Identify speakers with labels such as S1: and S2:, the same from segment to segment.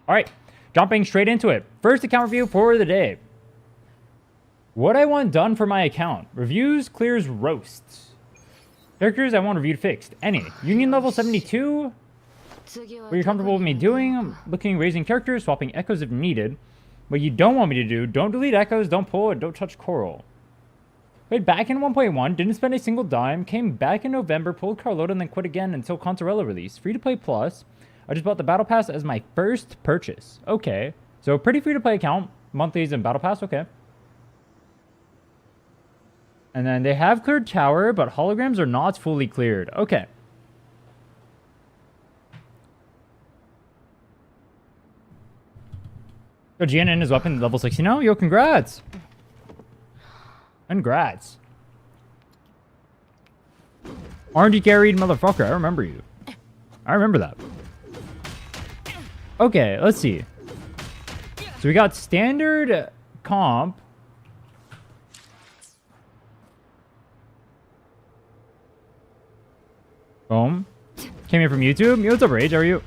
S1: All right, jumping straight into it. First account review for the day. What I want done for my account. Reviews, clears, roasts. Characters I want reviewed, fixed. Any. Union level 72. What you're comfortable with me doing. Looking, raising characters, swapping echoes if needed. What you don't want me to do. Don't delete echoes, don't pull, and don't touch coral. Played back in 1.1, didn't spend a single dime. Came back in November, pulled Carlota, and then quit again until Contarella release. Free to play plus. I just bought the Battle Pass as my first purchase. Okay. So pretty free to play account. Monthlies and Battle Pass, okay. And then they have cleared tower, but holograms are not fully cleared. Okay. So GNN is weapon level 60 now? Yo, congrats. Congrats. RNG carried motherfucker. I remember you. I remember that. Okay, let's see. So we got standard comp. Boom. Came here from YouTube. Yo, what's up, Rage? How are you?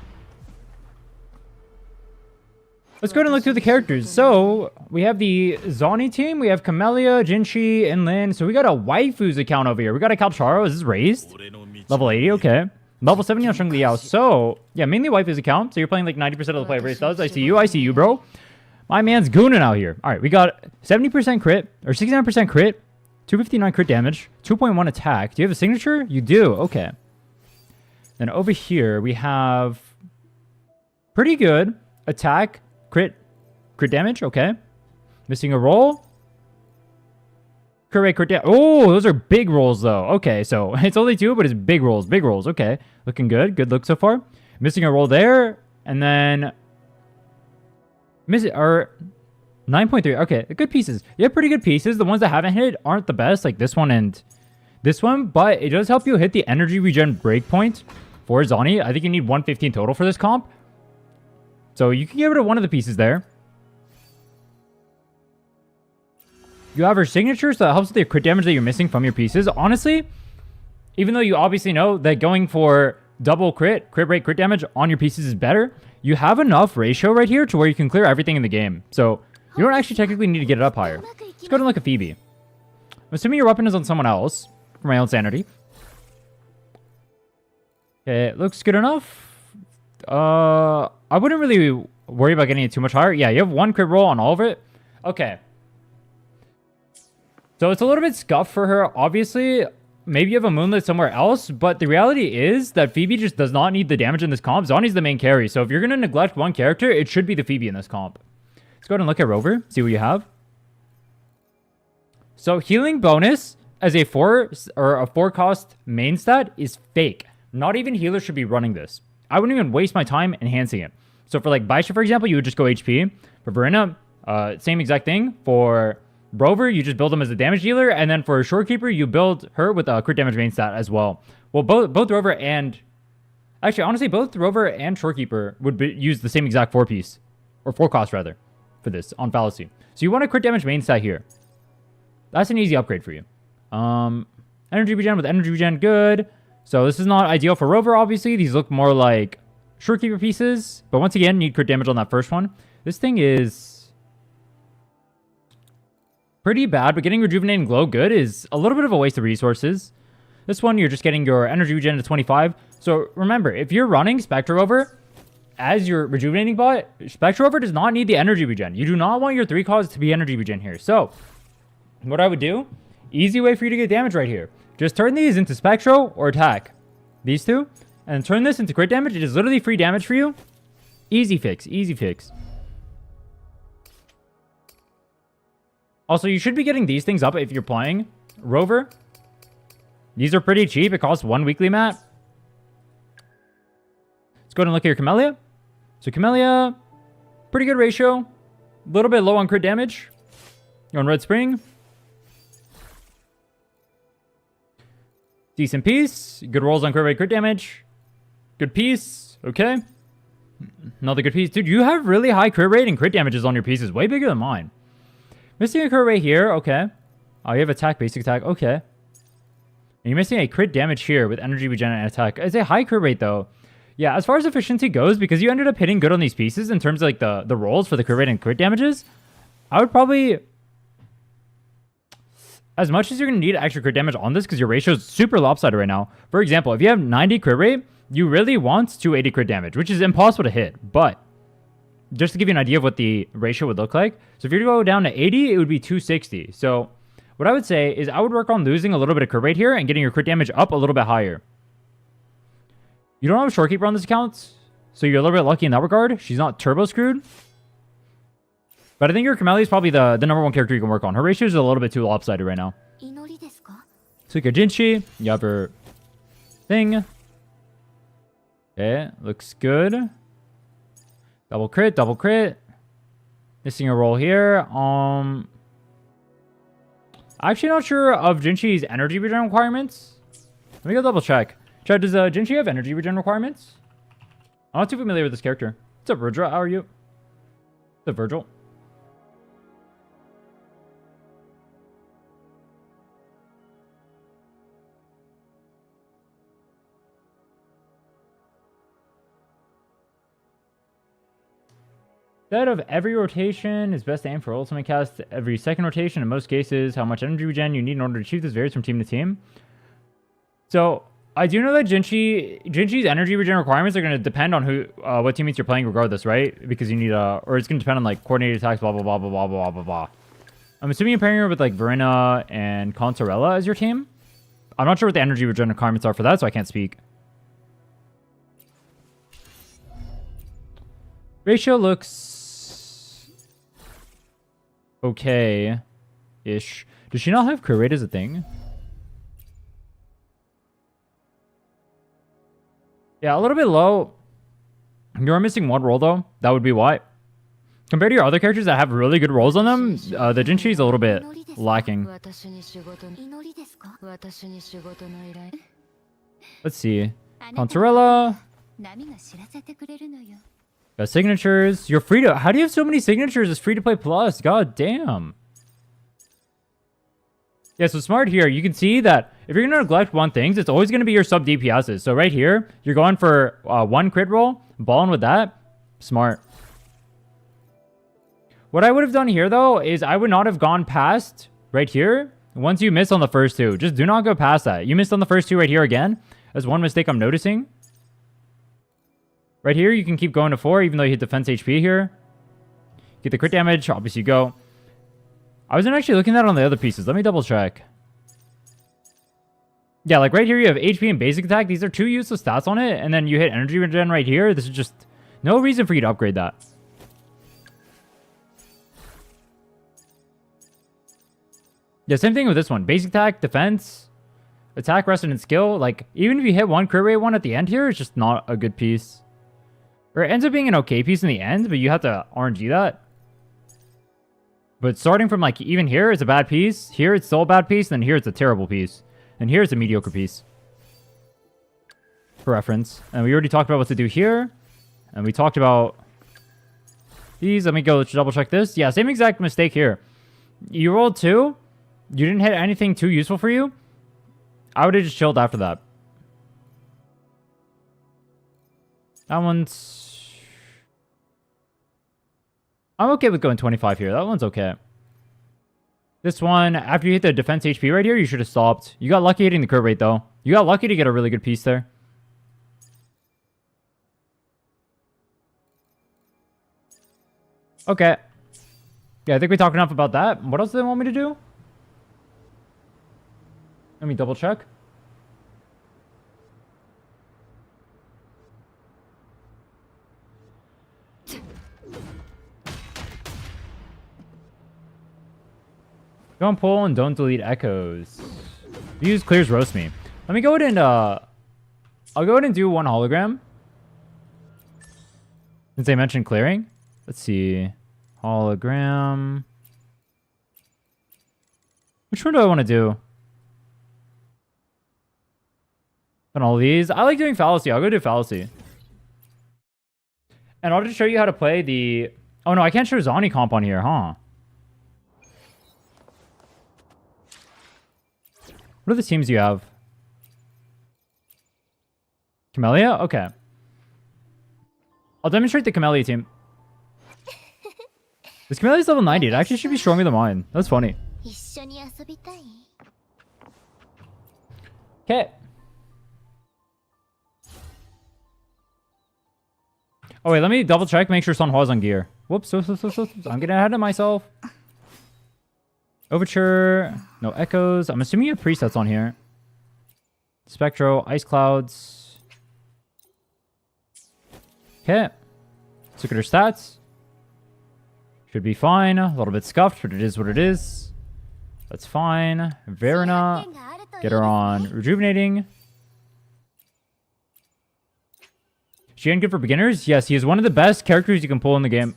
S1: Let's go ahead and look through the characters. So, we have the Zoni team. We have Camellia, Jinshi, and Lin. So, we got a waifus account over here. We got a Calcharo. Is this raised? Level 80, okay. Level 70 on Sheng Liao. So, yeah, mainly waifus account. So, you're playing like 90% of the play race does. I see you, bro. My man's gooning out here. All right, we got 70% crit, or 69% crit, 259 crit damage, 2.1 attack. Do you have a signature? You do, okay. Then over here, we have pretty good attack, crit damage, okay. Missing a roll. Crit damage. Oh, those are big rolls, though. Okay, so it's only 2, but it's big rolls, okay. Looking good. Good look so far. Missing a roll there, and then... or 9.3. Okay, good pieces. You have pretty good pieces. The ones that haven't hit aren't the best, like this one and this one, but it does help you hit the energy regen breakpoint for Zoni. I think you need 115 total for this comp. So you can get rid of one of the pieces there. You have her signature, so that helps with the crit damage that you're missing from your pieces. Honestly, even though you obviously know that going for double crit rate, crit damage on your pieces is better, you have enough ratio right here to where you can clear everything in the game. So you don't actually technically need to get it up higher. Let's go to look at Phoebe. I'm assuming your weapon is on someone else, for my own sanity. Okay, it looks good enough. I wouldn't really worry about getting it too much higher. Yeah, you have 1 crit roll on all of it. Okay. So it's a little bit scuffed for her, obviously. Maybe you have a Moonlit somewhere else, but the reality is that Phoebe just does not need the damage in this comp. Zoni's the main carry, so if you're going to neglect one character, it should be the Phoebe in this comp. Let's go ahead and look at Rover, see what you have. So healing bonus as a 4 cost main stat is fake. Not even healers should be running this. I wouldn't even waste my time enhancing it. So for like Baisha, for example, you would just go HP. For Verena, same exact thing. For Rover, you just build him as a damage dealer. And then for Shorekeeper, you build her with a crit damage main stat as well. Well, both Rover and... Actually, honestly, both Rover and Shorekeeper would use the same exact 4 piece. Or 4 cost, rather, for this on Fallacy. So you want a crit damage main stat here. That's an easy upgrade for you. Energy regen with energy regen, good. So this is not ideal for Rover, obviously. These look more like Shorekeeper pieces. But once again, need crit damage on that first one. This thing is pretty bad, but getting Rejuvenating Glow good is a little bit of a waste of resources. This one, you're just getting your energy regen to 25. So remember, if you're running Spectre Rover as your Rejuvenating bot, Spectre Rover does not need the energy regen. You do not want your 3 costs to be energy regen here. So what I would do, easy way for you to get damage right here. Just turn these into Spectro or Attack. These two. And turn this into crit damage. It is literally free damage for you. Easy fix. Easy fix. Also, you should be getting these things up if you're playing Rover. These are pretty cheap. It costs 1 weekly mat. Let's go ahead and look at your Camellia. So Camellia, pretty good ratio. A little bit low on crit damage. You're on Red Spring. Decent piece. Good rolls on crit rate, crit damage. Good piece. Okay. Another good piece. Dude, you have really high crit rate and crit damages on your pieces. Way bigger than mine. Missing a crit rate here. Okay. Oh, you have attack, basic attack. Okay. And you're missing a crit damage here with energy regen and attack. It's a high crit rate, though. Yeah, as far as efficiency goes, because you ended up hitting good on these pieces in terms of like the rolls for the crit rate and crit damages, I would probably, as much as you're going to need extra crit damage on this because your ratio is super lopsided right now. For example, if you have 90 crit rate, you really want 280 crit damage, which is impossible to hit. But just to give you an idea of what the ratio would look like. So if you go down to 80, it would be 260. So what I would say is I would work on losing a little bit of crit rate here and getting your crit damage up a little bit higher. You don't have a shorekeeper on this account, so you're a little bit lucky in that regard. She's not turbo screwed. But I think your Camellia is probably the number one character you can work on. Her ratio is a little bit too lopsided right now. So you got Jinchi. You have her thing. Okay, looks good. Double crit, double crit. Missing a roll here. Actually not sure of Jinchi's energy regen requirements. Let me go double check. Chad, does Jinchi have energy regen requirements? I'm not too familiar with this character. What's up, Virgil? How are you? What's up, Virgil? Instead of every rotation is best to aim for ultimate cast every second rotation. In most cases, how much energy regen you need in order to achieve this varies from team to team. So I do know that Jinchi's energy regen requirements are going to depend on who, what teammates you're playing regardless, right? Because you need or it's going to depend on like coordinated attacks, blah, blah, blah, blah, blah, blah, blah, blah. I'm assuming you're pairing her with like Rhinne and Consorella as your team. I'm not sure what the energy regen requirements are for that, so I can't speak. Ratio looks okay-ish. Does she not have crit rate as a thing? Yeah, a little bit low. You're missing one roll, though. That would be why. Compared to your other characters that have really good rolls on them, the Jinchi is a little bit lacking. Let's see. Consorella. Got signatures. You're free to... How do you have so many signatures? It's free to play plus. God damn. Yeah, so smart here. You can see that if you're going to neglect one thing, it's always going to be your sub DPSs. So right here, you're going for one crit roll, balling with that. Smart. What I would have done here, though, is I would not have gone past right here once you miss on the first two. Just do not go past that. You missed on the first two right here again. That's one mistake I'm noticing. Right here, you can keep going to 4, even though you hit defense HP here. Get the crit damage. Obviously, you go. I wasn't actually looking at it on the other pieces. Let me double check. Yeah, like right here, you have HP and basic attack. These are two useless stats on it. And then you hit energy regen right here. This is just no reason for you to upgrade that. Yeah, same thing with this one. Basic attack, defense, attack, rest, and skill. Like, even if you hit one crit rate one at the end here, it's just not a good piece. Or it ends up being an okay piece in the end, but you have to RNG that. But starting from, like, even here, it's a bad piece. Here, it's still a bad piece. Then here, it's a terrible piece. And here, it's a mediocre piece. For reference. And we already talked about what to do here. And we talked about these. Let me go double check this. Yeah, same exact mistake here. You rolled 2. You didn't hit anything too useful for you. I would have just chilled after that. That one's... I'm okay with going 25 here. That one's okay. This one, after you hit the defense HP right here, you should have stopped. You got lucky hitting the crit rate, though. You got lucky to get a really good piece there. Okay. Yeah, I think we talked enough about that. What else do they want me to do? Let me double check. Don't pull and don't delete echoes. Use clears roast me. Let me go ahead and I'll go ahead and do one hologram. Since they mentioned clearing. Let's see. Hologram. Which one do I want to do? On all these. I like doing fallacy. I'll go do fallacy. And I'll just show you how to play the... Oh no, I can't show Zani comp on here, huh? What are the teams you have? Camellia? Okay. I'll demonstrate the Camellia team. This Camelia's level 90. It actually should be stronger than mine. That's funny. Okay. Oh wait, let me double check, make sure Sunhwa's on gear. Whoops, I'm getting ahead of myself. Overture, no echoes. I'm assuming you have presets on here. Spectro, ice clouds. Okay. Let's look at her stats. Should be fine. A little bit scuffed, but it is what it is. That's fine. Verina, get her on rejuvenating. Jian good for beginners? Yes, he is one of the best characters you can pull in the game.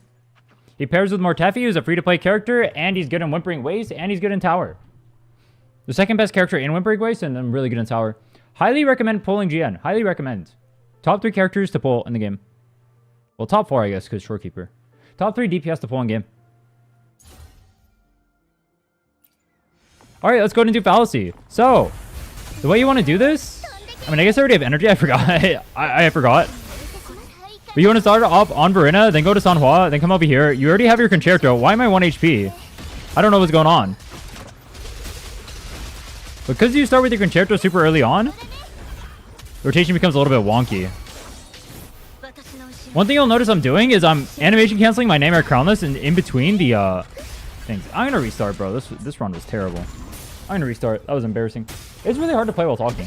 S1: He pairs with Mortefi, who's a free-to-play character, and he's good in Whimpering Waste, and he's good in Tower. The second best character in Whimpering Waste, and I'm really good in Tower. Highly recommend pulling GN. Highly recommend. Top 3 characters to pull in the game. Well, top 4, I guess, because Shorekeeper. Top 3 DPS to pull in game. Alright, let's go ahead and do Fallacy. So, the way you want to do this... I mean, I guess I already have energy. I forgot. I forgot. But you want to start off on Verina, then go to Sanhua, then come over here. You already have your Concerto. Why am I 1 HP? I don't know what's going on. Because you start with your Concerto super early on, rotation becomes a little bit wonky. One thing you'll notice I'm doing is I'm animation canceling my Nightmare Crownless in between the things. I'm going to restart, bro. This run was terrible. I'm going to restart. That was embarrassing. It's really hard to play while talking.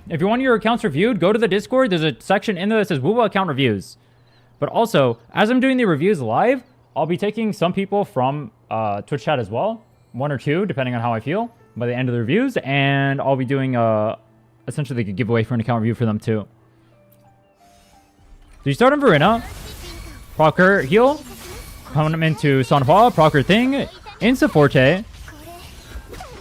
S1: If you want your accounts reviewed, go to the Discord. There's a section in there that says Woowa account reviews. But also, as I'm doing the reviews live, I'll be taking some people from Twitch chat as well. 1 or 2, depending on how I feel, by the end of the reviews. And I'll be doing, essentially, like a giveaway for an account review for them, too. So you start on Verina. Proc her heal. Come into Sanhua. Proc her thing. Insta Forte.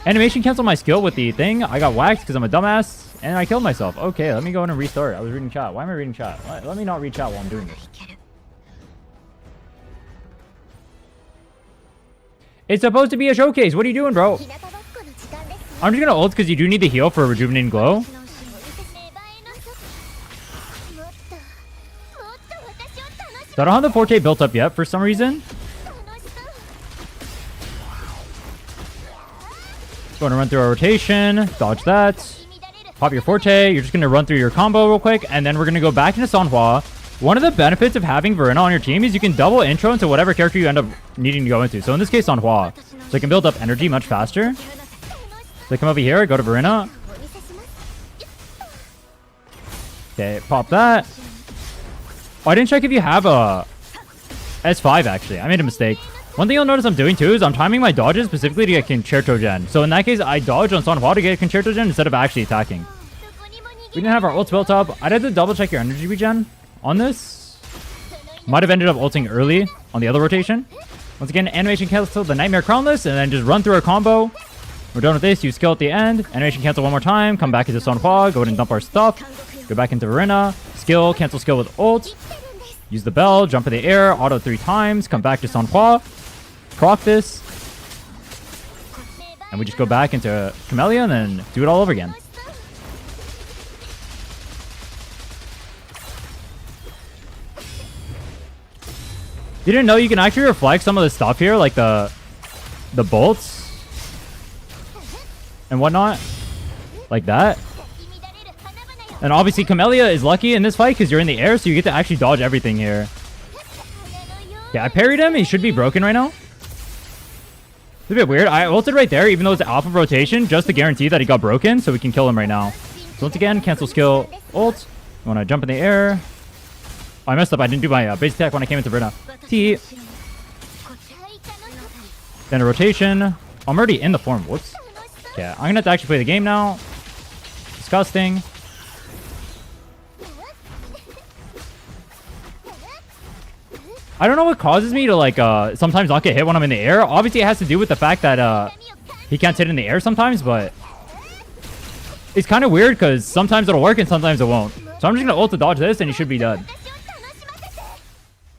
S1: Animation cancel my skill with the thing. I got whacked because I'm a dumbass. And I killed myself. Okay, let me go in and restart. I was reading chat. Why am I reading chat? Let me not read chat while I'm doing this. It's supposed to be a showcase. What are you doing, bro? I'm just gonna ult because you do need the heal for a rejuvenating glow. So I don't have the Forte built up yet for some reason. Going to run through our rotation. Dodge that. Pop your Forte. You're just going to run through your combo real quick. And then we're going to go back into Sanhua. One of the benefits of having Verina on your team is you can double intro into whatever character you end up needing to go into. So in this case, Sanhua. So I can build up energy much faster. So I come over here, go to Verina. Okay, pop that. Oh, I didn't check if you have a S5, actually. I made a mistake. One thing you'll notice I'm doing, too, is I'm timing my dodges specifically to get Concerto Gen. So in that case, I dodge on Sanhua to get Concerto Gen instead of actually attacking. We didn't have our ults built up. I'd have to double check your energy regen on this. Might have ended up ulting early on the other rotation. Once again, animation cancel the Nightmare Crownless, and then just run through our combo. We're done with this. Use skill at the end. Animation cancel one more time. Come back into Sanhua. Go ahead and dump our stuff. Go back into Verina. Skill. Cancel skill with ult. Use the bell. Jump in the air. Auto 3 times. Come back to Sanhua. Proc this. And we just go back into Camellia and then do it all over again. You didn't know you can actually reflect some of the stuff here, like the bolts and whatnot, like that. And obviously Camellia is lucky in this fight because you're in the air, so you get to actually dodge everything here. Yeah, I parried him. He should be broken right now. It's a bit weird. I ulted right there, even though it's off of rotation, just to guarantee that he got broken, so we can kill him right now. So once again, cancel skill, ult. I want to jump in the air. Oh, I messed up. I didn't do my base attack when I came into Verina. T. Then a rotation. I'm already in the form. Whoops. Yeah, I'm going to have to actually play the game now. Disgusting. I don't know what causes me to, like, sometimes not get hit when I'm in the air. Obviously, it has to do with the fact that, he can't hit in the air sometimes, but it's kind of weird because sometimes it'll work and sometimes it won't. So I'm just going to ult to dodge this and he should be dead.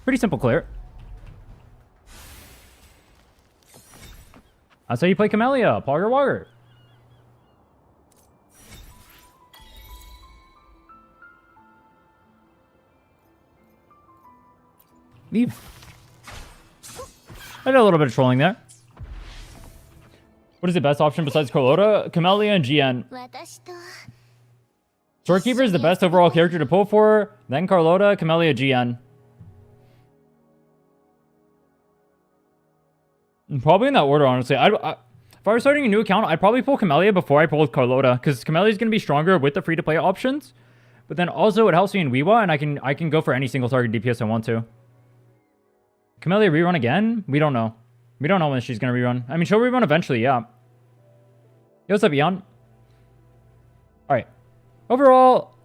S1: Pretty simple clear. That's how you play Camellia. Pogger Wogger. Leave. I did a little bit of trolling there. What is the best option besides Carlota? Camellia and GN. Storekeeper is the best overall character to pull for. Then Carlota, Camellia, GN. Probably in that order, honestly. If I were starting a new account, I'd probably pull Camellia before I pulled Carlota, because Camellia is going to be stronger with the free-to-play options. But then also it helps me in Weewa, and I can go for any single target DPS I want to. Camellia rerun again? We don't know. We don't know when she's going to rerun. I mean, she'll rerun eventually, yeah. Yo, what's up, Ian? Alright. Overall,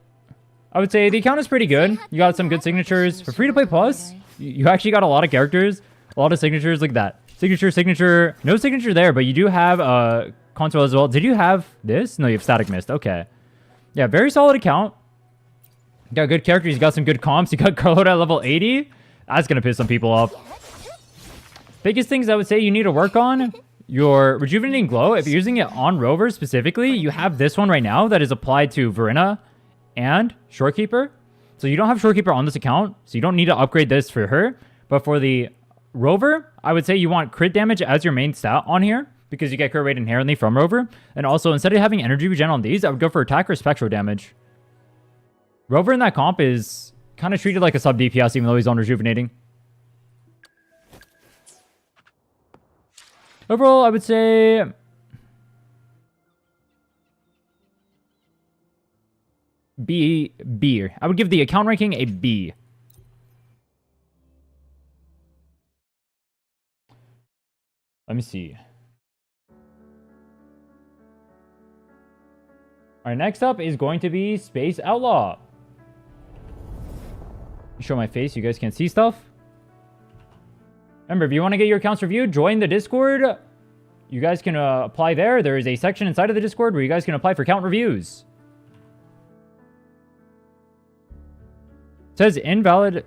S1: I would say the account is pretty good. You got some good signatures. For free-to-play plus, you actually got a lot of characters. A lot of signatures like that. Signature. No signature there, but you do have console as well. Did you have this? No, you have Static Mist. Okay. Yeah, very solid account. You got good characters. You got some good comps. You got Carlota at level 80. That's going to piss some people off. Biggest things I would say you need to work on. Your Rejuvenating Glow, if you're using it on Rover specifically, you have this one right now that is applied to Rhinne and Shorekeeper. So you don't have Shorekeeper on this account, so you don't need to upgrade this for her. But for the Rover, I would say you want crit damage as your main stat on here, because you get crit rate inherently from Rover. And also, instead of having energy regen on these, I would go for attack or spectral damage. Rover in that comp is kind of treated like a sub DPS, even though he's on Rejuvenating. Overall, I would say B. I would give the account ranking a B. Let me see. All right, next up is going to be Space Outlaw. Show my face, you guys can't see stuff. Remember, if you want to get your accounts reviewed, join the Discord. You guys can apply there. There is a section inside of the Discord where you guys can apply for account reviews. It says invalid.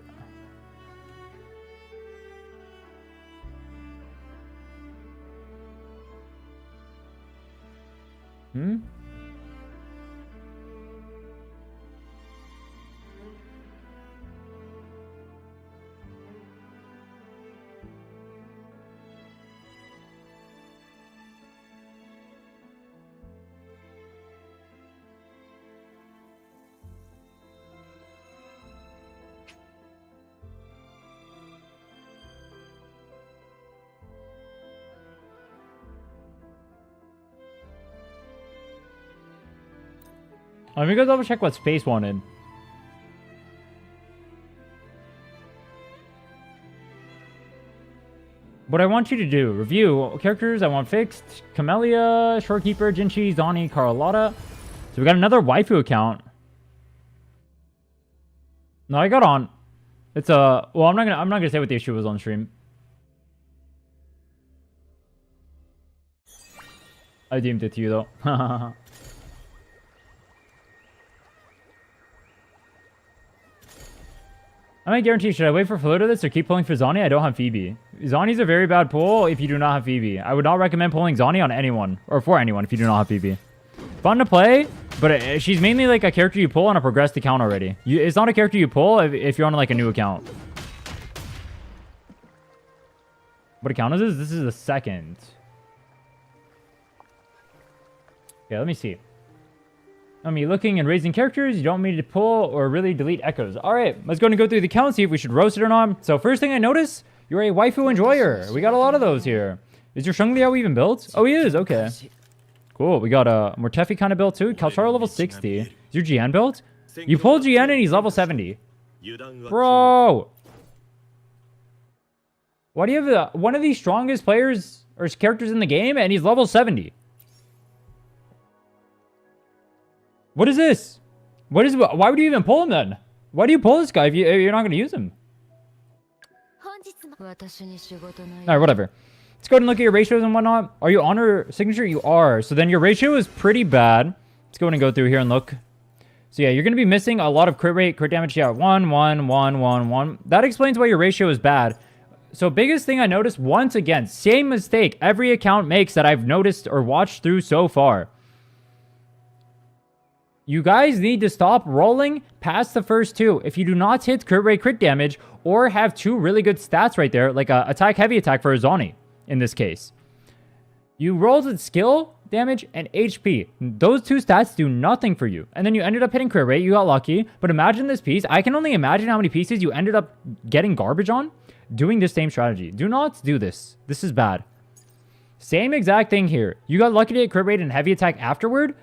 S1: Let me go double check what Space wanted. What I want you to do, review characters I want fixed. Camellia, Shorekeeper, Jinchi, Zani, Carlotta. So we got another waifu account. No, I got on. It's a well, I'm not gonna say what the issue was on stream. I deemed it to you though. I might guarantee, should I wait for Floater this or keep pulling for Zani? I don't have Phoebe. Zani's a very bad pull if you do not have Phoebe. I would not recommend pulling Zani on anyone, or for anyone, if you do not have Phoebe. Fun to play, but she's mainly like a character you pull on a progressed account already. It's not a character you pull if you're on like a new account. What account is this? This is the second. Okay, let me see. Looking and raising characters. You don't need to pull or really delete echoes. All right, let's go and go through the count, see if we should roast it or not. So first thing I notice, you're a waifu enjoyer. We got a lot of those here. Is your Shungli even built? Oh, he is. Okay. Cool. We got a Mortefi kind of built too. Kalchara level 60. Is your GN built? You pull GN and he's level 70. Bro. Why do you have one of the strongest players or characters in the game and he's level 70? What is this? Why would you even pull him then? Why do you pull this guy if you're not going to use him? Alright, whatever. Let's go ahead and look at your ratios and whatnot. Are you on her signature? You are. So then your ratio is pretty bad. Let's go ahead and go through here and look. So yeah, you're going to be missing a lot of crit rate, crit damage. Yeah, 1, 1, 1, 1, 1. That explains why your ratio is bad. So biggest thing I noticed, once again, same mistake every account makes that I've noticed or watched through so far. You guys need to stop rolling past the first two. If you do not hit crit rate, crit damage, or have two really good stats right there, like a attack, heavy attack for a Zoni in this case. You rolled with skill, damage, and HP. Those two stats do nothing for you. And then you ended up hitting crit rate. You got lucky. But imagine this piece. I can only imagine how many pieces you ended up getting garbage on doing this same strategy. Do not do this. This is bad. Same exact thing here. You got lucky to hit crit rate and heavy attack afterward.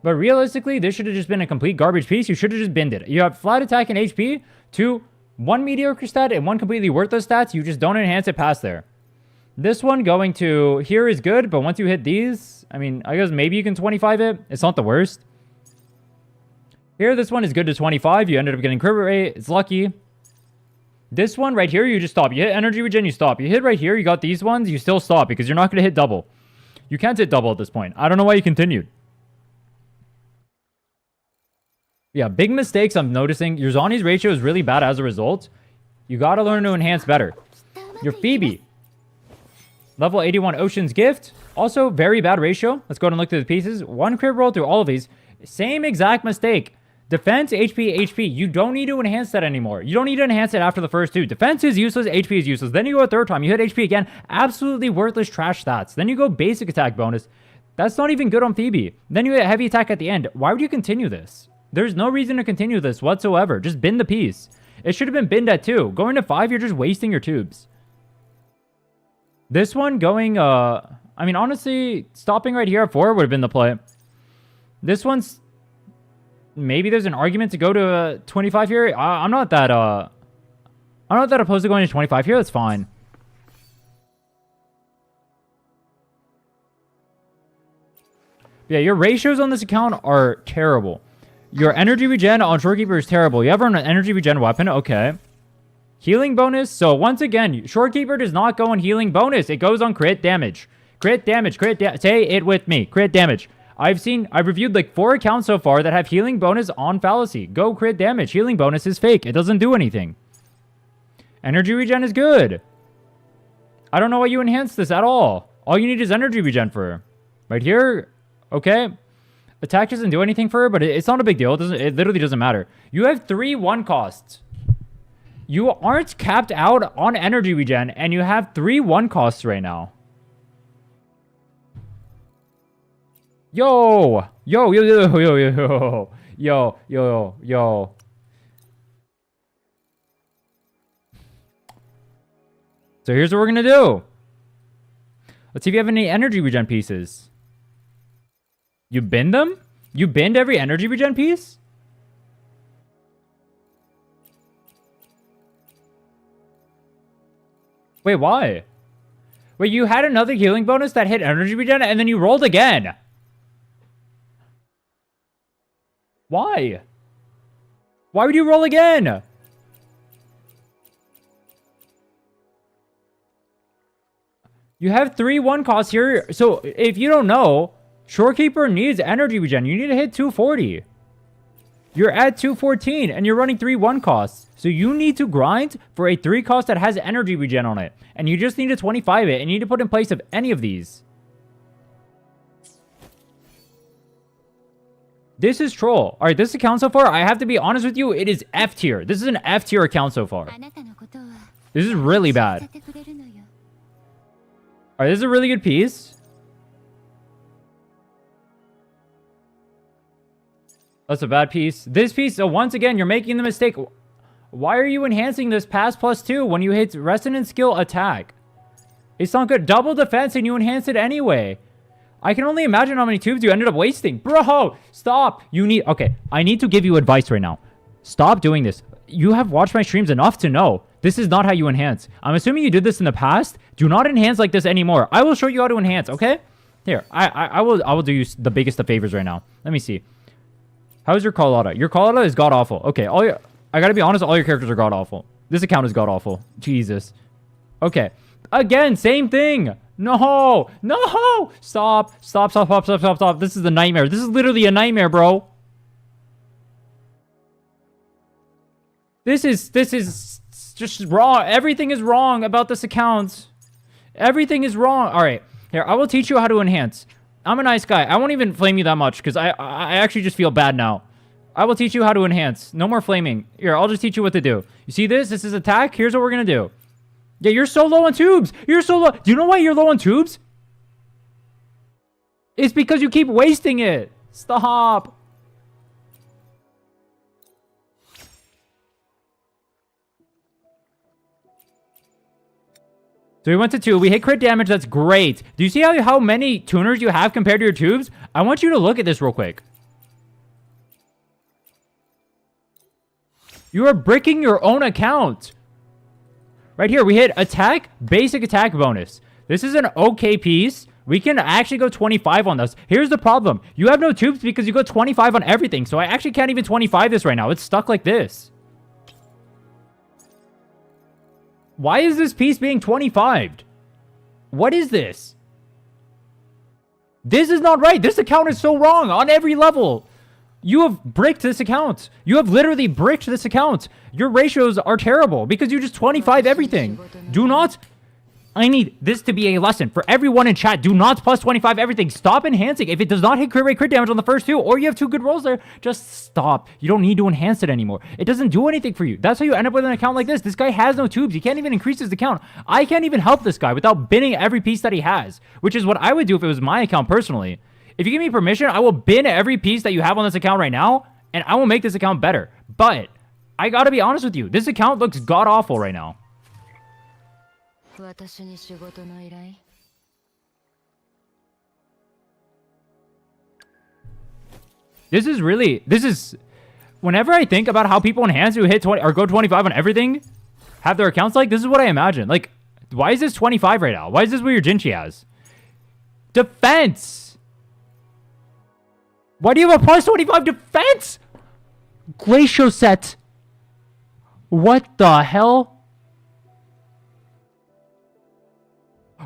S1: But realistically, this should have just been a complete garbage piece. You should have just binned it. You have flat attack and HP, one mediocre stat and one completely worthless stats. You just don't enhance it past there. This one going to here is good, but once you hit these, I mean, I guess maybe you can 25 it. It's not the worst. Here, this one is good to 25. You ended up getting crit rate. It's lucky. This one right here, you just stop. You hit energy regen, you stop. You hit right here, you got these ones, you still stop because you're not going to hit double. You can't hit double at this point. I don't know why you continued. Yeah, big mistakes I'm noticing. Your Zoni's ratio is really bad as a result. You got to learn to enhance better. Your Phoebe. Level 81 Ocean's Gift. Also, very bad ratio. Let's go ahead and look through the pieces. One crit roll through all of these. Same exact mistake. Defense, HP, HP. You don't need to enhance that anymore. You don't need to enhance it after the first two. Defense is useless, HP is useless. Then you go a third time. You hit HP again. Absolutely worthless trash stats. Then you go basic attack bonus. That's not even good on Phoebe. Then you hit heavy attack at the end. Why would you continue this? There's no reason to continue this whatsoever. Just bin the piece. It should have been binned at 2. Going to 5, you're just wasting your tubes. This one going, I mean, honestly, stopping right here at 4 would have been the play. This one's, maybe there's an argument to go to 25 here. I'm not that opposed to going to 25 here. That's fine. Yeah, your ratios on this account are terrible. Your energy regen on Shorekeeper is terrible. You have an energy regen weapon. Okay. Healing bonus. So once again, Shorekeeper does not go on healing bonus. It goes on crit damage. Crit damage. Say it with me. Crit damage. I've reviewed like 4 accounts so far that have healing bonus on fallacy. Go crit damage. Healing bonus is fake. It doesn't do anything. Energy regen is good. I don't know why you enhance this at all. All you need is energy regen for her. Right here. Okay. Attack doesn't do anything for her, but it's not a big deal. It literally doesn't matter. You have 3 1 costs. You aren't capped out on energy regen, and you have 3 1 costs right now. Yo. So here's what we're gonna do. Let's see if you have any energy regen pieces. You binned them? You binned every energy regen piece? Wait, why? Wait, you had another healing bonus that hit energy regen and then you rolled again. Why? Why would you roll again? You have 3 1 costs here. So if you don't know, Shorekeeper needs energy regen. You need to hit 240. You're at 214 and you're running 3 1 costs. So you need to grind for a 3 cost that has energy regen on it. And you just need to 25 it and you need to put in place of any of these. This is troll. Alright, this account so far, I have to be honest with you, it is F tier. This is an F tier account so far. This is really bad. Alright, this is a really good piece. That's a bad piece. This piece, so once again, you're making the mistake. Why are you enhancing this pass +2 when you hit resonant skill attack? It's not good. Double defense and you enhance it anyway. I can only imagine how many tubes you ended up wasting. Bro, stop. Okay, I need to give you advice right now. Stop doing this. You have watched my streams enough to know this is not how you enhance. I'm assuming you did this in the past. Do not enhance like this anymore. I will show you how to enhance, okay? Here, I will do you the biggest of favors right now. Let me see. How's your call-out? Your call-out is god-awful. Okay, I gotta be honest, all your characters are god-awful. This account is god-awful. Jesus. Okay. Again, same thing. No. No. Stop. This is a nightmare. This is literally a nightmare, bro. This is just wrong. Everything is wrong about this account. Everything is wrong. All right. Here, I will teach you how to enhance. I'm a nice guy. I won't even flame you that much because I actually just feel bad now. I will teach you how to enhance. No more flaming. Here, I'll just teach you what to do. You see this? This is attack. Here's what we're going to do. Yeah, you're so low on tubes. You're so low. Do you know why you're low on tubes? It's because you keep wasting it. Stop. So we went to 2. We hit crit damage. That's great. Do you see how many tuners you have compared to your tubes? I want you to look at this real quick. You are bricking your own account. Right here, we hit attack, basic attack bonus. This is an okay piece. We can actually go 25 on this. Here's the problem. You have no tubes because you go 25 on everything. So I actually can't even 25 this right now. It's stuck like this. Why is this piece being 25'd? What is this? This is not right. This account is so wrong on every level. You have bricked this account. You have literally bricked this account. Your ratios are terrible because you just 25 everything. Do not... I need this to be a lesson for everyone in chat. Do not plus 25 everything. Stop enhancing. If it does not hit crit rate, crit damage on the first 2, or you have 2 good rolls there, just stop. You don't need to enhance it anymore. It doesn't do anything for you. That's how you end up with an account like this. This guy has no tubes. He can't even increase his account. I can't even help this guy without binning every piece that he has, which is what I would do if it was my account personally. If you give me permission, I will bin every piece that you have on this account right now, and I will make this account better. But I gotta be honest with you. This account looks god-awful right now. This is... Whenever I think about how people enhance who hit 20 or go 25 on everything, have their accounts like, this is what I imagine. Like, why is this 25 right now? Why is this what your Jinchi has? Defense! Why do you have a plus 25 defense? Glacial set. What the hell?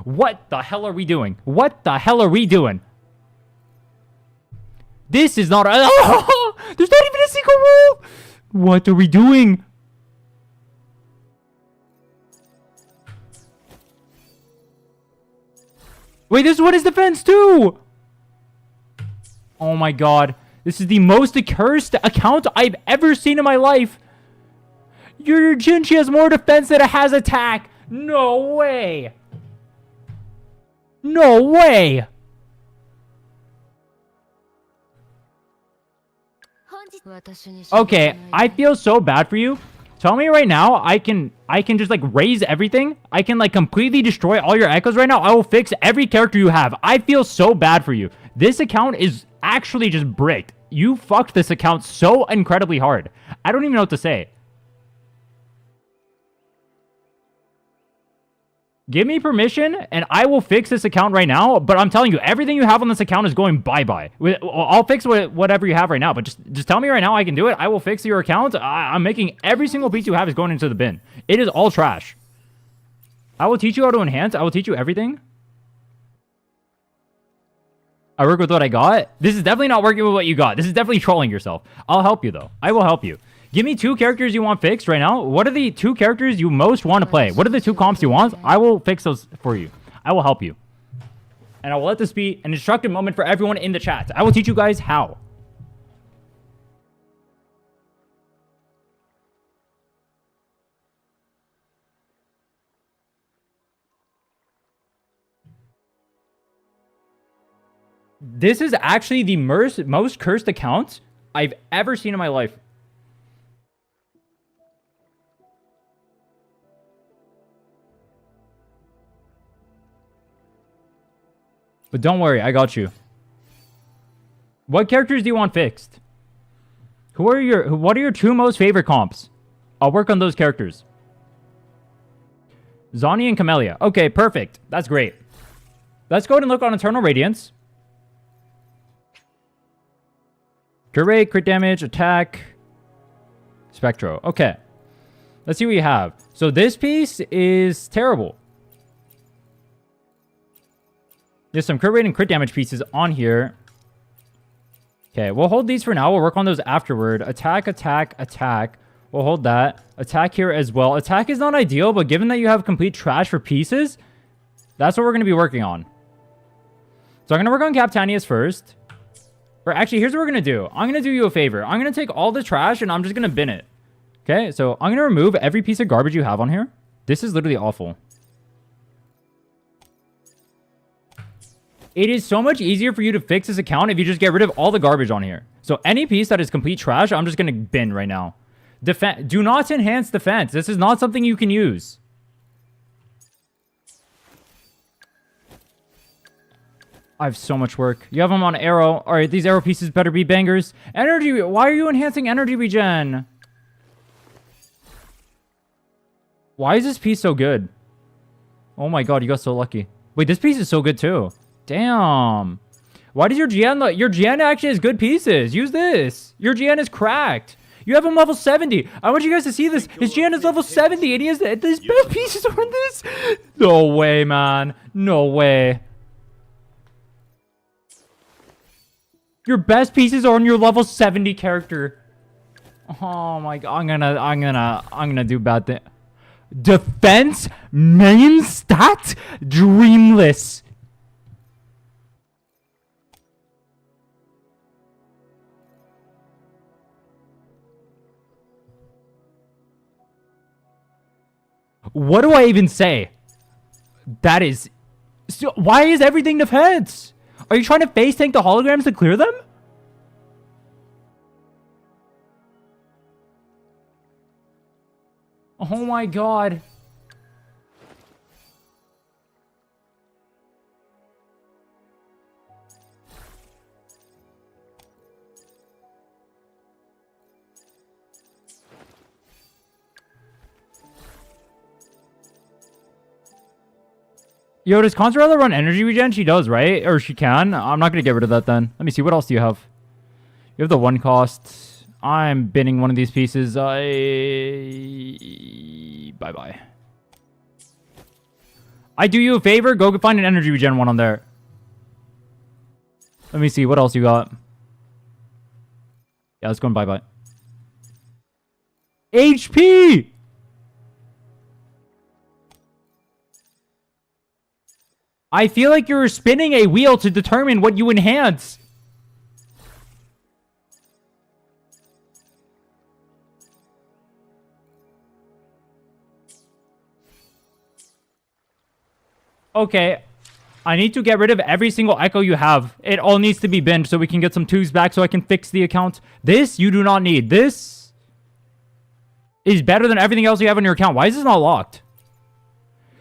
S1: What the hell are we doing? What the hell are we doing? This is not... Oh, there's not even a single rule! What are we doing? Wait, this one is defense too! Oh my god. This is the most accursed account I've ever seen in my life. Your Jinchi has more defense than it has attack. No way. No way. Okay, I feel so bad for you. Tell me right now, I can just like raise everything. I can like completely destroy all your echoes right now. I will fix every character you have. I feel so bad for you. This account is actually just bricked. You fucked this account so incredibly hard. I don't even know what to say. Give me permission, and I will fix this account right now. But I'm telling you, everything you have on this account is going bye-bye. I'll fix whatever you have right now. But just tell me right now I can do it. I will fix your account. I'm making every single piece you have is going into the bin. It is all trash. I will teach you how to enhance. I will teach you everything. I work with what I got. This is definitely not working with what you got. This is definitely trolling yourself. I'll help you, though. I will help you. Give me 2 characters you want fixed right now. What are the 2 characters you most want to play? What are the 2 comps you want? I will fix those for you. I will help you. And I will let this be an instructive moment for everyone in the chat. I will teach you guys how. This is actually the most cursed account I've ever seen in my life. But don't worry, I got you. What characters do you want fixed? What are your 2 most favorite comps? I'll work on those characters. Zani and Camellia. Okay, perfect. That's great. Let's go ahead and look on Eternal Radiance. Crit rate, crit damage, attack, Spectro. Okay. Let's see what you have. So this piece is terrible. There's some crit rate and crit damage pieces on here. Okay, we'll hold these for now. We'll work on those afterward. Attack, attack, attack. We'll hold that. Attack here as well. Attack is not ideal, but given that you have complete trash for pieces, that's what we're going to be working on. So So I'm going to work on Captanius first. Or actually, here's what we're going to do. I'm going to do you a favor. I'm going to take all the trash and I'm just going to bin it. Okay, so I'm going to remove every piece of garbage you have on here. This is literally awful. It is so much easier for you to fix this account if you just get rid of all the garbage on here. So any piece that is complete trash, I'm just going to bin right now. Do not enhance defense. This is not something you can use. I have so much work. You have them on arrow. All right, these arrow pieces better be bangers. Energy. Why are you enhancing energy regen? Why is this piece so good? Oh my god, you got so lucky. Wait, this piece is so good too. Damn. Why does your GN... Your GN actually has good pieces. Use this. Your GN is cracked. You have him level 70. I want you guys to see this. His GN is level 70 and he has... His best pieces are on this. No way, man. No way. Your best pieces are on your level 70 character. Oh my god. I'm gonna do bad thing. Defense main stat dreamless. What do I even say? That is... So why is everything defense? Are you trying to face tank the holograms to clear them? Oh my god. Yo, does Concerella run energy regen? She does, right? Or she can. I'm not going to get rid of that then. Let me see. What else do you have? You have the one cost. I'm binning one of these pieces. Bye-bye. I do you a favor. Go find an energy regen one on there. Let me see. What else you got? Yeah, let's go and bye-bye. HP! I feel like you're spinning a wheel to determine what you enhance. Okay. I need to get rid of every single echo you have. It all needs to be binned so we can get some twos back so I can fix the account. This you do not need. This is better than everything else you have on your account. Why is this not locked?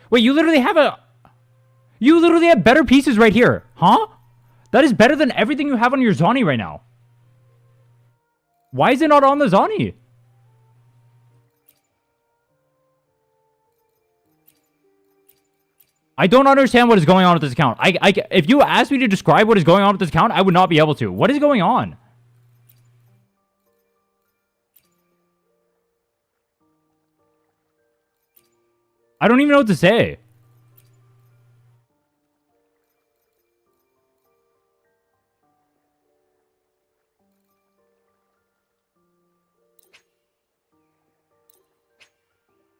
S1: Wait, you literally have a... You literally have better pieces right here. Huh? That is better than everything you have on your Zani right now. Why is it not on the Zani? I don't understand what is going on with this account. If you asked me to describe what is going on with this account, I would not be able to. What is going on? I don't even know what to say.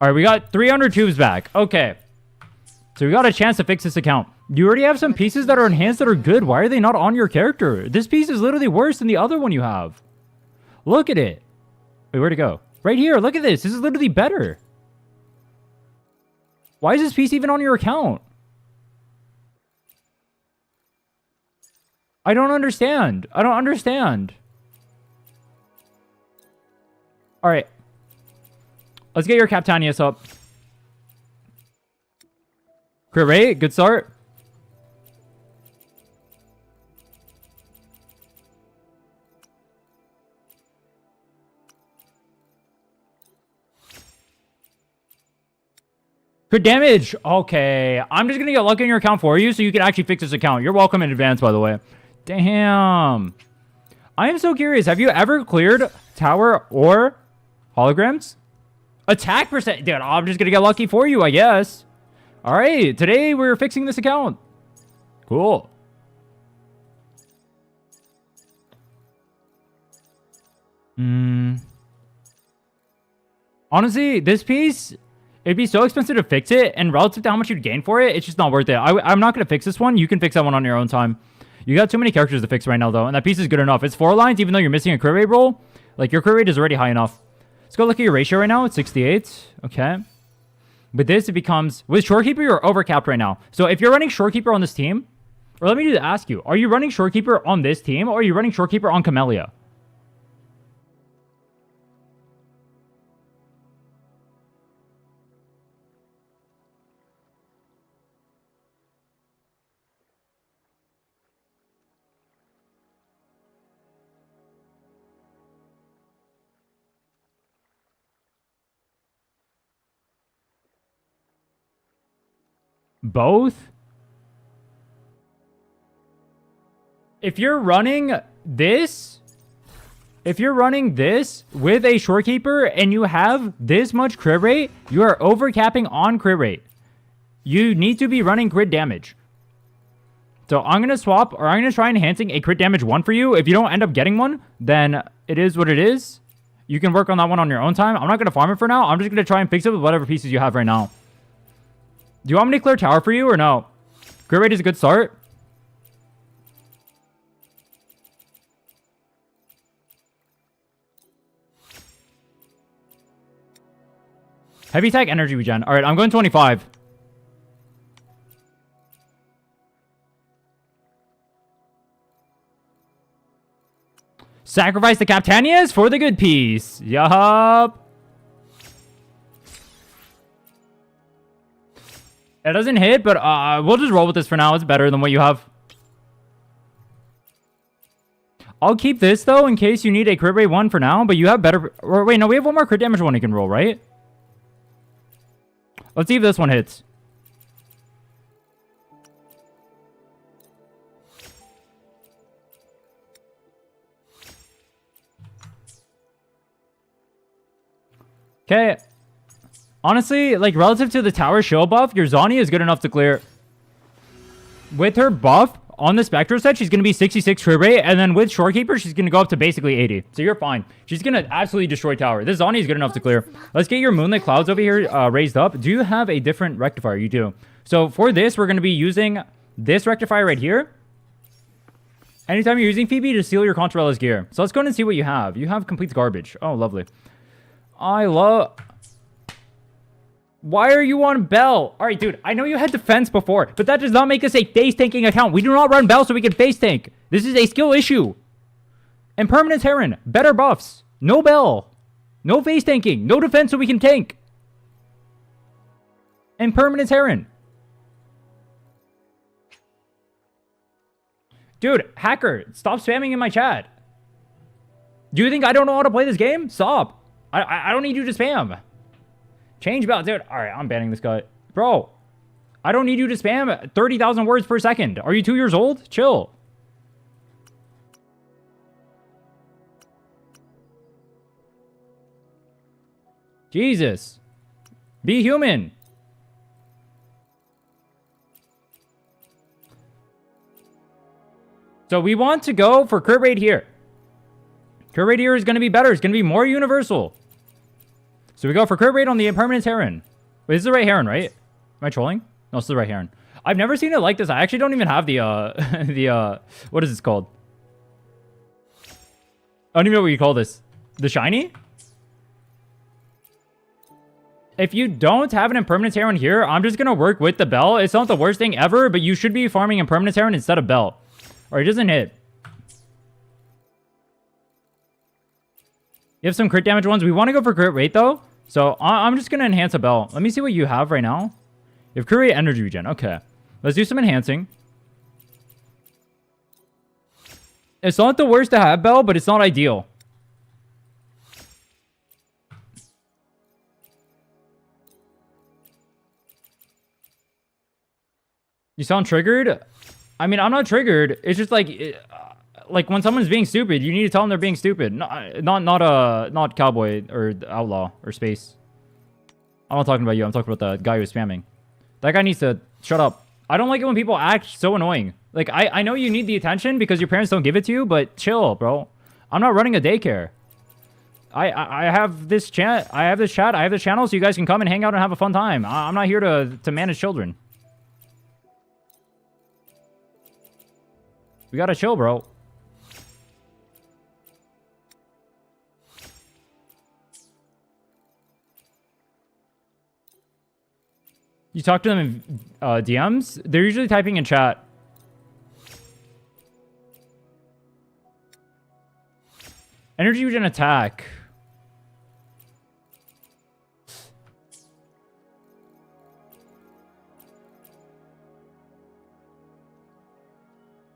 S1: All right, we got 300 tubes back. Okay. So we got a chance to fix this account. You already have some pieces that are enhanced that are good. Why are they not on your character? This piece is literally worse than the other one you have. Look at it. Wait, where'd it go? Right here. Look at this. This is literally better. Why is this piece even on your account? I don't understand. I don't understand. All right. Let's get your Captanius up. Crit rate, good start. Crit damage. Okay. I'm just going to get lucky in your account for you so you can actually fix this account. You're welcome in advance, by the way. Damn. I am so curious. Have you ever cleared tower or holograms? Attack percent. Dude, I'm just going to get lucky for you, I guess. All right. Today, we're fixing this account. Cool. Honestly, this piece, it'd be so expensive to fix it. And relative to how much you'd gain for it, it's just not worth it. I'm not going to fix this one. You can fix that one on your own time. You got too many characters to fix right now, though, and that piece is good enough. It's 4 lines, even though you're missing a crit rate roll. Like, your crit rate is already high enough. Let's go look at your ratio right now. It's 68. Okay. But this, it becomes... With Shorekeeper, you're overcapped right now. So if you're running Shorekeeper on this team... Or let me just ask you. Are you running Shorekeeper on this team, or are you running Shorekeeper on Camellia? Both? If you're running this with a Shorekeeper and you have this much crit rate, you are overcapping on crit rate. You need to be running crit damage. So I'm going to swap, or I'm going to try enhancing a crit damage 1 for you. If you don't end up getting one, then it is what it is. You can work on that one on your own time. I'm not going to farm it for now. I'm just going to try and fix it with whatever pieces you have right now. Do you want me to clear tower for you or no? Crit rate is a good start. Heavy attack energy regen. Alright, I'm going 25. Sacrifice the Captanias for the good piece. Yup. It doesn't hit, but we'll just roll with this for now. It's better than what you have. I'll keep this, though, in case you need a crit rate 1 for now, but you have better... Or, wait, no, we have one more crit damage 1 you can roll, right? Let's see if this one hits. Okay. Honestly, like, relative to the tower shield buff, your Zani is good enough to clear. With her buff on the Spectral set, she's going to be 66 crit rate, and then with Shorekeeper, she's going to go up to basically 80. So you're fine. She's going to absolutely destroy tower. This Zani is good enough to clear. Let's get your Moonlit Clouds over here raised up. Do you have a different rectifier? You do. So for this, we're going to be using this rectifier right here. Anytime you're using Phoebe, to steal your Contrarella's gear. So let's go and see what you have. You have complete garbage. Oh, lovely. I love... Why are you on Bell? All right, dude, I know you had defense before, but that does not make us a face tanking account. We do not run Bell so we can face tank. This is a skill issue. And Permanent Heron, better buffs. No Bell. No face tanking. No defense so we can tank. And Permanent Heron. Dude, hacker, stop spamming in my chat. Do you think I don't know how to play this game? Stop. I don't need you to spam. Change belt, dude. All right, I'm banning this guy. Bro, I don't need you to spam 30,000 words per second. Are you 2 years old? Chill. Jesus. Be human. So we want to go for crit rate here. Crit rate here is going to be better. It's going to be more universal. So we go for crit rate on the Impermanent Heron. Wait, this is the right Heron, right? Am I trolling? No, it's the right Heron. I've never seen it like this. I actually don't even have the, what is this called? I don't even know what you call this. The shiny? If you don't have an Impermanent Heron here, I'm just going to work with the Bell. It's not the worst thing ever, but you should be farming Impermanent Heron instead of Bell. Or it doesn't hit. You have some crit damage ones. We want to go for crit rate, though. So I'm just going to enhance a Bell. Let me see what you have right now. You have crit rate energy regen. Okay. Let's do some enhancing. It's not the worst to have Bell, but it's not ideal. You sound triggered? I mean, I'm not triggered. It's just like when someone's being stupid, you need to tell them they're being stupid. Not Cowboy or Outlaw or Space. I'm not talking about you. I'm talking about the guy who's spamming. That guy needs to shut up. I don't like it when people act so annoying. Like, I know you need the attention because your parents don't give it to you, but chill, bro. I'm not running a daycare. I have this chat. I have this chat. I have this channel so you guys can come and hang out and have a fun time. I'm not here to manage children. We gotta chill, bro. You talk to them in DMs? They're usually typing in chat. Energy regen attack.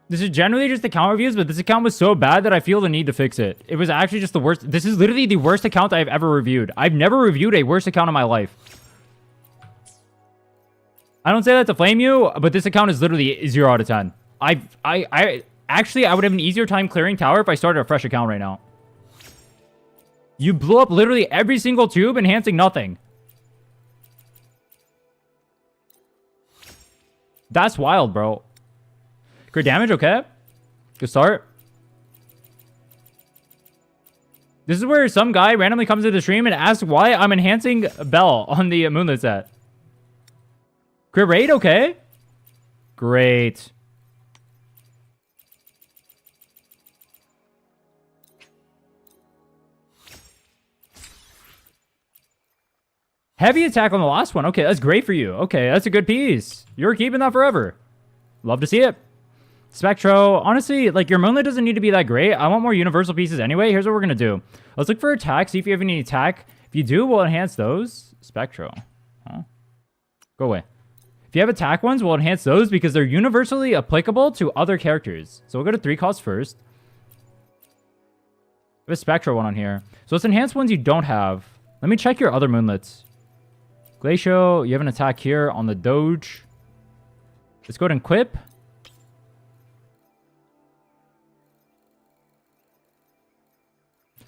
S1: This is generally just account reviews, but this account was so bad that I feel the need to fix it. It was actually just the worst. This is literally the worst account I've ever reviewed. I've never reviewed a worse account in my life. I don't say that to flame you, but this account is literally 0 out of 10. Actually, I would have an easier time clearing tower if I started a fresh account right now. You blew up literally every single tube, enhancing nothing. That's wild, bro. Crit damage, okay. Good start. This is where some guy randomly comes to the stream and asks why I'm enhancing Bell on the Moonlit set. Crit rate, okay. Great. Heavy attack on the last one. Okay, that's great for you. Okay, that's a good piece. You're keeping that forever. Love to see it. Spectro, honestly, like, your Moonlit doesn't need to be that great. I want more universal pieces anyway. Here's what we're going to do. Let's look for attack, see if you have any attack. If you do, we'll enhance those. Spectro. Huh? Go away. If you have attack ones, we'll enhance those because they're universally applicable to other characters. So we'll go to 3 costs first. We have a Spectro one on here. So let's enhance ones you don't have. Let me check your other Moonlits. Glacio, you have an attack here on the Doge. Let's go ahead and equip.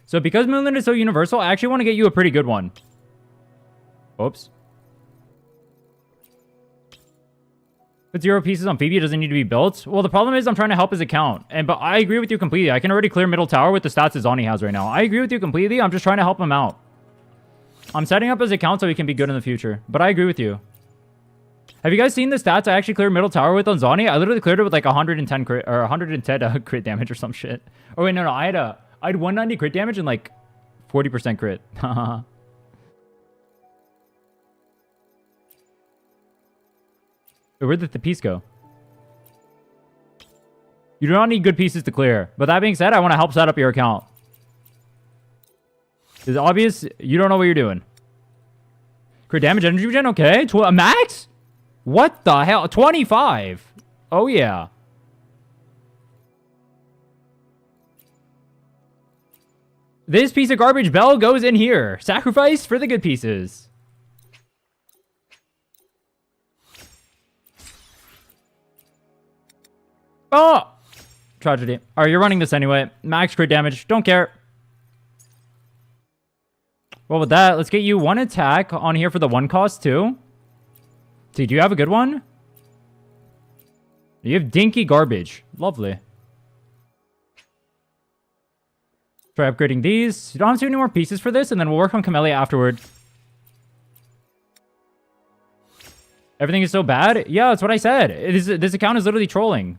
S1: So because Moonlit is so universal, I actually want to get you a pretty good one. Oops. But 0 pieces on Phoebe doesn't need to be built. Well, the problem is I'm trying to help his account. But I agree with you completely. I can already clear middle tower with the stats that Zani has right now. I agree with you completely. I'm just trying to help him out. I'm setting up his account so he can be good in the future. But I agree with you. Have you guys seen the stats I actually cleared middle tower with on Zani? I literally cleared it with like 110 crit, or 110 crit damage or some shit. Oh wait, no. I had 190 crit damage and like 40% crit. Where did the piece go? You do not need good pieces to clear. But that being said, I want to help set up your account. It's obvious you don't know what you're doing. Crit damage, energy regen, okay. A max? What the hell? 25. Oh, yeah. This piece of garbage Bell goes in here. Sacrifice for the good pieces. Oh! Tragedy. Alright, you're running this anyway. Max crit damage. Don't care. Well, with that, let's get you 1 attack on here for the 1 cost, too. See, do you have a good one? You have dinky garbage. Lovely. Try upgrading these. You don't have to do any more pieces for this, and then we'll work on Camellia afterward. Everything is so bad? Yeah, that's what I said. This account is literally trolling.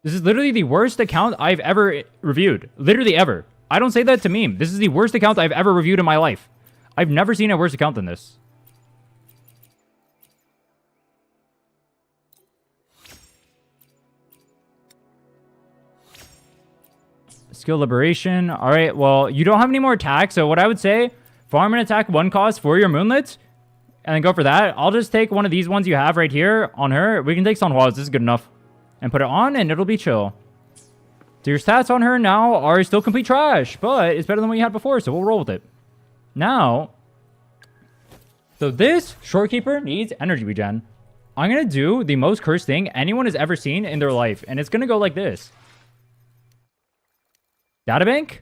S1: This is literally the worst account I've ever reviewed. Literally ever. I don't say that to meme. This is the worst account I've ever reviewed in my life. I've never seen a worse account than this. Skill liberation. All right, well, you don't have any more attacks. So what I would say, farm an attack 1 cost for your Moonlit. And then go for that. I'll just take one of these ones you have right here on her. We can take Sanhua's. This is good enough. And put it on, and it'll be chill. So your stats on her now are still complete trash, but it's better than what you had before, so we'll roll with it. Now, so this Shorekeeper needs energy regen. I'm going to do the most cursed thing anyone has ever seen in their life, and it's going to go like this. Databank.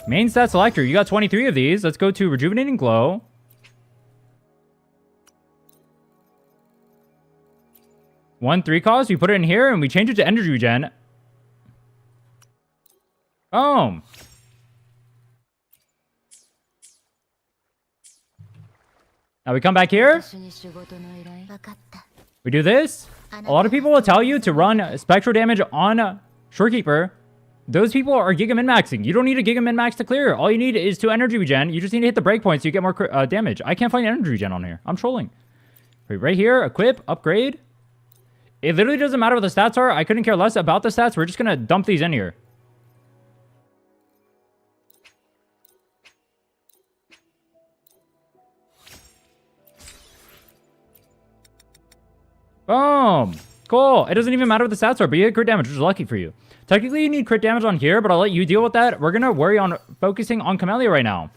S1: Main stat selector. You got 23 of these. Let's go to Rejuvenating Glow. One 3 cost. We put it in here, and we change it to energy regen. Boom. Now we come back here. We do this. A lot of people will tell you to run spectral damage on Shorekeeper. Those people are Giga Min-maxing. You don't need a Giga Min-max to clear. All you need is 2 energy regen. You just need to hit the breakpoint so you get more damage. I can't find energy regen on here. I'm trolling. Wait, right here, equip, upgrade. It literally doesn't matter what the stats are. I couldn't care less about the stats. We're just going to dump these in here. Boom. Cool. It doesn't even matter what the stats are, but you get crit damage, which is lucky for you. Technically, you need crit damage on here, but I'll let you deal with that. We're going to worry on focusing on Camellia right now.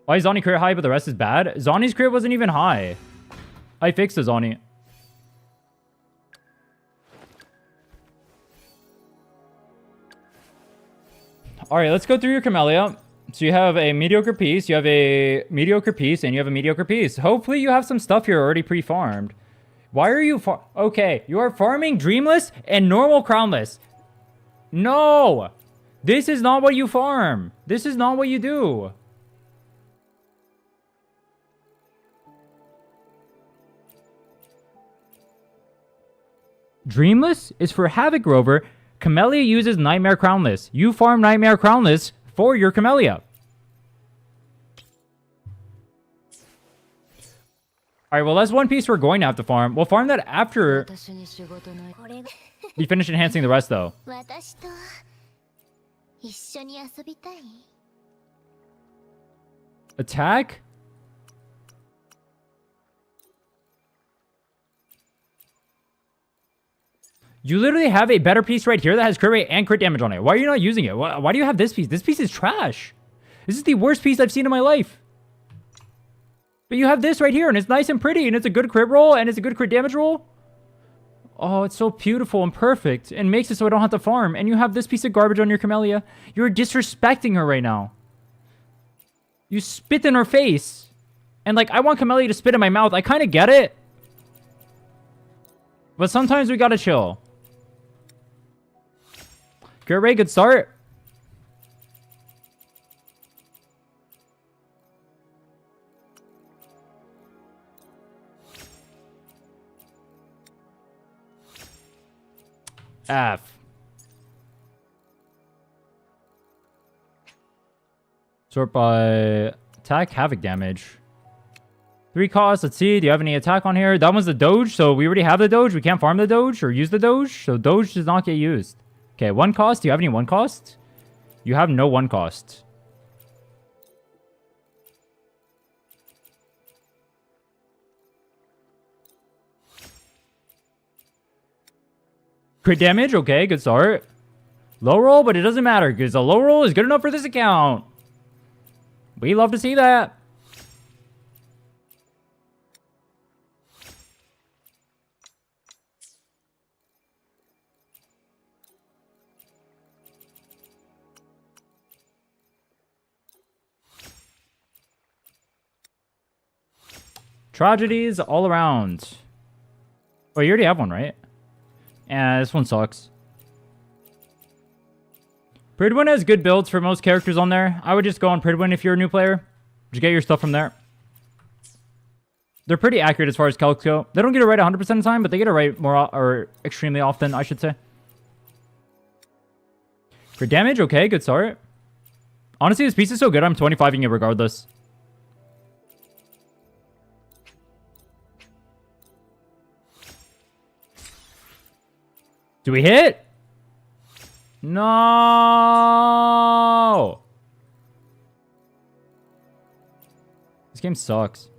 S1: Why is Zani crit high, but the rest is bad? Zani's crit wasn't even high. I fixed the Zani. Alright, let's go through your Camellia. So you have a mediocre piece, you have a mediocre piece, and you have a mediocre piece. Hopefully you have some stuff here already pre-farmed. Why are you okay, you are farming Dreamless and normal Crownless. No! This is not what you farm. This is not what you do. Dreamless is for Havoc Rover. Camellia uses Nightmare Crownless. You farm Nightmare Crownless for your Camellia. Alright, well, that's one piece we're going to have to farm. We'll farm that after we finish enhancing the rest, though. Attack? You literally have a better piece right here that has crit rate and crit damage on it. Why are you not using it? Why do you have this piece? This piece is trash. This is the worst piece I've seen in my life. But you have this right here, and it's nice and pretty, and it's a good crit roll, and it's a good crit damage roll. Oh, it's so beautiful and perfect, and makes it so I don't have to farm. And you have this piece of garbage on your Camellia. You're disrespecting her right now. You spit in her face. And, like, I want Camellia to spit in my mouth. I kind of get it. But sometimes we gotta chill. Good Ray, good start. F. Sort by attack, havoc damage. 3 costs. Let's see. Do you have any attack on here? That one's the Doge, so we already have the Doge. We can't farm the Doge or use the Doge, so Doge does not get used. Okay, 1 cost. Do you have any 1 cost? You have no 1 cost. Crit damage. Okay, good start. Low roll, but it doesn't matter because the low roll is good enough for this account. We love to see that. Tragedies all around. Oh, you already have one, right? Yeah, this one sucks. Pridwin has good builds for most characters on there. I would just go on Pridwin if you're a new player. Just get your stuff from there. They're pretty accurate as far as calcs go. They don't get it right 100% of the time, but they get it right more or extremely often, I should say. For damage, okay, good start. Honestly, this piece is so good, I'm 25ing it regardless. Do we hit? No! This game sucks.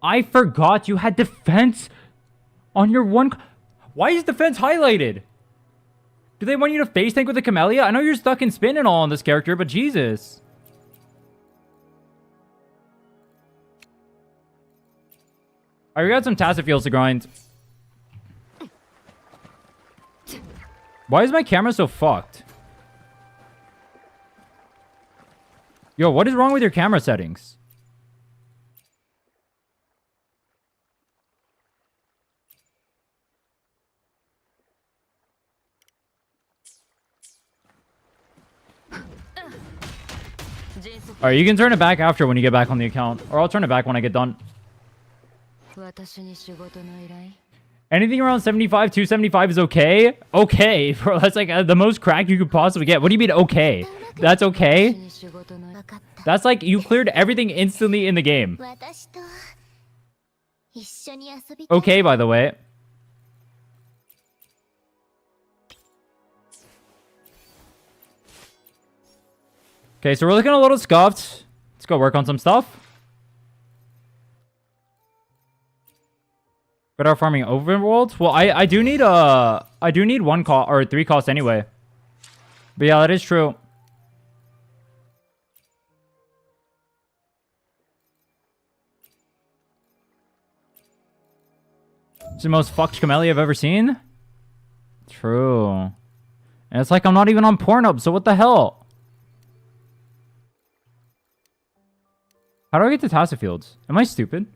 S1: I forgot you had defense on your one... Why is defense highlighted? Do they want you to face tank with the Camellia? I know you're stuck in spin and all on this character, but Jesus. Alright, we got some tacit fields to grind. Why is my camera so fucked? Yo, what is wrong with your camera settings? Alright, you can turn it back after when you get back on the account. Or I'll turn it back when I get done. Anything around 75, 275 is okay? Okay, bro. That's like the most crack you could possibly get. What do you mean okay? That's okay? That's like you cleared everything instantly in the game. Okay, by the way. Okay, so we're looking a little scuffed. Let's go work on some stuff. Better farming overworld. Well, I do need one cost or 3 costs anyway. But yeah, that is true. It's the most fucked Camellia I've ever seen. True. And it's like I'm not even on Pornhub, so what the hell? How do I get to Tacit Fields? Am I stupid?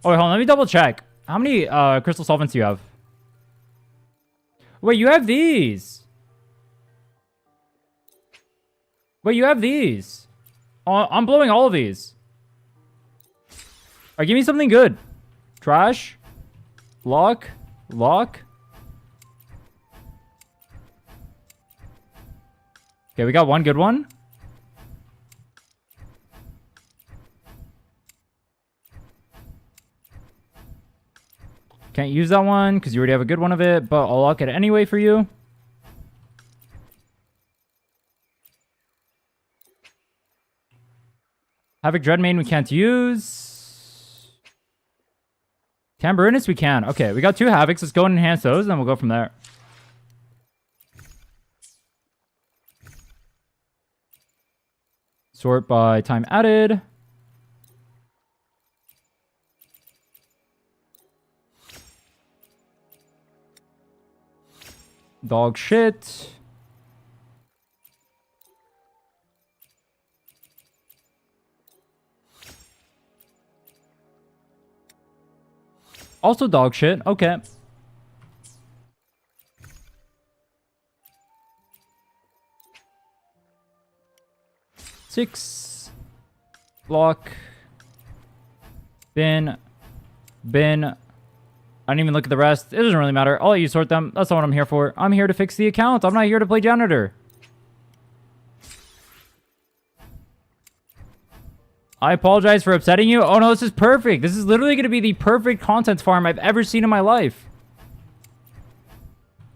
S1: Oh, wait, hold on. Let me double check. How many crystal solvents do you have? Wait, you have these. Wait, you have these. Oh, I'm blowing all of these. Alright, give me something good. Trash. Lock. Lock. Okay, we got one good one. Can't use that one because you already have a good one of it, but I'll lock it anyway for you. Havoc Dreadmane we can't use. Tambourinus we can. Okay, we got 2 Havocs. Let's go and enhance those, and then we'll go from there. Sort by time added. Dog shit. Also dog shit. Okay. Six. Block. Bin. Bin. I didn't even look at the rest. It doesn't really matter. I'll let you sort them. That's not what I'm here for. I'm here to fix the account. I'm not here to play janitor. I apologize for upsetting you. Oh no, this is perfect. This is literally going to be the perfect content farm I've ever seen in my life.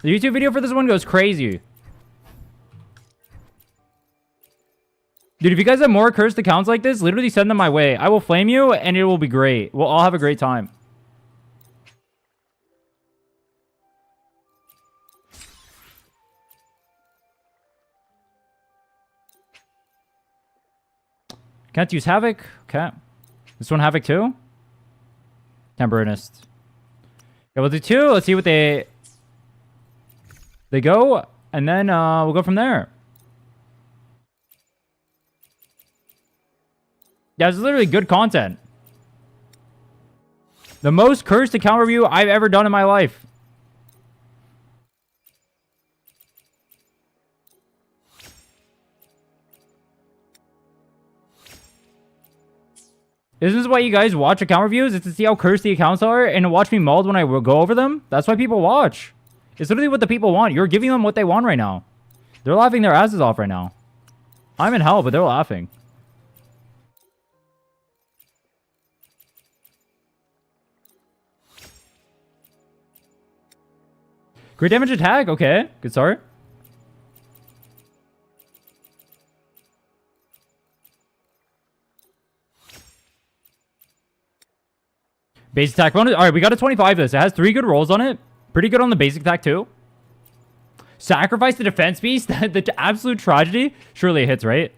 S1: The YouTube video for this one goes crazy. Dude, if you guys have more cursed accounts like this, literally send them my way. I will flame you and it will be great. We'll all have a great time. Can't use Havoc. Okay. This one Havoc too? Tambourinist. Yeah, we'll do 2. Let's see what they go. And then we'll go from there. Yeah, it's literally good content. The most cursed account review I've ever done in my life. Isn't this why you guys watch account reviews? It's to see how cursed the accounts are and to watch me mauled when I go over them? That's why people watch. It's literally what the people want. You're giving them what they want right now. They're laughing their asses off right now. I'm in hell, but they're laughing. Great damage attack. Okay. Good start. Base attack bonus. All right, we got a 25 this. It has 3 good rolls on it. Pretty good on the basic attack too. Sacrifice the defense beast. The absolute tragedy. Surely it hits, right?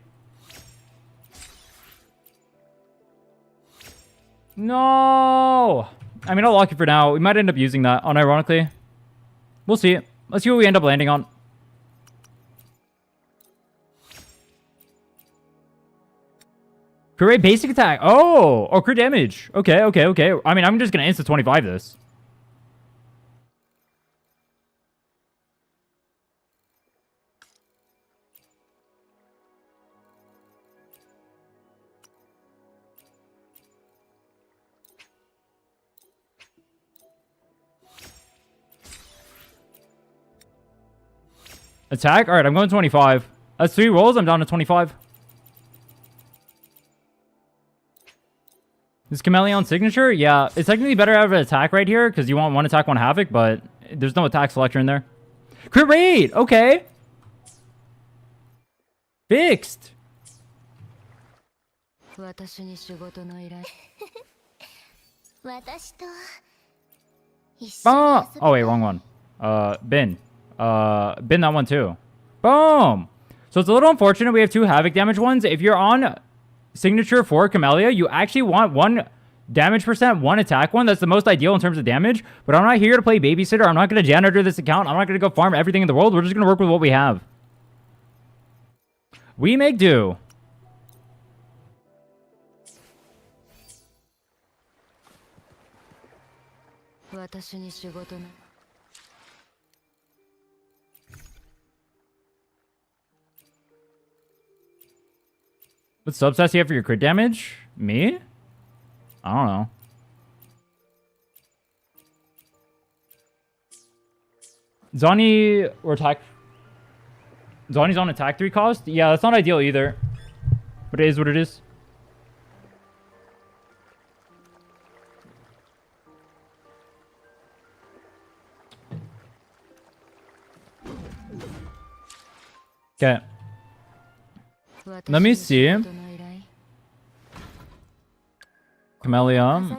S1: No. I mean, I'll lock it for now. We might end up using that unironically. We'll see. Let's see what we end up landing on. Crit rate, basic attack. Oh, or crit damage. Okay, okay, okay. I mean, I'm just going to insta 25 this. Attack? Alright, I'm going 25. That's 3 rolls. I'm down to 25. Is Chameleon signature? Yeah, it's technically better to have an attack right here because you want 1 attack, 1 havoc, but there's no attack selector in there. Crit rate! Okay. Fixed. Oh, wait, wrong one. Bin. Bin that one too. Boom! So it's a little unfortunate we have 2 havoc damage ones. If you're on signature for Camellia, you actually want 1 damage percent, 1 attack one. That's the most ideal in terms of damage. But I'm not here to play babysitter. I'm not going to janitor this account. I'm not going to go farm everything in the world. We're just going to work with what we have. We make do. What substats do you have for your crit damage? Me? I don't know. Zani or attack. Zani's on attack 3 cost? Yeah, that's not ideal either. But it is what it is. Okay. Let me see. Camellia.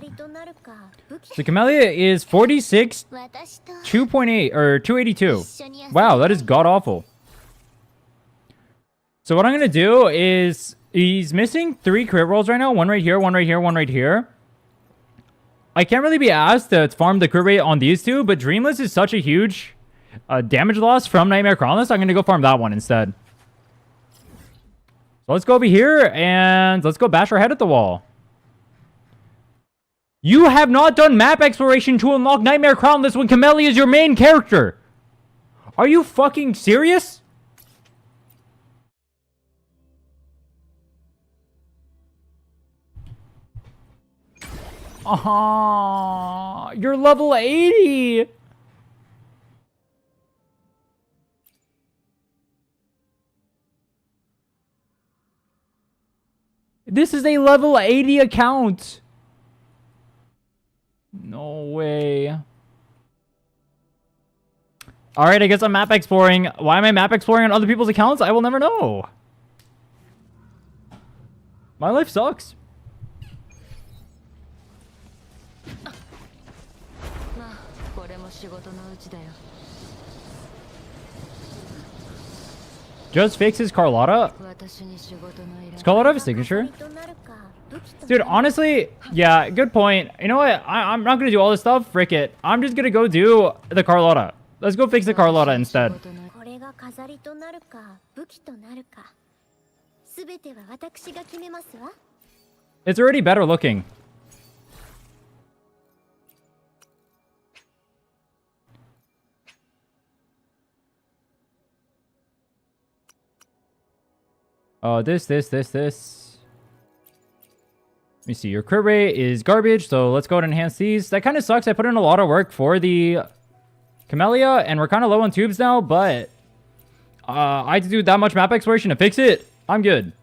S1: So Camellia is 46, 2.8, or 282. Wow, that is god-awful. So what I'm going to do is... He's missing 3 crit rolls right now. 1 right here, 1 right here, 1 right here. I can't really be asked to farm the crit rate on these 2, but Dreamless is such a huge damage loss from Nightmare Crownless. I'm going to go farm that one instead. So let's go over here and let's go bash our head at the wall. You have not done map exploration to unlock Nightmare Crownless when Camellia is your main character. Are you fucking serious? You're level 80. This is a level 80 account. No way. Alright, I guess I'm map exploring. Why am I map exploring on other people's accounts? I will never know. My life sucks. Just fixes Carlotta. Does Carlotta have a signature? Dude, honestly, yeah, good point. You know what? I'm not gonna do all this stuff. Frick it. I'm just gonna go do the Carlotta. Let's go fix the Carlotta instead. It's already better looking. Oh, this. Let me see. Your crit rate is garbage, so let's go ahead and enhance these. That kind of sucks. I put in a lot of work for the Camellia, and we're kind of low on tubes now, but I had to do that much map exploration to fix it. I'm good.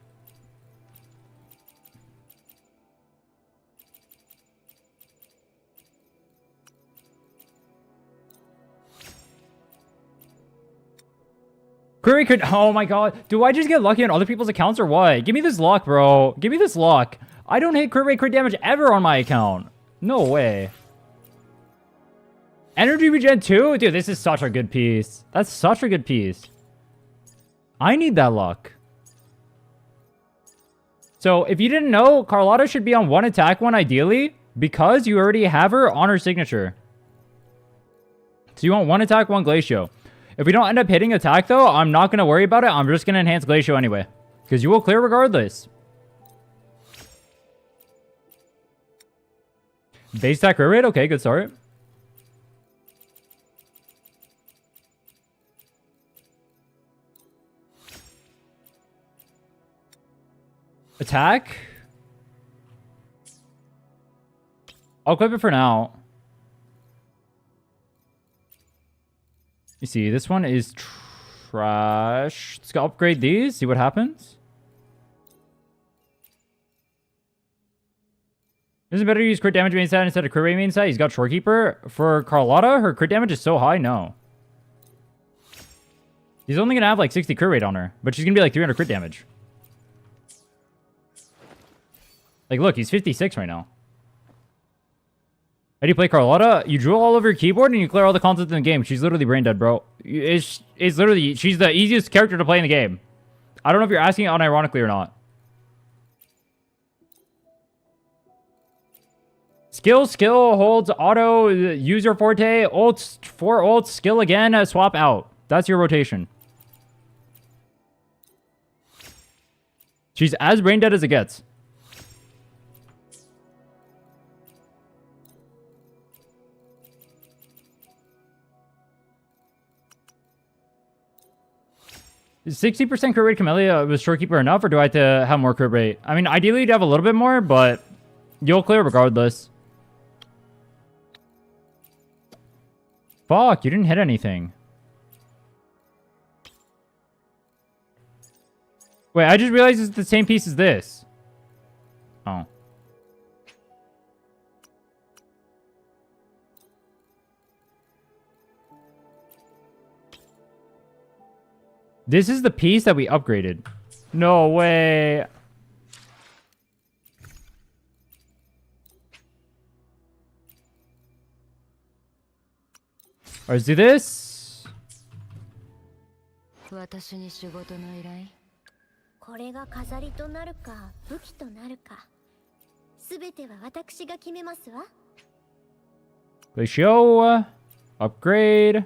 S1: Query could... Oh my god. Do I just get lucky on other people's accounts or what? Give me this luck, bro. Give me this luck. I don't hit crit rate, crit damage ever on my account. No way. Energy regen 2? Dude, this is such a good piece. That's such a good piece. I need that luck. So, if you didn't know, Carlotta should be on 1 attack 1 ideally, because you already have her on her signature. So you want 1 attack 1 Glacio. If we don't end up hitting attack though, I'm not going to worry about it. I'm just going to enhance Glacio anyway. Because you will clear regardless. Base attack crit rate? Okay, good start. Attack? I'll equip it for now. You see, this one is Trash. Let's go upgrade these. See what happens. Isn't it better to use crit damage main stat instead of crit rate main stat? He's got Shorekeeper. For Carlotta, her crit damage is so high. No. He's only going to have like 60 crit rate on her. But she's going to be like 300 crit damage. Like, look, he's 56 right now. How do you play Carlotta? You drool all over your keyboard and you clear all the content in the game. She's literally brain dead, bro. It's literally... She's the easiest character to play in the game. I don't know if you're asking it unironically or not. Skill, holds, auto, use your forte, ults, 4 ults, skill again, swap out. That's your rotation. She's as brain dead as it gets. Is 60% crit rate Camellia with Shorekeeper enough, or do I have to have more crit rate? I mean, ideally you'd have a little bit more, but you'll clear regardless. Fuck, you didn't hit anything. Wait, I just realized it's the same piece as this. Oh. This is the piece that we upgraded. No way. Alright, let's do this.
S2: 私に仕事の依頼。これが飾りとなるか武器となるか、すべては私が決めますわ。
S1: Glacio, upgrade.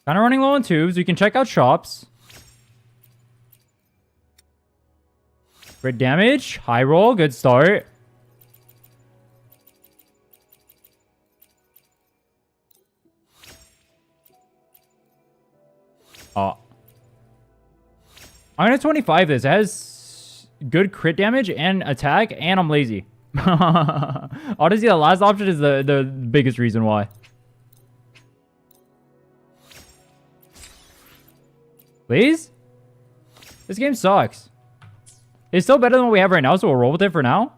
S1: Kind of running low on tubes. We can check out shops. Crit damage, high roll, good start. Oh. I'm gonna 25 this. It has good crit damage and attack, and I'm lazy. Honestly, the last option is the biggest reason why. Please? This game sucks. It's still better than what we have right now, so we'll roll with it for now.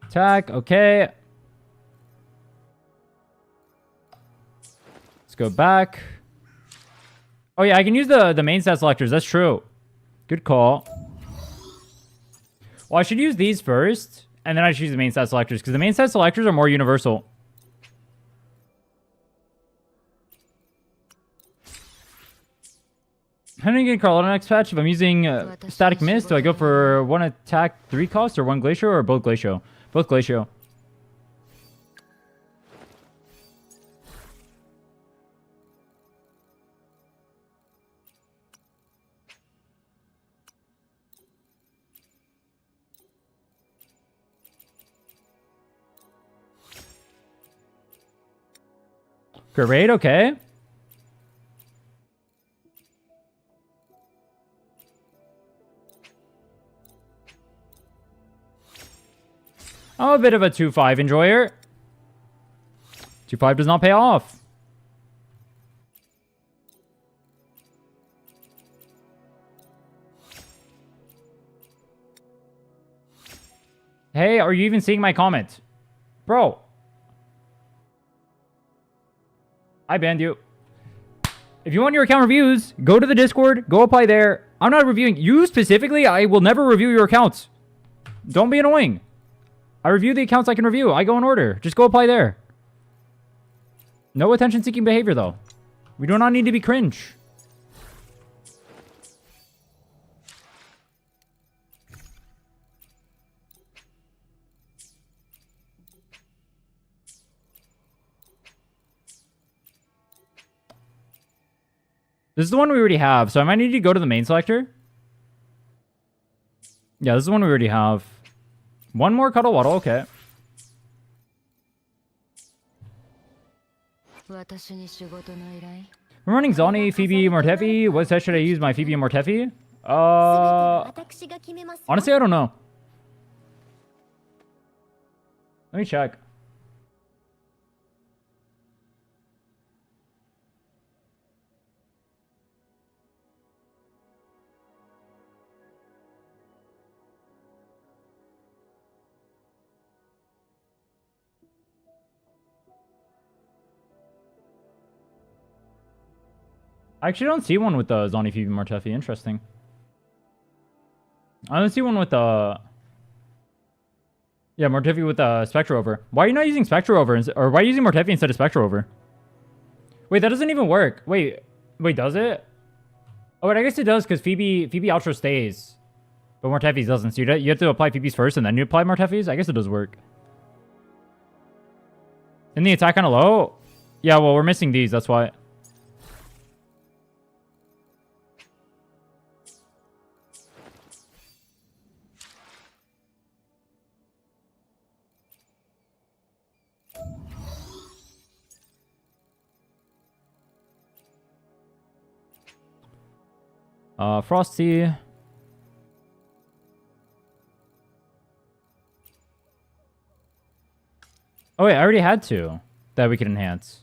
S1: Attack, okay. Let's go back. Oh yeah, I can use the main stat selectors. That's true. Good call. Well, I should use these first, and then I should use the main stat selectors, because the main stat selectors are more universal. How do you get Carlotta next patch? If I'm using static mist, do I go for 1 attack 3 cost, or 1 Glacio, or both Glacio? Both Glacio. Great, okay. I'm a bit of a 2-5 enjoyer. 2-5 does not pay off. Hey, are you even seeing my comment? Bro. I banned you. If you want your account reviews, go to the Discord, go apply there. I'm not reviewing you specifically. I will never review your accounts. Don't be annoying. I review the accounts I can review. I go in order. Just go apply there. No attention-seeking behavior, though. We do not need to be cringe. This is the one we already have, so I might need to go to the main selector. Yeah, this is the one we already have. One more Cuddle Waddle, okay. We're running Zoni, Phoebe, Mortefi. What set should I use my Phoebe and Mortefi? Honestly, I don't know. Let me check. I actually don't see one with the Zoni Phoebe Martefi. Interesting. I don't see one with the... Yeah, Martefi with the Spectre over. Why are you not using Spectre over? Or why are you using Martefi instead of Spectre over? Wait, that doesn't even work. Wait, does it? Oh, wait, I guess it does because Phoebe outro stays. But Martefi's doesn't. So you have to apply Phoebe's first and then you apply Martefi's? I guess it does work. Isn't the attack kind of low? Yeah, well, we're missing these. That's why. Frosty. Oh wait, I already had two that we could enhance.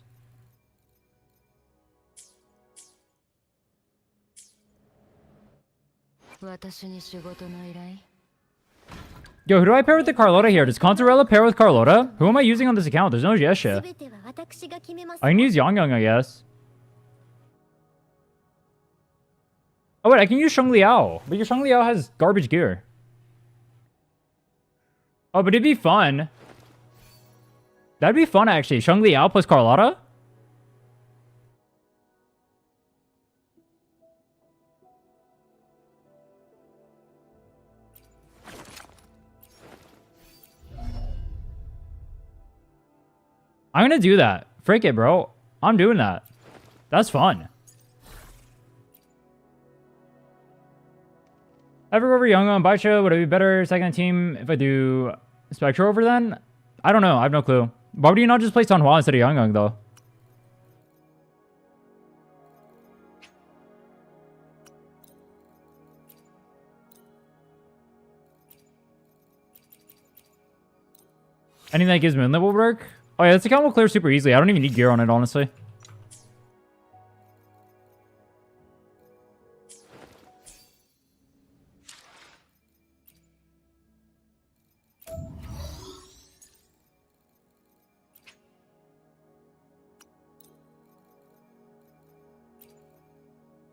S1: Yo, who do I pair with the Carlota here? Does Contarella pair with Carlota? Who am I using on this account? There's no Yesha. I can use Yang, I guess. Oh wait, I can use Sheng Liao. But your Sheng Liao has garbage gear. Oh, but it'd be fun. That'd be fun, actually. Sheng Liao plus Carlotta? I'm gonna do that. Freak it, bro. I'm doing that. That's fun. Ever over Young on Baicha, would it be better second team if I do Spectre over then? I don't know. I have no clue. Why would you not just play Sanhua instead of Yang though? Anything that gives Moonlit will work? Oh yeah, this account will clear super easily. I don't even need gear on it, honestly.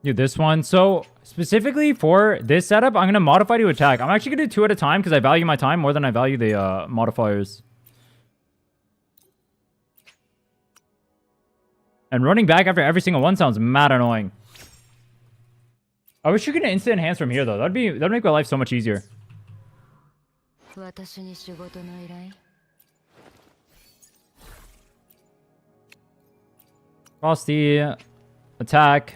S1: Dude, this one. So, specifically for this setup, I'm going to modify to attack. I'm actually going to do 2 at a time because I value my time more than I value the modifiers. And running back after every single one sounds mad annoying. I wish you could instant enhance from here, though. That'd make my life so much easier. Frosty. Attack.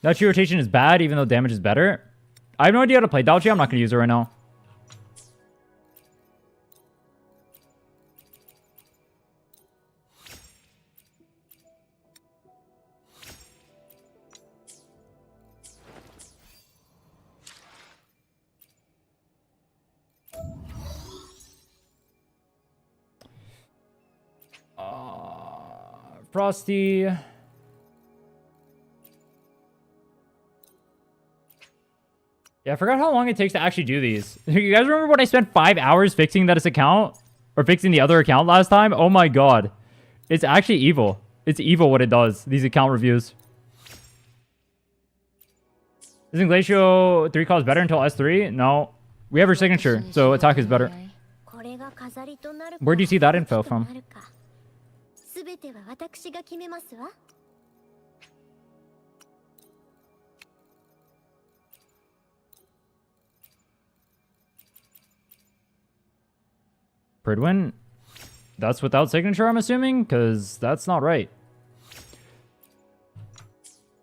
S1: Dachi rotation is bad, even though damage is better. I have no idea how to play Dachi. I'm not going to use it right now. Frosty. Yeah, I forgot how long it takes to actually do these. You guys remember when I spent 5 hours fixing this account? Or fixing the other account last time? Oh my god. It's actually evil. It's evil what it does, these account reviews. Isn't Glacio 3 calls better until S3? No. We have her signature, so attack is better. Where do you see that info from? Pridwin? That's without signature, I'm assuming? Because that's not right.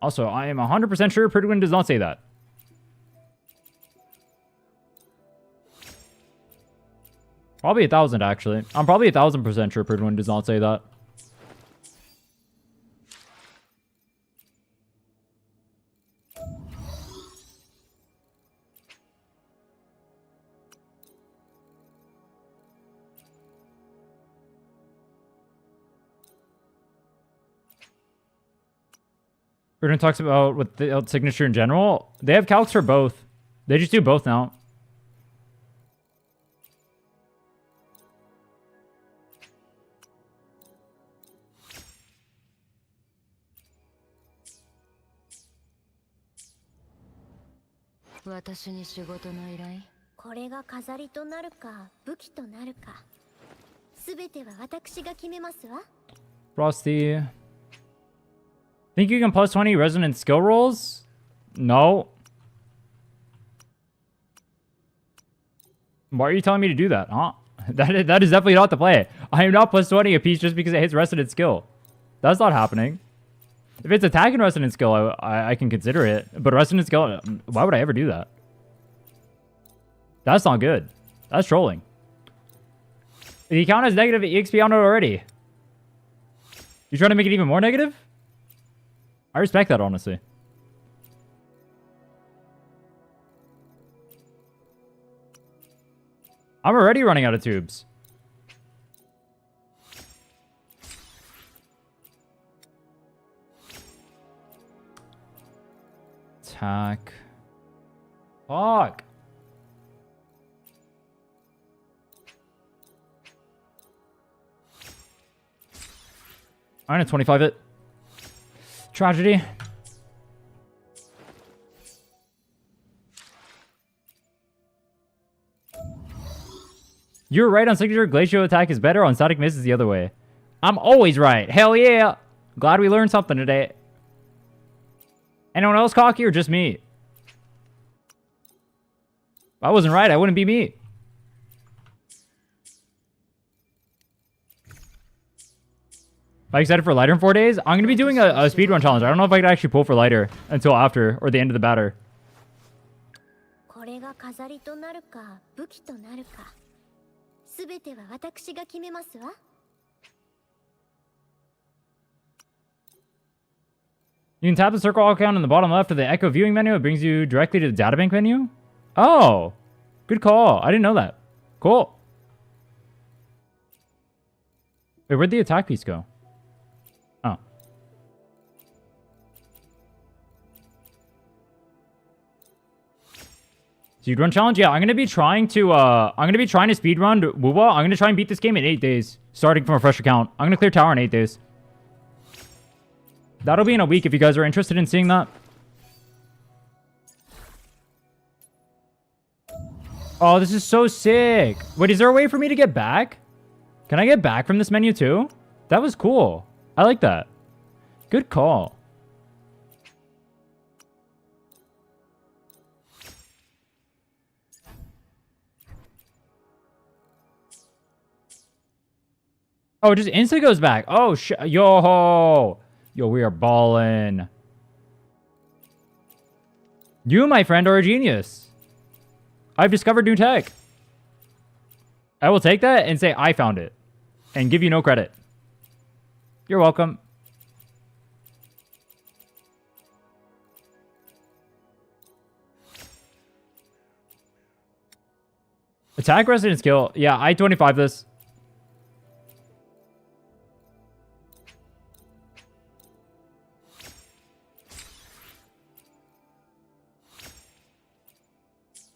S1: Also, I am 100% sure Pridwin does not say that. Probably 1,000, actually. I'm probably 1,000% sure Pridwin does not say that. Rhinne talks about with the signature in general. They have calcs for both. They just do both now. Frosty. Think you can plus 20 resonant skill rolls? No. Why are you telling me to do that, huh? That is definitely not the play. I am not plus 20 a piece just because it hits resonant skill. That's not happening. If it's attack and resonant skill, I can consider it. But resonant skill, why would I ever do that? That's not good. That's trolling. The count as negative EXP on it already. You trying to make it even more negative? I respect that, honestly. I'm already running out of tubes. Attack. Fuck. I'm gonna 25 it. Tragedy. You're right on signature. Glacial attack is better. On static miss is the other way. I'm always right. Hell yeah. Glad we learned something today. Anyone else cocky or just me? If I wasn't right, I wouldn't be me. Am I excited for lighter in 4 days? I'm going to be doing a speedrun challenge. I don't know if I can actually pull for lighter until after or the end of the batter. You can tap the circle icon in the bottom left of the Echo viewing menu. It brings you directly to the databank menu. Oh, good call. I didn't know that. Cool. Wait, where'd the attack piece go? Oh. Speedrun challenge? Yeah, I'm gonna be trying to speedrun Wuwa. I'm gonna try and beat this game in 8 days. Starting from a fresh account. I'm gonna clear tower in 8 days. That'll be in a week if you guys are interested in seeing that. Oh, this is so sick. Wait, is there a way for me to get back? Can I get back from this menu too? That was cool. I like that. Good call. Oh, it just instantly goes back. Oh, yo. Yo, we are ballin'. You, my friend, are a genius. I've discovered new tech. I will take that and say I found it. And give you no credit. You're welcome. Attack resident skill. Yeah, I 25 this.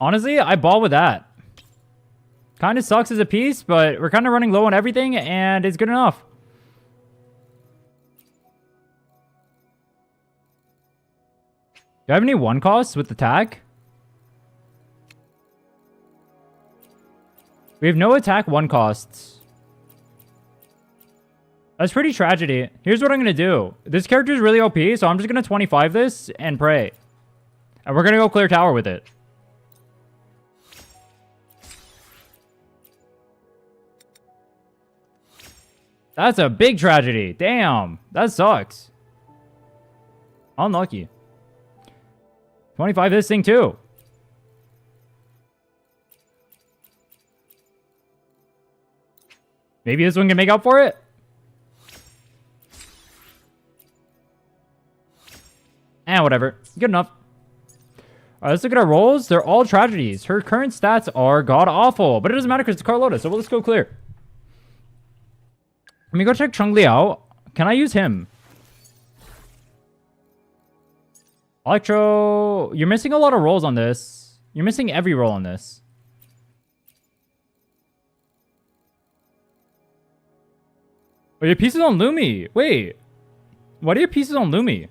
S1: Honestly, I ball with that. Kind of sucks as a piece, but we're kind of running low on everything, and it's good enough. Do I have any one costs with attack? We have no attack one costs. That's pretty tragedy. Here's what I'm going to do. This character is really OP, so I'm just going to 25 this and pray. And we're going to go clear tower with it. That's a big tragedy. Damn. That sucks. Unlucky. 25 this thing too. Maybe this one can make up for it? Whatever. Good enough. Alright, let's look at our rolls. They're all tragedies. Her current stats are god-awful. But it doesn't matter because it's Carlota, so let's go clear. Let me go check Chung Liao. Can I use him? Electro, you're missing a lot of rolls on this. You're missing every roll on this. Oh, you have pieces on Lumi. Wait. Why do you have pieces on Lumi?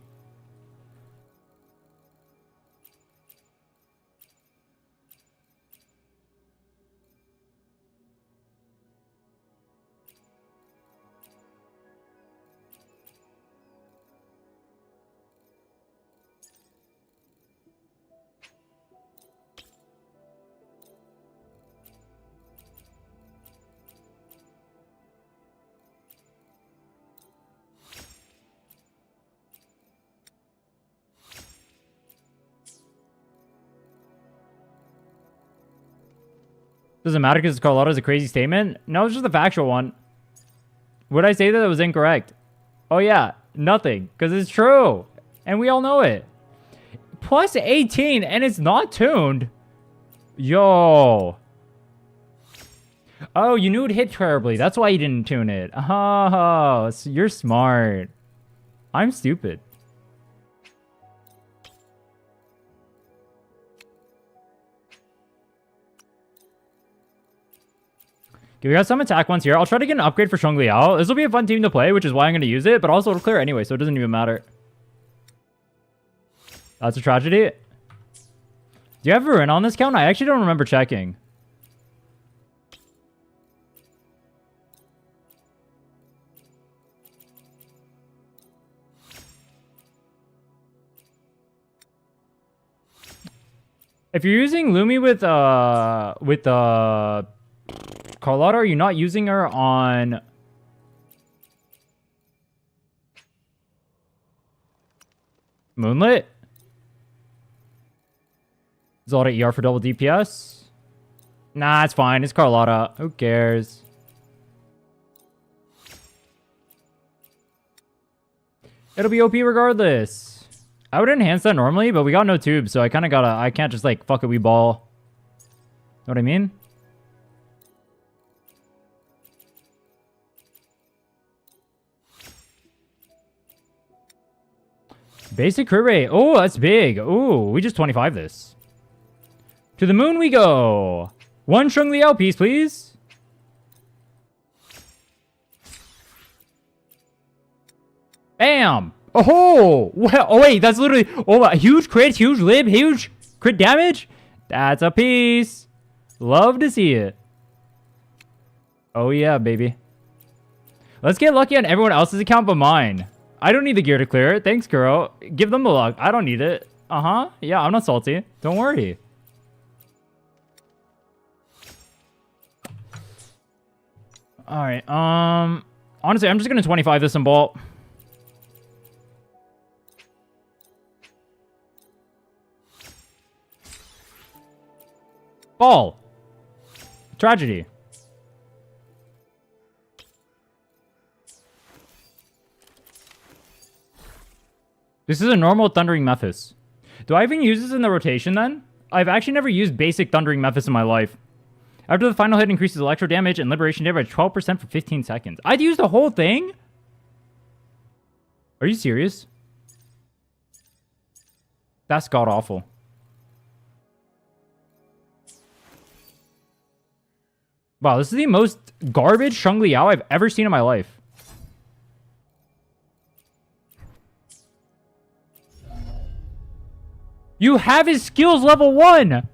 S1: Doesn't matter because Carlotta is a crazy statement? No, it's just a factual one. Would I say that it was incorrect? Oh yeah, nothing. Because it's true. And we all know it. Plus 18 and it's not tuned. Yo. Oh, you knew it hit terribly. That's why you didn't tune it. Oh, so you're smart. I'm stupid. Okay, we got some attack ones here. I'll try to get an upgrade for Sheng Liao. This will be a fun team to play, which is why I'm going to use it. But also it'll clear anyway, so it doesn't even matter. That's a tragedy. Do you have Rhinne on this count? I actually don't remember checking. If you're using Lumi with Carlotta, are you not using her on Moonlit? Zelda ER for double DPS? Nah, it's fine. It's Carlotta. Who cares? It'll be OP regardless. I would enhance that normally, but we got no tubes, so I kind of gotta... I can't just like, fuck it, we ball. Know what I mean? Basic crit rate. Oh, that's big. Oh, we just 25 this. To the moon we go. One Sheng Liao piece, please. Bam. Oh, well, oh wait, that's literally... Oh, huge crit, huge lib, huge crit damage. That's a piece. Love to see it. Oh yeah, baby. Let's get lucky on everyone else's account but mine. I don't need the gear to clear it. Thanks, girl. Give them the luck. I don't need it. Uh-huh. Yeah, I'm not salty. Don't worry. Alright, honestly, I'm just gonna 25 this in Bolt. Ball. Tragedy. This is a normal Thundering Mephis. Do I even use this in the rotation then? I've actually never used basic Thundering Mephis in my life. After the final hit increases electro damage and liberation damage by 12% for 15 seconds. I'd use the whole thing? Are you serious? That's god-awful. Wow, this is the most garbage Sheng Liao I've ever seen in my life. You have his skills level 1!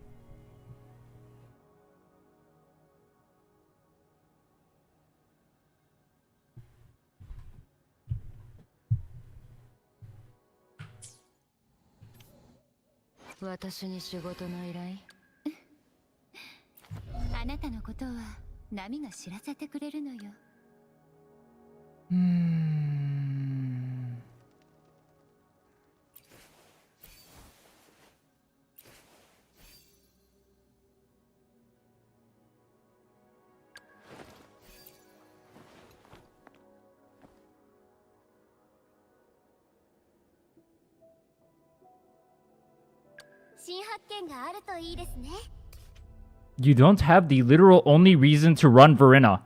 S1: You don't have the literal only reason to run Verena.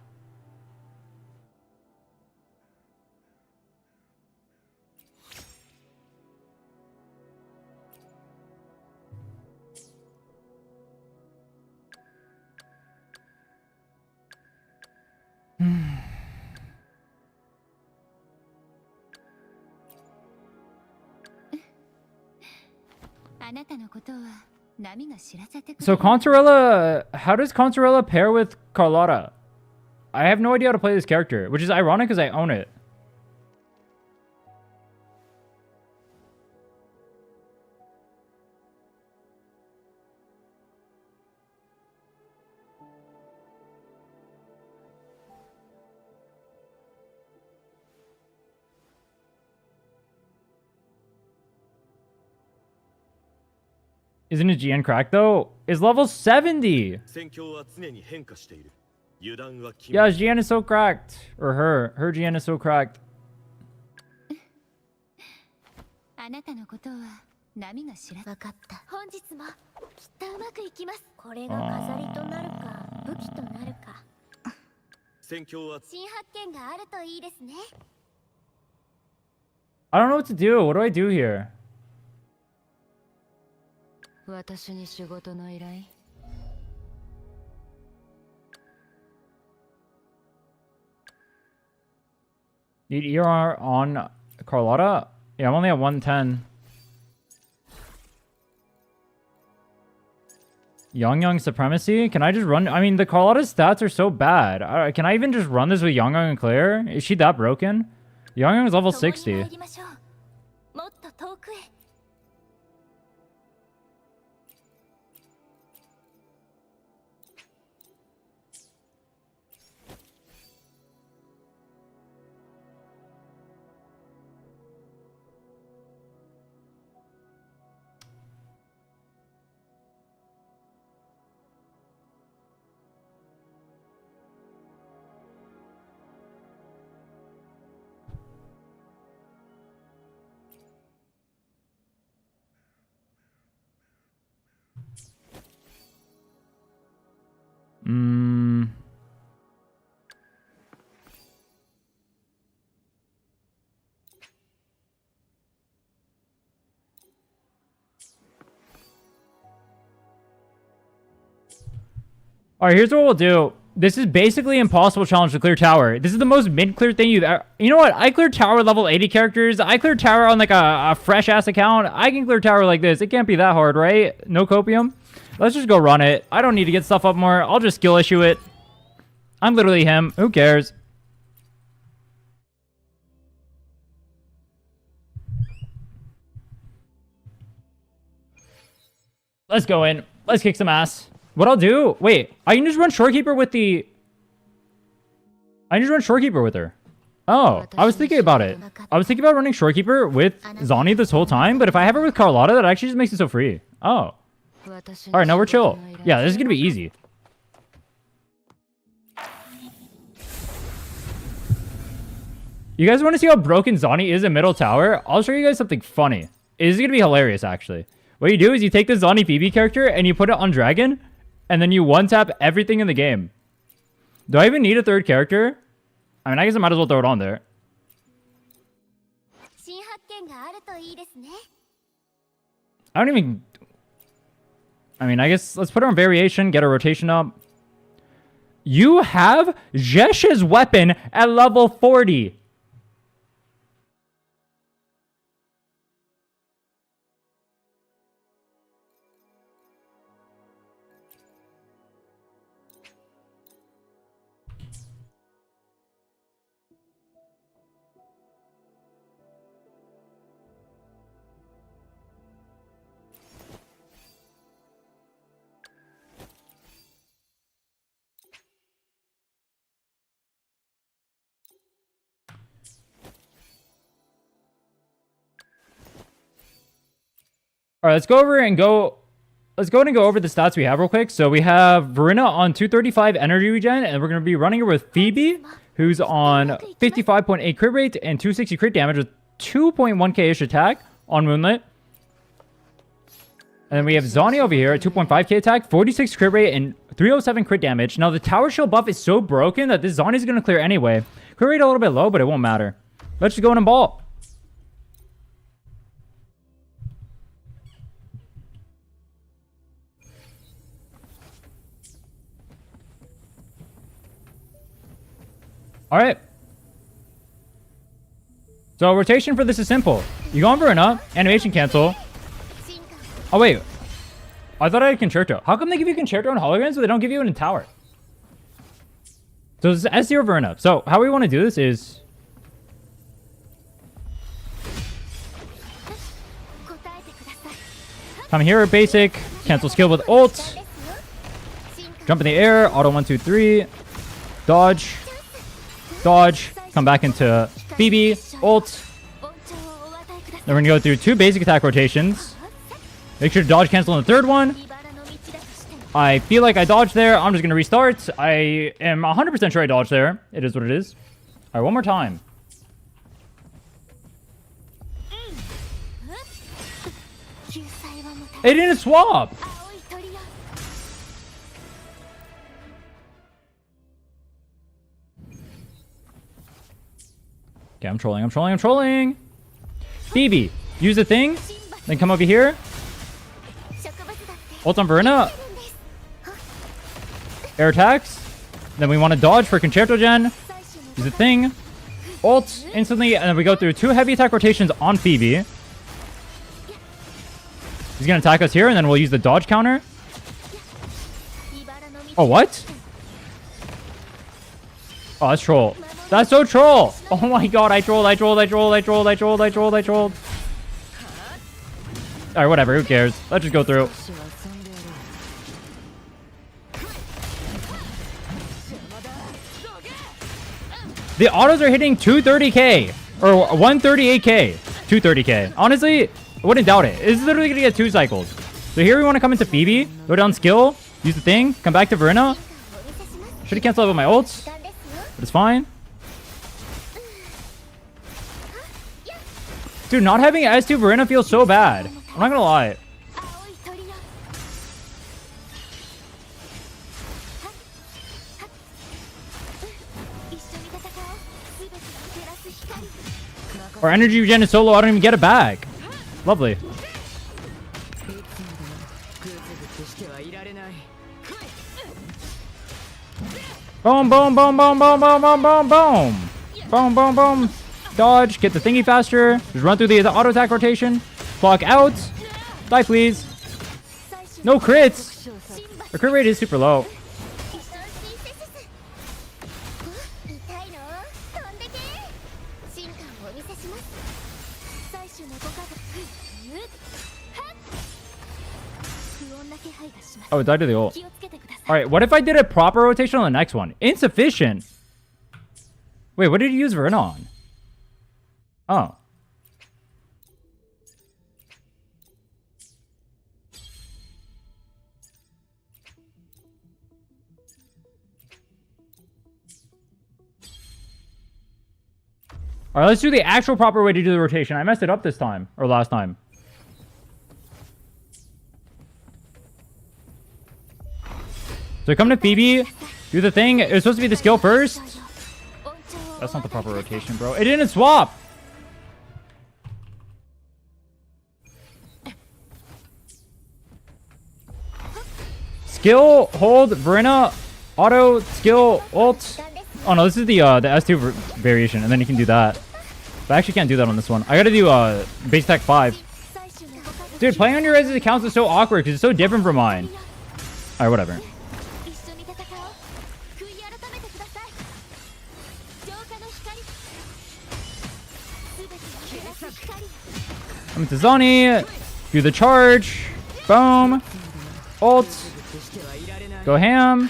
S1: So Contorella, how does Contorella pair with Carlotta? I have no idea how to play this character, which is ironic because I own it. Isn't it GN cracked though? Is level 70. Yeah, GN is so cracked. Or her GN is so cracked.
S2: あなたのことは波が知ら分かった。本日もきっとうまくいきます。これが飾りとなるか武器となるか。新発見があるといいですね。
S1: I don't know what to do. What do I do here?
S2: 私に仕事の依頼。
S1: Need ER on Carlotta? Yeah, I'm only at 110. Yang Supremacy? Can I just run? I mean, the Carlotta's stats are so bad. Can I even just run this with Yang and Claire? Is she that broken? Yang is level 60. Alright, here's what we'll do. This is basically impossible challenge to clear tower. This is the most mid-clear thing you've ever... You know what? I cleared tower level 80 characters. I cleared tower on like a fresh-ass account. I can clear tower like this. It can't be that hard, right? No copium? Let's just go run it. I don't need to get stuff up more. I'll just skill issue it. I'm literally him. Who cares? Let's go in. Let's kick some ass. What I'll do... Wait, I can just run Shorekeeper with the... I can just run Shorekeeper with her. Oh, I was thinking about it. I was thinking about running Shorekeeper with Zani this whole time, but if I have her with Carlotta, that actually just makes it so free. Oh. Alright, now we're chill. Yeah, this is gonna be easy. You guys want to see how broken Zani is in middle tower? I'll show you guys something funny. This is gonna be hilarious, actually. What you do is you take the Zani BB character and you put it on Dragon, and then you one-tap everything in the game. Do I even need a third character? I mean, I guess I might as well throw it on there. I don't even... I mean, I guess let's put her on variation, get her rotation up. You have Jesh's weapon at level 40. All right, let's go over and go. Let's go ahead and go over the stats we have real quick. So we have Rhinne on 235 energy regen, and we're going to be running her with Phoebe, who's on 55.8 crit rate and 260 crit damage with 2.1k-ish attack on Moonlit. And then we have Zani over here at 2.5k attack, 46 crit rate, and 307 crit damage. Now, the tower shield buff is so broken that this Zani is going to clear anyway. Crit rate a little bit low, but it won't matter. Let's just go in and ball. All right. So rotation for this is simple. You go on Verna, animation cancel. Oh, wait. I thought I had Concerto. How come they give you Concerto and Holograms, but they don't give you it in Tower? So this is S0 Verna. So how we want to do this is... Come here, basic. Cancel skill with ult. Jump in the air. Auto 1, 2, 3. Dodge. Dodge. Come back into Phoebe. Ult. Then we're going to go through 2 basic attack rotations. Make sure to dodge cancel on the 3rd one. I feel like I dodged there. I'm just going to restart. I am 100% sure I dodged there. It is what it is. All right, one more time. It didn't swap. Okay, I'm trolling. Phoebe, use the thing. Then come over here. Ult on Verna. Air attacks. Then we want to dodge for Concerto Gen. Use the thing. Ult instantly. And then we go through 2 heavy attack rotations on Phoebe. He's going to attack us here. And then we'll use the dodge counter. Oh, what? Oh, that's troll. That's so troll. Oh my god, I trolled. Alright, whatever. Who cares? Let's just go through. The autos are hitting 230k. Or 138k. 230k. Honestly, I wouldn't doubt it. It's literally going to get 2 cycles. So here we want to come into Phoebe. Go down skill. Use the thing. Come back to Verna. Should have canceled out with my ults. But it's fine. Dude, not having S2 Verena feels so bad. I'm not gonna lie. Our energy regen is so low, I don't even get it back. Lovely. Boom, boom, boom, boom, boom, boom, boom, boom, boom. Boom, boom, boom. Dodge, get the thingy faster. Just run through the auto attack rotation. Clock out. Die, please. No crits. Our crit rate is super low. Oh, it died to the ult. Alright, what if I did a proper rotation on the next one? Insufficient. Wait, what did you use Verna on? Oh. Alright, let's do the actual proper way to do the rotation. I messed it up this time. Or last time. So come to Phoebe. Do the thing. It was supposed to be the skill first. That's not the proper rotation, bro. It didn't swap. Skill, hold, Verena, auto, skill, ult. Oh no, this is the S2 variation, and then you can do that. But I actually can't do that on this one. I gotta do base attack 5. Dude, playing on your Rezz's accounts is so awkward because it's so different from mine. Alright, whatever. I'm into Zani. Do the charge. Boom. Ult. Go ham.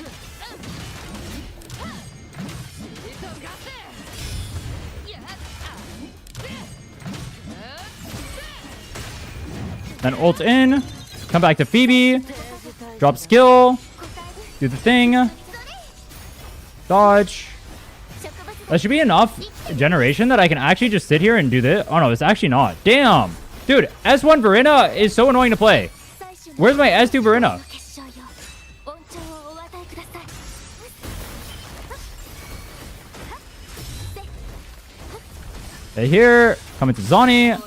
S1: Then ult in. Come back to Phoebe. Drop skill. Do the thing. Dodge. That should be enough generation that I can actually just sit here and do this. Oh no, it's actually not. Damn. Dude, S1 Verena is so annoying to play. Where's my S2 Verena? Stay here. Come into Zani.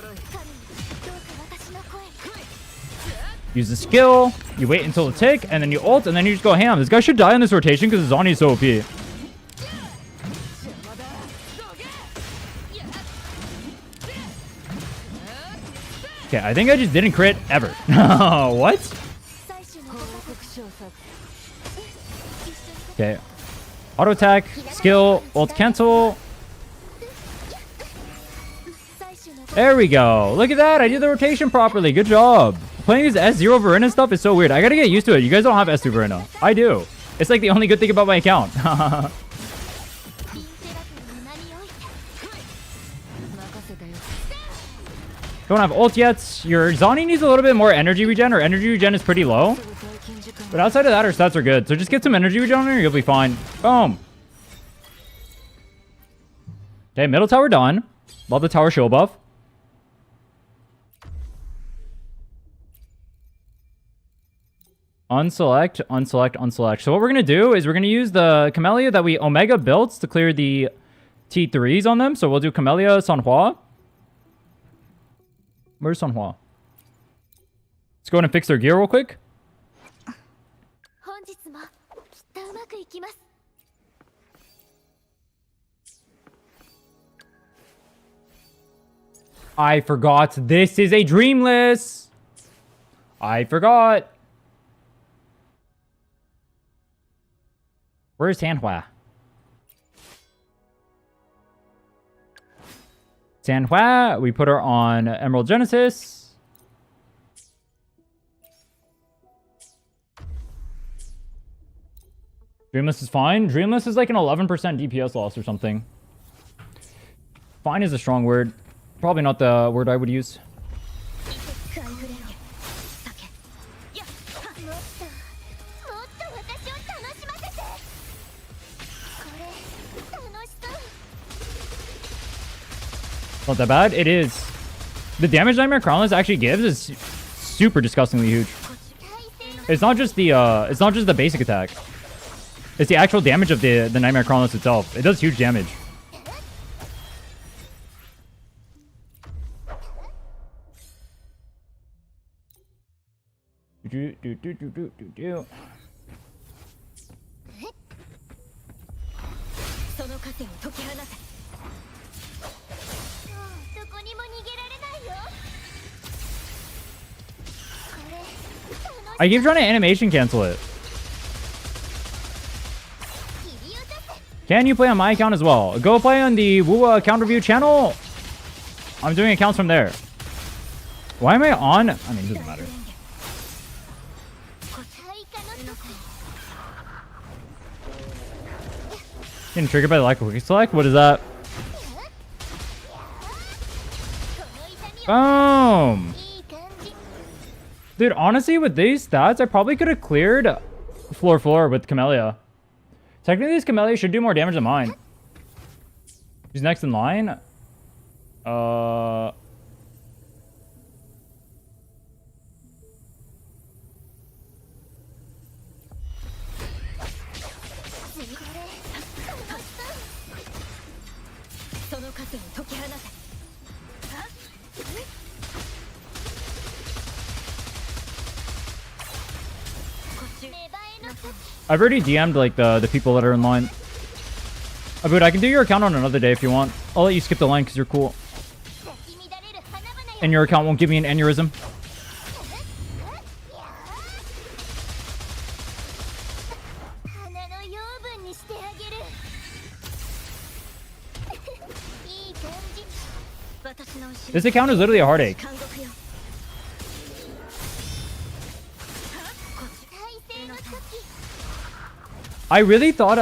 S1: Use the skill. You wait until the tick, and then you ult, and then you just go ham. This guy should die on this rotation because Zani is so OP. Okay, I think I just didn't crit ever. What? Okay. Auto attack, skill, ult cancel. There we go. Look at that. I did the rotation properly. Good job. Playing this S0 Rhinne stuff is so weird. I gotta get used to it. You guys don't have S2 Rhinne. I do. It's like the only good thing about my account. Don't have ult yet. Your Zani needs a little bit more energy regen. Her energy regen is pretty low. But outside of that, her stats are good. So just get some energy regen on her, you'll be fine. Boom. Okay, middle tower done. Love the tower show buff. Unselect, unselect, unselect. So what we're going to do is we're going to use the Camellia that we Omega built to clear the T3s on them. So we'll do Camellia Sanhua. Where's Sanhua? Let's go ahead and fix their gear real quick. I forgot. This is a Dreamless. I forgot. Where's Sanhua? Sanhua, we put her on Emerald Genesis. Dreamless is fine. Dreamless is like an 11% DPS loss or something. Fine is a strong word. Probably not the word I would use. Not that bad. It is. The damage Nightmare Crownless actually gives is super disgustingly huge. It's not just the basic attack. It's the actual damage of the Nightmare Crownless itself. It does huge damage. Do. I keep trying to animation cancel it. Can you play on my account as well? Go play on the Wua account review channel. I'm doing accounts from there. Why am I on? I mean, it doesn't matter. Getting triggered by the lack of quick select? What is that? Boom! Dude, honestly, with these stats, I probably could have cleared floor with Camellia. Technically, this Camellia should do more damage than mine. Who's next in line? I've already DM'd like the people that are in line. But I can do your account on another day if you want. I'll let you skip the line because you're cool. And your account won't give me an aneurysm. This account is literally a heartache. I really thought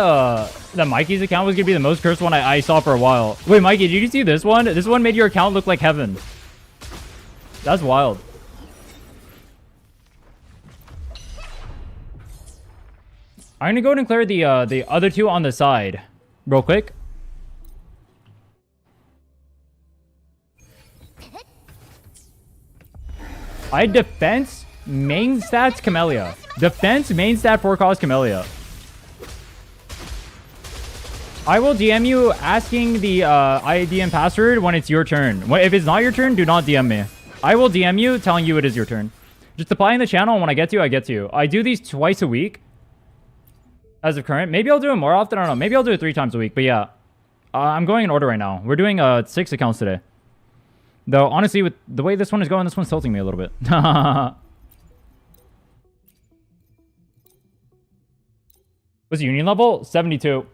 S1: that Mikey's account was gonna be the most cursed one I saw for a while. Wait, Mikey, did you see this one? This one made your account look like heaven. That's wild. I'm gonna go ahead and clear the other two on the side real quick. I defense main stats Camellia. Defense main stat 4 cost Camellia. I will DM you asking the ID and password when it's your turn. If it's not your turn, do not DM me. I will DM you telling you it is your turn. Just apply in the channel, and when I get to you, I get to you. I do these twice a week as of current. Maybe I'll do it more often. I don't know. Maybe I'll do it 3 times a week. But yeah, I'm going in order right now. We're doing 6 accounts today. Though, honestly, with the way this one is going, this one's tilting me a little bit. What's the union level? 72.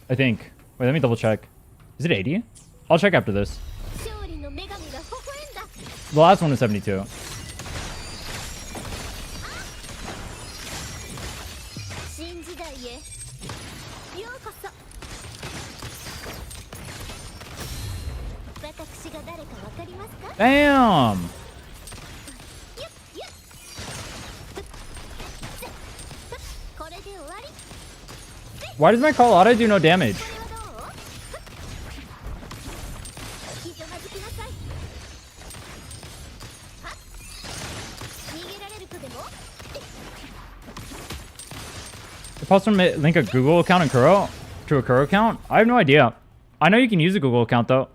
S1: I think. Wait, let me double check. Is it 80? I'll check after this. The last one is 72. Damn! Why does my call auto do no damage? If also link a Google account and Kuro to a Kuro account? I have no idea. I know you can use a Google account though.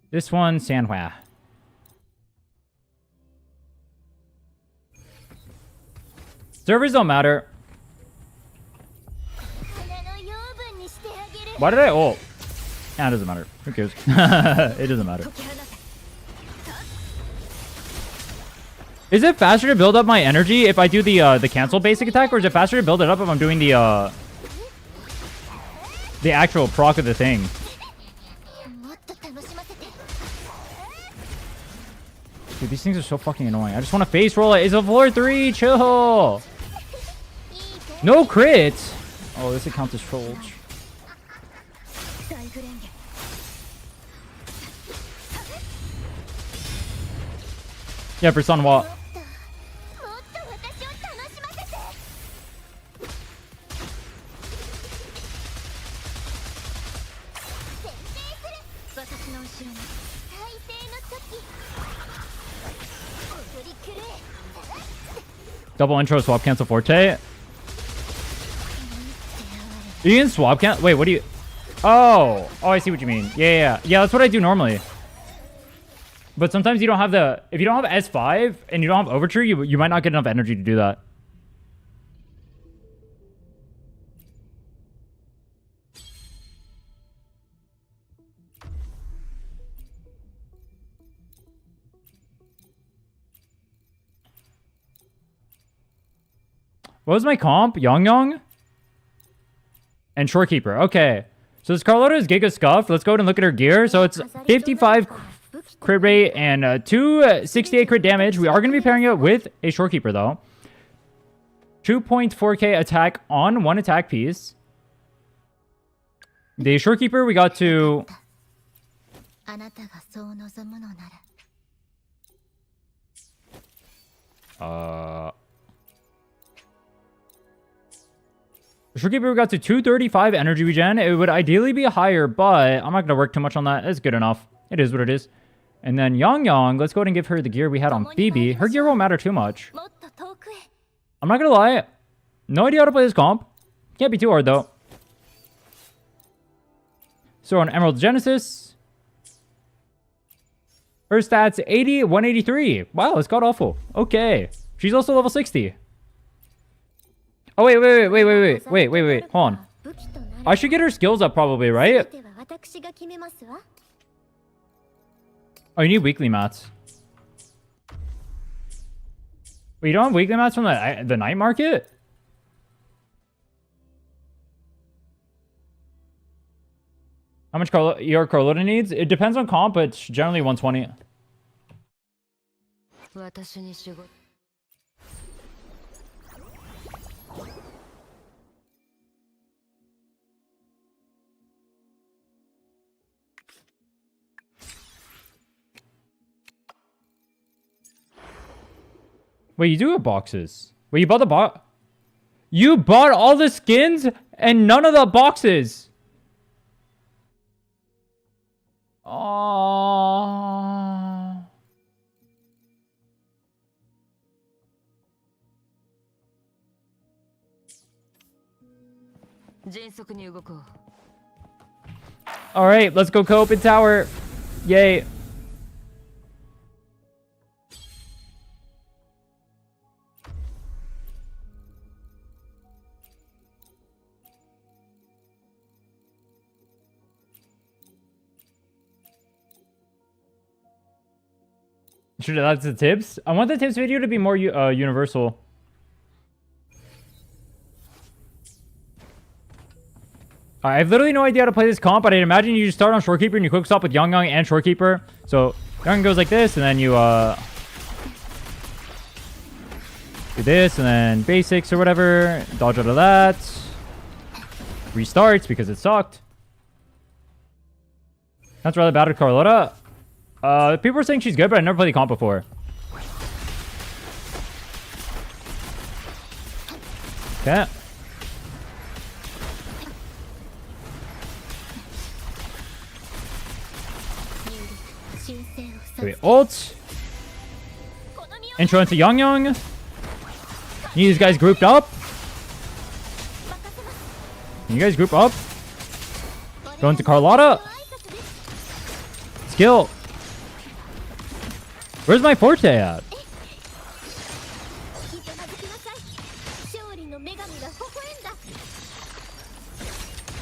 S1: This one, Sanhua. Servers don't matter. Why did I ult? Nah, it doesn't matter. Who cares? It doesn't matter. Is it faster to build up my energy if I do the cancel basic attack, or is it faster to build it up if I'm doing the actual proc of the thing? Dude, these things are so fucking annoying. I just want to face roll it. It's a floor 3. Chill. No crits. Oh, this account is trolled. Yeah, for Sunwa. Double intro swap cancel forte. You can swap cancel. Wait, what do you? Oh, I see what you mean. Yeah. That's what I do normally. But sometimes you don't have the. If you don't have S5 and you don't have Overture, you might not get enough energy to do that. What was my comp? Yong and Shorekeeper. Okay. So this Carlotta is Giga Scuffed. Let's go ahead and look at her gear. So it's 55 crit rate and 268 crit damage. We are going to be pairing it with a Shorekeeper though. 2.4k attack on one attack piece. The Shorekeeper we got to... Shorekeeper we got to 235 energy regen. It would ideally be higher, but I'm not going to work too much on that. It's good enough. It is what it is. And then Yang, let's go ahead and give her the gear we had on Phoebe. Her gear won't matter too much. I'm not going to lie. No idea how to play this comp. Can't be too hard, though. So on Emerald Genesis, her stats 80, 183. Wow, it's god awful. Okay. She's also level 60. Oh, wait. Hold on. I should get her skills up probably, right? Oh, you need weekly mats. Wait, you don't have weekly mats from the night market? How much your Carlotta needs? It depends on comp, but it's generally 120. Wait, you do have boxes. Wait, you bought the box? You bought all the skins and none of the boxes. Oh. All right, let's go co-op in tower. Yay. Should that's the tips? I want the tips video to be more universal. I have literally no idea how to play this comp, but I'd imagine you just start on Shorekeeper and you quick stop with Young and Shorekeeper. So Young goes like this, and then you do this, and then basics or whatever. Dodge out of that. Restarts because it sucked. That's rather bad with Carlotta. People are saying she's good, but I never played the comp before. Okay. Okay, ult. Intro into Young. Need these guys grouped up. Can you guys group up? Go into Carlotta. Skill. Where's my forte at?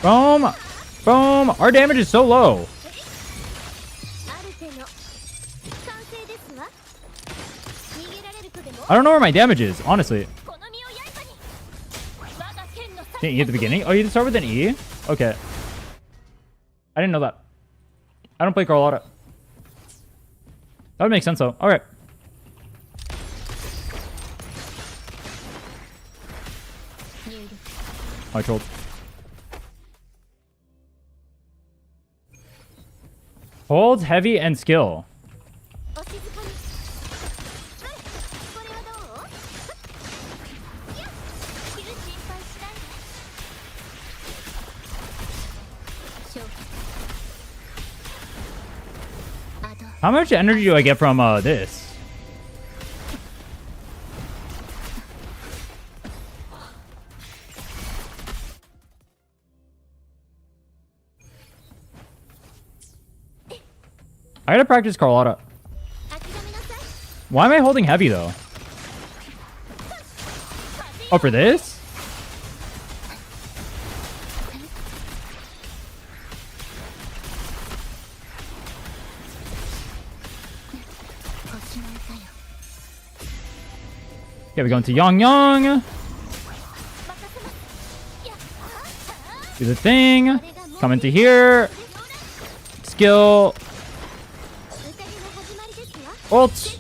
S1: Boom. Boom. Our damage is so low. I don't know where my damage is, honestly. Didn't E at the beginning? Oh, you start with an E? Okay. I didn't know that. I don't play Carlotta. That would make sense, though. Alright. I trolled. Hold, heavy, and skill. How much energy do I get from this? I gotta practice Carlotta. Why am I holding heavy though? Oh, for this? Okay, we go into Young. Do the thing. Come into here. Skill. Ult.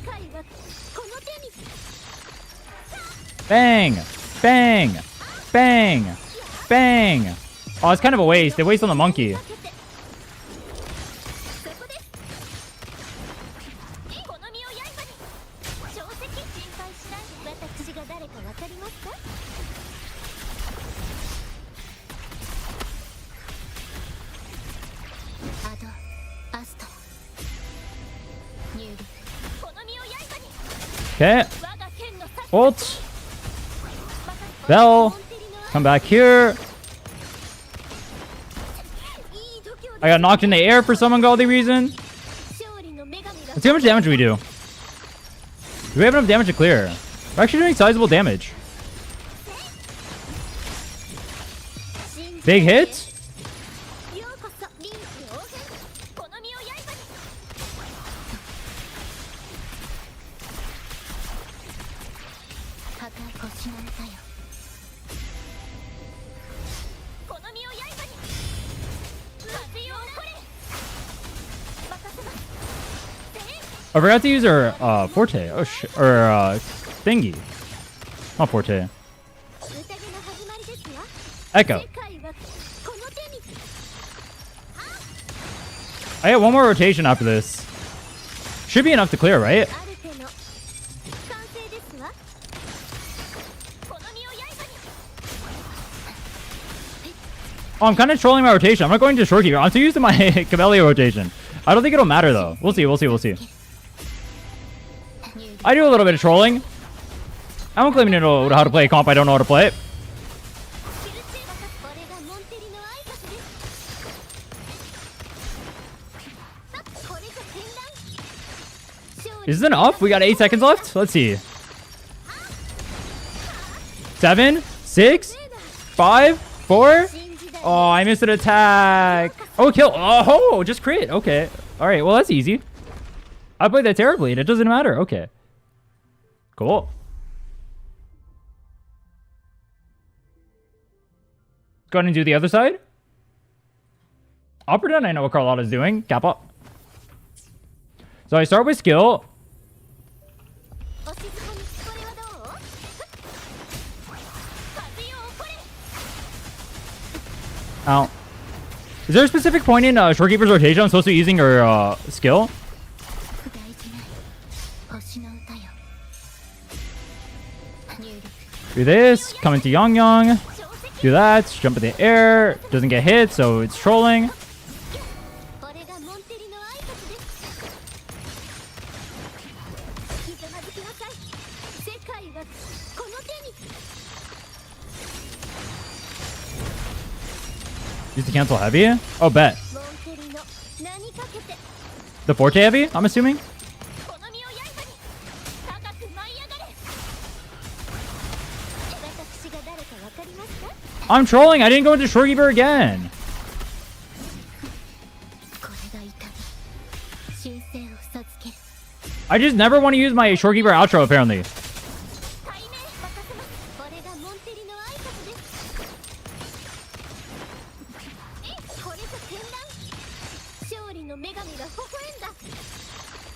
S1: Bang. Bang. Bang. Bang. Oh, it's kind of a waste. They waste on the monkey. Okay. Ult. Bell. Come back here. I got knocked in the air for some ungodly reason. Let's see how much damage we do. Do we have enough damage to clear? We're actually doing sizable damage. Big hit. I forgot to use her forte. Oh or thingy. Not forte. Echo. I get one more rotation after this. Should be enough to clear, right? Oh, I'm kind of trolling my rotation. I'm not going to Shorekeeper. I'm still using my Camellia rotation. I don't think it'll matter, though. We'll see. I do a little bit of trolling. I won't claim to know how to play a comp I don't know how to play. Is this enough? We got 8 seconds left. Let's see. 7, 6, 5, 4. Oh, I missed an attack. Oh, kill. Oh, just crit. Okay. All right. Well, that's easy. I played that terribly, and it doesn't matter. Okay. Cool. Go ahead and do the other side. Upper down, I know what Carlotta's doing. Kappa. So I start with skill. Ow. Is there a specific point in Shorekeeper's rotation I'm supposed to be using her skill? Do this, come into Yang Yang. Do that, jump in the air. Doesn't get hit, so it's trolling. Use to cancel heavy? Oh, bet. The Forte heavy, I'm assuming? I'm trolling. I didn't go into Shorekeeper again. I just never want to use my Shorekeeper outro, apparently.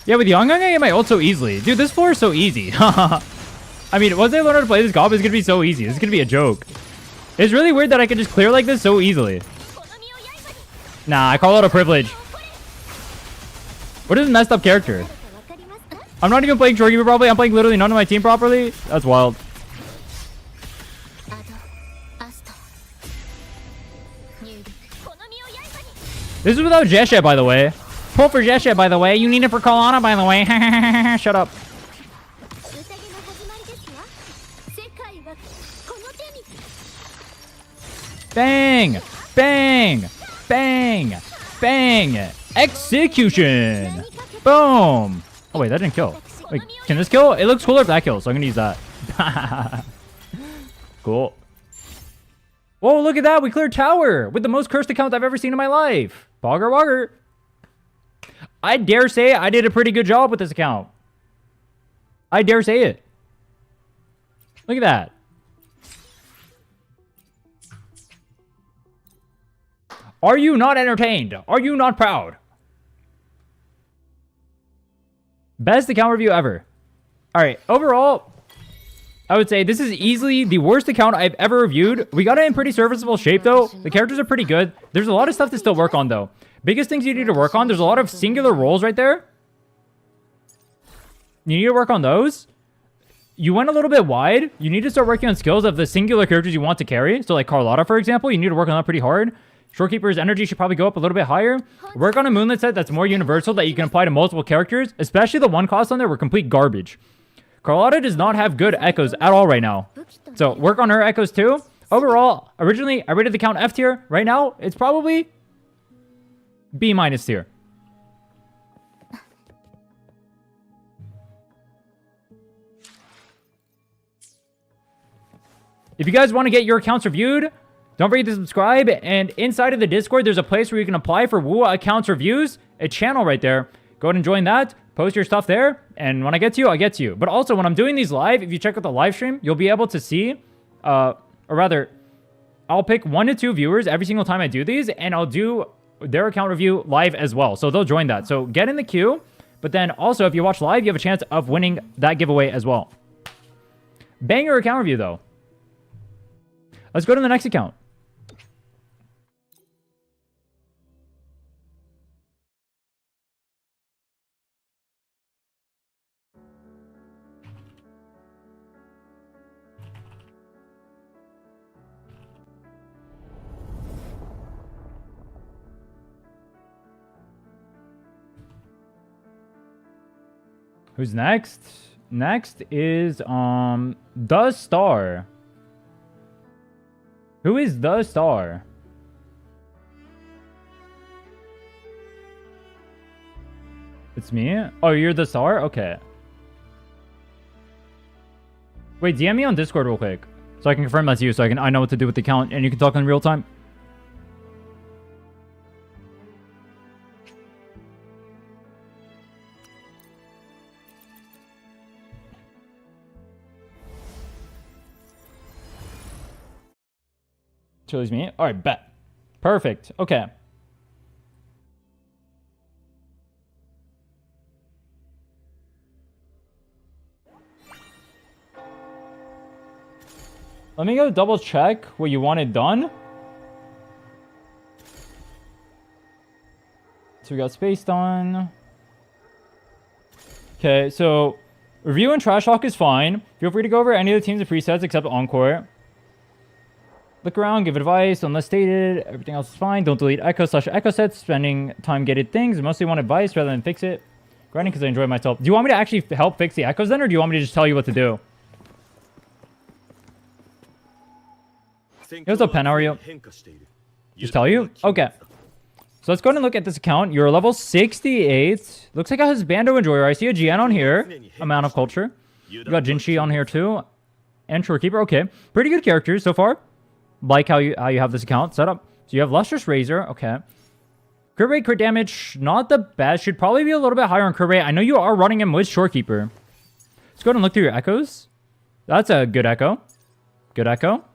S1: Yeah, with Yang Yang, I get my ult so easily. Dude, this floor is so easy. I mean, once I learn how to play this comp, it's going to be so easy. It's going to be a joke. It's really weird that I can just clear like this so easily. Nah, I call it a privilege. What is this messed up character? I'm not even playing Shorekeeper properly. I'm playing literally none of my team properly. That's wild. This is without Jeshe, by the way. Pull for Jeshe, by the way. You need it for Kalana, by the way. Shut up. Bang! Bang! Bang! Bang! Execution! Boom! Oh, wait, that didn't kill. Wait, can this kill? It looks cooler if that kills, so I'm gonna use that. Cool. Whoa, look at that! We cleared tower! With the most cursed account I've ever seen in my life. Bogger Wogger. I dare say I did a pretty good job with this account. I dare say it. Look at that. Are you not entertained? Are you not proud? Best account review ever. Alright, overall, I would say this is easily the worst account I've ever reviewed. We got it in pretty serviceable shape, though. The characters are pretty good. There's a lot of stuff to still work on, though. Biggest things you need to work on, there's a lot of singular roles right there. You need to work on those. You went a little bit wide. You need to start working on skills of the singular characters you want to carry. So like Carlotta, for example, you need to work on that pretty hard. Shorekeeper's energy should probably go up a little bit higher. Work on a Moonlit set that's more universal that you can apply to multiple characters. Especially the one costs on there were complete garbage. Carlotta does not have good echoes at all right now. So work on her echoes too. Overall, originally I rated the count F tier. Right now, it's probably B- tier. If you guys want to get your accounts reviewed, don't forget to subscribe. And inside of the Discord, there's a place where you can apply for WUA accounts reviews. A channel right there. Go ahead and join that. Post your stuff there. And when I get to you, I get to you. But also, when I'm doing these live, if you check out the live stream, you'll be able to see, or rather, I'll pick 1 to 2 viewers every single time I do these. And I'll do their account review live as well. So they'll join that. So get in the queue. But then also, if you watch live, you have a chance of winning that giveaway as well. Banger account review, though. Let's go to the next account. Who's next? Next is The Star. Who is The Star? It's me? Oh, you're The Star? Okay. Wait, DM me on Discord real quick. So I can confirm that's you, so I know what to do with the account, and you can talk in real time. Chili's meat. All right, bet. Perfect. Okay. Let me go double check what you wanted done. So we got space done. Okay, so review and trash talk is fine. Feel free to go over any of the teams and presets except Encore. Look around, give advice, unless stated. Everything else is fine. Don't delete echo/echo sets. Spending time getting things. Mostly want advice rather than fix it. Grinding because I enjoy myself. Do you want me to actually help fix the echoes then, or do you want me to just tell you what to do? Hey, what's up, Pen? How are you? Just tell you? Okay. So let's go ahead and look at this account. You're level 68. Looks like I have Bando Enjoyer. I see a GN on here. Amount of culture. You got Jinshi on here too. And Shorekeeper. Okay. Pretty good characters so far. Like how you have this account set up. So you have Lustrous Razor. Okay. Crit rate, crit damage. Not the best. Should probably be a little bit higher on crit rate. I know you are running him with Shorekeeper. Let's go ahead and look through your echoes. That's a good echo. Good echo.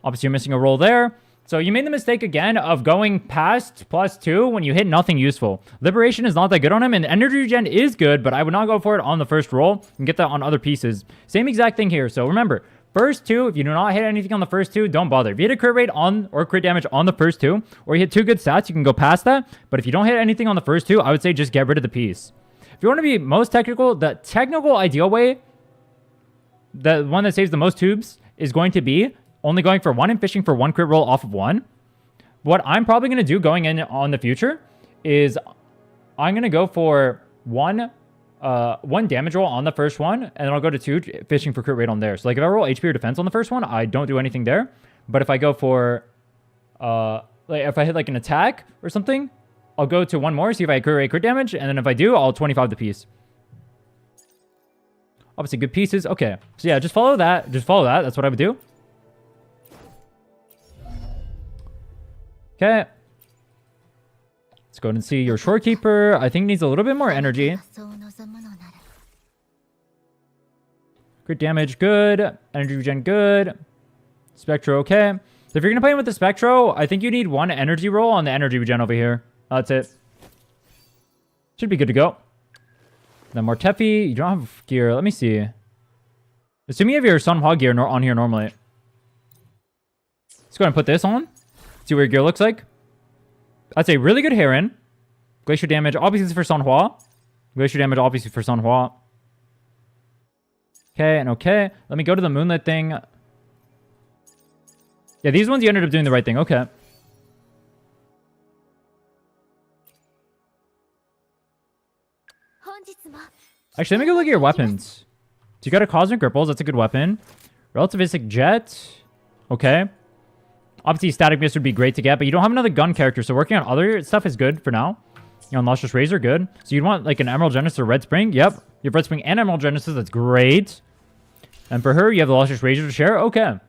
S1: Obviously, you're missing a roll there. So you made the mistake again of going past +2 when you hit nothing useful. Liberation is not that good on him, and Energy Regen is good, but I would not go for it on the first roll and get that on other pieces. Same exact thing here. So remember, first two, if you do not hit anything on the first two, don't bother. If you hit a crit rate on or crit damage on the first two, or you hit 2 good stats, you can go past that. But if you don't hit anything on the first two, I would say just get rid of the piece. If you want to be most technical, the technical ideal way, the one that saves the most tubes, is going to be only going for 1 and fishing for 1 crit roll off of 1. What I'm probably going to do going in on the future is I'm going to go for one damage roll on the first one, and then I'll go to 2 fishing for crit rate on there. So like if I roll HP or defense on the first one, I don't do anything there. But if I go for like if I hit like an attack or something, I'll go to 1 more, see if I crit rate, crit damage, and then if I do, I'll 25 the piece. Obviously good pieces. Okay. So yeah, just follow that. Just follow that. That's what I would do. Okay. Let's go ahead and see your Shorekeeper. I think needs a little bit more energy. Crit damage, good. Energy regen, good. Spectro, okay. So if you're going to play him with the Spectro, I think you need 1 energy roll on the energy regen over here. That's it. Should be good to go. Then Mortefi, you don't have gear. Let me see. Assuming you have your Sunhwa gear on here normally. Let's go ahead and put this on. See what your gear looks like. That's a really good Heron. Glacier damage, obviously for Sunhwa. Glacier damage, obviously for Sunhwa. Okay, and okay. Let me go to the Moonlit thing. Yeah, these ones you ended up doing the right thing. Okay. Actually, let me go look at your weapons. So you got a Cosmic Ripples. That's a good weapon. Relativistic Jet. Okay. Obviously, Static Mist would be great to get, but you don't have another gun character, so working on other stuff is good for now. You know, Lustrous Razor, good. So you'd want like an Emerald Genesis or Red Spring. Yep. You have Red Spring and Emerald Genesis. That's great. And for her, you have the Lustrous Razor to share. Okay.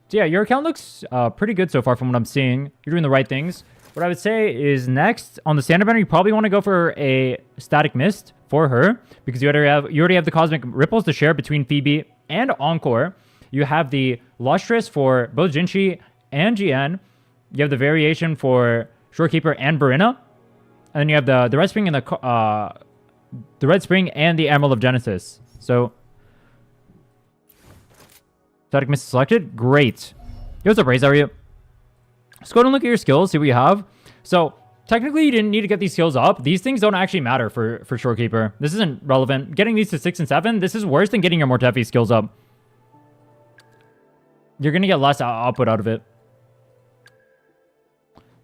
S1: So yeah, your account looks pretty good so far from what I'm seeing. You're doing the right things. What I would say is next, on the standard banner, you probably want to go for a Static Mist for her, because you already have the Cosmic Ripples to share between Phoebe and Encore. You have the Lustrous for both Jinshi and GN. You have the variation for Shorekeeper and Barina. And then you have the Red Spring and the Red Spring and the Emerald of Genesis. So Static Mist selected. Great. Yo, what's up, Raze? How are you? Let's go ahead and look at your skills, see what you have. So technically you didn't need to get these skills up. These things don't actually matter for Shorekeeper. This isn't relevant. Getting these to 6 and 7, this is worse than getting your Mortefi skills up. You're going to get less output out of it.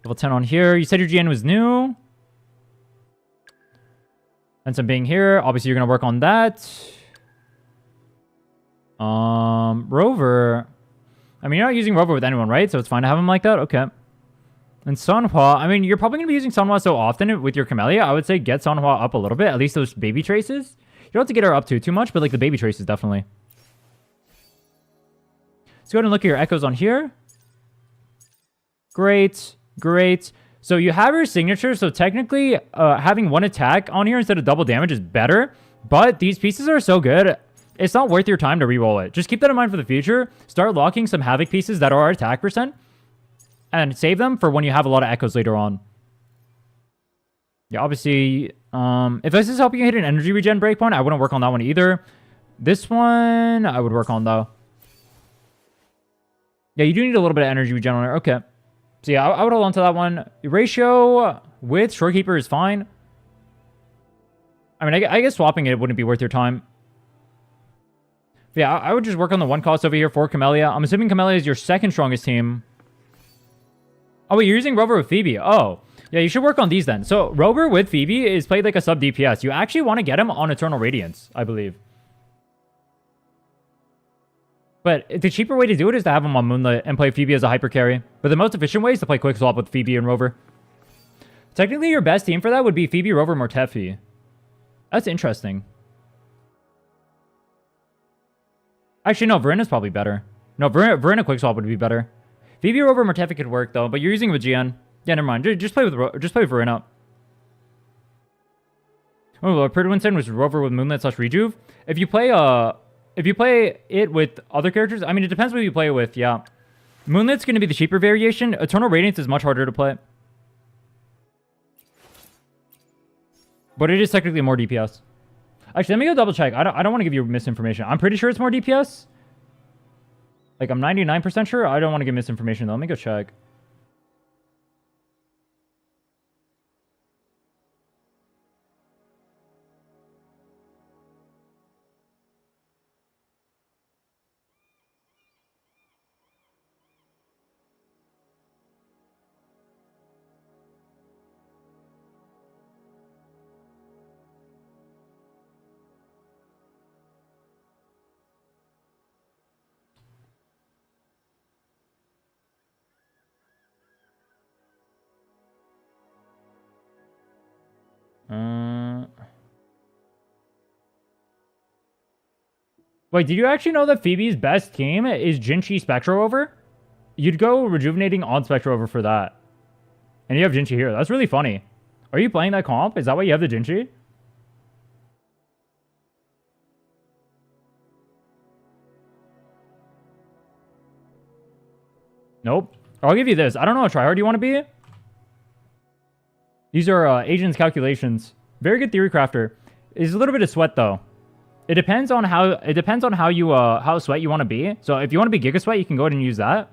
S1: Level 10 on here. You said your GN was new. And some being here. Obviously, you're going to work on that. Rover. I mean, you're not using Rover with anyone, right? So it's fine to have him like that. Okay. And Sunhwa. I mean, you're probably going to be using Sunhwa so often with your Camellia. I would say get Sunhwa up a little bit. At least those baby traces. You don't have to get her up too much, but like the baby traces, definitely. Let's go ahead and look at your echoes on here. Great. Great. So you have your signature. So technically, having 1 attack on here instead of double damage is better. But these pieces are so good, it's not worth your time to reroll it. Just keep that in mind for the future. Start locking some Havoc pieces that are attack percent. and save them for when you have a lot of echoes later on. Yeah, obviously, if this is helping you hit an energy regen breakpoint, I wouldn't work on that one either. This one, I would work on, though. Yeah, you do need a little bit of energy regen on it. Okay. So yeah, I would hold on to that one. Ratio with Shorekeeper is fine. I mean, I guess swapping it wouldn't be worth your time. But yeah, I would just work on the one cost over here for Camellia. I'm assuming Camellia is your second strongest team. Oh, wait, you're using Rover with Phoebe. Oh, yeah, you should work on these then. So Rover with Phoebe is played like a sub DPS. You actually want to get him on Eternal Radiance, I believe. But the cheaper way to do it is to have him on Moonlit and play Phoebe as a hyper carry. But the most efficient way is to play quick swap with Phoebe and Rover. Technically, your best team for that would be Phoebe, Rover, Mortefi. That's interesting. Actually, no, Rhinne is probably better. No, Rhinne quick swap would be better. Phoebe, Rover, Mortefi could work though, but you're using it with GN. Yeah, never mind. Just play with Rhinne up. Oh, Lord Winston was Rover with Moonlit / Rejuve. If you play it with other characters, I mean, it depends what you play it with. Yeah, Moonlit's going to be the cheaper variation. Eternal Radiance is much harder to play, but it is technically more DPS. Actually, let me go double check. I don't want to give you misinformation. I'm pretty sure it's more DPS. Like, I'm 99% sure. I don't want to give misinformation though. Let me go check. Wait, did you actually know that Phoebe's best team is Jinchi Spectro Over? You'd go Rejuvenating on Spectro Over for that. And you have Jinchi here. That's really funny. Are you playing that comp? Is that why you have the Jinchi? Nope. I'll give you this. I don't know how tryhard you want to be. These are Agent's calculations. Very good theory crafter. It's a little bit of sweat though. It depends on how how sweat you want to be. So if you want to be Giga Sweat, you can go ahead and use that.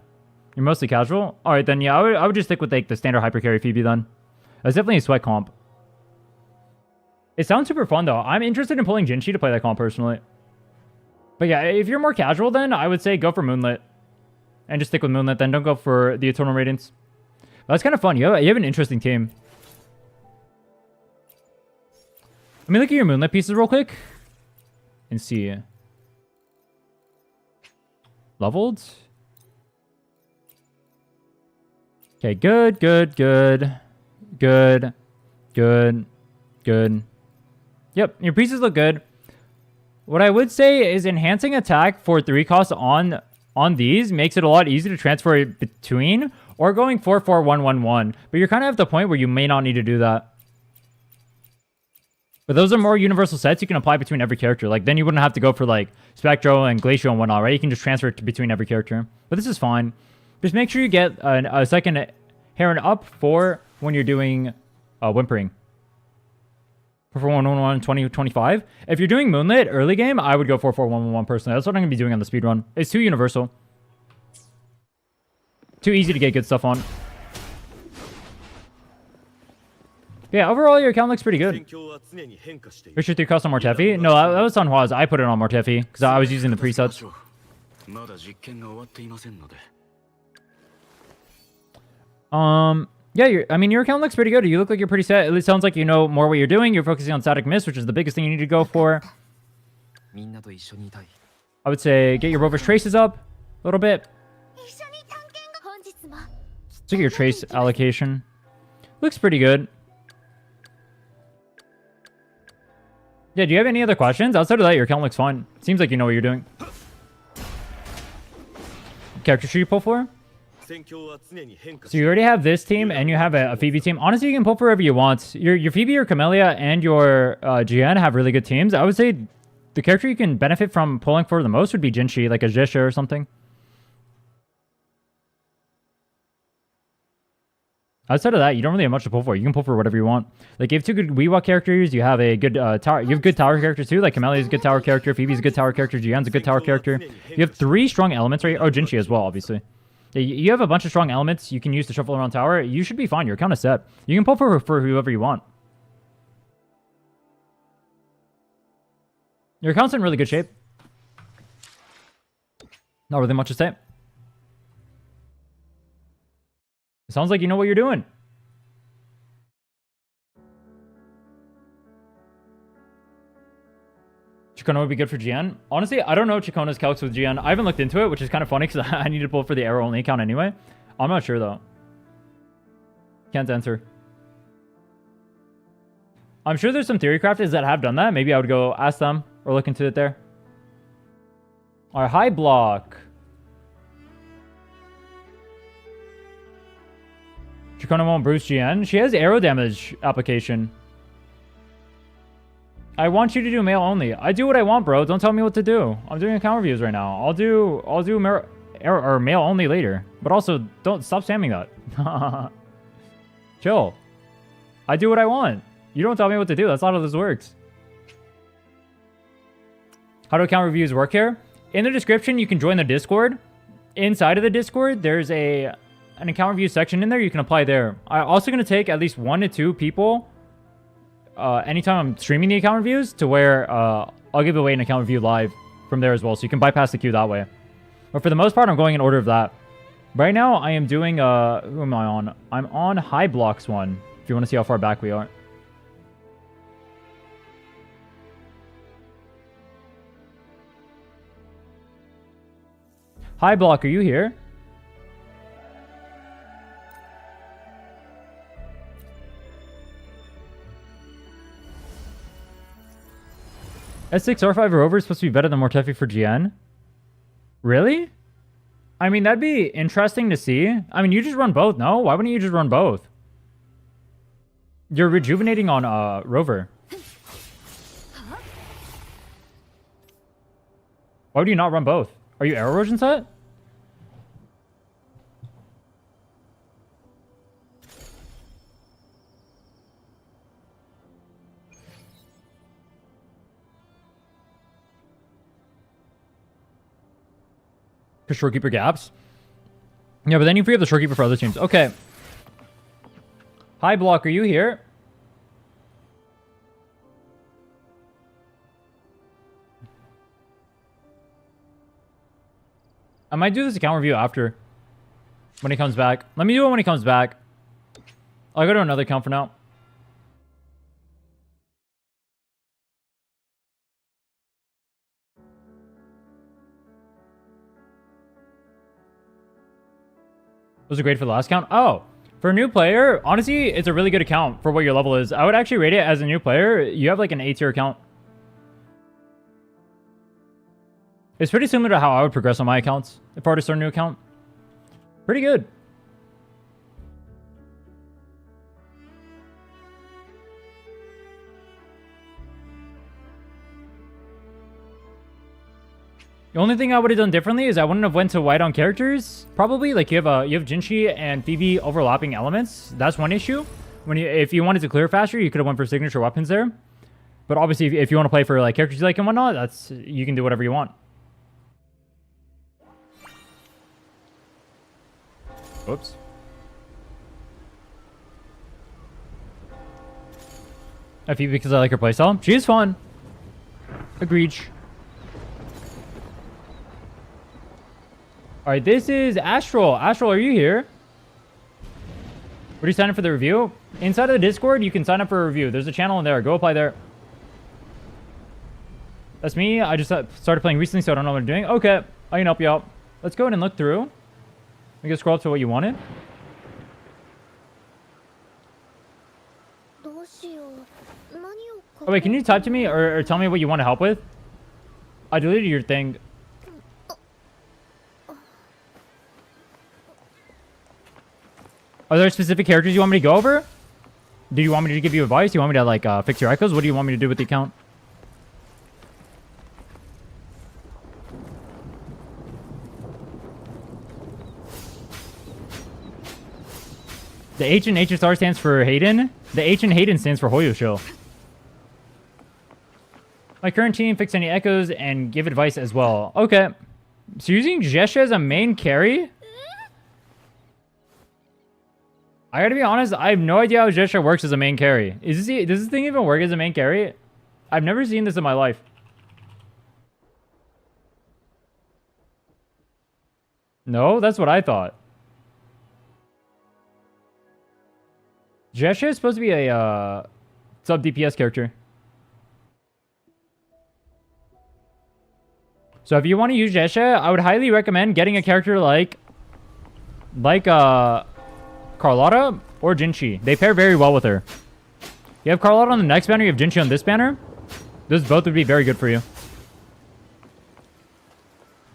S1: You're mostly casual. All right, then yeah, I would just stick with like the standard hyper carry Phoebe then. That's definitely a sweat comp. It sounds super fun though. I'm interested in pulling Jinchi to play that comp personally. But yeah, if you're more casual, then I would say go for Moonlit and just stick with Moonlit. Then don't go for the Eternal Radiance. But that's kind of fun. You have an interesting team. Let me look at your Moonlit pieces real quick and see. Leveled. Okay, good. Yep, your pieces look good. What I would say is enhancing attack for 3 costs on these makes it a lot easier to transfer it between, or going 4-4-1-1-1. But you're kind of at the point where you may not need to do that. But those are more universal sets you can apply between every character. Like, then you wouldn't have to go for, like, Spectro and Glacial and whatnot, right? You can just transfer it between every character. But this is fine. Just make sure you get a second Heron up for when you're doing Whimpering. For 4-1-1-1, 20-25. If you're doing Moonlit early game, I would go 4-4-1-1-1 personally. That's what I'm going to be doing on the speedrun. It's too universal. Too easy to get good stuff on. Yeah, overall, your account looks pretty good. Push your 3 cost on Mortefi? No, that was on Huaz. I put it on Mortefi because I was using the presets. Yeah, I mean, your account looks pretty good. You look like you're pretty set. It sounds like you know more what you're doing. You're focusing on static miss, which is the biggest thing you need to go for. I would say get your Rover's traces up a little bit. Check your trace allocation. Looks pretty good. Yeah, do you have any other questions? Outside of that, your account looks fine. Seems like you know what you're doing. Character should you pull for? So you already have this team and you have a Phoebe team. Honestly, you can pull for wherever you want. Your Phoebe, your Camellia, and your GN have really good teams. I would say the character you can benefit from pulling for the most would be Jinchi, like a Jisha or something. Outside of that, you don't really have much to pull for. You can pull for whatever you want. Like, you have two good Wewok characters. You have a good tower. You have good tower characters too. Like, Camellia is a good tower character. Phoebe's a good tower character. Jian's a good tower character. You have 3 strong elements right here. Oh, Jinchi as well, obviously. You have a bunch of strong elements you can use to shuffle around tower. You should be fine. You're kind of set. You can pull for whoever you want. Your account's in really good shape. Not really much to say. It sounds like you know what you're doing. Chikona would be good for GN. Honestly, I don't know Chikona's calcs with GN. I haven't looked into it, which is kind of funny because I need to pull for the arrow only account anyway. I'm not sure though. Can't answer. I'm sure there's some theory crafters that have done that. Maybe I would go ask them or look into it there. Our high block. Chikona won't bruise GN. She has arrow damage application. I want you to do mail only. I do what I want, bro. Don't tell me what to do. I'm doing account reviews right now. I'll do mail only later. But also, don't stop spamming that. Chill. I do what I want. You don't tell me what to do. That's not how this works. How do account reviews work here? In the description, you can join the Discord. Inside of the Discord, there's an account review section in there. You can apply there. I'm also going to take at least 1 to 2 people anytime I'm streaming the account reviews to where I'll give away an account review live from there as well. So you can bypass the queue that way. But for the most part, I'm going in order of that. Right now, I am doing, who am I on? I'm on High Blocks 1, if you want to see how far back we are. Hi, Block, are you here? S6 R5 Rover is supposed to be better than Mortefi for GN? Really? I mean, that'd be interesting to see. I mean, you just run both, no? Why wouldn't you just run both? You're rejuvenating on Rover. Why would you not run both? Are you arrow erosion set? Because Shorekeeper gaps? Yeah, but then you free up the Shorekeeper for other teams. Okay. Hi, Block, are you here? I might do this account review after. When he comes back. Let me do it when he comes back. I'll go to another account for now. Was it great for the last account? Oh, for a new player, honestly, it's a really good account for what your level is. I would actually rate it as a new player. You have like an A-tier account. It's pretty similar to how I would progress on my accounts if I were to start a new account. Pretty good. The only thing I would have done differently is I wouldn't have went to white on characters. Probably like you have Jinchi and Phoebe overlapping elements. That's one issue. If you wanted to clear faster, you could have went for signature weapons there. But obviously, if you want to play for like characters you like and whatnot, you can do whatever you want. Oops. Phoebe because I like her playstyle. She is fun. Agreed. Alright, this is Astral. Astral, are you here? Were you signing up for the review? Inside of the Discord, you can sign up for a review. There's a channel in there. Go apply there. That's me. I just started playing recently, so I don't know what I'm doing. Okay, I can help you out. Let's go ahead and look through. We can scroll up to what you wanted. Oh, wait, can you type to me or tell me what you want to help with? I deleted your thing. Are there specific characters you want me to go over? Do you want me to give you advice? Do you want me to, like, fix your echoes? What do you want me to do with the account? The H in HSR stands for Hayden. The H in Hayden stands for Hoyosho. My current team, fix any echoes and give advice as well. Okay. So using Jesha as a main carry? I gotta be honest, I have no idea how Jesha works as a main carry. Does this thing even work as a main carry? I've never seen this in my life. No, that's what I thought. Jesha is supposed to be a sub DPS character. So if you want to use Jesha, I would highly recommend getting a character like Carlotta or Jinchi. They pair very well with her. You have Carlotta on the next banner, you have Jinchi on this banner. Those both would be very good for you.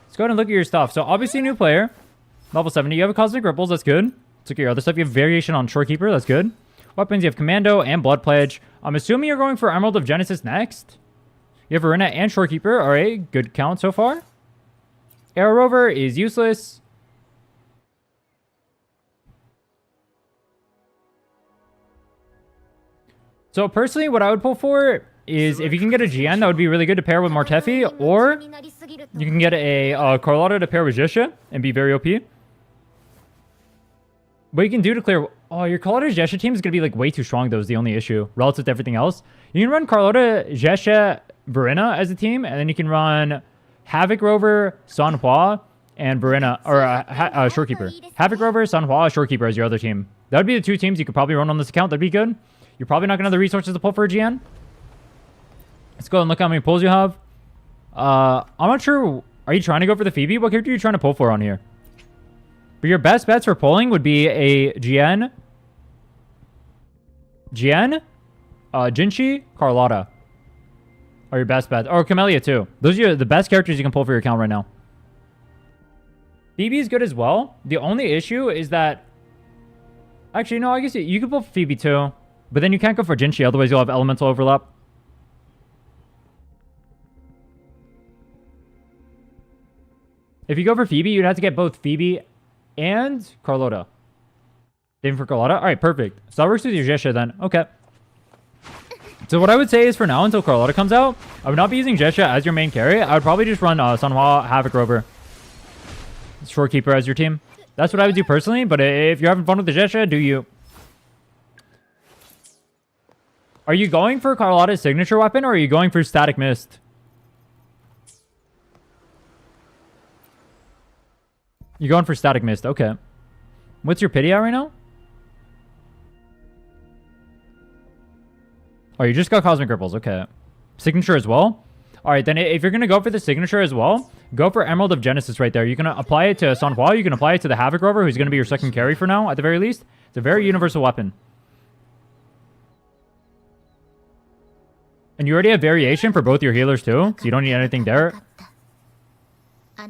S1: Let's go ahead and look at your stuff. So obviously new player. Level 70. You have a Cosmic Ripples, that's good. Let's look at your other stuff. You have variation on Shorekeeper, that's good. Weapons, you have Commando and Blood Pledge. I'm assuming you're going for Emerald of Genesis next. You have Rhinne and Shorekeeper. Alright, good count so far. Arrow Rover is useless. So personally, what I would pull for is if you can get a GN, that would be really good to pair with Martefi, or you can get a Carlotta to pair with Jesha and be very OP. What you can do to clear... Oh, your Carlotta Jesha team is going to be like way too strong though is the only issue relative to everything else. You can run Carlotta, Jesha, Verena as a team, and then you can run Havoc Rover, Sanhua, and Verena, or Shorekeeper. Havoc Rover, Sanhua, Shorekeeper as your other team. That would be the two teams you could probably run on this account. That'd be good. You're probably not going to have the resources to pull for a GN. Let's go and look how many pulls you have. I'm not sure. Are you trying to go for the Phoebe? What character are you trying to pull for on here? But your best bets for pulling would be a GN, Jinchi, Carlotta are your best bets. Or Camellia too. Those are the best characters you can pull for your account right now. Phoebe is good as well. The only issue is that... Actually, no, I guess you could pull Phoebe too. But then you can't go for Jinchi, otherwise you'll have elemental overlap. If you go for Phoebe, you'd have to get both Phoebe and Carlotta. Same for Carlotta? Alright, perfect. So that works with your Jesha then. Okay. So what I would say is for now, until Carlotta comes out, I would not be using Jesha as your main carry. I would probably just run Sanhua, Havoc Rover, Shorekeeper as your team. That's what I would do personally, but if you're having fun with the Jesha, do you. Are you going for Carlotta's signature weapon, or are you going for Static Mist? You're going for Static Mist, okay. What's your pity at right now? Oh, you just got Cosmic Ripples, okay. Signature as well? Alright, then if you're going to go for the signature as well, go for Emerald of Genesis right there. You can apply it to Sanhua, you can apply it to the Havoc Rover, who's going to be your second carry for now, at the very least. It's a very universal weapon. And you already have variation for both your healers too, so you don't need anything there. Is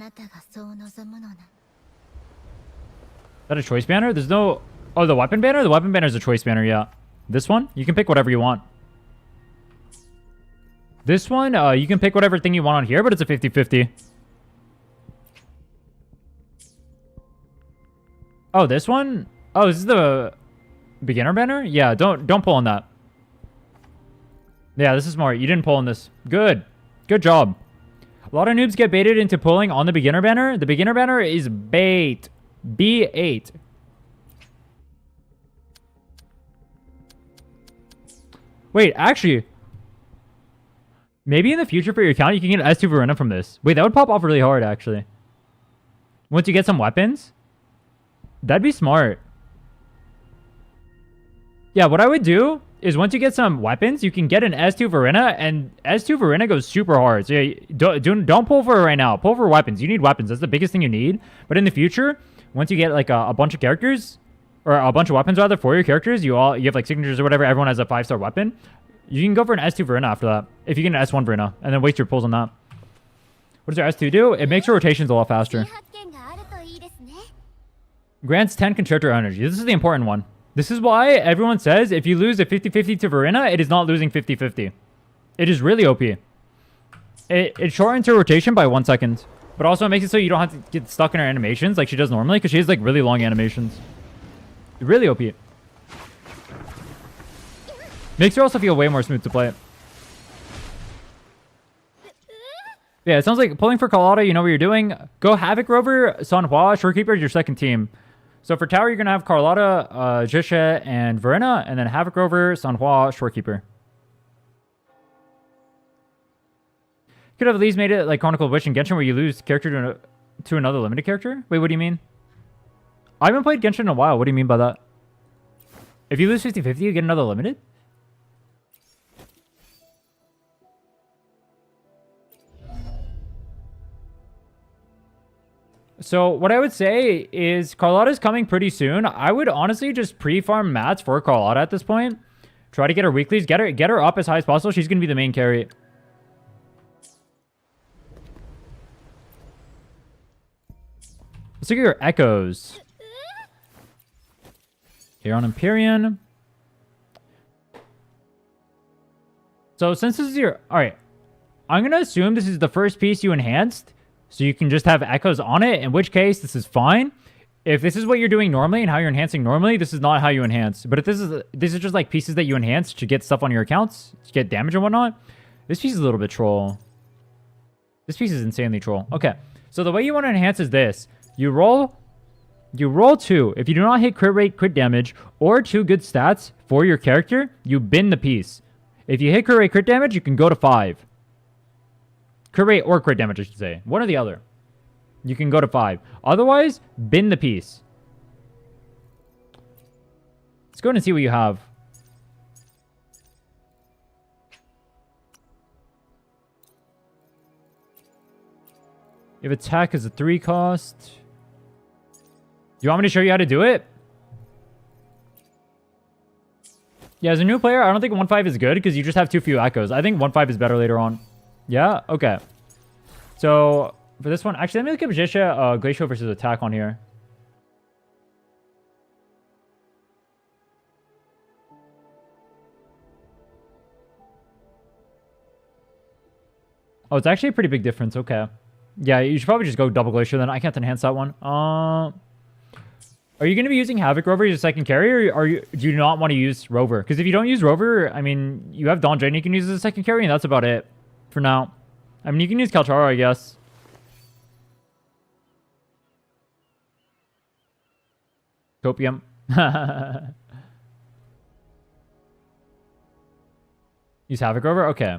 S1: that a choice banner? There's no... Oh, the weapon banner? The weapon banner is a choice banner, yeah. This one? You can pick whatever you want. This one, you can pick whatever thing you want on here, but it's a 50-50. Oh, this one? Oh, this is the beginner banner? Yeah, don't pull on that. Yeah, this is smart. You didn't pull on this. Good. Good job. A lot of noobs get baited into pulling on the beginner banner. The beginner banner is bait. B8. Wait, actually... Maybe in the future for your account, you can get S2 Verena from this. Wait, that would pop off really hard, actually. Once you get some weapons. That'd be smart. Yeah, what I would do is once you get some weapons, you can get an S2 Verena, and S2 Verena goes super hard. So yeah, don't pull for it right now. Pull for weapons. You need weapons. That's the biggest thing you need. But in the future, once you get like a bunch of characters, or a bunch of weapons rather, for your characters, you have like signatures or whatever, everyone has a 5-star weapon. You can go for an S2 Verena after that. If you get an S1 Verena, and then waste your pulls on that. What does your S2 do? It makes your rotations a lot faster. Grants 10 Concerto energy. This is the important one. This is why everyone says if you lose a 50-50 to Verena, it is not losing 50-50. It is really OP. It shortens her rotation by 1 second. But also it makes it so you don't have to get stuck in her animations like she does normally, because she has like really long animations. Really OP. Makes her also feel way more smooth to play. Yeah, it sounds like pulling for Carlotta, you know what you're doing. Go Havoc Rover, Sanhua, Shorekeeper is your second team. So for tower, you're going to have Carlotta, Jisha, and Verena, and then Havoc Rover, Sanhua, Shorekeeper. Could have at least made it like Chronicle of Witch and Genshin where you lose character to another limited character? Wait, what do you mean? I haven't played Genshin in a while. What do you mean by that? If you lose 50-50, you get another limited? So what I would say is Carlotta's coming pretty soon. I would honestly just pre-farm mats for Carlotta at this point. Try to get her weeklies. Get her up as high as possible. She's going to be the main carry. Let's look at your echoes. Here on Empyrean. So since this is your... Alright. I'm going to assume this is the first piece you enhanced. So you can just have echoes on it. In which case, this is fine. If this is what you're doing normally and how you're enhancing normally, this is not how you enhance. But if this is just like pieces that you enhance to get stuff on your accounts, to get damage and whatnot, this piece is a little bit troll. This piece is insanely troll. Okay. So the way you want to enhance is this. You roll 2. If you do not hit crit rate, crit damage, or 2 good stats for your character, you bin the piece. If you hit crit rate, crit damage, you can go to 5. Crit rate or crit damage, I should say. One or the other. You can go to 5. Otherwise, bin the piece. Let's go ahead and see what you have. You have attack as a 3 cost. You want me to show you how to do it? Yeah, as a new player, I don't think 1-5 is good because you just have too few echoes. I think 1-5 is better later on. Yeah? Okay. So, for this one, actually, let me look up Jisha, Glacial versus attack on here. Oh, it's actually a pretty big difference. Okay. Yeah, you should probably just go double Glacier then. I can't enhance that one. Are you going to be using Havoc Rover as a second carry, or do you not want to use Rover? Because if you don't use Rover, I mean, you have Don Jane you can use as a second carry, and that's about it for now. I mean, you can use Kalchara, I guess. Copium. Use Havoc Rover? Okay.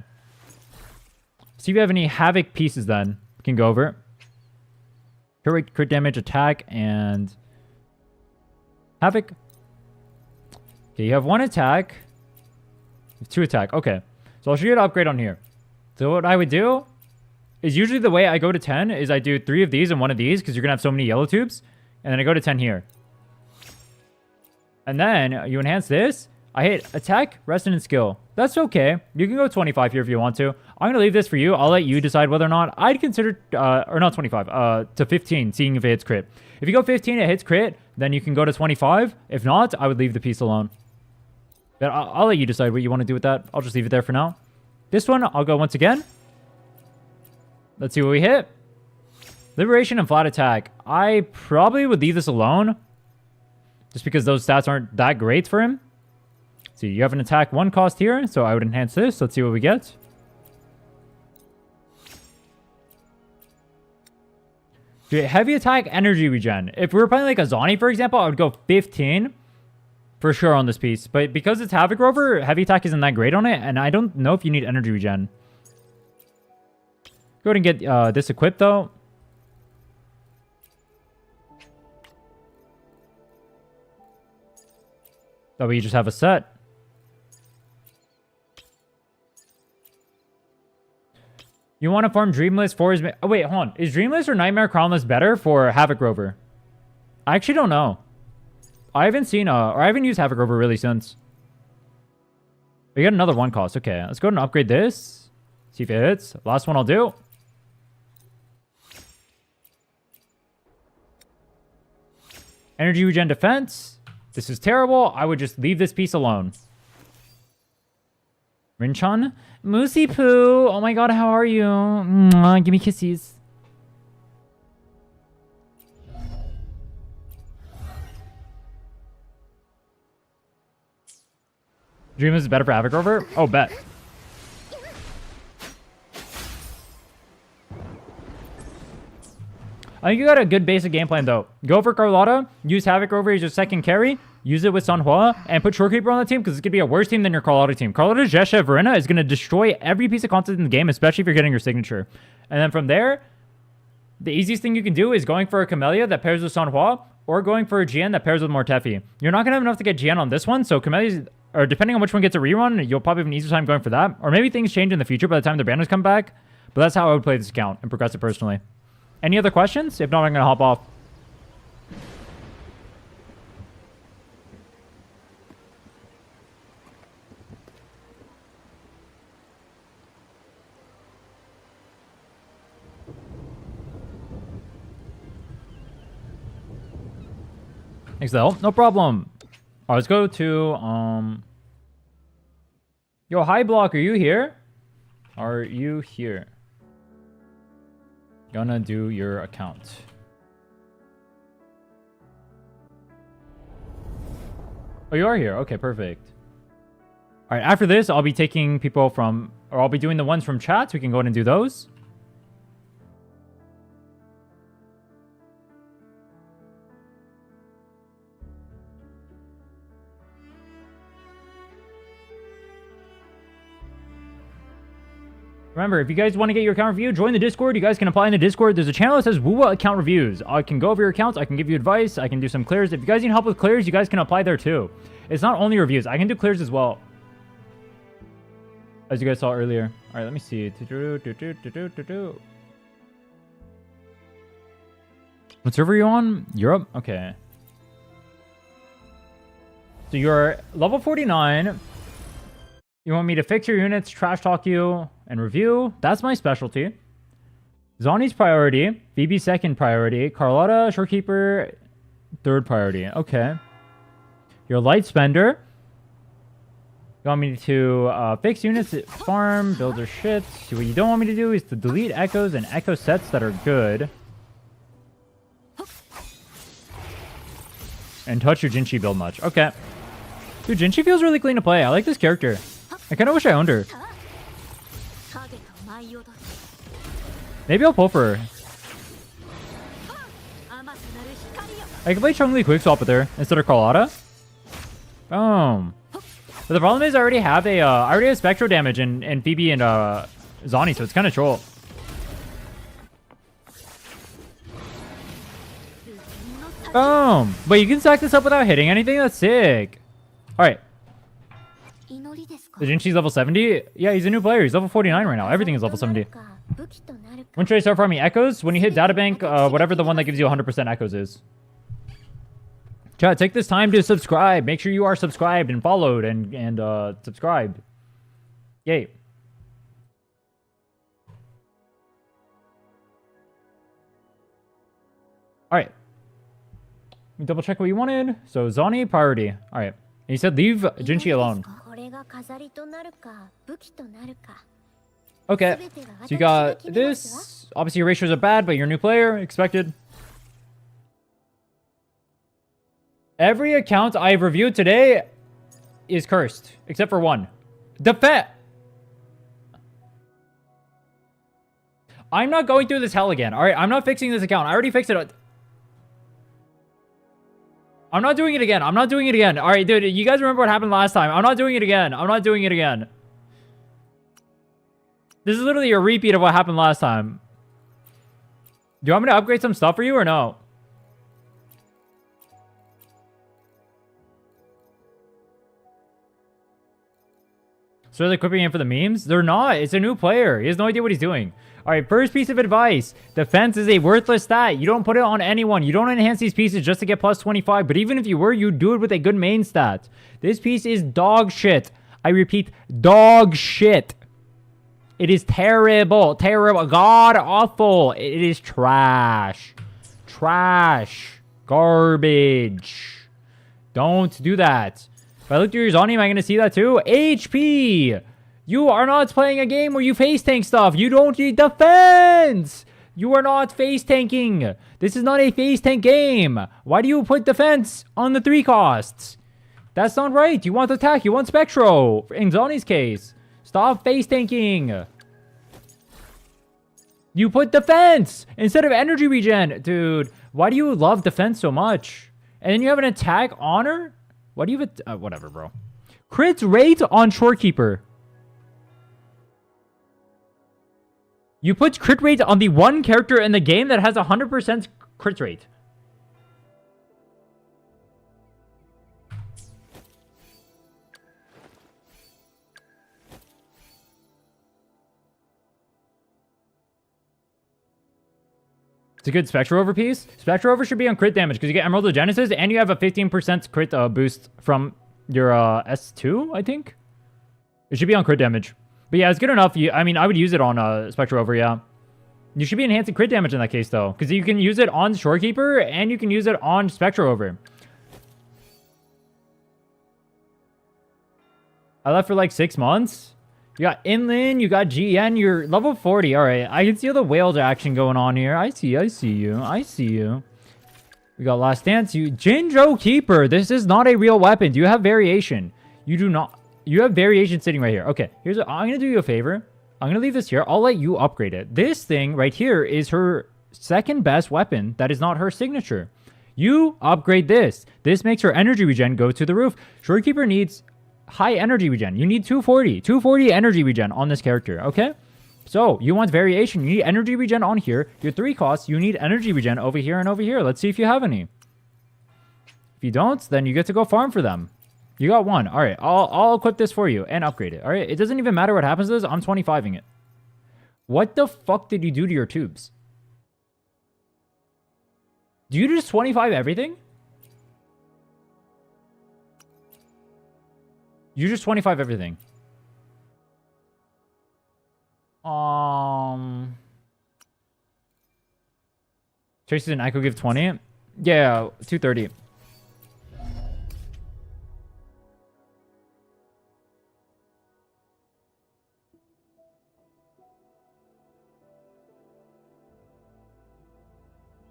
S1: See if you have any Havoc pieces then. We can go over. Crit damage, attack, and... Havoc. Okay, you have 1 attack. You have 2 attack. Okay. So I'll show you how to upgrade on here. So what I would do is usually the way I go to 10 is I do 3 of these and 1 of these because you're going to have so many yellow tubes. And then I go to 10 here. And then you enhance this. I hit attack, resonant skill. That's okay. You can go 25 here if you want to. I'm going to leave this for you. I'll let you decide whether or not. I'd consider, or not 25, to 15, seeing if it hits crit. If you go 15, it hits crit, then you can go to 25. If not, I would leave the piece alone. But I'll let you decide what you want to do with that. I'll just leave it there for now. This one, I'll go once again. Let's see what we hit. Liberation and flat attack. I probably would leave this alone. Just because those stats aren't that great for him. See, you have an attack 1 cost here, so I would enhance this. Let's see what we get. Heavy attack, energy regen. If we were playing like a Zani, for example, I would go 15 for sure on this piece. But because it's Havoc Rover, heavy attack isn't that great on it, and I don't know if you need energy regen. Go ahead and get this equipped, though. That way you just have a set. You want to farm Dreamless for his... Oh, wait, hold on. Is Dreamless or Nightmare Crownless better for Havoc Rover? I actually don't know. I haven't seen... or I haven't used Havoc Rover really since. We got another 1 cost. Okay, let's go ahead and upgrade this. See if it hits. Last one I'll do. Energy regen defense. This is terrible. I would just leave this piece alone. Rinchon? Moosey Poo! Oh my god, how are you? Mwah, give me kisses. Dream is better for Havoc Rover? Oh, bet. I think you got a good basic game plan, though. Go for Carlotta, use Havoc Rover as your second carry, use it with Sanhua, and put Shorekeeper on the team because it's going to be a worse team than your Carlotta team. Carlotta, Jesha, Rhinne is going to destroy every piece of content in the game, especially if you're getting your signature. And then from there, the easiest thing you can do is going for a Camellia that pairs with Sanhua, or going for a GN that pairs with Mortefi. You're not going to have enough to get GN on this one, so Camellia's, or depending on which one gets a rerun, you'll probably have an easier time going for that. Or maybe things change in the future by the time the banners come back. But that's how I would play this account and progress it personally. Any other questions? If not, I'm going to hop off. Thanks, though. No problem. All right, let's go to, Yo, hi, Block. Are you here? Are you here? Gonna do your account. Oh, you are here. Okay, perfect. All right, after this, I'll be taking people from, or I'll be doing the ones from chat, so we can go ahead and do those. Remember, if you guys want to get your account review, join the Discord. You guys can apply in the Discord. There's a channel that says Wuwa Account Reviews. I can go over your accounts. I can give you advice. I can do some clears. If you guys need help with clears, you guys can apply there too. It's not only reviews. I can do clears as well. As you guys saw earlier. All right, let me see. What server are you on? Europe? Okay. So you're level 49. You want me to fix your units, trash talk you, and review? That's my specialty. Zani's priority. Phoebe second priority. Carlotta, Shorekeeper, third priority. Okay. You're a light spender. You want me to fix units, farm, build their shit. What you don't want me to do is to delete echoes and echo sets that are good. And touch your Jinchi build much. Okay. Dude, Jinchi feels really clean to play. I like this character. I kind of wish I owned her. Maybe I'll pull for her. I can play Chun-Li quick swap with her instead of Carlotta. Boom. But the problem is I already have spectral damage in Phoebe and Zani, so it's kind of troll. Boom. But you can stack this up without hitting anything? That's sick. Alright. The Jinchi's level 70? Yeah, he's a new player. He's level 49 right now. Everything is level 70. When should I start farming echoes? When you hit databank, whatever the one that gives you 100% echoes is. Chat, take this time to subscribe. Make sure you are subscribed and followed and subscribed. Yay. Alright. Let me double check what you wanted. So, Zani, priority. Alright. He said leave Jinchi alone. Okay. So you got this. Obviously your ratios are bad, but you're a new player. Expected. Every account I've reviewed today is cursed. Except for one. Defet! I'm not going through this hell again. Alright, I'm not fixing this account. I already fixed it. I'm not doing it again. I'm not doing it again. All right, dude. You guys remember what happened last time. I'm not doing it again. I'm not doing it again. This is literally a repeat of what happened last time. Do you want me to upgrade some stuff for you or no? So they're equipping him for the memes? They're not. It's a new player. He has no idea what he's doing. All right, first piece of advice. Defense is a worthless stat. You don't put it on anyone. You don't enhance these pieces just to get plus 25. But even if you were, you do it with a good main stat. This piece is dog shit. I repeat, dog shit. It is terrible. Terrible. God awful. It is trash. Trash. Garbage. Don't do that. If I look through your Zani, am I going to see that too? HP. You are not playing a game where you face tank stuff. You don't need defense. You are not face tanking. This is not a face tank game. Why do you put defense on the 3 costs? That's not right. You want attack. You want Spectro. In Zoni's case. Stop face tanking. You put defense instead of energy regen. Dude, why do you love defense so much? And then you have an attack honor? Why do you have whatever, bro. Crit rate on Shorekeeper. You put crit rate on the one character in the game that has 100% crit rate. It's a good Spectre Rover piece. Spectre Rover should be on crit damage because you get Emerald of Genesis and you have a 15% crit boost from your S2, I think. It should be on crit damage. But yeah, it's good enough. I mean, I would use it on Spectre Rover, yeah. You should be enhancing crit damage in that case, though. Because you can use it on Shorekeeper and you can use it on Spectre Rover. I left for like 6 months. You got Inland, you got GN, you're level 40. All right, I can see all the whales action going on here. I see you. We got Last Dance. Jinjo Keeper. This is not a real weapon. Do you have variation? You do not. You have variation sitting right here. Okay, here's what I'm going to do you a favor. I'm going to leave this here. I'll let you upgrade it. This thing right here is her second best weapon. That is not her signature. You upgrade this. This makes her energy regen go to the roof. Shorekeeper needs high energy regen. You need 240 energy regen on this character, okay? So, you want variation. You need energy regen on here. Your 3 costs, you need energy regen over here and over here. Let's see if you have any. If you don't, then you get to go farm for them. You got 1. All right, I'll equip this for you and upgrade it. All right, it doesn't even matter what happens to this. I'm 25ing it. What the fuck did you do to your tubes? Do you just 25 everything? You just 25 everything. Traces and I could give 20. Yeah, 230.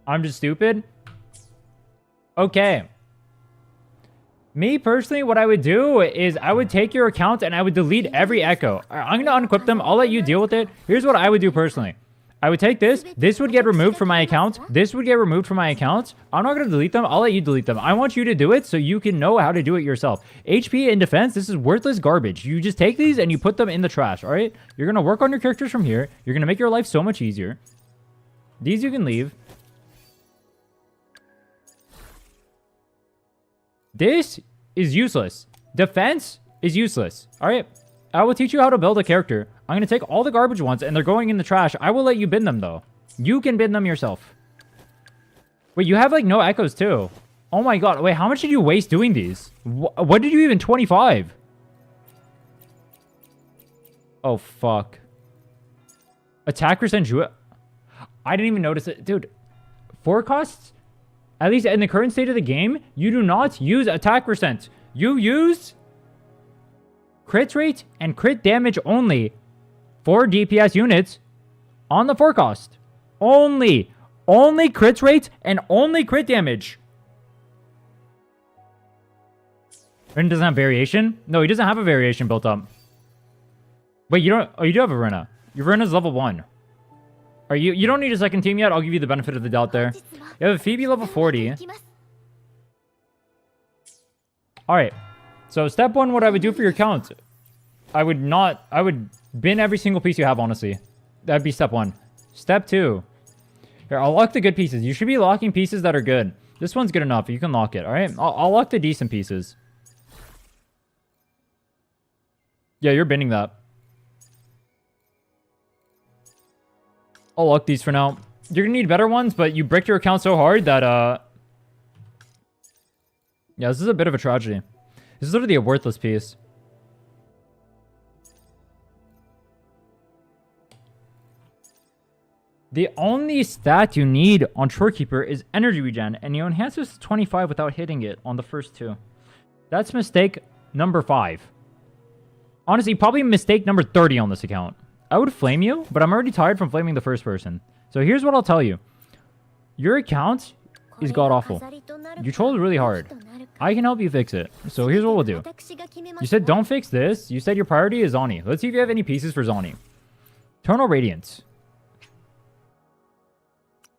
S1: I'm just stupid. Okay. Me, personally, what I would do is I would take your account and I would delete every echo. I'm going to unequip them. I'll let you deal with it. Here's what I would do personally. I would take this. This would get removed from my account. This would get removed from my account. I'm not going to delete them. I'll let you delete them. I want you to do it so you can know how to do it yourself. HP and defense, this is worthless garbage. You just take these and you put them in the trash, all right? You're going to work on your characters from here. You're going to make your life so much easier. These you can leave. This is useless. Defense is useless. All right. I will teach you how to build a character. I'm going to take all the garbage ones and they're going in the trash. I will let you bin them though. You can bin them yourself. Wait, you have like no echoes too. Oh my god. Wait, how much did you waste doing these? What did you even 25? Oh, fuck. Attacker Senju. I didn't even notice it. Dude, 4 costs? At least in the current state of the game, you do not use attack percent. You use crit rate and crit damage only for DPS units on the forecast. Only crit rate and only crit damage. Rhinne doesn't have variation? No, he doesn't have a variation built up. Wait, you don't... Oh, you do have a Rhinne. Your Rhinne is level 1. Are you don't need a second team yet. I'll give you the benefit of the doubt there. You have a Phoebe level 40. Alright. So step 1, what I would do for your count. I would bin every single piece you have, honestly. That'd be step 1. Step 2. Here, I'll lock the good pieces. You should be locking pieces that are good. This one's good enough. You can lock it, alright? I'll lock the decent pieces. Yeah, you're binning that. I'll lock these for now. You're gonna need better ones, but you bricked your account so hard that, yeah, this is a bit of a tragedy. This is literally a worthless piece. The only stat you need on Shorekeeper is energy regen, and you enhance this to 25 without hitting it on the first 2. That's mistake number 5. Honestly, probably mistake number 30 on this account. I would flame you, but I'm already tired from flaming the first person. So here's what I'll tell you. Your account is god-awful. You trolled really hard. I can help you fix it. So here's what we'll do. You said don't fix this. You said your priority is Zani. Let's see if you have any pieces for Zani. Tonal Radiance.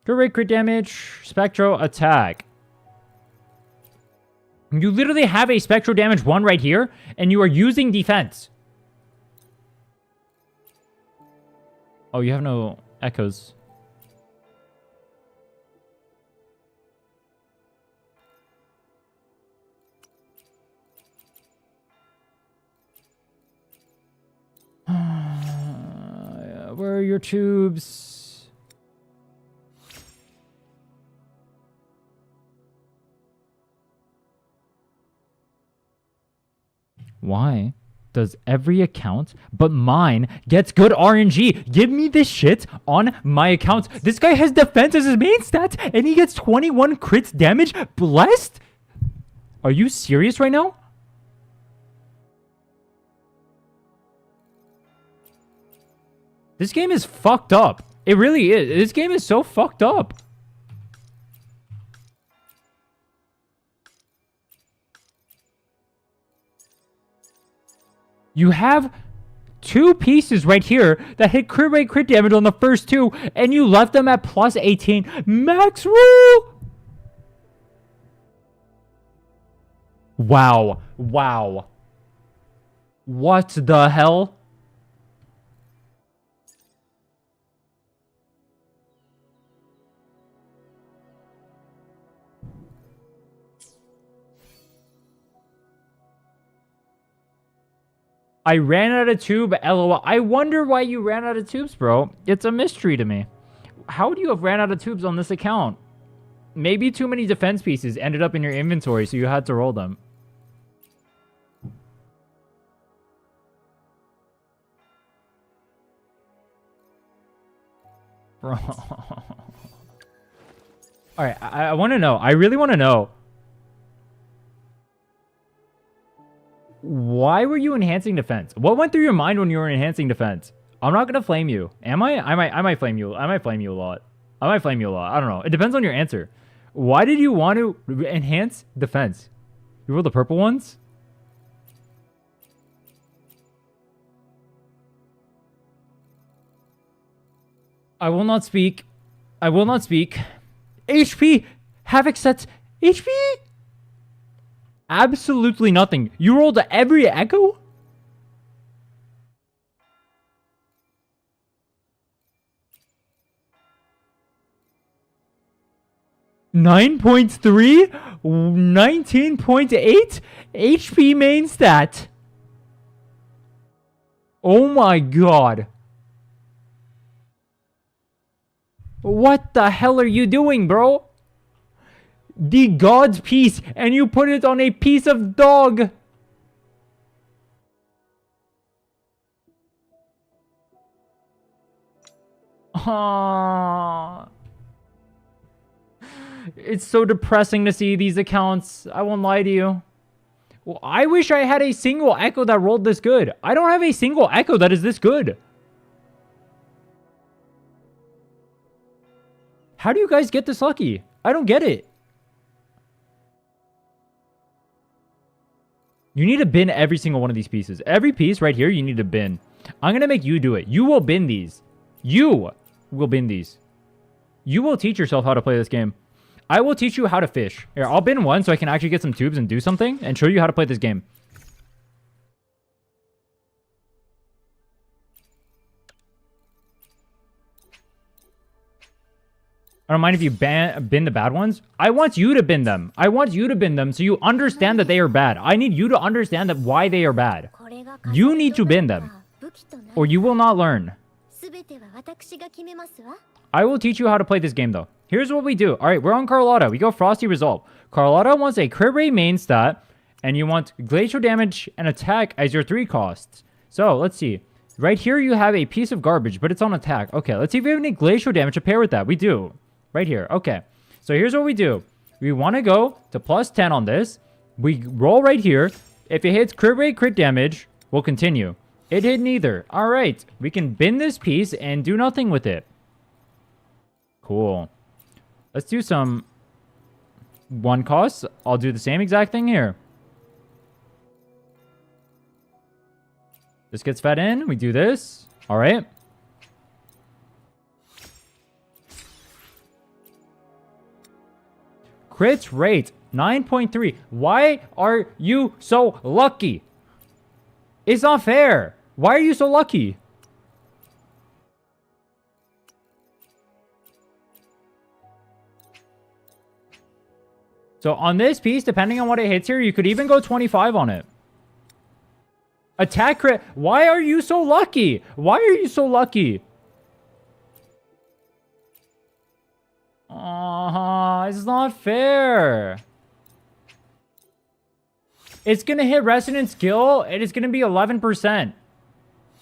S1: Crit rate, crit damage, Spectro, attack. You literally have a Spectro damage 1 right here, and you are using defense. Oh, you have no echoes. Where are your tubes? Why does every account but mine gets good RNG? Give me this shit on my account. This guy has defense as his main stat, and he gets 21 crits damage. Blessed? Are you serious right now? This game is fucked up. It really is. This game is so fucked up. You have 2 pieces right here that hit crit rate, crit damage on the first 2, and you left them at plus 18. Max rule! Wow. Wow. What the hell? I ran out of tube, LOL. I wonder why you ran out of tubes, bro. It's a mystery to me. How would you have ran out of tubes on this account? Maybe too many defense pieces ended up in your inventory, so you had to roll them. Bro. Alright, I want to know. I really want to know. Why were you enhancing defense? What went through your mind when you were enhancing defense? I'm not gonna flame you. Am I? I might flame you. I might flame you a lot. I don't know. It depends on your answer. Why did you want to enhance defense? You rolled the purple ones? I will not speak. I will not speak. HP! Havoc sets HP! Absolutely nothing. You rolled every echo? $9.3? 19.8? HP main stat. Oh my god. What the hell are you doing, bro? The God's piece, and you put it on a piece of dog. It's so depressing to see these accounts. I won't lie to you. Well, I wish I had a single echo that rolled this good. I don't have a single echo that is this good. How do you guys get this lucky? I don't get it. You need to bin every single one of these pieces. Every piece right here, you need to bin. I'm going to make you do it. You will bin these. You will bin these. You will teach yourself how to play this game. I will teach you how to fish. Here, I'll bin one so I can actually get some tubes and do something and show you how to play this game. I don't mind if you bin the bad ones. I want you to bin them. I want you to bin them so you understand that they are bad. I need you to understand that why they are bad. You need to bin them, or you will not learn. I will teach you how to play this game, though. Here's what we do. All right, we're on Carlotta. We go Frosty Resolve. Carlotta wants a crit rate main stat, and you want glacial damage and attack as your 3 costs. So, let's see. Right here, you have a piece of garbage, but it's on attack. Okay, let's see if we have any glacial damage to pair with that. We do. Right here. Okay. So here's what we do. We want to go to plus 10 on this. We roll right here. If it hits crit rate, crit damage, we'll continue. It hit neither. All right. We can bin this piece and do nothing with it. Cool. Let's do some 1 cost. I'll do the same exact thing here. This gets fed in. We do this. All right. Crit rate 9.3. Why are you so lucky? It's not fair. Why are you so lucky? So on this piece, depending on what it hits here, you could even go 25 on it. Attack crit. Why are you so lucky? Why are you so lucky? It's not fair. It's going to hit Resonant Skill, and it's going to be 11%.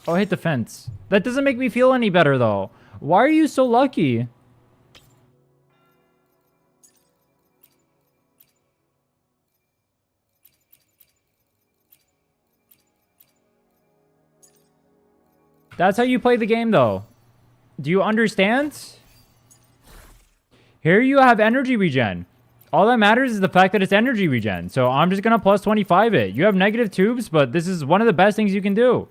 S1: Oh, hit defense. That doesn't make me feel any better, though. Why are you so lucky? That's how you play the game, though. Do you understand? Here you have energy regen. All that matters is the fact that it's energy regen. So I'm just going to plus 25 it. You have negative tubes, but this is one of the best things you can do.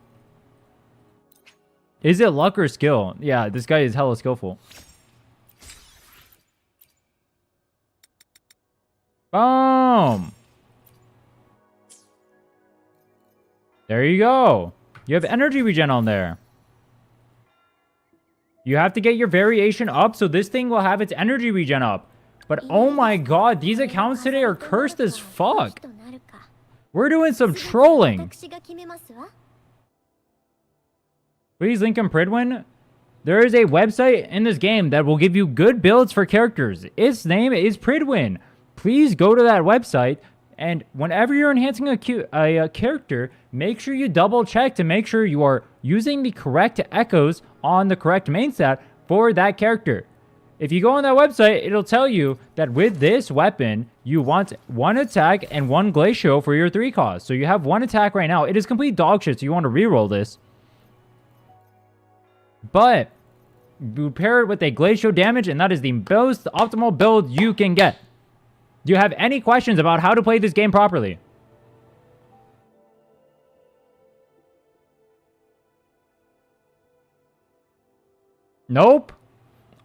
S1: Is it luck or skill? Yeah, this guy is hella skillful. Boom. There you go. You have energy regen on there. You have to get your variation up, so this thing will have its energy regen up. But oh my god, these accounts today are cursed as fuck. We're doing some trolling. Please link him Pridwin. There is a website in this game that will give you good builds for characters. Its name is Pridwin. Please go to that website, and whenever you're enhancing a character, make sure you double check to make sure you are using the correct echoes on the correct main stat for that character. If you go on that website, it'll tell you that with this weapon, you want 1 attack and 1 glacial for your 3 cost. So you have 1 attack right now. It is complete dog shit, so you want to reroll this. But you pair it with a glacial damage, and that is the most optimal build you can get. Do you have any questions about how to play this game properly? Nope.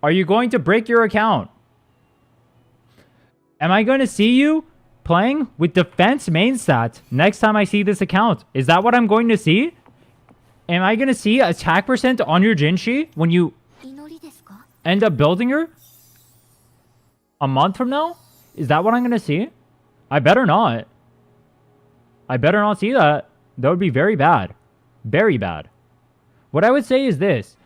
S1: Are you going to break your account? Am I going to see you playing with defense main stat next time I see this account? Is that what I'm going to see? Am I going to see attack percent on your Jinshi when you end up building her a month from now? Is that what I'm going to see? I better not. I better not see that. That would be very bad. Very bad. What I would say is this.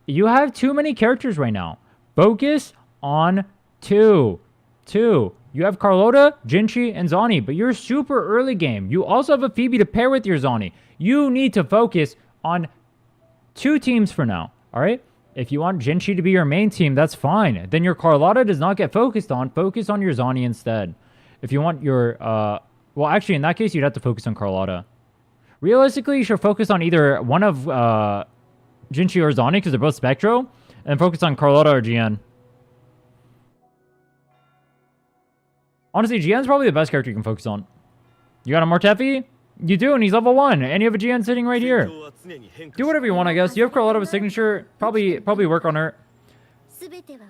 S1: You have too many characters right now. Focus on 2. You have Carlotta, Jinshi, and Zani, but you're super early game. You also have a Phoebe to pair with your Zani. You need to focus on 2 teams for now, all right? If you want Jinshi to be your main team, that's fine. Then your Carlotta does not get focused on. Focus on your Zani instead. If you want your... well, actually, in that case, you'd have to focus on Carlotta. Realistically, you should focus on either one of Jinshi or Zani, because they're both Spectro, and focus on Carlotta or GN. Honestly, GN's probably the best character you can focus on. You got a Mortefi? You do, and he's level 1, and you have a GN sitting right here. Do whatever you want, I guess. You have Carlotta with signature. Probably work on her.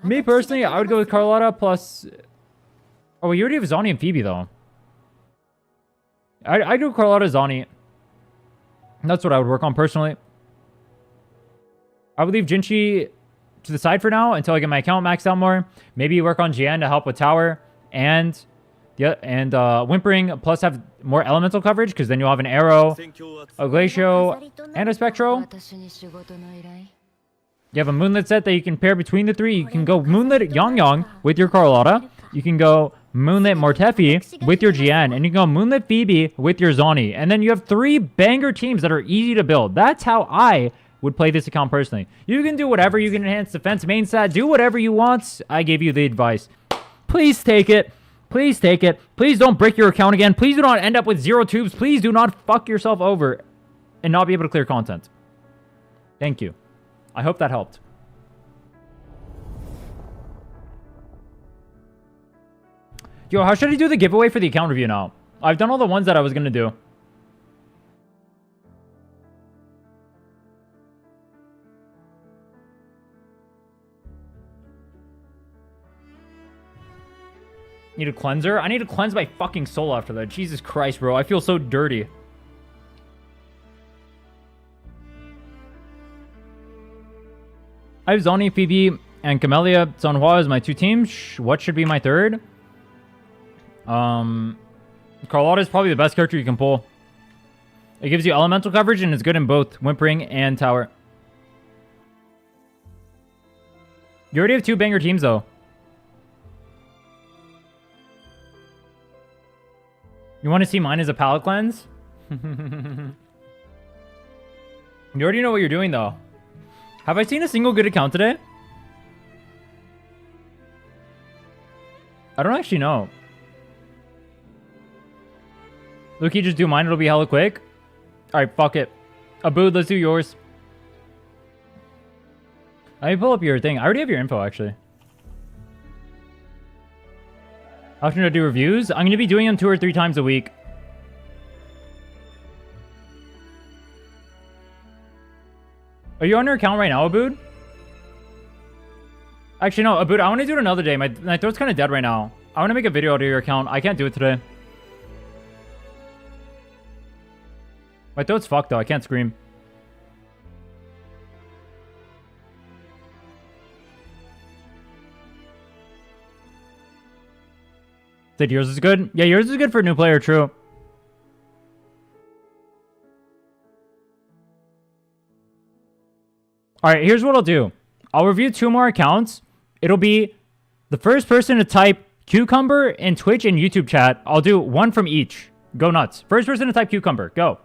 S1: Me, personally, I would go with Carlotta plus... Oh, you already have Zani and Phoebe, though. I do Carlotta, Zani. That's what I would work on, personally. I would leave Jinshi to the side for now until I get my account maxed out more. Maybe work on GN to help with tower and Whimpering, plus have more elemental coverage, because then you'll have an arrow, a glacial, and a spectro. You have a moonlit set that you can pair between the 3. You can go moonlit Yang with your Carlotta. You can go moonlit Mortefi with your GN, and you can go moonlit Phoebe with your Zani. And then you have 3 banger teams that are easy to build. That's how I would play this account personally. You can do whatever. You can enhance defense main stat. Do whatever you want. I gave you the advice. Please take it. Please take it. Please don't break your account again. Please do not end up with 0 tubes. Please do not fuck yourself over and not be able to clear content. Thank you. I hope that helped. Yo, how should I do the giveaway for the account review now? I've done all the ones that I was gonna do. Need a cleanser? I need to cleanse my fucking soul after that. Jesus Christ, bro. I feel so dirty. I have Zoni, Phoebe, and Camellia. Sonhua as my 2 teams. What should be my 3rd? Carlotta is probably the best character you can pull. It gives you elemental coverage and is good in both Whimpering and Tower. You already have 2 banger teams, though. You want to see mine as a palette cleanse? You already know what you're doing, though. Have I seen a single good account today? I don't actually know. Luki, just do mine. It'll be hella quick. Alright, fuck it. Abood, let's do yours. Let me pull up your thing. I already have your info, actually. How often do I do reviews? I'm going to be doing them 2 or 3 times a week. Are you on your account right now, Abood? Actually, no, Abood, I want to do it another day. My throat's kind of dead right now. I want to make a video out of your account. I can't do it today. My throat's fucked, though. I can't scream. Said yours is good? Yeah, yours is good for a new player, true. Alright, here's what I'll do. I'll review 2 more accounts. It'll be the first person to type cucumber in Twitch and YouTube chat. I'll do 1 from each. Go nuts. First person to type cucumber. Go.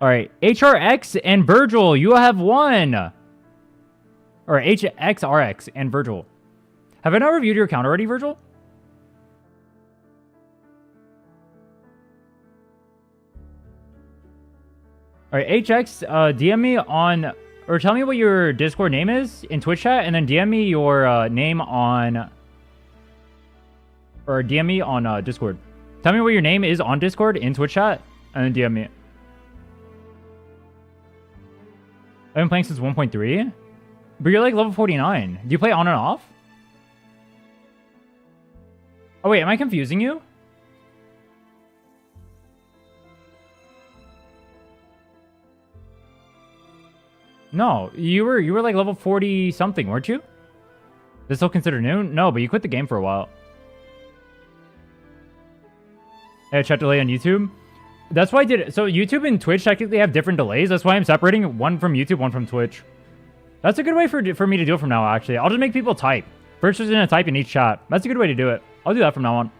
S1: Alright, HRX and Virgil, you have 1. Or HXRX and Virgil. Have I not reviewed your account already, Virgil? Alright, HX, DM me on... Or tell me what your Discord name is in Twitch chat, and then DM me your name on... Or DM me on Discord. Tell me what your name is on Discord in Twitch chat, and then DM me. I've been playing since 1.3? But you're like level 49. Do you play on and off? Oh wait, am I confusing you? No, you were like level 40 something, weren't you? Is this still considered new? No, but you quit the game for a while. Hey, chat delay on YouTube. That's why I did it. So YouTube and Twitch technically have different delays. That's why I'm separating one from YouTube, one from Twitch. That's a good way for me to do it from now, actually. I'll just make people type. First person to type in each chat. That's a good way to do it. I'll do that from now on.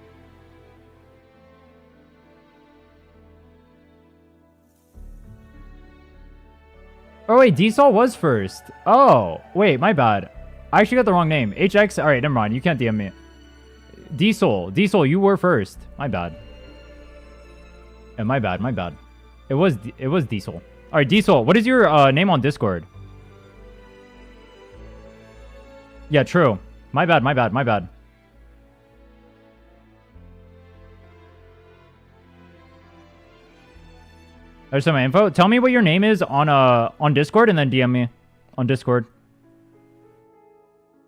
S1: Oh, wait. D-Sol was first. Oh, wait. My bad. I actually got the wrong name. HX. All right, never mind. You can't DM me. D-Sol. D-Sol, you were first. My bad. Yeah, my bad. My bad. It was D-Sol. All right, D-Sol. What is your name on Discord? Yeah, true. My bad, my bad, my bad. There's some info. Tell me what your name is on Discord and then DM me on Discord.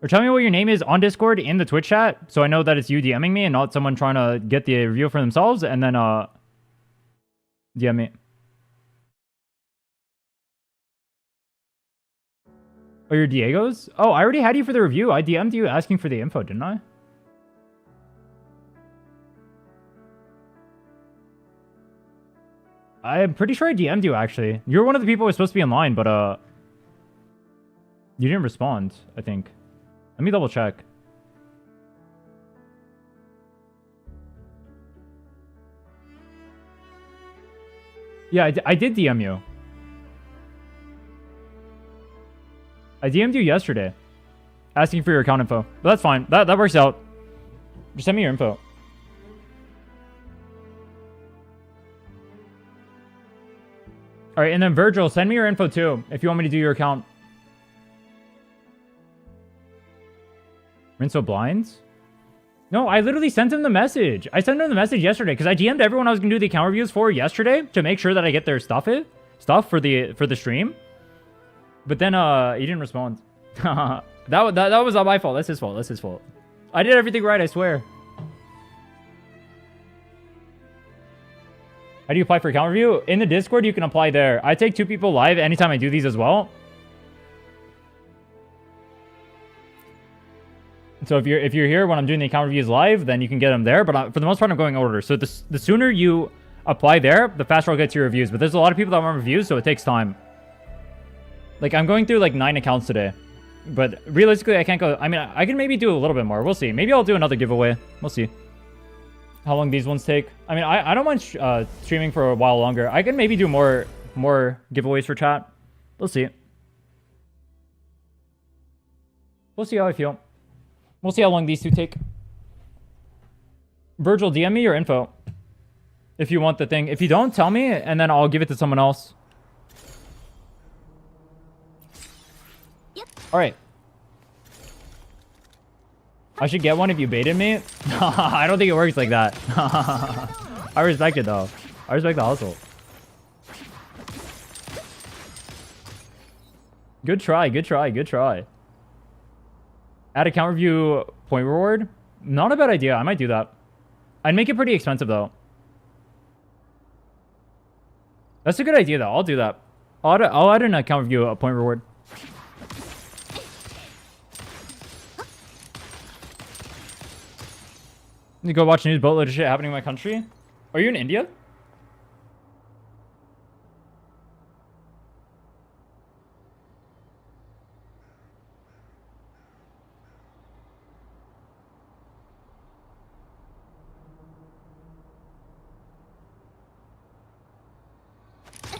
S1: Or tell me what your name is on Discord in the Twitch chat so I know that it's you DMing me and not someone trying to get the review for themselves, and then DM me. Oh, you're Diego's? Oh, I already had you for the review. I DM'd you asking for the info, didn't I? I'm pretty sure I DM'd you, actually. You're one of the people who was supposed to be online, but, you didn't respond, I think. Let me double check. Yeah, I did DM you. I DM'd you yesterday, asking for your account info. But that's fine. That works out. Just send me your info. All right, and then Virgil, send me your info too, if you want me to do your account. Rinso blinds? No, I literally sent him the message. I sent him the message yesterday because I DM'd everyone I was gonna do the account reviews for yesterday to make sure that I get their stuff for the stream. But then he didn't respond. that was not my fault. That's his fault. That's his fault. I did everything right, I swear. How do you apply for account review? In the Discord, you can apply there. I take 2 people live anytime I do these as well. So if you're here when I'm doing the account reviews live, then you can get them there. But for the most part, I'm going order. So the sooner you apply there, the faster I'll get to your reviews. But there's a lot of people that want reviews, so it takes time. Like, I'm going through like 9 accounts today. But realistically, I can't go... I mean, I can maybe do a little bit more. We'll see. Maybe I'll do another giveaway. We'll see how long these ones take. I mean, I don't mind streaming for a while longer. I can maybe do more giveaways for chat. We'll see. We'll see how I feel. We'll see how long these 2 take. Virgil, DM me your info. If you want the thing. If you don't, tell me, and then I'll give it to someone else. Yep. Alright. I should get one if you baited me. I don't think it works like that. I respect it, though. I respect the hustle. Good try, good try, good try. Add account review point reward. Not a bad idea. I might do that. I'd make it pretty expensive, though. That's a good idea, though. I'll do that. I'll add an account review point reward. You go watch news boatload of shit happening in my country. Are you in India?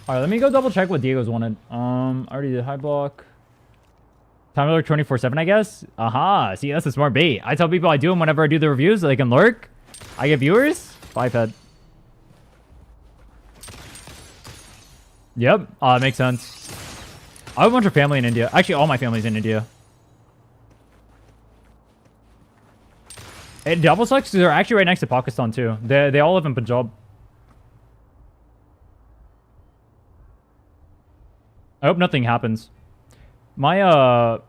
S1: Alright, let me go double check what Diego's wanted. I already did high block. Time to lurk 24/7, I guess. Aha, see, that's a smart bait. I tell people I do them whenever I do the reviews so they can lurk. I get viewers. 5 head. Yep, that makes sense. I have a bunch of family in India. Actually, all my family's in India. It double sucks because they're actually right next to Pakistan too. They all live in Punjab. I hope nothing happens. My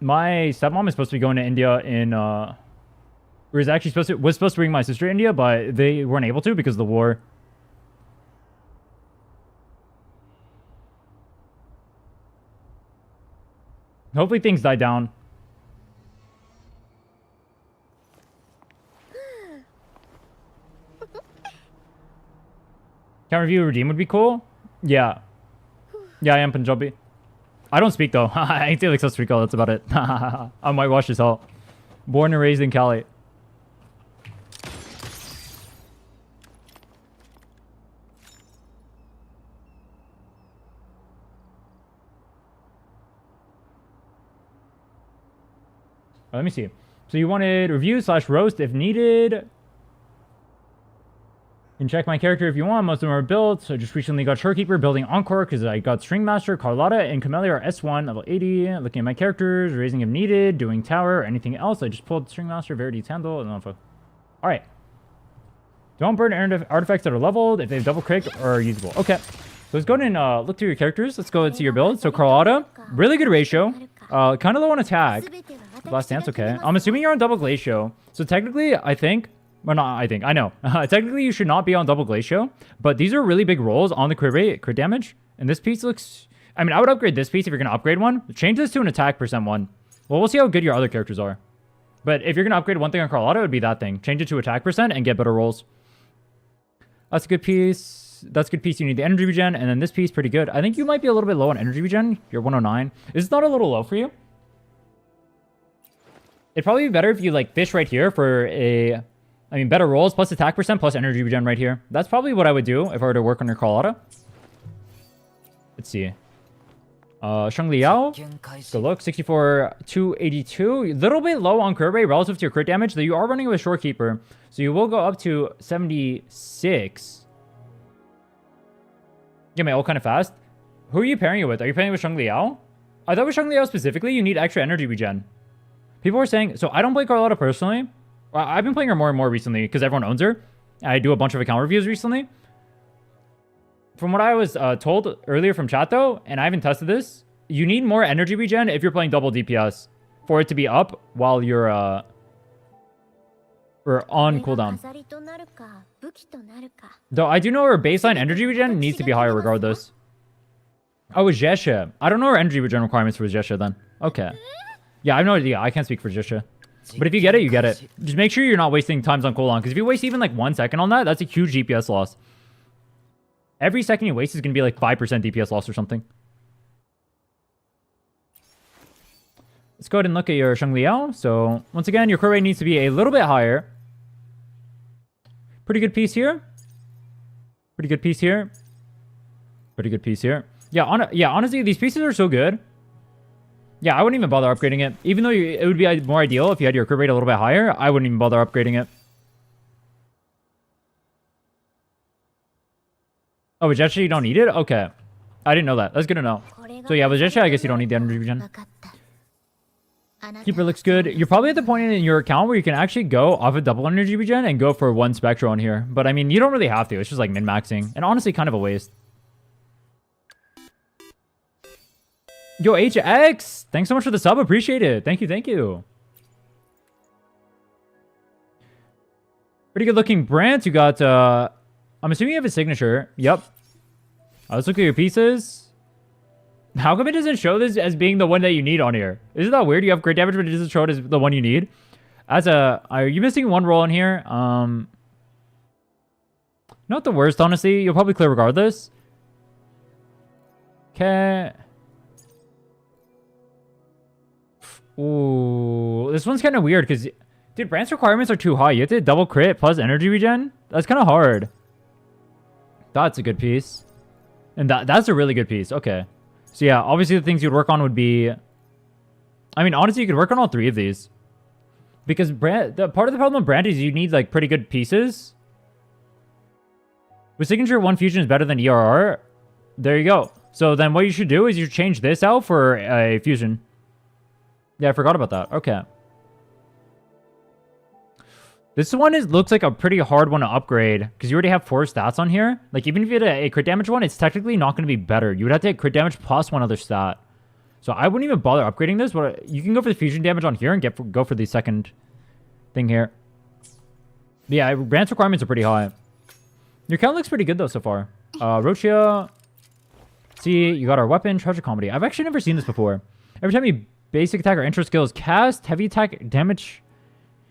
S1: stepmom is supposed to be going to India in was supposed to bring my sister to India, but they weren't able to because of the war. Hopefully things die down. Can review redeem would be cool. Yeah. Yeah, I am Punjabi. I don't speak though. I feel like South Africa, that's about it. I'm whitewashed as hell. Born and raised in Cali. Let me see. So you wanted review / roast if needed. You can check my character if you want. Most of them are built. So I just recently got Shorekeeper, building Encore because I got String Master, Carlotta, and Camellia are S1, level 80. Looking at my characters, raising if needed, doing Tower, or anything else. I just pulled String Master, Verity's Handle, and Alpha. Alright. Don't burn artifacts that are leveled if they have double click or are usable. Okay. So let's go ahead and look through your characters. Let's go and see your build. So Carlotta, really good ratio. Kind of low on attack. Last Dance, okay. I'm assuming you're on double Glacio. So technically, I think... Well, not I think. I know. Technically, you should not be on double Glacio. But these are really big rolls on the crit rate, crit damage. And this piece looks... I mean, I would upgrade this piece if you're going to upgrade one. Change this to an attack percent one. Well, we'll see how good your other characters are. But if you're going to upgrade one thing on Carlotta, it would be that thing. Change it to attack percent and get better rolls. That's a good piece. That's a good piece. You need the energy regen. And then this piece, pretty good. I think you might be a little bit low on energy regen. You're 109. Is this not a little low for you? It'd probably be better if you, like, fish right here for a... I mean, better rolls, plus attack percent, plus energy regen right here. That's probably what I would do if I were to work on your Carlotta. Let's see. Sheng Liao. Good look. 64, 282. A little bit low on crit rate relative to your crit damage, though you are running with Shorekeeper. So you will go up to 76. Get my ult kind of fast. Who are you pairing it with? Are you pairing it with Sheng Liao? I thought with Sheng Liao specifically, you need extra energy regen. People were saying, so I don't play Carlotta personally. Well, I've been playing her more and more recently because everyone owns her. I do a bunch of account reviews recently. From what I was told earlier from chat though, and I haven't tested this, you need more energy regen if you're playing double DPS for it to be up while you're on cooldown. Though I do know her baseline energy regen needs to be higher regardless. Oh, it's Jesha. I don't know her energy regen requirements for Jesha then. Okay. Yeah, I have no idea. I can't speak for Jesha. But if you get it, you get it. Just make sure you're not wasting times on cooldown. Because if you waste even like 1 second on that, that's a huge DPS loss. Every second you waste is going to be like 5% DPS loss or something. Let's go ahead and look at your Sheng Liao. So, once again, your crit rate needs to be a little bit higher. Pretty good piece here. Pretty good piece here. Pretty good piece here. Yeah, honestly, these pieces are so good. Yeah, I wouldn't even bother upgrading it. Even though it would be more ideal if you had your crit rate a little bit higher, I wouldn't even bother upgrading it. Oh, with Jesha you don't need it? Okay. I didn't know that. That's good to know. So yeah, with Jesha, I guess you don't need the energy regen. Keeper looks good. You're probably at the point in your account where you can actually go off a double energy regen and go for 1 Spectro on here. But I mean, you don't really have to. It's just like min-maxing. And honestly, kind of a waste. Yo, HX! Thanks so much for the sub. Appreciate it. Thank you, thank you. Pretty good looking brands. You got, I'm assuming you have a signature. Yep. Let's look at your pieces. How come it doesn't show this as being the one that you need on here? Isn't that weird? You have crit damage, but it doesn't show it as the one you need. Are you missing 1 roll in here? Not the worst, honestly. You'll probably clear regardless. Okay. Ooh, this one's kind of weird because, dude, branch requirements are too high. You have to double crit plus energy regen. That's kind of hard. That's a good piece. And that's a really good piece. Okay. So yeah, obviously the things you'd work on would be... I mean, honestly, you could work on all 3 of these. Because part of the problem with brand is you need, like, pretty good pieces. With signature, 1 fusion is better than ERR. There you go. So then what you should do is you change this out for a fusion. Yeah, I forgot about that. Okay. This one looks like a pretty hard one to upgrade because you already have 4 stats on here. Like, even if you had a crit damage one, it's technically not going to be better. You would have to hit crit damage plus 1 other stat. So I wouldn't even bother upgrading this, but you can go for the fusion damage on here and go for the second thing here. But yeah, branch requirements are pretty high. Your count looks pretty good though so far. Rochia. See, you got our weapon, treasure comedy. I've actually never seen this before. Every time you basic attack or intro skills cast, heavy attack damage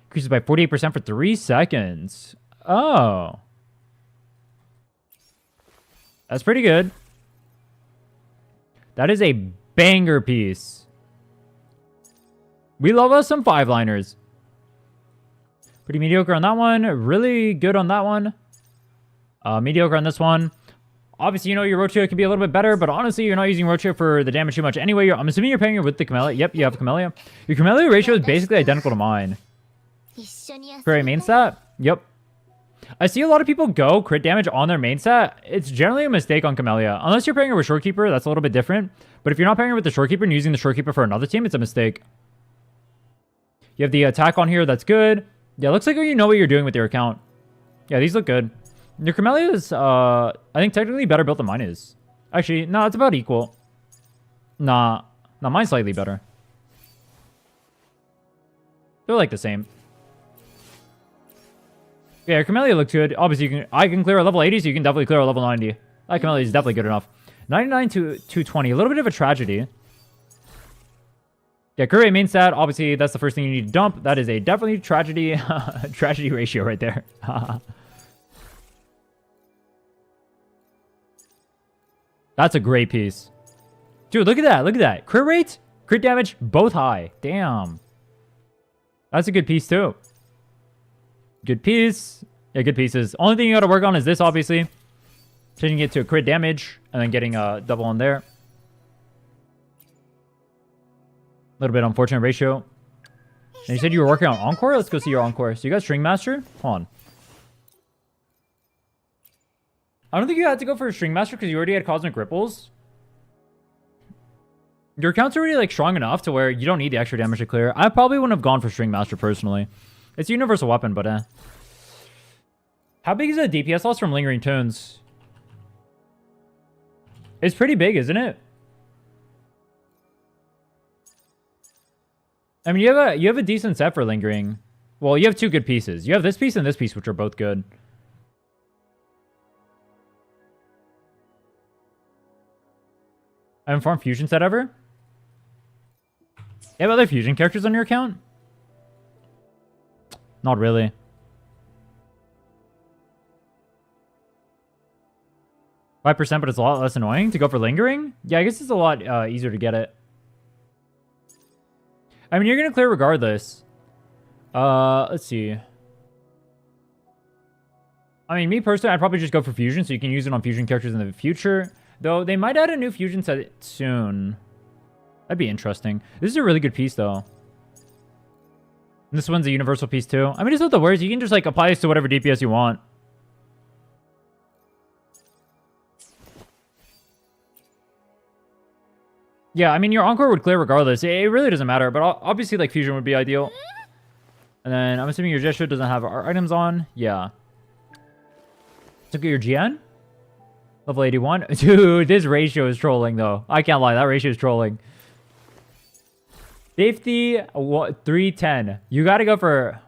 S1: increases by 48% for 3 seconds. Oh. That's pretty good. That is a banger piece. We love us some 5-liners. Pretty mediocre on that one. Really good on that one. Mediocre on this one. Obviously, you know, your Rochia can be a little bit better, but honestly, you're not using Rochia for the damage too much anyway. I'm assuming you're pairing it with the Camellia. Yep, you have Camellia. Your Camellia ratio is basically identical to mine. For a main stat? Yep. I see a lot of people go crit damage on their main stat. It's generally a mistake on Camellia. Unless you're pairing it with Shorekeeper, that's a little bit different. But if you're not pairing it with the Shorekeeper and using the Shorekeeper for another team, it's a mistake. You have the attack on here, that's good. Yeah, looks like you know what you're doing with your account. Yeah, these look good. Your Camellia is, I think, technically better built than mine is. Actually, no, it's about equal. Nah, mine's slightly better. They're like the same. Yeah, your Camellia looks good. Obviously, I can clear a level 80, so you can definitely clear a level 90. That Camellia is definitely good enough. 99 to 220, a little bit of a tragedy. Yeah, crit rate main stat, obviously, that's the first thing you need to dump. That is a definitely tragedy, tragedy ratio right there. That's a great piece. Dude, look at that. Look at that. Crit rate, crit damage, both high. Damn. That's a good piece, too. Good piece. Yeah, good pieces. Only thing you got to work on is this, obviously. Changing it to a crit damage and then getting a double on there. A little bit unfortunate ratio. And you said you were working on Encore? Let's go see your Encore. So you got String Master? Hold on. I don't think you had to go for a String Master because you already had Cosmic Ripples. Your account's already like strong enough to where you don't need the extra damage to clear. I probably wouldn't have gone for String Master personally. It's a universal weapon, but How big is the DPS loss from Lingering Tunes? It's pretty big, isn't it? I mean, you have a decent set for Lingering. Well, you have two good pieces. You have this piece and this piece, which are both good. I haven't farmed Fusion set ever. You have other Fusion characters on your account? Not really. %, but it's a lot less annoying to go for Lingering? Yeah, I guess it's a lot easier to get it. I mean, you're going to clear regardless. Let's see. I mean, me personally, I'd probably just go for Fusion so you can use it on Fusion characters in the future. Though, they might add a new Fusion set soon. That'd be interesting. This is a really good piece, though. And this one's a universal piece, too. I mean, it's not the worst. You can just, like, apply this to whatever DPS you want. Yeah, I mean, your Encore would clear regardless. It really doesn't matter, but obviously, like, Fusion would be ideal. And then, I'm assuming your gesture doesn't have our items on. Yeah. Look at your GN. Level 81. Dude, this ratio is trolling, though. I can't lie. That ratio is trolling. 50, 310. You got to go for...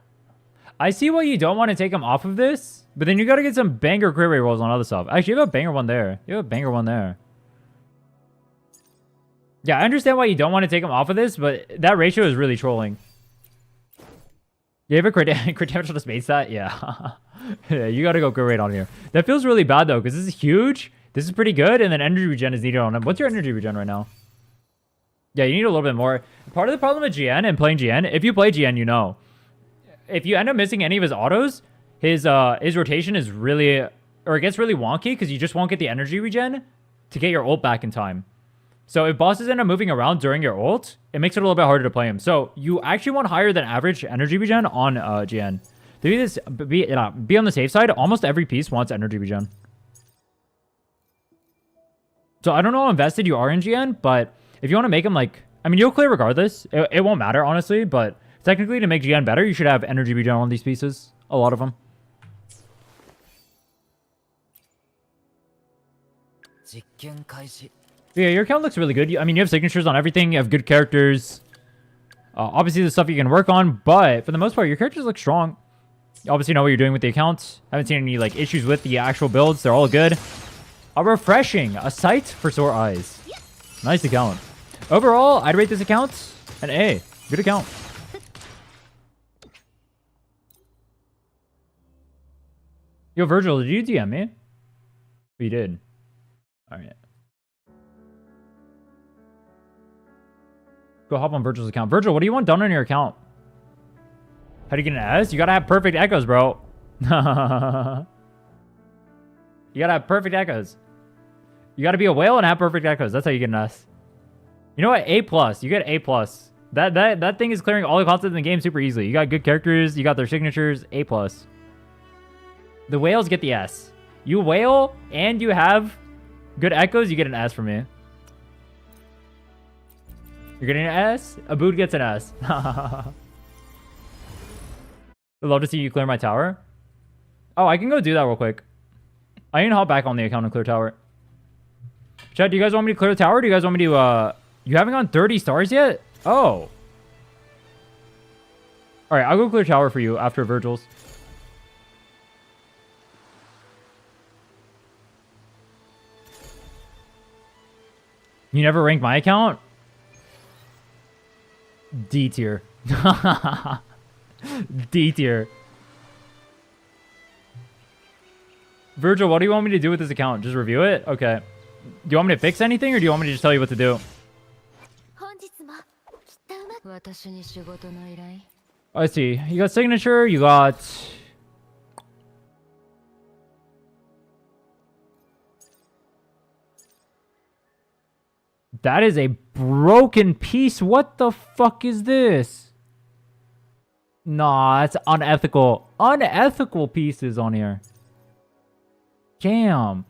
S1: I see why you don't want to take him off of this, but then you got to get some banger crit rate rolls on other stuff. Actually, you have a banger one there. You have a banger one there. Yeah, I understand why you don't want to take him off of this, but that ratio is really trolling. You have a crit damage on the space stat? Yeah. Yeah, you gotta go crit rate on here. That feels really bad, though, because this is huge. This is pretty good, and then energy regen is needed on him. What's your energy regen right now? Yeah, you need a little bit more. Part of the problem with GN and playing GN, if you play GN, you know. If you end up missing any of his autos, his rotation is really... Or it gets really wonky, because you just won't get the energy regen to get your ult back in time. So if bosses end up moving around during your ult, it makes it a little bit harder to play him. So you actually want higher than average energy regen on GN. To be on the safe side, almost every piece wants energy regen. So I don't know how invested you are in GN, but if you want to make him like... I mean, you'll clear regardless. It won't matter, honestly, but technically to make GN better, you should have energy regen on these pieces. A lot of them. Yeah, your account looks really good. I mean, you have signatures on everything. You have good characters. Obviously, the stuff you can work on, but for the most part, your characters look strong. You obviously know what you're doing with the account. Haven't seen any like issues with the actual builds. They're all good. A refreshing. A sight for sore eyes. Nice account. Overall, I'd rate this account an A. Good account. Yo, Virgil, did you DM me? You did. All right. Go hop on Virgil's account. Virgil, what do you want done on your account? How do you get an S? You gotta have perfect echoes, bro. You gotta have perfect echoes. You gotta be a whale and have perfect echoes. That's how you get an S. You know what? A+. You get A+. That thing is clearing all the content in the game super easily. You got good characters. You got their signatures. A+. The whales get the S. You whale and you have good echoes, you get an S from me. You're getting an S? Abood gets an S. I'd love to see you clear my tower. Oh, I can go do that real quick. I need to hop back on the account and clear tower. Chat, do you guys want me to clear the tower? Do you guys want me to, You haven't gone 30 stars yet? Oh. Alright, I'll go clear tower for you after Virgil's. You never ranked my account? D tier. D tier. Virgil, what do you want me to do with this account? Just review it? Okay. Do you want me to fix anything or do you want me to just tell you what to do? I see. You got signature, you got... That is a broken piece. What the fuck is this? Nah, it's unethical. Unethical pieces on here. Damn.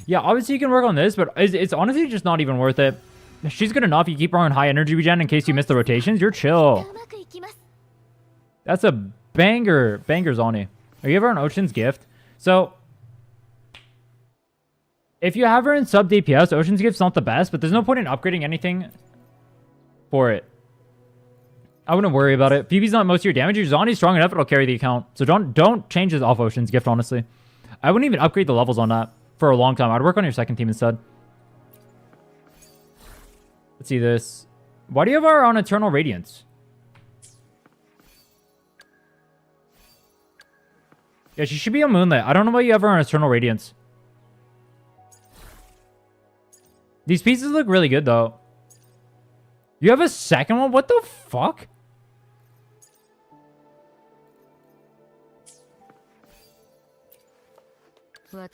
S1: Yeah, obviously you can work on this, but it's honestly just not even worth it. She's good enough. You keep her on high energy regen in case you miss the rotations. You're chill. That's a banger. Banger's on you. Are you ever on Ocean's Gift? So, if you have her in sub DPS, Ocean's Gift's not the best, but there's no point in upgrading anything for it. I wouldn't worry about it. Phoebe's not most of your damage. Your Zani's strong enough, it'll carry the account. So don't change this off Ocean's Gift, honestly. I wouldn't even upgrade the levels on that for a long time. I'd work on your second team instead. Let's see this. Why do you have her on Eternal Radiance? Yeah, she should be on Moonlit. I don't know why you have her on Eternal Radiance. These pieces look really good, though. You have a second one? What the fuck? Are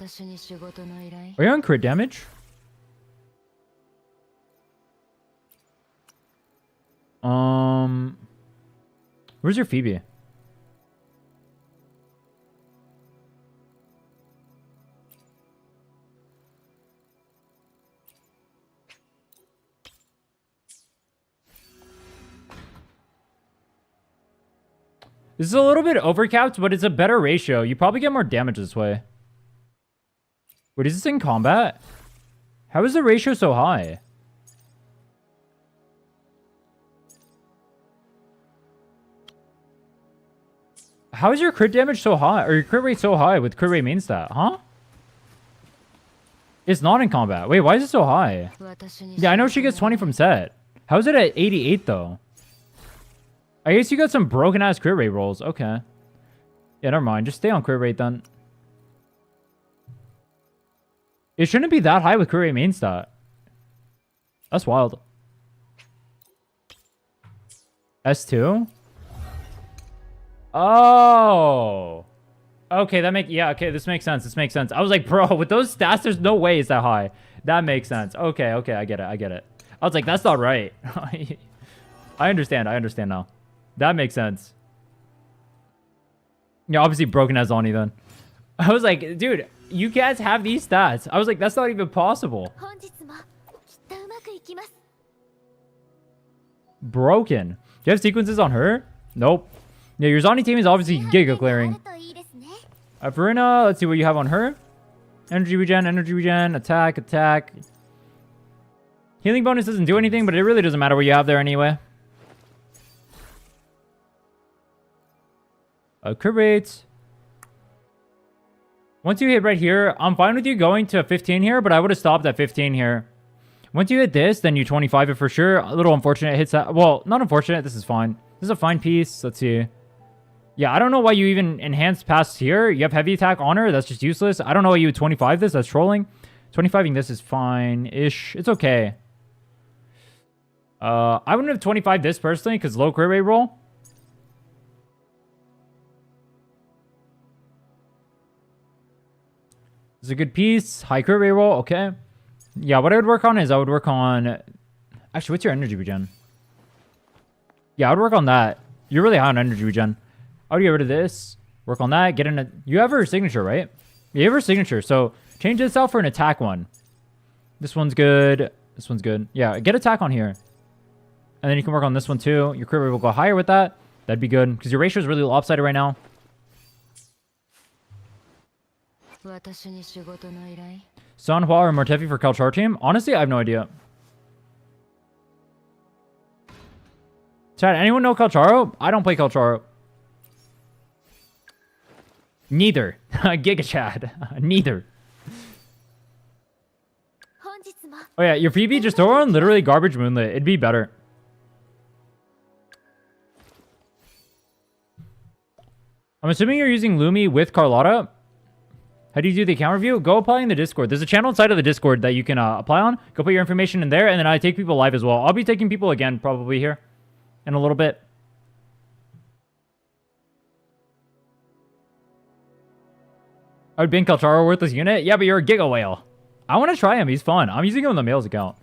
S1: you on crit damage? Where's your Phoebe? This is a little bit overcapped, but it's a better ratio. You probably get more damage this way. Wait, is this in combat? How is the ratio so high? How is your crit damage so high? Or your crit rate so high with crit rate main stat? Huh? It's not in combat. Wait, why is it so high? Yeah, I know she gets 20 from set. How is it at 88 though? I guess you got some broken ass crit rate rolls. Okay. Yeah, never mind. Just stay on crit rate then. It shouldn't be that high with crit rate main stat. That's wild. S2? Oh. Okay, okay, this makes sense. This makes sense. I was like, bro, with those stats, there's no way it's that high. That makes sense. Okay, I get it. I was like, that's not right. I understand now. That makes sense. Yeah, obviously broken as Oni then. I was like, dude, you guys have these stats. I was like, that's not even possible. Broken. Do you have sequences on her? Nope. Yeah, your Zani team is obviously giga clearing. For Rhinne, let's see what you have on her. Energy regen, attack. Healing bonus doesn't do anything, but it really doesn't matter what you have there anyway. Crit rates. Once you hit right here, I'm fine with you going to 15 here, but I would have stopped at 15 here. Once you hit this, then you 25 it for sure. A little unfortunate hits that. Well, not unfortunate. This is fine. This is a fine piece. Let's see. Yeah, I don't know why you even enhanced past here. You have heavy attack on her. That's just useless. I don't know why you would 25 this. That's trolling. 25ing this is fine-ish. It's okay. I wouldn't have 25 this personally because low crit rate roll. This is a good piece. High crit rate roll. Okay. Yeah, what I would work on is Actually, what's your energy regen? Yeah, I would work on that. You're really high on energy regen. I would get rid of this. Work on that. Get in a... You have her signature, right? Yeah, you have her signature. So change this out for an attack one. This one's good. This one's good. Yeah, get attack on here. And then you can work on this one too. Your crit rate will go higher with that. That'd be good. Because your ratio is really lopsided right now. Sanhua or Mortefi for Kalchar team? Honestly, I have no idea. Chad, anyone know Kalcharo? I don't play Kalcharo. Neither. Giga Chad. Neither. Oh yeah, your Phoebe just throw on literally garbage moonlit. It'd be better. I'm assuming you're using Lumi with Carlotta. How do you do the account review? Go apply in the Discord. There's a channel inside of the Discord that you can apply on. Go put your information in there, and then I take people live as well. I'll be taking people again probably here in a little bit. I would ban Kalcharo worthless unit? Yeah, but you're a Giga Whale. I want to try him. He's fun. I'm using him on the males account.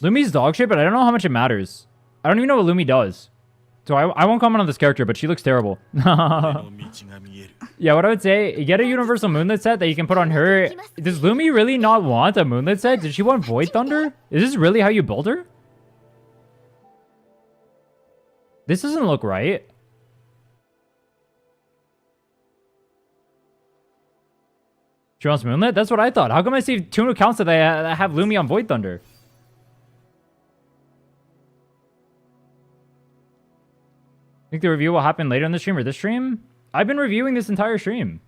S1: Lumi's dog shit, but I don't know how much it matters. I don't even know what Lumi does. So I won't comment on this character, but she looks terrible. Yeah, what I would say, get a universal moonlit set that you can put on her. Does Lumi really not want a moonlit set? Does she want Void Thunder? Is this really how you build her? This doesn't look right. She wants Moonlit? That's what I thought. How come I see two accounts that I have Lumi on Void Thunder? Think the review will happen later in the stream or this stream? I've been reviewing this entire stream.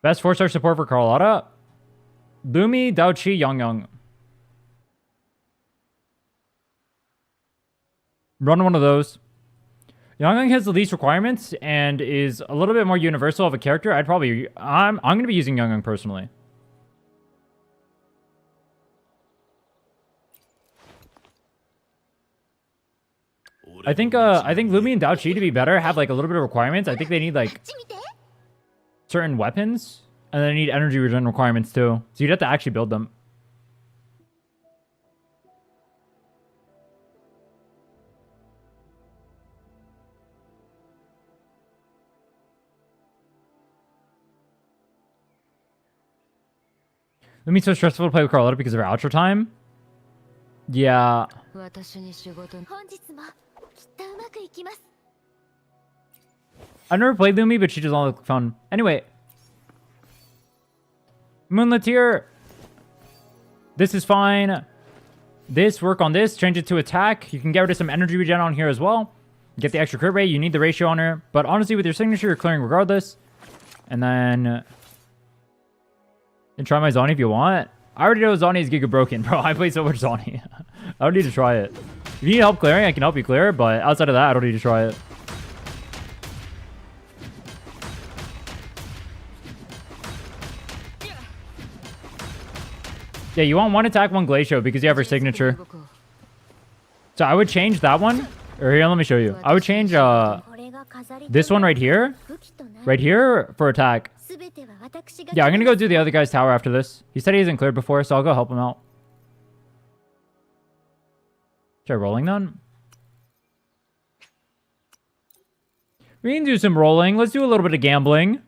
S1: Best 4-star support for Carlotta? Lumi, Daochi, Yang. Run one of those. Yang has the least requirements and is a little bit more universal of a character. I'm going to be using Yang personally. I think Lumi and Daochi to be better have like a little bit of requirements. I think they need like certain weapons and they need energy regen requirements too. So you'd have to actually build them. Lumi's so stressful to play with Carlotta because of her outro time. Yeah. I've never played Lumi, but she does all look fun. Anyway. Moonlit here. This is fine. This, work on this. Change it to attack. You can get rid of some energy regen on here as well. Get the extra crit rate. You need the ratio on her. But honestly, with your signature, you're clearing regardless. And then... And try my Zani if you want. I already know Zani is Giga broken, bro. I play so much Zani. I don't need to try it. If you need help clearing, I can help you clear. But outside of that, I don't need to try it. Yeah, you want one attack, one Glacio because you have her signature. So I would change that one. Or here, let me show you. I would change this one right here. Right here for attack. Yeah, I'm going to go do the other guy's tower after this. He said he hasn't cleared before, so I'll go help him out. Try rolling then. We can do some rolling. Let's do a little bit of gambling.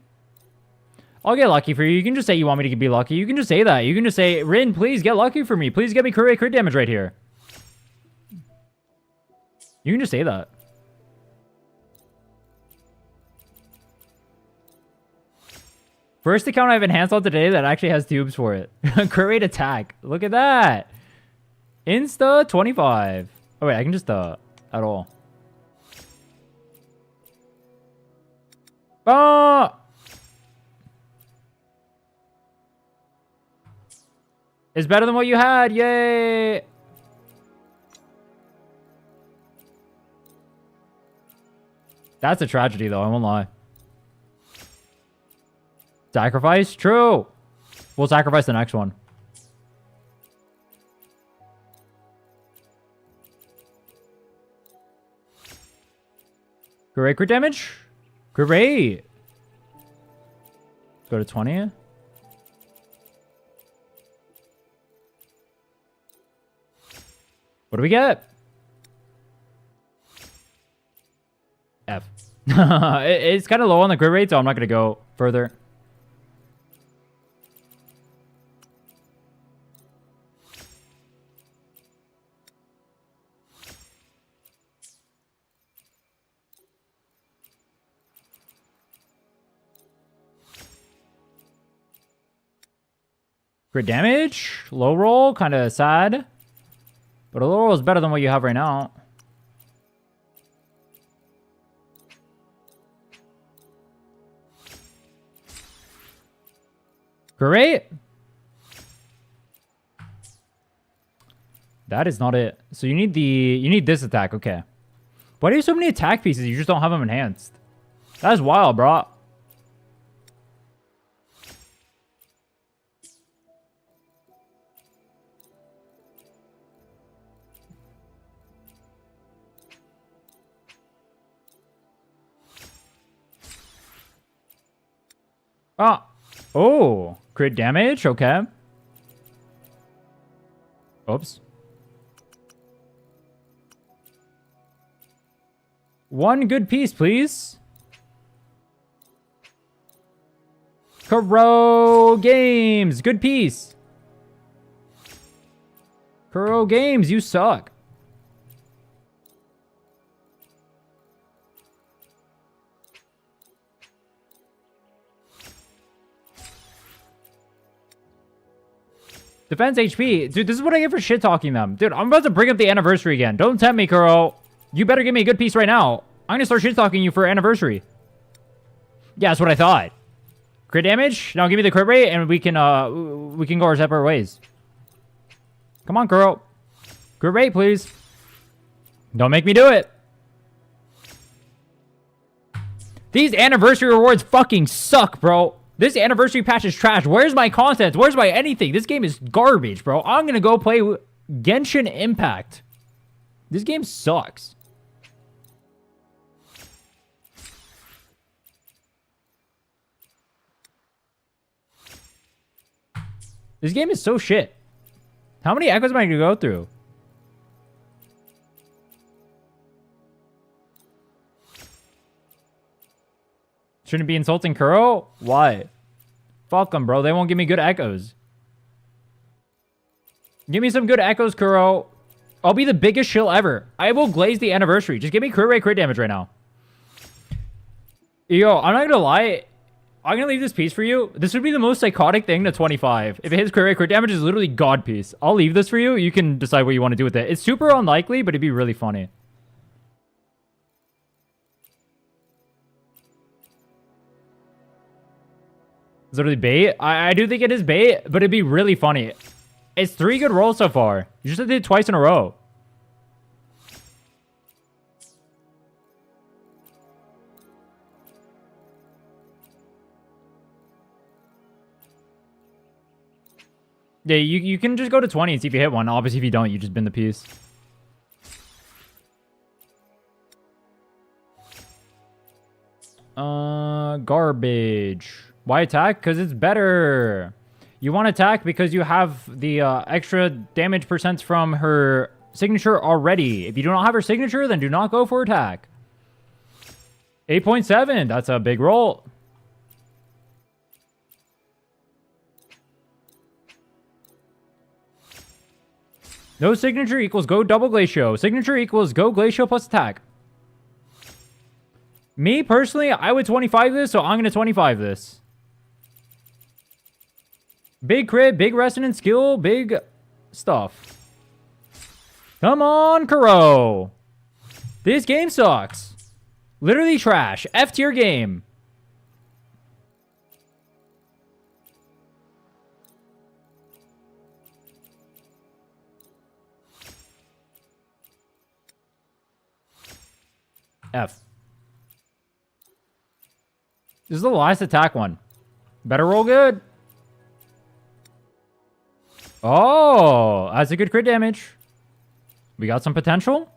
S1: I'll get lucky for you. You can just say you want me to be lucky. You can just say that. You can just say, Rhinne, please get lucky for me. Please get me crit damage right here. You can just say that. First account I've enhanced on today that actually has tubes for it. Crit rate attack. Look at that. Insta 25. Oh wait, I can just at all. Ah! It's better than what you had. Yay! That's a tragedy though, I won't lie. Sacrifice? True. We'll sacrifice the next one. Great crit damage? Great. Go to 20. What do we get? F. It's kind of low on the crit rate, so I'm not going to go further. Crit damage, low roll, kind of sad. But a low roll is better than what you have right now. Great. That is not it. So you need this attack, okay. Why do you have so many attack pieces? You just don't have them enhanced. That's wild, bro. Ah. Oh. Crit damage, okay. Oops. One good piece, please. Kuro Games, good piece. Kuro Games, you suck. Defense HP. Dude, this is what I get for shit-talking them. Dude, I'm about to bring up the anniversary again. Don't tempt me, Kuro. You better give me a good piece right now. I'm gonna start shit-talking you for anniversary. Yeah, that's what I thought. Crit damage? Now give me the crit rate and we can go our separate ways. Come on, Kuro. Crit rate, please. Don't make me do it. These anniversary rewards fucking suck, bro. This anniversary patch is trash. Where's my content? Where's my anything? This game is garbage, bro. I'm gonna go play Genshin Impact. This game sucks. This game is so shit. How many echoes am I gonna go through? Shouldn't be insulting Kuro? Why? Fuck them, bro. They won't give me good echoes. Give me some good echoes, Kuro. I'll be the biggest shill ever. I will glaze the anniversary. Just give me crit rate, crit damage right now. Yo, I'm not gonna lie. I'm gonna leave this piece for you. This would be the most psychotic thing to 25. If it hits crit rate, crit damage is literally god piece. I'll leave this for you. You can decide what you want to do with it. It's super unlikely, but it'd be really funny. Is it really bait? I do think it is bait, but it'd be really funny. It's 3 good rolls so far. You just did it twice in a row. Yeah, you can just go to 20 and see if you hit one. Obviously, if you don't, you just bin the piece. Garbage. Why attack? Because it's better. You want to attack because you have the extra damage percents from her signature already. If you do not have her signature, then do not go for attack. 8.7. That's a big roll. No signature equals go double glacio. Signature equals go glacio plus attack. Me, personally, I would 25 this, so I'm going to 25 this. Big crit, big resonant skill, big stuff. Come on, Kuro. This game sucks. Literally trash. F tier game. F. This is the last attack one. Better roll good. Oh, that's a good crit damage. We got some potential.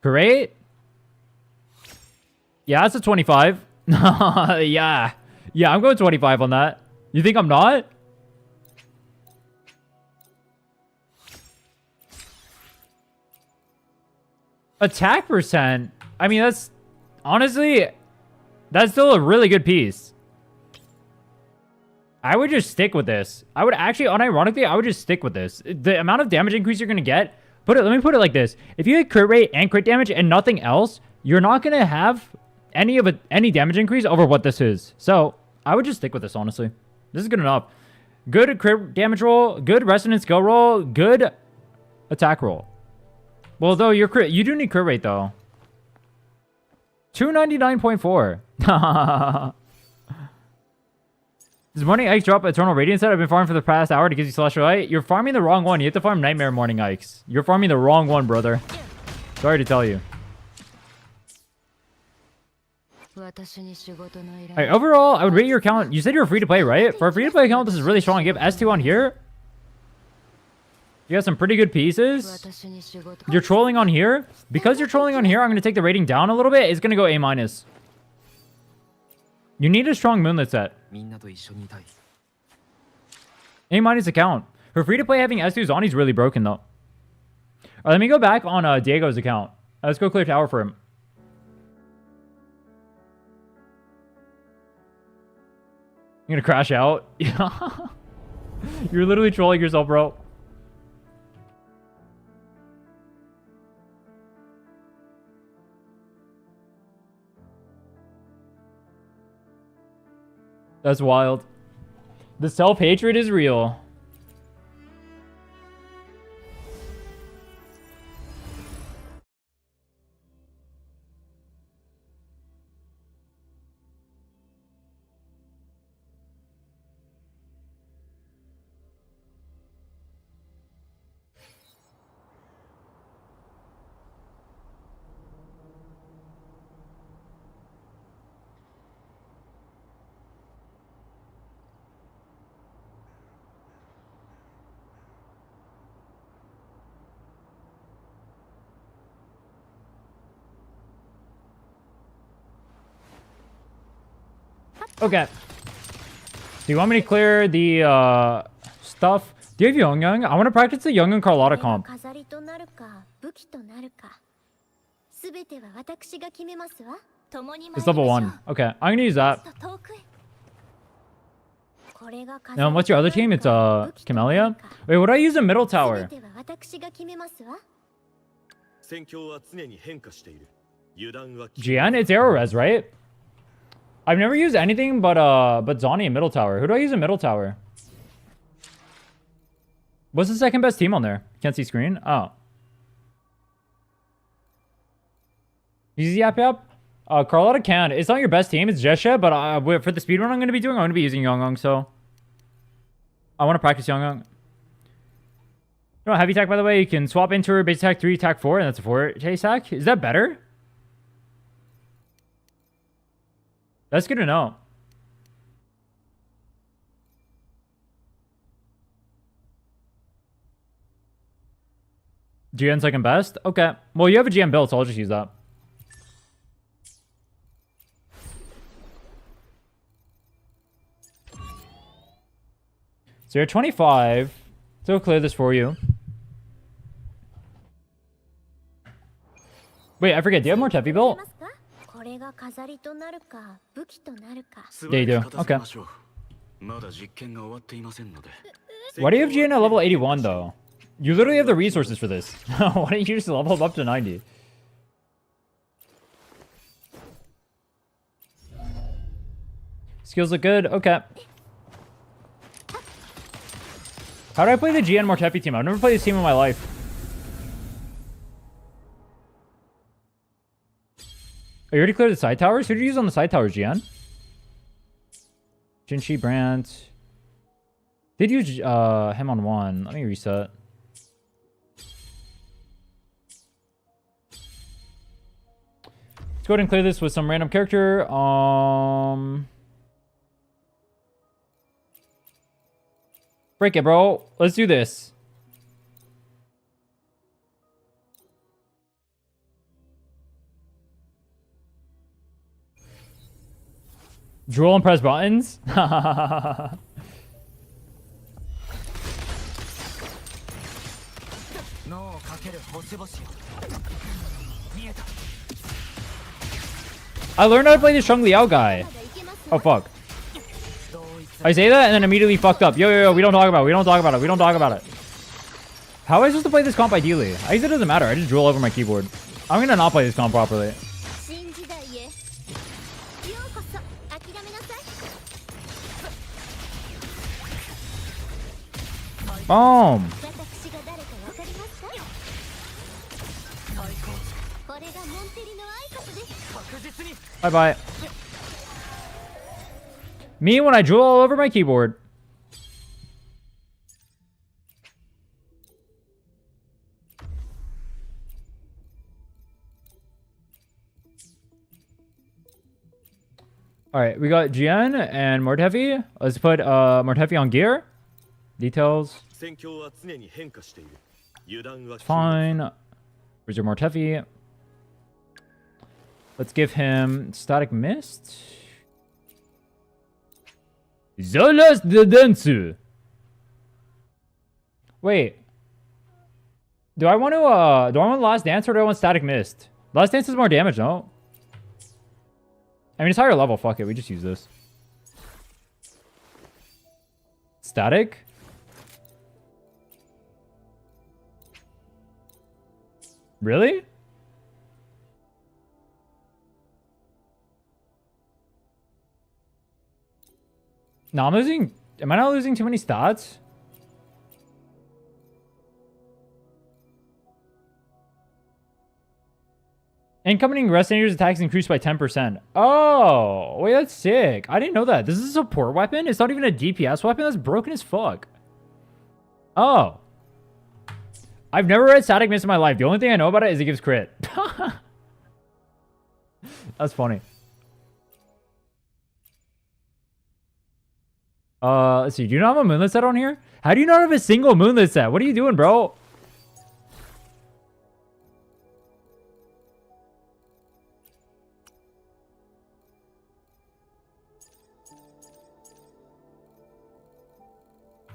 S1: Great. Yeah, that's a 25. Yeah. Yeah, I'm going 25 on that. You think I'm not? Attack percent. I mean, that's... Honestly, that's still a really good piece. I would just stick with this. I would actually, unironically, I would just stick with this. The amount of damage increase you're going to get... Let me put it like this. If you hit crit rate and crit damage and nothing else, you're not going to have any damage increase over what this is. So, I would just stick with this, honestly. This is good enough. Good crit damage roll, good resonant skill roll, good attack roll. Well, though, you do need crit rate, though. 299.4. Does Morning Ikes drop Eternal Radiance set? I've been farming for the past hour to give you Celestial Light. You're farming the wrong one. You have to farm Nightmare Morning Ikes. You're farming the wrong one, brother. Sorry to tell you. Alright, overall, I would rate your account. You said you were free to play, right? For a free to play account, this is really strong. You have S2 on here. You got some pretty good pieces. You're trolling on here. Because you're trolling on here, I'm going to take the rating down a little bit. It's going to go A-. You need a strong moonlit set. A- account. For free-to-play, having S2's on, he's really broken, though. All right, let me go back on Diego's account. Let's go clear tower for him. You're going to crash out? Yeah. You're literally trolling yourself, bro. That's wild. The self-hatred is real. Okay. Do you want me to clear the stuff? Do you have Young? I want to practice the Young Carlotta comp. It's level 1. Okay, I'm gonna use that. Now, what's your other team? It's Camellia. Wait, what do I use in middle tower? Jian? It's Arrow Res, right? I've never used anything but Zoni in middle tower. Who do I use in middle tower? What's the second best team on there? Can't see screen. Oh. Easy Yap Yap. Carlotta can. It's not your best team. It's Jesha, but for the speedrun I'm going to be doing, I'm going to be using Yongyong, so I want to practice Yongyong. No, heavy attack, by the way. You can swap into her, base attack 3, attack 4, and that's a 4 chase attack. Is that better? That's good to know. GN second best? Okay. Well, you have a GM built, so I'll just use that. So you're 25. So I'll clear this for you. Wait, I forget. Do you have more Tefi built? Yeah, you do. Okay. Why do you have GN at level 81, though? You literally have the resources for this. Why don't you just level him up to 90? Skills look good. Okay. How do I play the GN Mortefi team? I've never played this team in my life. Oh, you already cleared the side towers? Who did you use on the side towers, GN? Jinshi, Brandt. Did use him on 1. Let me reset. Let's go ahead and clear this with some random character. Break it, bro. Let's do this. Drool and press buttons? I learned how to play the Sheng Liao guy. Oh, fuck. I say that and then immediately fucked up. Yo, we don't talk about it. We don't talk about it. We don't talk about it. How am I supposed to play this comp ideally? I guess it doesn't matter. I just drool over my keyboard. I'm gonna not play this comp properly. Boom. Bye-bye. Me when I drool all over my keyboard. Alright, we got Jian and Mortefi. Let's put Mortefi on gear. Details. Fine. Where's your Mortefi? Let's give him Static Mist. Zolas de Densu. Wait. Do I want Last Dance or do I want Static Mist? Last Dance is more damage, no? I mean, it's higher level. Fuck it. We just use this. Static? Really? No, I'm losing... Am I not losing too many stats? Incoming Resonator's attacks increased by 10%. Oh, wait, that's sick. I didn't know that. This is a support weapon? It's not even a DPS weapon? That's broken as fuck. Oh. I've never read Static Mist in my life. The only thing I know about it is it gives crit. That's funny. Let's see. Do you not have a Moonlit set on here? How do you not have a single Moonlit set? What are you doing, bro?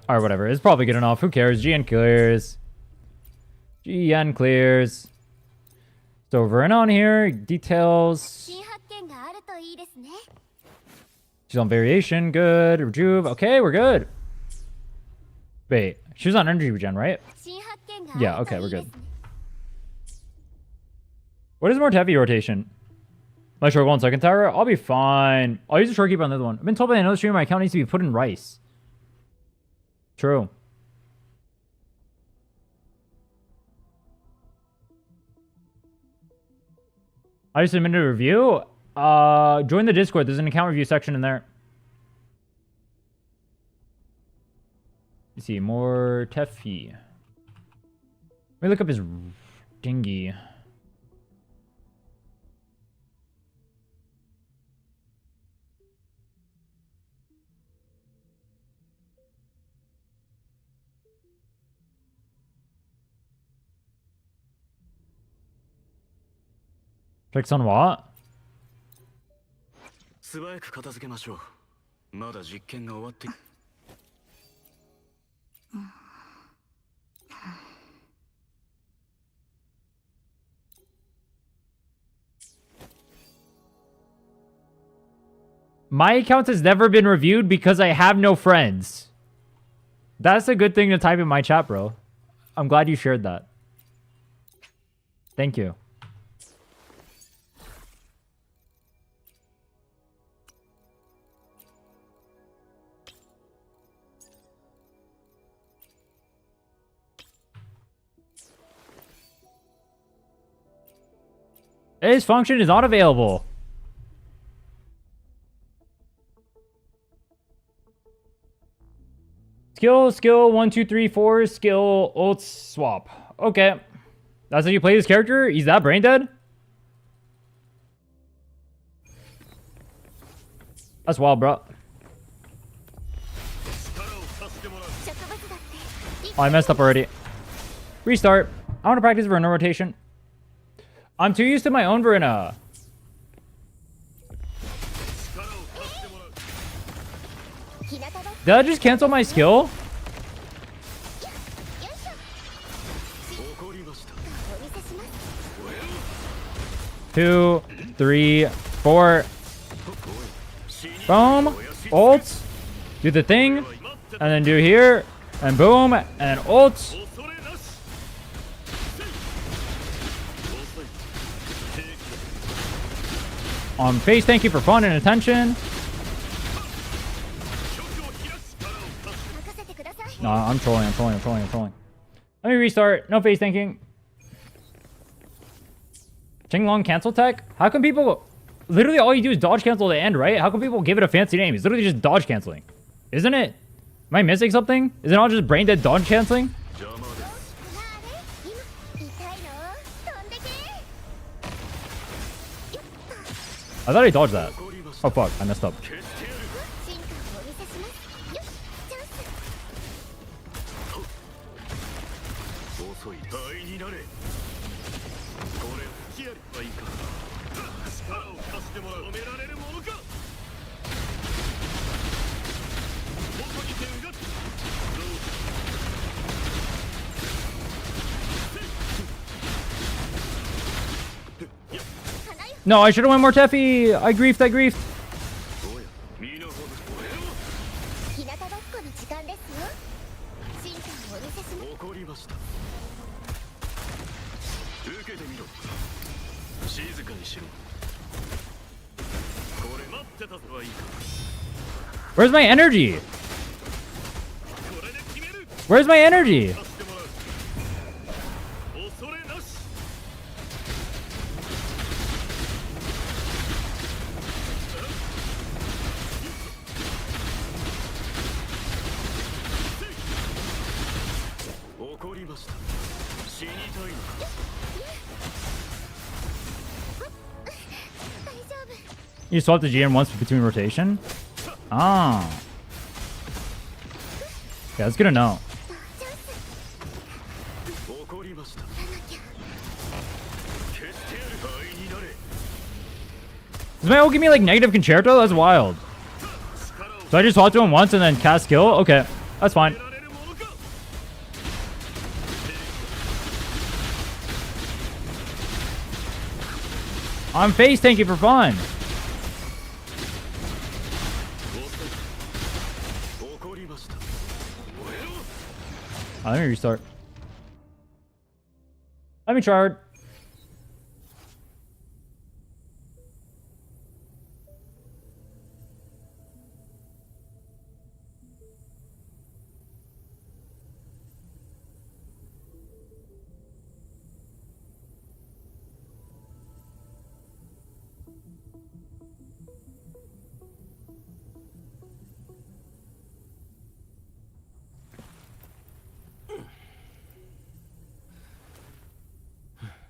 S1: Alright, whatever. It's probably good enough. Who cares? GN clears. GN clears. So Rhinne on here. Details. She's on variation. Good. Rejuve. Okay, we're good. Wait. She was on energy regen, right? Yeah, okay, we're good. What is more heavy rotation? My short on second tower? I'll be fine. I'll use a short keep on the other one. I've been told by another streamer my account needs to be put in rice. True. I just submitted a review. Join the Discord. There's an account review section in there. You see more Tefi. Let me look up his dinghy. Tricks on what? My account has never been reviewed because I have no friends. That's a good thing to type in my chat, bro. I'm glad you shared that. Thank you. This function is not available. Skill 1, 2, 3, 4. Skill ult swap. Okay, that's how you play this character. He's that brain dead. That's wild, bro. Oh, I messed up already. Restart. I want to practice Rhinne rotation. I'm too used to my own Rhinne. Did I just cancel my skill? Two, 3, 4. Boom. Ult. Do the thing. And then do here. And boom. And then ult. On face, thank you for fun and attention. No, I'm trolling. Let me restart. No face thinking. Qinglong cancel tech? How come people... Literally all you do is dodge cancel at the end, right? How come people give it a fancy name? It's literally just dodge canceling. Isn't it? Am I missing something? Is it all just brain dead dodge canceling? I thought I dodged that. Oh fuck, I messed up. No, I should have went more Teffy. I griefed, I griefed. Where's my energy? Where's my energy? You swap the GM once between rotation? Ah. Yeah, that's good to know. Does my ult give me like negative concerto? That's wild. So I just swap to him once and then cast skill? Okay, that's fine. I'm face tanking for fun. Let me restart. Let me try hard.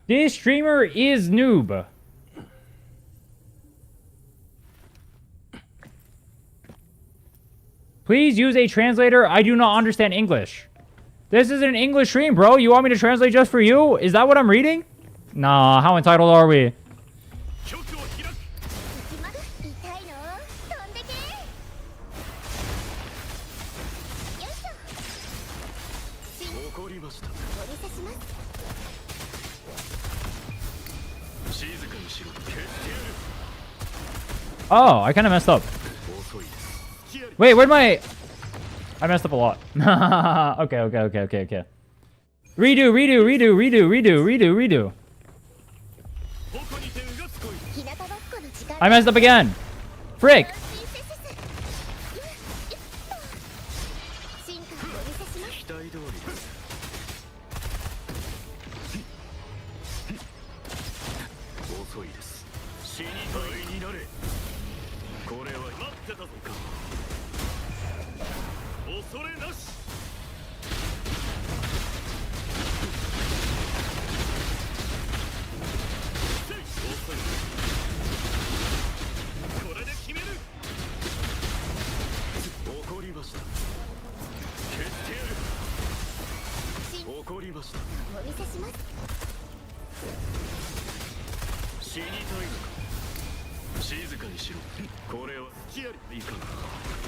S1: This streamer is noob. Please use a translator. I do not understand English. This is an English stream, bro. You want me to translate just for you? Is that what I'm reading? Nah, how entitled are we? Oh, I kind of messed up. Wait, where'd my... I messed up a lot. Okay. Redo. I messed up again. Frick.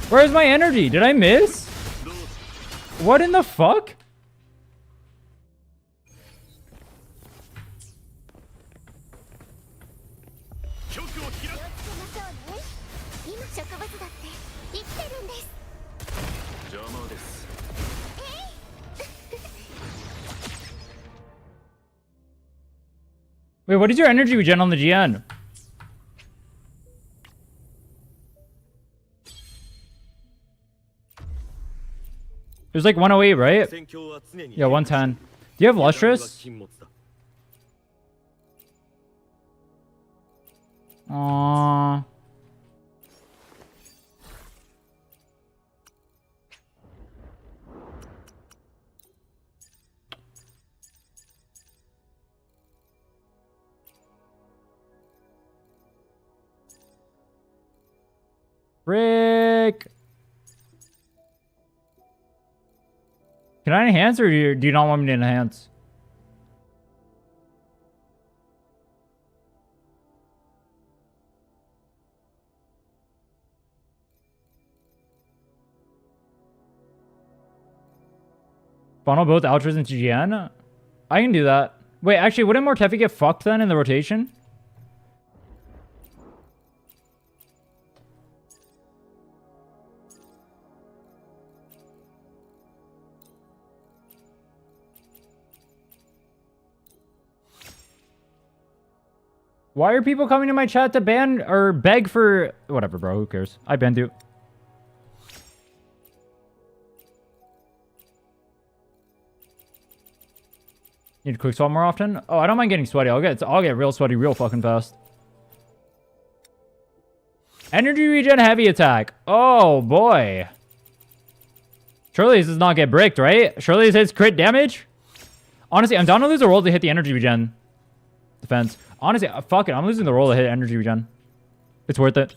S1: Where's my energy? Did I miss? What in the fuck? Wait, what is your energy regen on the GN? It was like 108, right? Yeah, 110. Do you have Lustrous? Aww. Frick. Can I enhance or do you not want me to enhance? Funnel both outros into GN? I can do that. Wait, actually, wouldn't Mortefi get fucked then in the rotation? Why are people coming to my chat to ban or beg for... Whatever, bro. Who cares? I banned you. Need to quick swap more often? Oh, I don't mind getting sweaty. I'll get real sweaty real fucking fast. Energy regen heavy attack. Oh, boy. Surely this does not get bricked, right? Surely this hits crit damage? Honestly, I'm down to lose a roll to hit the energy regen defense. Honestly, fuck it. I'm losing the roll to hit energy regen. It's worth it.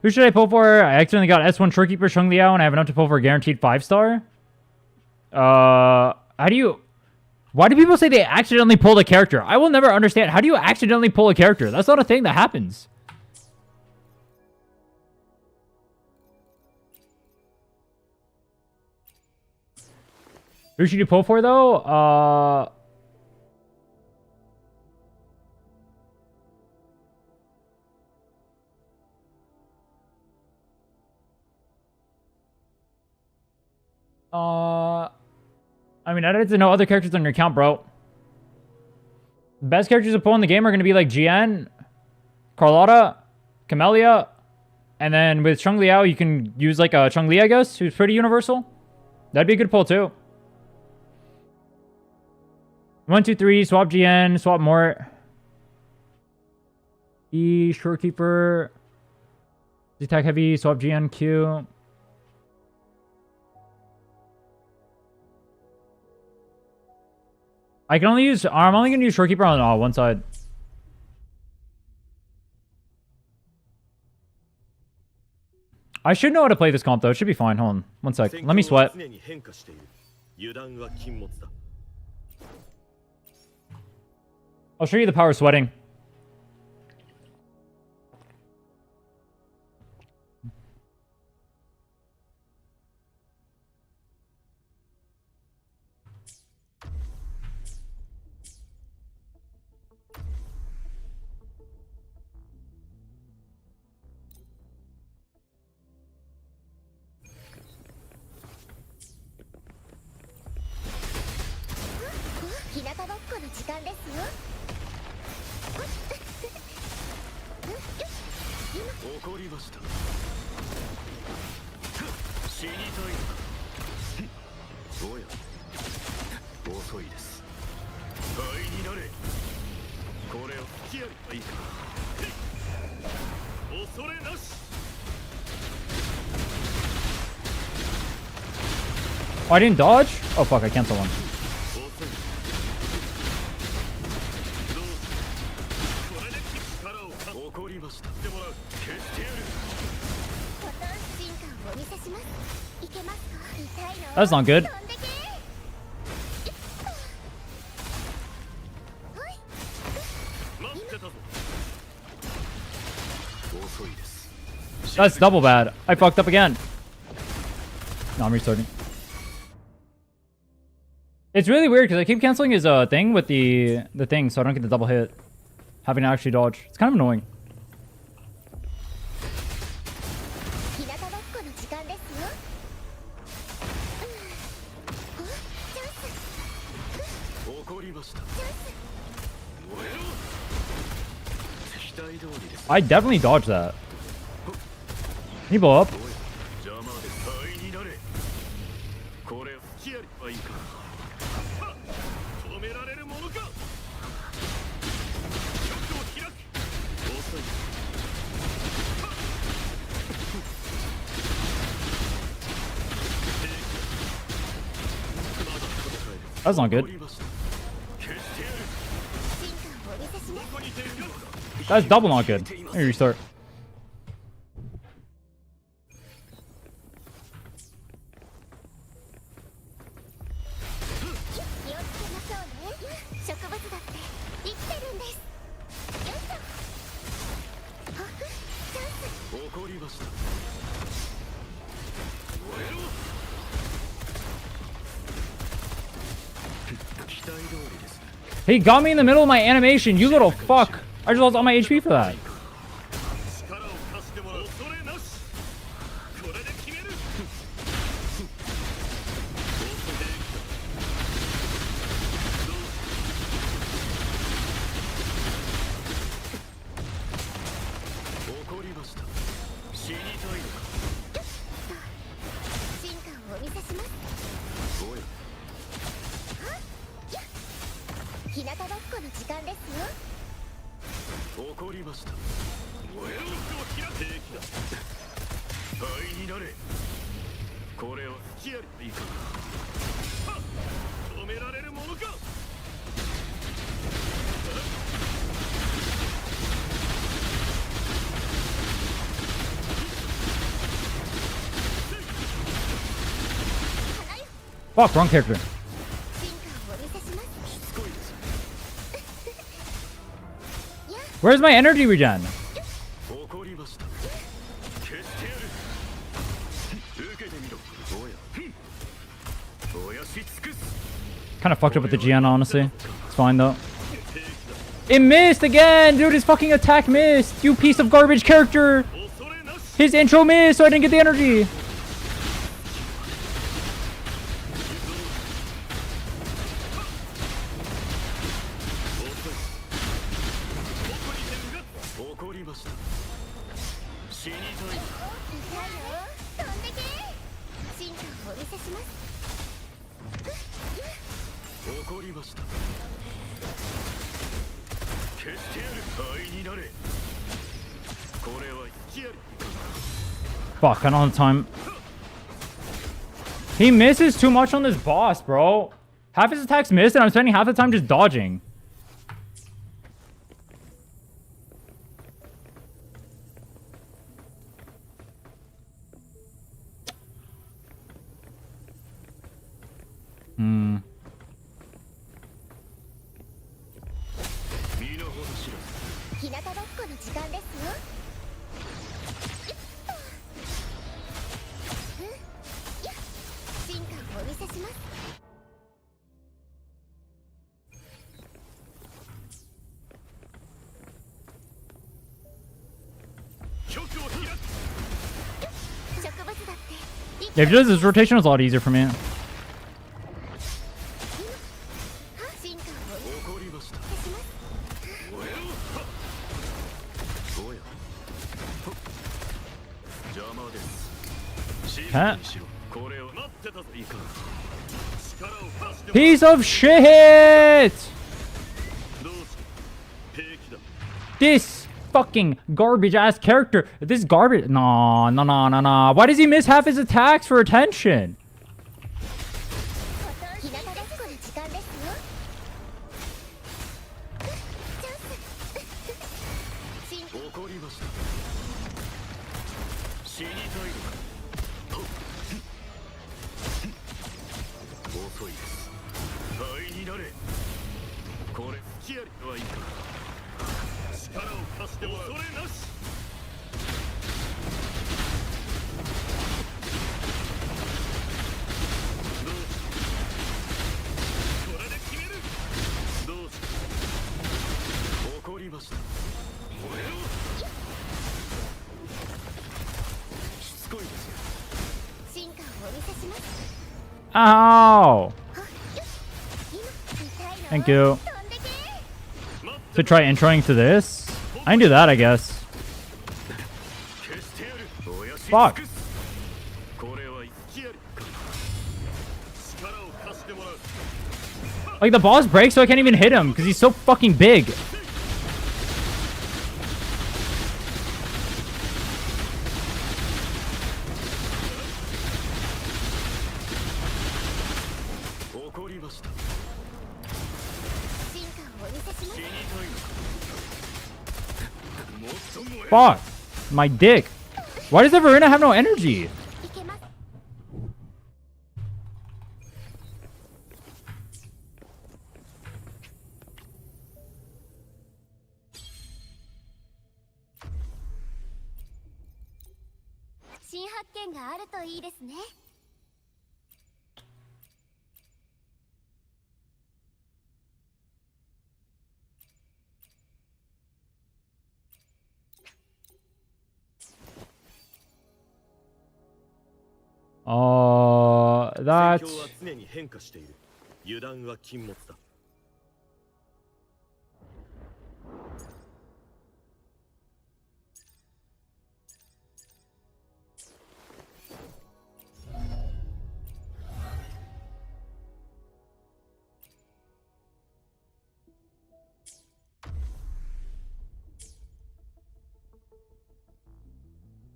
S1: Who should I pull for? I accidentally got S1 Shorekeeper Sheng Liao and I have enough to pull for a guaranteed 5-star. How do you... Why do people say they accidentally pulled a character? I will never understand. How do you accidentally pull a character? That's not a thing that happens. Who should you pull for, though? I mean, I don't know other characters on your account, bro. The best characters to pull in the game are going to be like GN, Carlotta, Camellia, and then with Sheng Liao, you can use like a Chun-Li, I guess, who's pretty universal. That'd be a good pull, too. 1, 2, 3, swap GN, swap Mort. E, Shorekeeper. Attack heavy, swap GN, Q. I'm only going to use Shorekeeper on one side. I should know how to play this comp, though. It should be fine. Hold on. One sec. Let me sweat. I'll show you the power of sweating. Oh, I didn't dodge? Oh, fuck. I canceled one. That's not good. That's double bad. I fucked up again. No, I'm restarting. It's really weird because I keep canceling his thing with the thing so I don't get the double hit. Having to actually dodge. It's kind of annoying. I definitely dodged that. Can you blow up? That's not good. That's double not good. Let me restart. He got me in the middle of my animation, you little fuck. I just lost all my HP for that. Fuck, wrong character. Where's my energy regen? Kind of fucked up with the Gian, honestly. It's fine though. It missed again! Dude, his fucking attack missed! You piece of garbage character! His intro missed, so I didn't get the energy! Fuck, I don't have time. He misses too much on this boss, bro. Half his attacks miss, and I'm spending half the time just dodging. Yeah, if he does this rotation, it's a lot easier for me. Huh? Piece of shit! This fucking garbage ass character. This garbage. No. Why does he miss half his attacks for attention? Ow! Thank you. To try introing to this? I can do that, I guess. Fuck. Like, the boss breaks so I can't even hit him because he's so fucking big. Fuck. My dick. Why does Rhinne have no energy? That.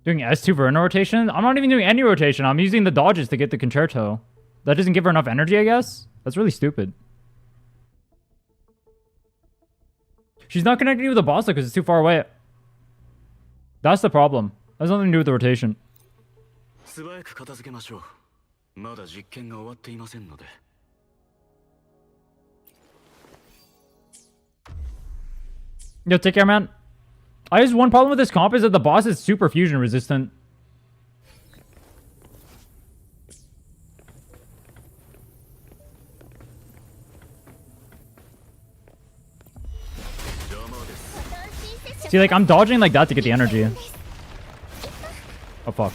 S1: Doing S2 for inner rotation? I'm not even doing any rotation. I'm using the dodges to get the concerto. That doesn't give her enough energy, I guess? That's really stupid. She's not connecting with the boss because it's too far away. That's the problem. That has nothing to do with the rotation. Yo, take care, man. I just one problem with this comp is that the boss is super fusion resistant. See, like, I'm dodging like that to get the energy. Oh, fuck.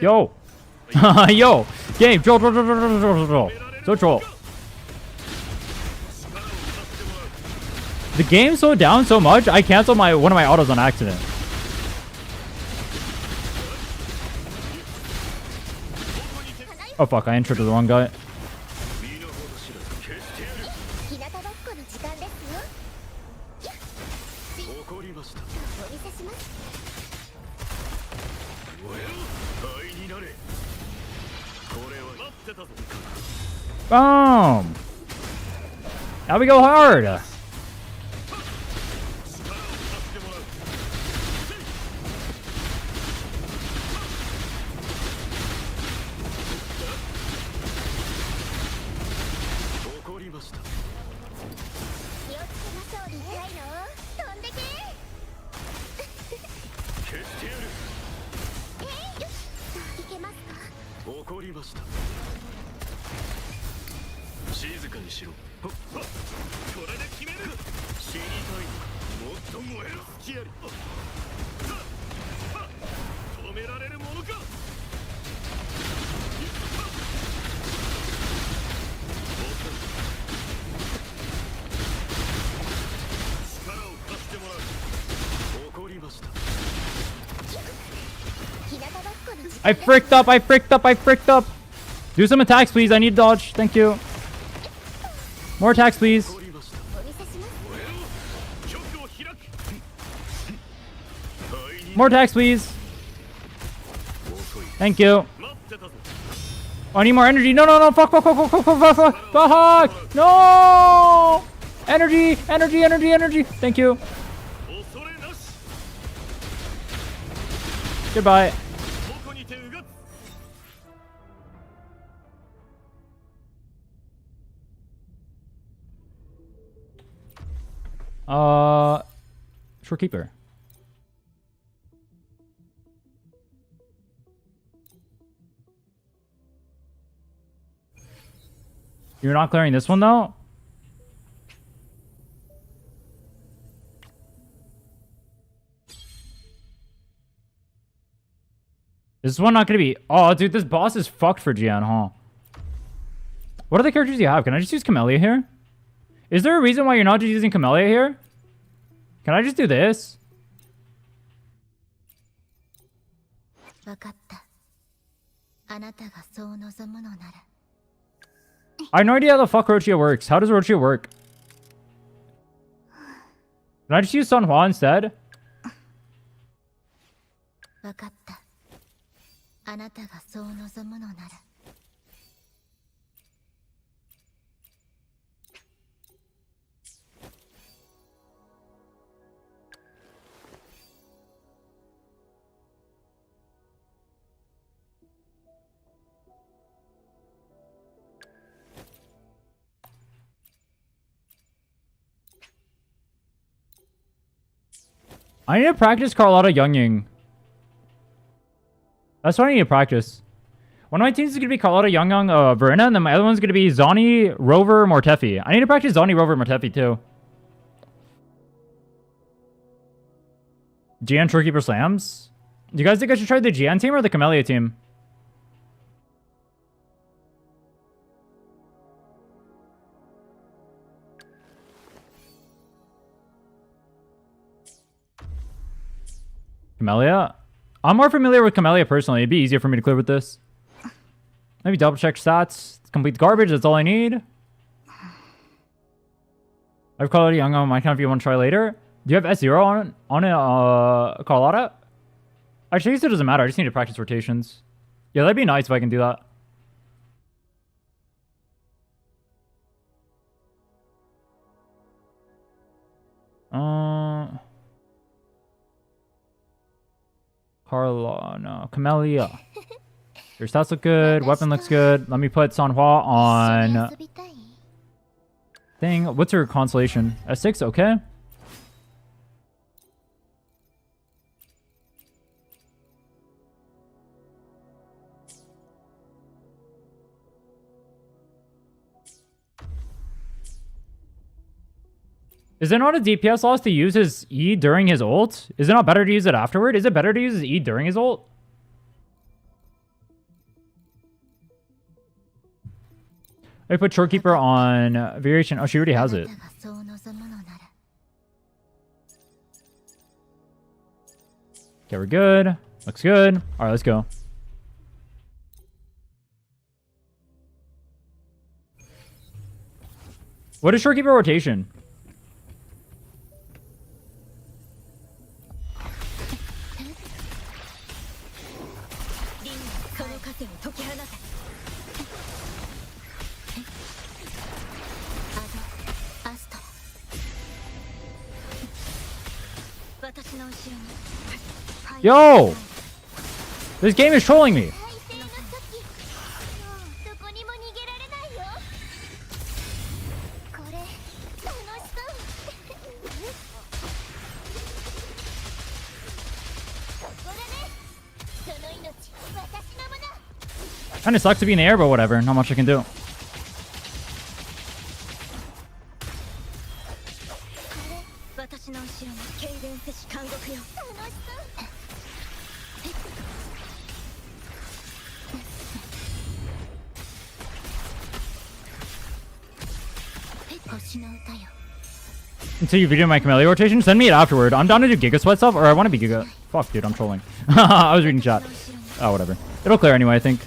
S1: Yo! Yo! Game! Troll, troll, troll, troll, troll, troll, troll. So troll. The game slowed down so much, I canceled one of my autos on accident. Oh fuck, I entered the wrong guy. Boom! Now we go hard! I fricked up, I fricked up, I fricked up. Do some attacks, please. I need dodge. Thank you. More attacks, please. More attacks, please. Thank you. Oh, I need more energy. No, no, no. Fuck, fuck, fuck, fuck, fuck, fuck, fuck, fuck. No. Energy, energy, energy, energy. Thank you. Goodbye. Short keeper. You're not clearing this one though? This one not gonna be... Oh, dude, this boss is fucked for Gian, huh? What other characters do you have? Can I just use Camellia here? Is there a reason why you're not just using Camellia here? Can I just do this? I have no idea how the fuck Rochia works. How does Rochia work? Can I just use Sun Hua instead? I need to practice Carlotta Youngying. That's what I need to practice. One of my teams is going to be Carlotta, Young, Verena, and then my other one's going to be Zani, Rover, Mortefi. I need to practice Zani, Rover, Mortefi too. GN Shorekeeper Slams? Do you guys think I should try the GN team or the Camellia team? Camellia? I'm more familiar with Camellia personally. It'd be easier for me to clear with this. Maybe double check stats. Complete the garbage. That's all I need. I've called it young on my account if you want to try later. Do you have S0 on it, Carlotta? Actually, I guess it doesn't matter. I just need to practice rotations. Yeah, that'd be nice if I can do that. Carla, no. Camellia. Your stats look good. Weapon looks good. Let me put Sanhua on thing. What's your constellation? S6, okay. Is there not a DPS loss to use his E during his ult? Is it not better to use it afterward? Is it better to use his E during his ult? I put Shorekeeper on variation. Oh, she already has it. Okay, we're good. Looks good. All right, let's go. What is Shorekeeper rotation? Yo! This game is trolling me. Kinda sucks to be in the air, but whatever. Not much I can do. Until you video my Camellia rotation, send me it afterward. I'm down to do Giga Sweat stuff, or I want to be Giga. Fuck, dude, I'm trolling. I was reading chat. Oh, whatever. It'll clear anyway, I think.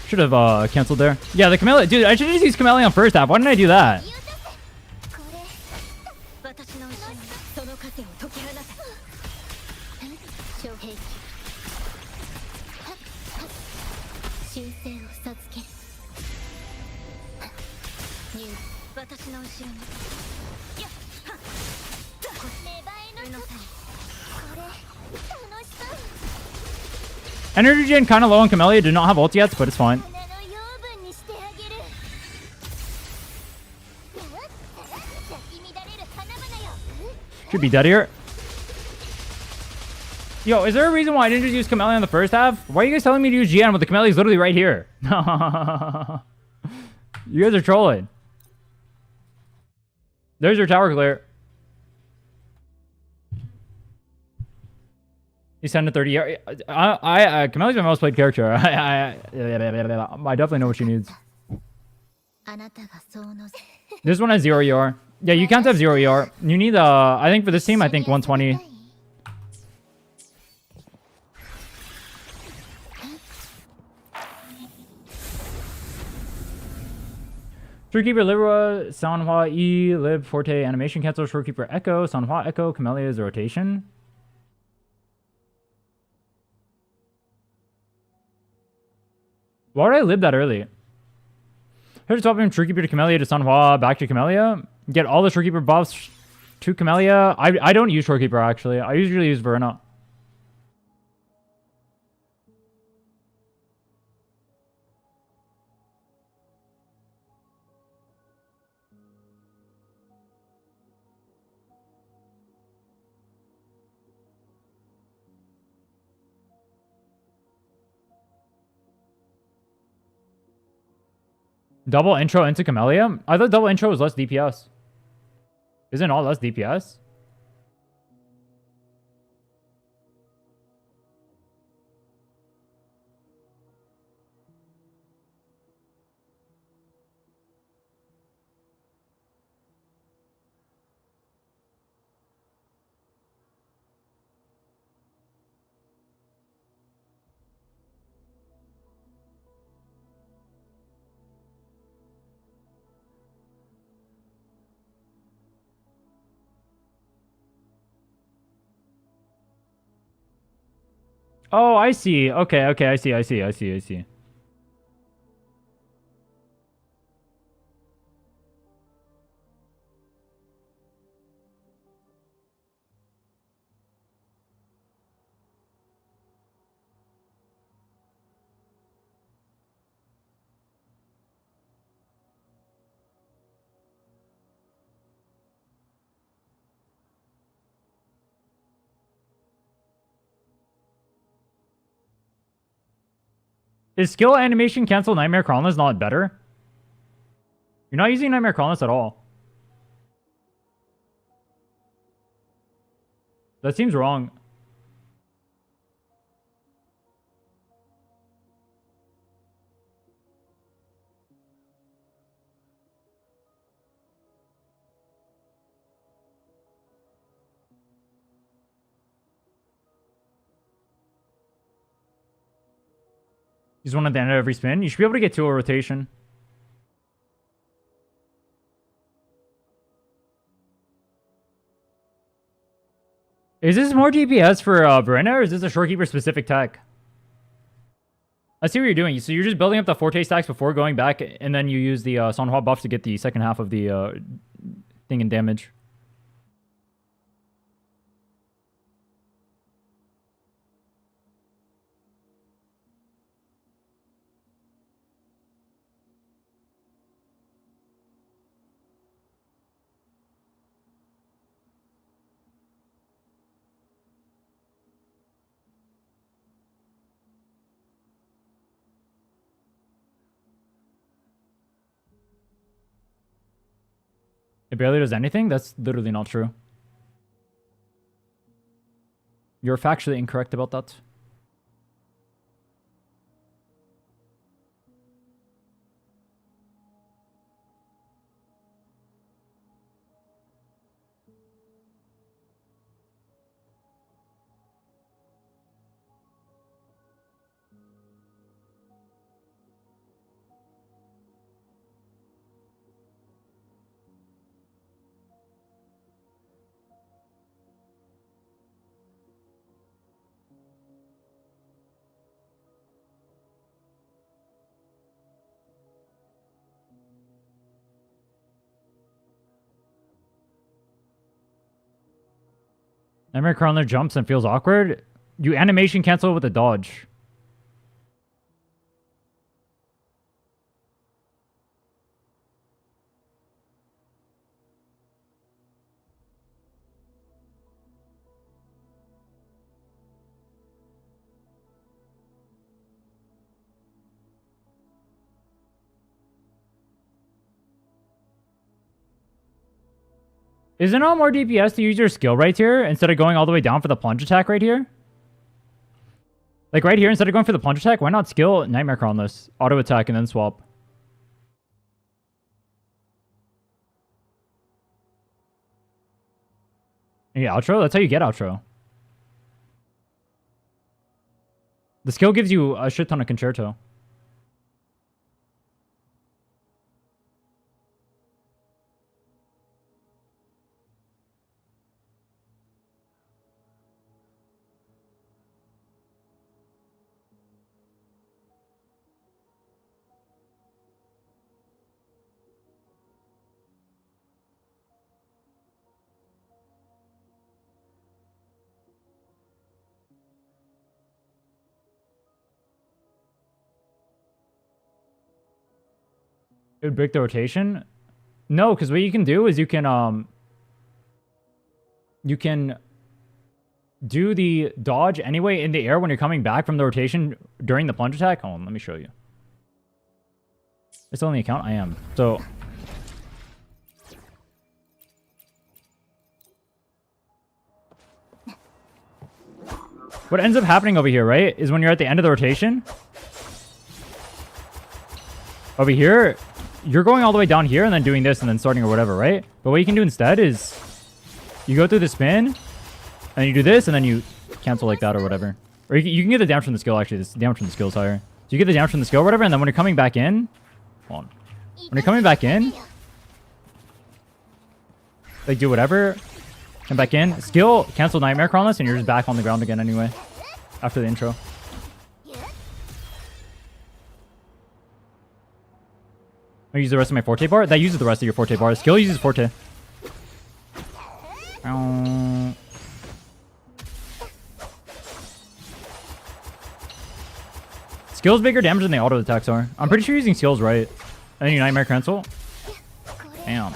S1: Should have canceled there. Yeah, the Camellia. Dude, I should have just used Camellia on first half. Why didn't I do that? Energy gen kind of low on Camellia. Did not have ult yet, but it's fine. Should be dead here. Yo, is there a reason why I didn't just use Camellia in the first half? Why are you guys telling me to use GN when the Camellia is literally right here? You guys are trolling. There's your tower clear. He's 10 to 30. Camellia's my most played character. I definitely know what she needs. This one has 0 ER. Yeah, you can't have 0 ER. You need, I think for this team, I think 120. Shorekeeper Libra, Sanhua E, Lib, Forte, Animation Cancel, Shorekeeper Echo, Sanhua Echo, Camellia is a rotation. Why would I lib that early? Here's swapping Shorekeeper to Camellia to Sanhua, back to Camellia. Get all the Shorekeeper buffs to Camellia. I don't use Shorekeeper actually. I usually use Verena. Double intro into Camellia? I thought double intro was less DPS. Isn't all less DPS? Oh, I see. Okay, okay, I see. Is skill animation cancel Nightmare Colonist not better? You're not using Nightmare Colonist at all. That seems wrong. Use one at the end of every spin. You should be able to get 2 a rotation. Is this more DPS for Rhinne, or is this a Shorekeeper specific tech? I see what you're doing. So you're just building up the Forte stacks before going back, and then you use the Sanhua buff to get the second half of the thing in damage. It barely does anything? That's literally not true. You're factually incorrect about that. Nightmare Crawler jumps and feels awkward. You animation cancel with a dodge. Isn't it all more DPS to use your skill right here instead of going all the way down for the plunge attack right here? Like right here, instead of going for the plunge attack, why not skill Nightmare Crown this? Auto attack and then swap. Yeah, outro? That's how you get outro. The skill gives you a shit ton of concerto. It would break the rotation? No, because what you can do is you can do the dodge anyway in the air when you're coming back from the rotation during the plunge attack. Hold on, let me show you. I still in the account? I am. So... what ends up happening over here, right, is when you're at the end of the rotation, over here, you're going all the way down here and then doing this and then starting or whatever, right? But what you can do instead is you go through the spin and you do this and then you cancel like that or whatever. Or you can get the damage from the skill, actually. This damage from the skill is higher. So you get the damage from the skill or whatever, and then when you're coming back in... hold on. When you're coming back in... like, do whatever. Come back in. Skill, cancel Nightmare Chronos, and you're just back on the ground again anyway. After the intro. I use the rest of my Forte bar? That uses the rest of your Forte bar. Skill uses Forte. Skill's bigger damage than the auto attacks are. I'm pretty sure using skill's right. And then you Nightmare cancel. Damn.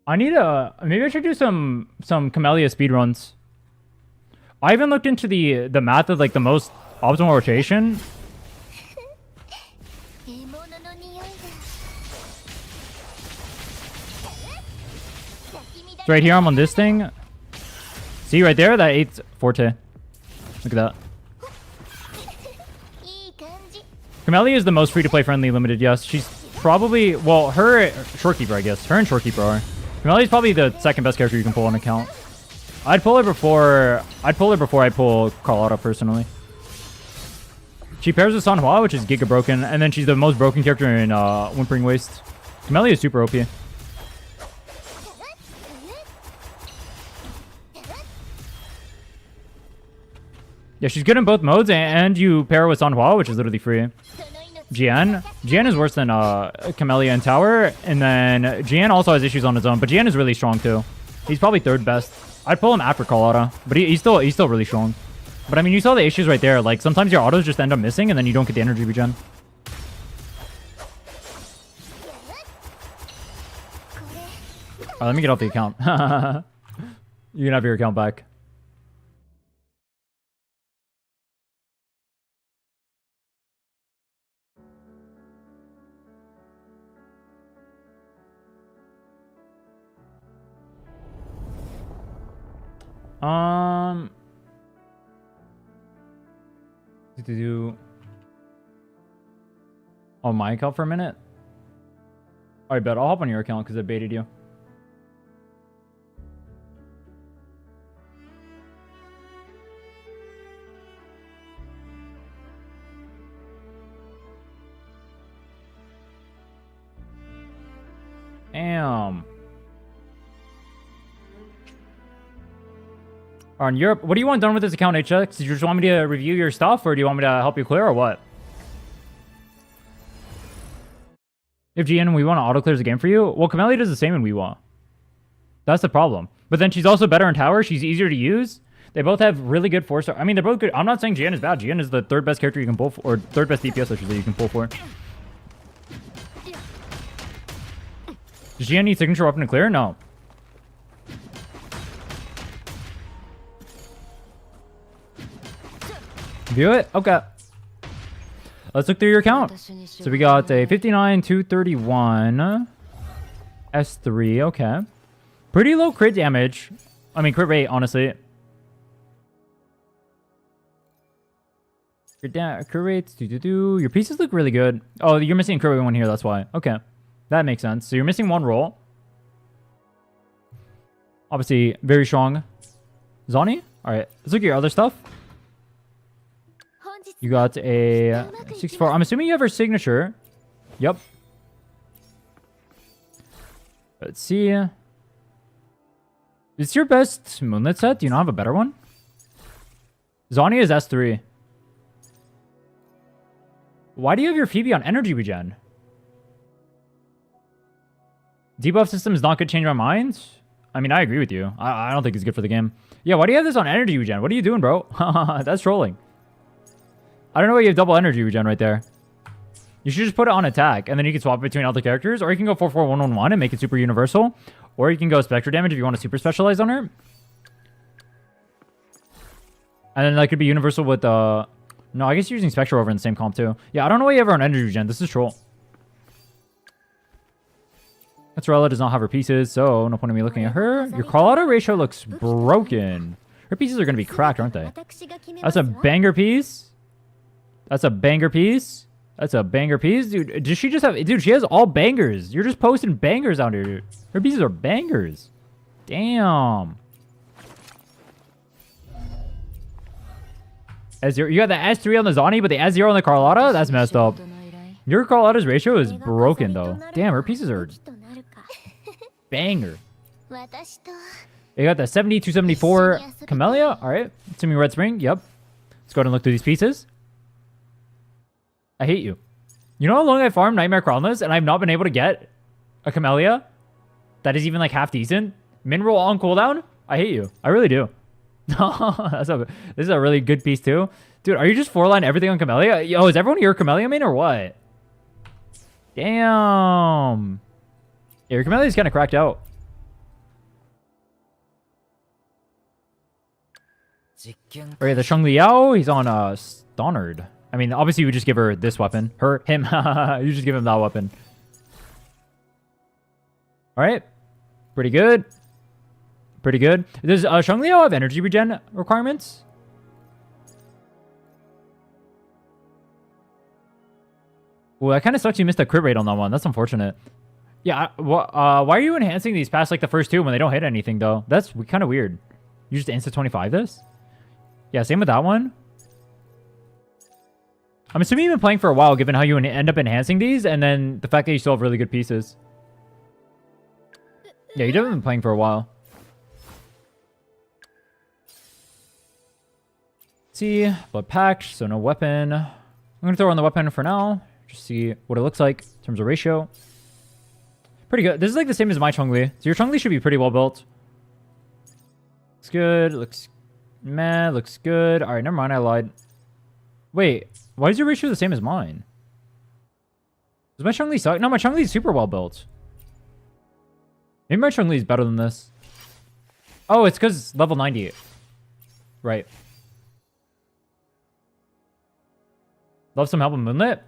S1: I need a... maybe I should do some Camellia speedruns. I haven't looked into the math of like the most optimal rotation. So right here, I'm on this thing. See right there? That 8's Forte. Look at that. Camellia is the most free-to-play friendly limited, yes. She's probably... well, her... Shorekeeper, I guess. Her and Shorekeeper are. Camellia is probably the second best character you can pull on account. I'd pull her before I pull Carlotta, personally. She pairs with Sanhua, which is Giga Broken, and then she's the most broken character in Whimpering Waste. Camellia is super OP. Yeah, she's good in both modes, and you pair her with Sanhua, which is literally free. Jian is worse than Camellia in Tower, and then Jian also has issues on his own, but Jian is really strong too. He's probably third best. I'd pull him after Carlotta, but he's still really strong. But I mean, you saw the issues right there. Like, sometimes your autos just end up missing, and then you don't get the energy regen. Alright, let me get off the account. You can have your account back. On my account for a minute. Alright, bet. I'll hop on your account because I baited you. Damn. On Europe, what do you want done with this account, HX? Do you just want me to review your stuff, or do you want me to help you clear, or what? If GN and Weewa auto clears the game for you, well, Camellia does the same in Weewa. That's the problem. But then she's also better in Tower. She's easier to use. They both have really good 4-star. I mean, they're both good. I'm not saying GN is bad. GN is the third best character you can pull for, or third best DPS, I should say, you can pull for. Does GN need signature weapon to clear? No. View it? Okay. Let's look through your account. So we got a 59, 231, S3. Okay. Pretty low crit damage. I mean, crit rate, honestly. Crit rates, Your pieces look really good. Oh, you're missing a crit rate one here, that's why. Okay. That makes sense. So you're missing one roll. Obviously, very strong. Zani? Alright, let's look at your other stuff. You got a 64. I'm assuming you have her signature. Yep. Let's see. Is your best Moonlit set? Do you not have a better one? Zani is S3. Why do you have your Phoebe on energy regen? Debuff system is not good. Change my mind. I mean, I agree with you. I don't think it's good for the game. Yeah, why do you have this on energy regen? What are you doing, bro? That's trolling. I don't know why you have double energy regen right there. You should just put it on attack, and then you can swap between other characters, or you can go 4-4-1-1-1 and make it super universal, or you can go Spectre damage if you want to super specialize on her. And then that could be universal with no, I guess you're using Spectre over in the same comp too. Yeah, I don't know why you have her on energy regen. This is troll. Estrella does not have her pieces, so no point in me looking at her. Your call-out ratio looks broken. Her pieces are going to be cracked, aren't they? That's a banger piece. That's a banger piece. That's a banger piece. Dude, does she just have... Dude, she has all bangers. You're just posting bangers out here, dude. Her pieces are bangers. Damn. S0, you got the S3 on the Zani, but the S0 on the Carlotta? That's messed up. Your Carlotta's ratio is broken, though. Damn, her pieces are... banger. You got the 70, 274 Camellia. All right. Assuming Red Spring. Yep. Let's go ahead and look through these pieces. I hate you. You know how long I farmed Nightmare Crownless and I've not been able to get a Camellia that is even like half decent? Mineral on cooldown? I hate you. I really do. This is a really good piece too. Dude, are you just 4-line everything on Camellia? Yo, is everyone here Camellia main or what? Damn. Yeah, your Camellia's kind of cracked out. Alright, the Sheng Liao, he's on Stonard. I mean, obviously you would just give her this weapon. Him. You just give him that weapon. Alright. Pretty good. Pretty good. Does Sheng Liao have energy regen requirements? Well, that kind of sucks you missed a crit rate on that one. That's unfortunate. Yeah, why are you enhancing these past like the first two when they don't hit anything though? That's kind of weird. You just insta 25 this? Yeah, same with that one. I'm assuming you've been playing for a while given how you end up enhancing these and then the fact that you still have really good pieces. Yeah, you've been playing for a while. Let's see, blood pact, so no weapon. I'm going to throw on the weapon for now. Just see what it looks like in terms of ratio. Pretty good. This is like the same as my Chong-Li. So your Chong-Li should be pretty well built. Looks good. Looks meh. Looks good. All right, never mind. I lied. Wait, why is your ratio the same as mine? Does my Chong-Li suck? No, my Chong-Li is super well built. Maybe my Chong-Li is better than this. Oh, it's because level 98. Right. Love some help with Moonlit.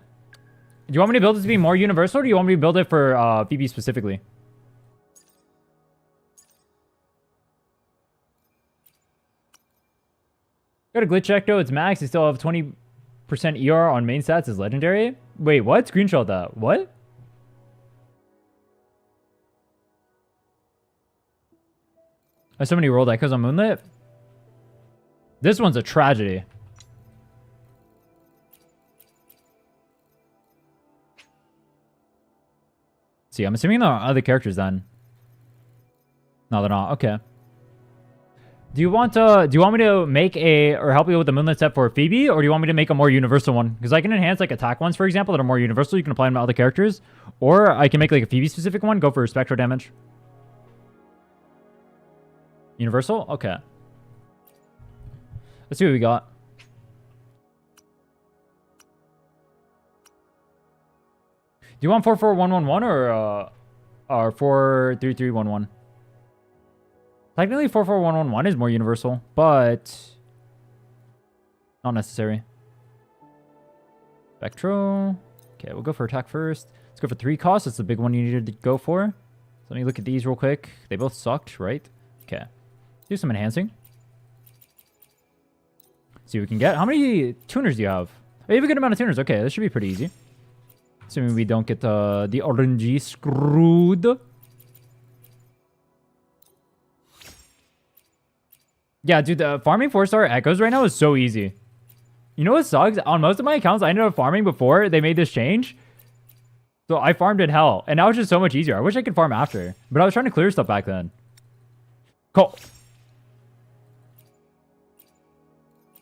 S1: Do you want me to build it to be more universal, or do you want me to build it for Phoebe specifically? Got a glitch check though. It's max. You still have 20% ER on main stats as legendary. Wait, what? Screenshot that. What? I have so many world echoes on Moonlit. This one's a tragedy. See, I'm assuming there are other characters then. No, they're not. Okay. Do you want me to make a or help you with the Moonlit set for Phoebe, or do you want me to make a more universal one? Because I can enhance like attack ones, for example, that are more universal. You can apply them to other characters, or I can make like a Phoebe specific one. Go for spectral damage. Universal. Okay. Let's see what we got. Do you want 44111 or 43311? Technically 44111 is more universal, but not necessary. Spectro. Okay, we'll go for attack first. Let's go for 3 costs. That's the big one you needed to go for. So let me look at these real quick. They both sucked, right? Okay. Do some enhancing. See what we can get. How many tuners do you have? Oh, you have a good amount of tuners. Okay, this should be pretty easy. Assuming we don't get the RNG screwed. Yeah, dude, the farming 4-star echoes right now is so easy. You know what sucks? On most of my accounts, I ended up farming before they made this change. So I farmed in hell. And now it's just so much easier. I wish I could farm after. But I was trying to clear stuff back then. Cool.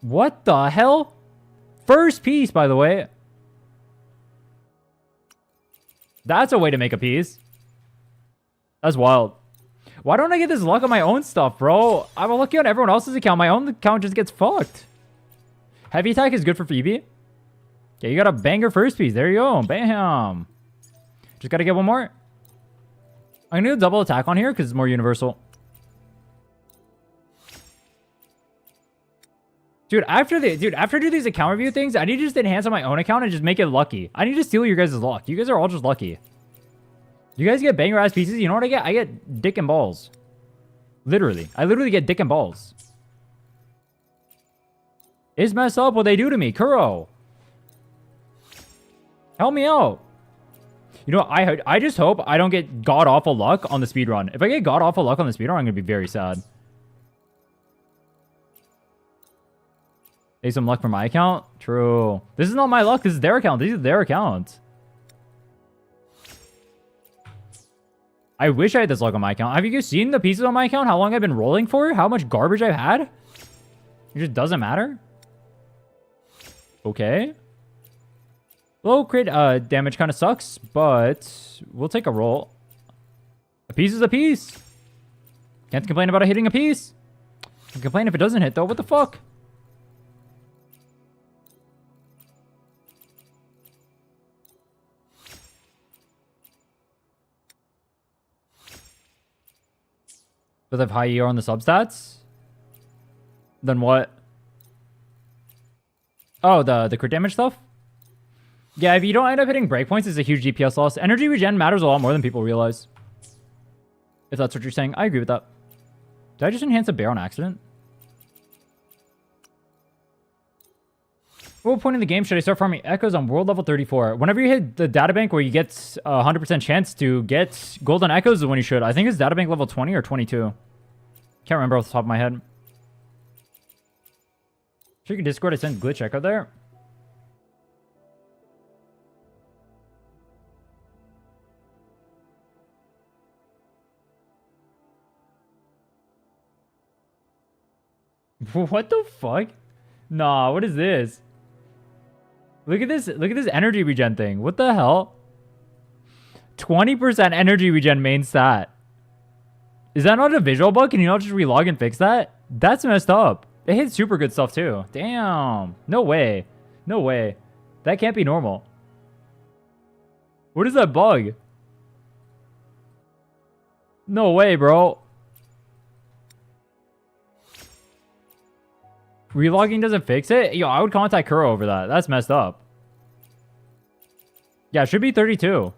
S1: What the hell? First piece, by the way. That's a way to make a piece. That's wild. Why don't I get this luck on my own stuff, bro? I'm lucky on everyone else's account. My own account just gets fucked. Heavy attack is good for Phoebe. Yeah, you got a banger first piece. There you go. Bam. Just got to get one more. I'm going to do a double attack on here because it's more universal. Dude, after I do these account review things, I need to just enhance on my own account and just make it lucky. I need to steal your guys' luck. You guys are all just lucky. You guys get banger ass pieces. You know what I get? I get dick and balls. Literally. I literally get dick and balls. It's messed up what they do to me. Kuro. Help me out. You know, I just hope I don't get god-awful luck on the speedrun. If I get god-awful luck on the speedrun, I'm going to be very sad. Take some luck from my account? True. This is not my luck. This is their account. These are their accounts. I wish I had this luck on my account. Have you guys seen the pieces on my account? How long I've been rolling for? How much garbage I've had? It just doesn't matter. Okay. Low crit damage kind of sucks, but we'll take a roll. A piece is a piece. Can't complain about it hitting a piece. Can complain if it doesn't hit, though. What the fuck? Does have high ER on the substats? Then what? Oh, the crit damage stuff? Yeah, if you don't end up hitting breakpoints, it's a huge DPS loss. Energy regen matters a lot more than people realize. If that's what you're saying, I agree with that. Did I just enhance a bear on accident? What point in the game should I start farming echoes on world level 34? Whenever you hit the databank where you get a 100% chance to get golden echoes is when you should. I think it's databank level 20 or 22. Can't remember off the top of my head. Check your Discord. I sent glitch echo there. What the fuck? Nah, what is this? Look at this energy regen thing. What the hell? 20% energy regen main stat. Is that not a visual bug? Can you not just relog and fix that? That's messed up. It hits super good stuff too. Damn. No way. No way. That can't be normal. What is that bug? No way, bro. Relogging doesn't fix it? Yo, I would contact Kuro over that. That's messed up. Yeah, it should be 32.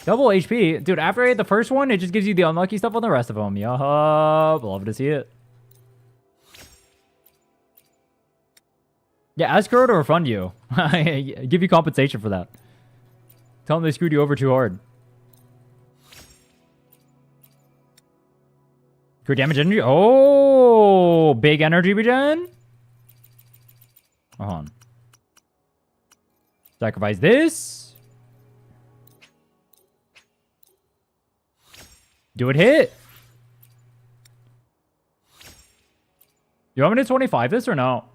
S1: Double HP. Dude, after I hit the first one, it just gives you the unlucky stuff on the rest of them. Yup. Love to see it. Yeah, ask Kuro to refund you. Give you compensation for that. Tell them they screwed you over too hard. Good damage energy. Oh, big energy regen. Hold on. Sacrifice this. Do it hit. You want me to 25 this or no?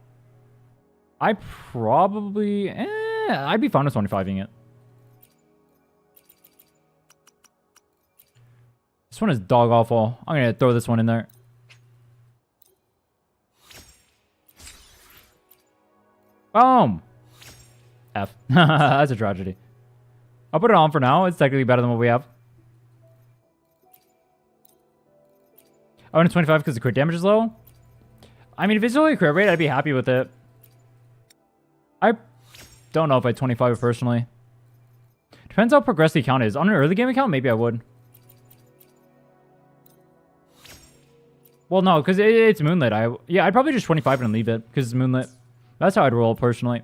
S1: I probably... I'd be fine with 25ing it. This one is dog awful. I'm going to throw this one in there. Boom. F. That's a tragedy. I'll put it on for now. It's technically better than what we have. I went to 25 because the crit damage is low. I mean, if it's only a crit rate, I'd be happy with it. I don't know if I'd 25 it personally. Depends how progressed the account is. On an early game account, maybe I would. Well, no, because it's moonlit. Yeah, I'd probably just 25 it and leave it because it's moonlit. That's how I'd roll personally.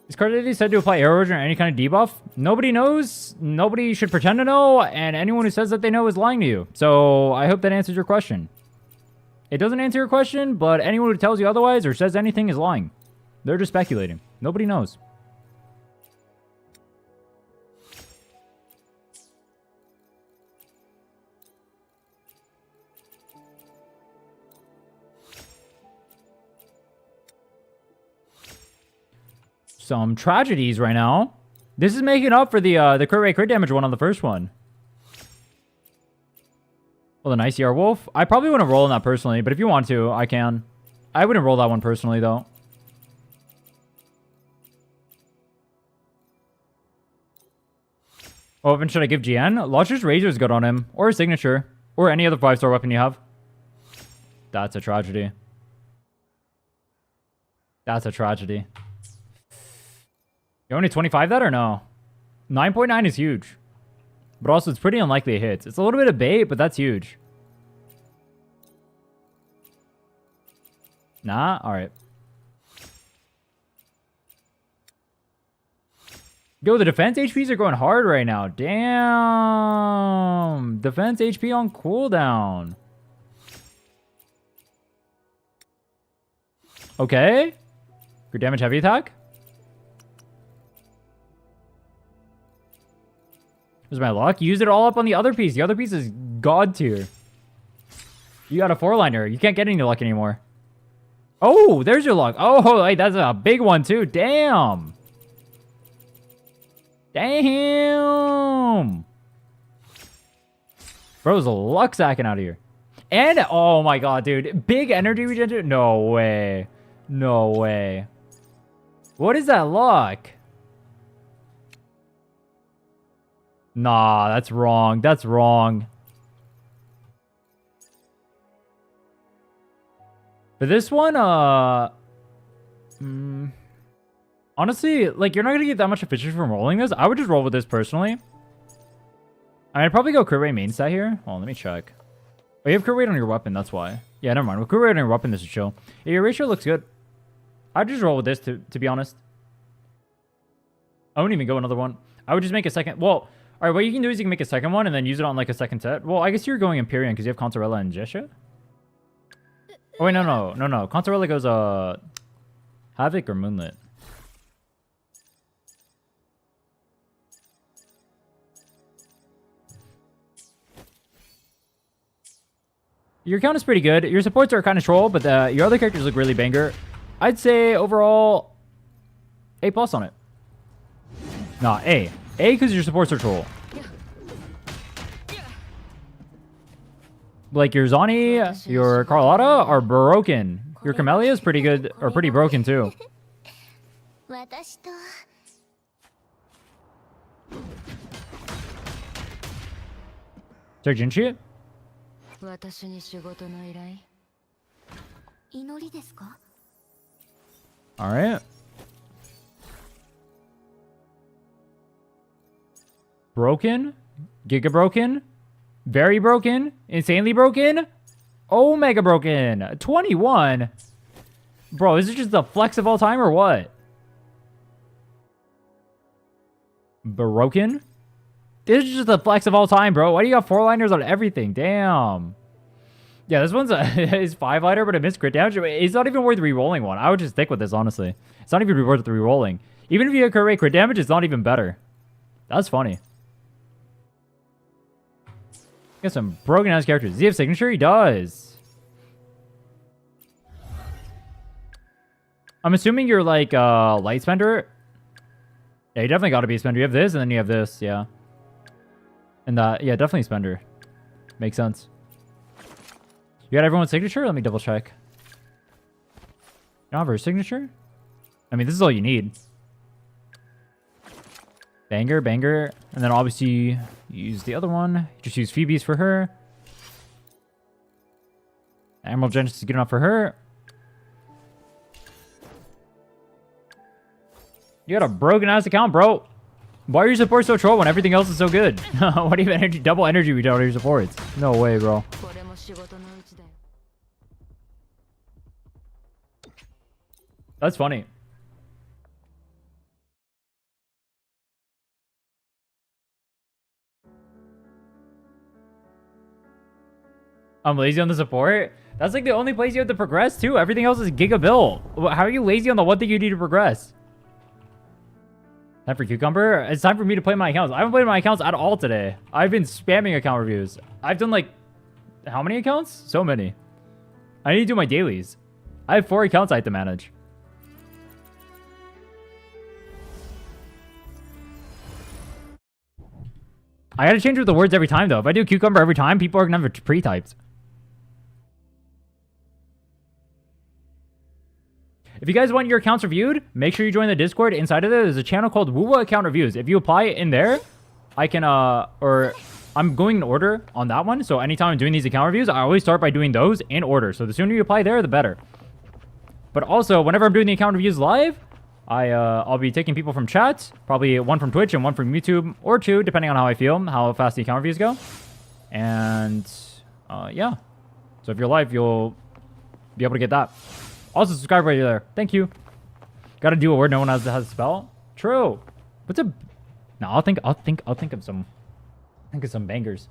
S1: Is card identity said to apply arrow erosion or any kind of debuff? Nobody knows. Nobody should pretend to know, and anyone who says that they know is lying to you. So I hope that answers your question. It doesn't answer your question, but anyone who tells you otherwise or says anything is lying. They're just speculating. Nobody knows. Some tragedies right now. This is making up for the crit rate crit damage one on the first one. Well, the nice ER wolf. I probably wouldn't roll in that personally, but if you want to, I can. I wouldn't roll that one personally though. What weapon should I give GN? Launcher's Razor is good on him. Or a signature. Or any other 5-star weapon you have. That's a tragedy. That's a tragedy. You only 25 that or no? 9.9 is huge. But also it's pretty unlikely it hits. It's a little bit of bait, but that's huge. Nah? Alright. Yo, the defense HPs are going hard right now. Damn. Defense HP on cooldown. Okay. Good damage heavy attack. Here's my luck. Use it all up on the other piece. The other piece is god tier. You got a 4-liner. You can't get any luck anymore. Oh, there's your luck. Oh, wait, that's a big one too. Damn. Damn. Bro's luck sacking out of here. And, oh my god, dude. Big energy regeneration. No way. No way. What is that luck? Nah, that's wrong. That's wrong. For this one, honestly, like, you're not gonna get that much efficiency from rolling this. I would just roll with this personally. I'd probably go crit rate main stat here. Oh, let me check. Oh, you have crit rate on your weapon, that's why. Yeah, never mind. With crit rate on your weapon, this is chill. Yeah, your ratio looks good. I'd just roll with this, to be honest. I wouldn't even go another one. I would just make a second. Well, alright, what you can do is you can make a second one and then use it on, like, a second set. Well, I guess you're going Empyrean because you have Consorella and Jesha. Oh, wait, no. Consorella goes, Havoc or Moonlit? Your count is pretty good. Your supports are kind of troll, but your other characters look really banger. I'd say overall, A+ on it. Nah, A. A because your supports are troll. Like your Zani, your Carlotta are broken. Your Camellia is pretty good, or pretty broken too. Check Jinchi? Alright. Broken? Giga broken? Very broken? Insanely broken? Omega broken! 21? Bro, is it just the flex of all time or what? Broken? This is just the flex of all time, bro. Why do you got 4-liners on everything? Damn. Yeah, this one's is 5-liner, but it missed crit damage. It's not even worth re-rolling one. I would just stick with this, honestly. It's not even worth re-rolling. Even if you get crit damage, it's not even better. That's funny. Got some broken ass characters. Does he have signature? He does. I'm assuming you're like light spender. Yeah, you definitely got to be a spender. You have this, and then you have this. Yeah. And yeah, definitely spender. Makes sense. You got everyone's signature? Let me double check. You don't have her signature? I mean, this is all you need. Banger, banger. And then obviously use the other one. Just use Phoebe's for her. Emerald Genesis is good enough for her. You got a broken ass account, bro. Why are your supports so troll when everything else is so good? What do you have energy? Double energy regen on your supports? No way, bro. That's funny. I'm lazy on the support? That's like the only place you have to progress too. Everything else is giga built. How are you lazy on the one thing you need to progress? Time for Cucumber? It's time for me to play my accounts. I haven't played my accounts at all today. I've been spamming account reviews. I've done like... How many accounts? So many. I need to do my dailies. I have 4 accounts I have to manage. I gotta change with the words every time though. If I do Cucumber every time, people are gonna have it pre-typed. If you guys want your accounts reviewed, make sure you join the Discord. Inside of there, there's a channel called Wuwa Account Reviews. If you apply in there, I can, or I'm going in order on that one. So anytime I'm doing these account reviews, I always start by doing those in order. So the sooner you apply there, the better. But also, whenever I'm doing the account reviews live, I'll be taking people from chat, probably one from Twitch and one from YouTube, or two, depending on how I feel, how fast the account reviews go. And, yeah. So if you're live, you'll be able to get that. Also, subscribe right there. Thank you. Got to do a word no one has a spell. True. What's a? No, I'll think of some. Think of some bangers.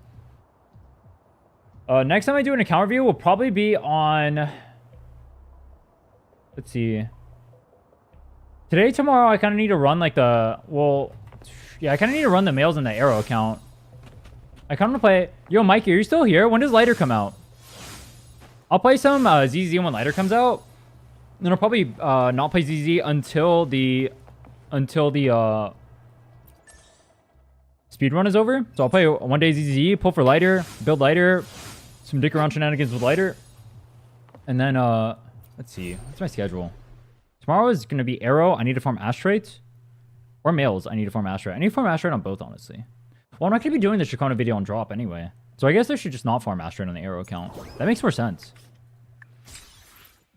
S1: Next time I do an account review will probably be on. Let's see. Today, tomorrow, I kind of need to run like the. Well, yeah, I kind of need to run the males in the arrow account. I kind of want to play. Yo, Mikey, are you still here? When does Lighter come out? I'll play some ZZ when Lighter comes out. Then I'll probably not play ZZ until the speedrun is over. So I'll play one day ZZ, pull for Lighter, build Lighter, some dick around shenanigans with Lighter, and then let's see, what's my schedule? Tomorrow is gonna be Arrow. I need to farm Astrate, or Males. I need to farm Astrate. I need to farm Astrate on both, honestly. Well, I'm not gonna be doing the Shakona video on drop anyway, so I guess I should just not farm Astrate on the Arrow account. That makes more sense.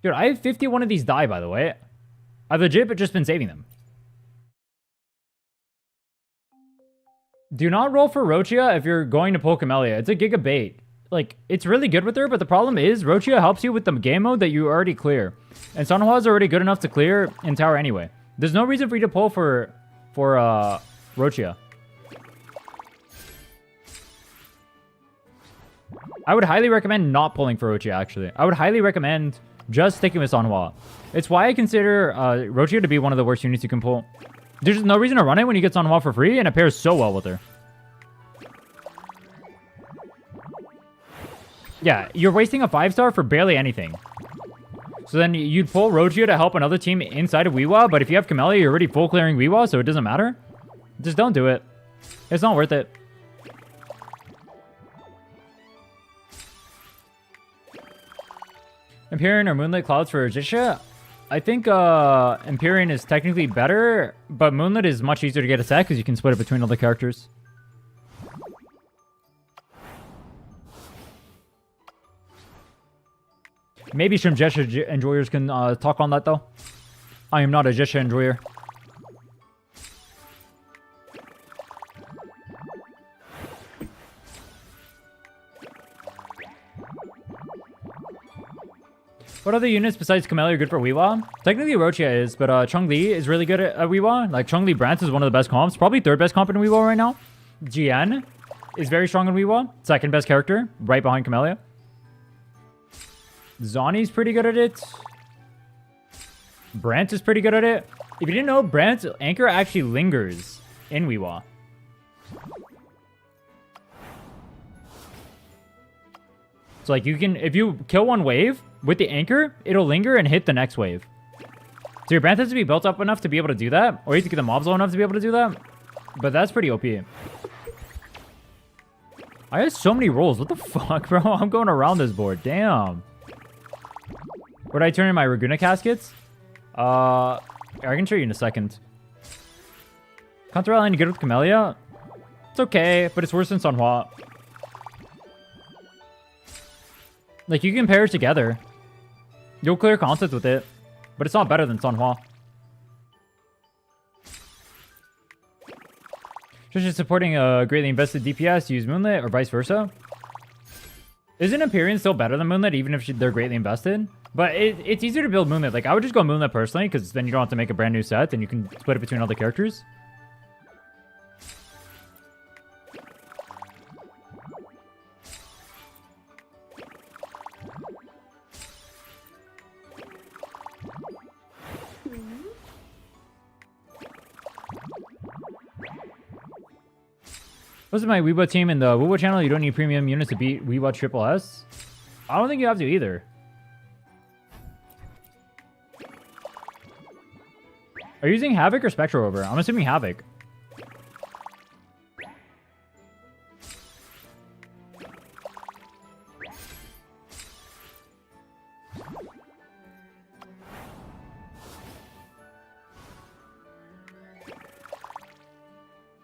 S1: Dude, I have 51 of these die, by the way. I've legit just been saving them. Do not roll for Rochia if you're going to pull Camellia. It's a giga bait. Like, it's really good with her, but the problem is Rochia helps you with the game mode that you already clear. And Sanhua is already good enough to clear in tower anyway. There's no reason for you to pull for Rochia. I would highly recommend not pulling for Rochia, actually. I would highly recommend just sticking with Sanhua. It's why I consider Rochia to be one of the worst units you can pull. There's just no reason to run it when you get Sanhua for free, and it pairs so well with her. Yeah, you're wasting a 5-star for barely anything. So then you'd pull Rochia to help another team inside of Weewa, but if you have Camellia, you're already full clearing Weewa, so it doesn't matter. Just don't do it. It's not worth it. Empyrean or Moonlit Clouds for Jisha? I think Empyrean is technically better, but Moonlit is much easier to get a set because you can split it between all the characters. Maybe some Jesha enjoyers can talk on that, though. I am not a Jesha enjoyer. What other units besides Camellia are good for Weewa? Technically Rochia is, but Chongli is really good at Weewa. Like, Chongli Brance is one of the best comps. Probably third best comp in Weewa right now. Jian is very strong in Weewa. Second best character, right behind Camellia. Zani's pretty good at it. Brant is pretty good at it. If you didn't know, Brant's Anchor actually lingers in Weewa. So, like, you can, if you kill one wave with the Anchor, it'll linger and hit the next wave. So your Brant has to be built up enough to be able to do that, or you have to get the mobs low enough to be able to do that. But that's pretty OP. I have so many rolls. What the fuck, bro? I'm going around this board. Damn. Where did I turn in my Raguna caskets? I can show you in a second. Counter line good with Camellia? It's okay, but it's worse than Sanhua. Like, you can pair it together. You'll clear concepts with it, but it's not better than Sanhua. Just supporting a greatly invested DPS, use Moonlit, or vice versa. Isn't Empyrean still better than Moonlit, even if they're greatly invested? But it's easier to build Moonlit. Like, I would just go Moonlit personally, because then you don't have to make a brand new set, and you can split it between all the characters. What's my Weewa team in the Weewa channel? You don't need premium units to beat Weewa Triple S? I don't think you have to either. Are you using Havoc or Spectral Rover? I'm assuming Havoc.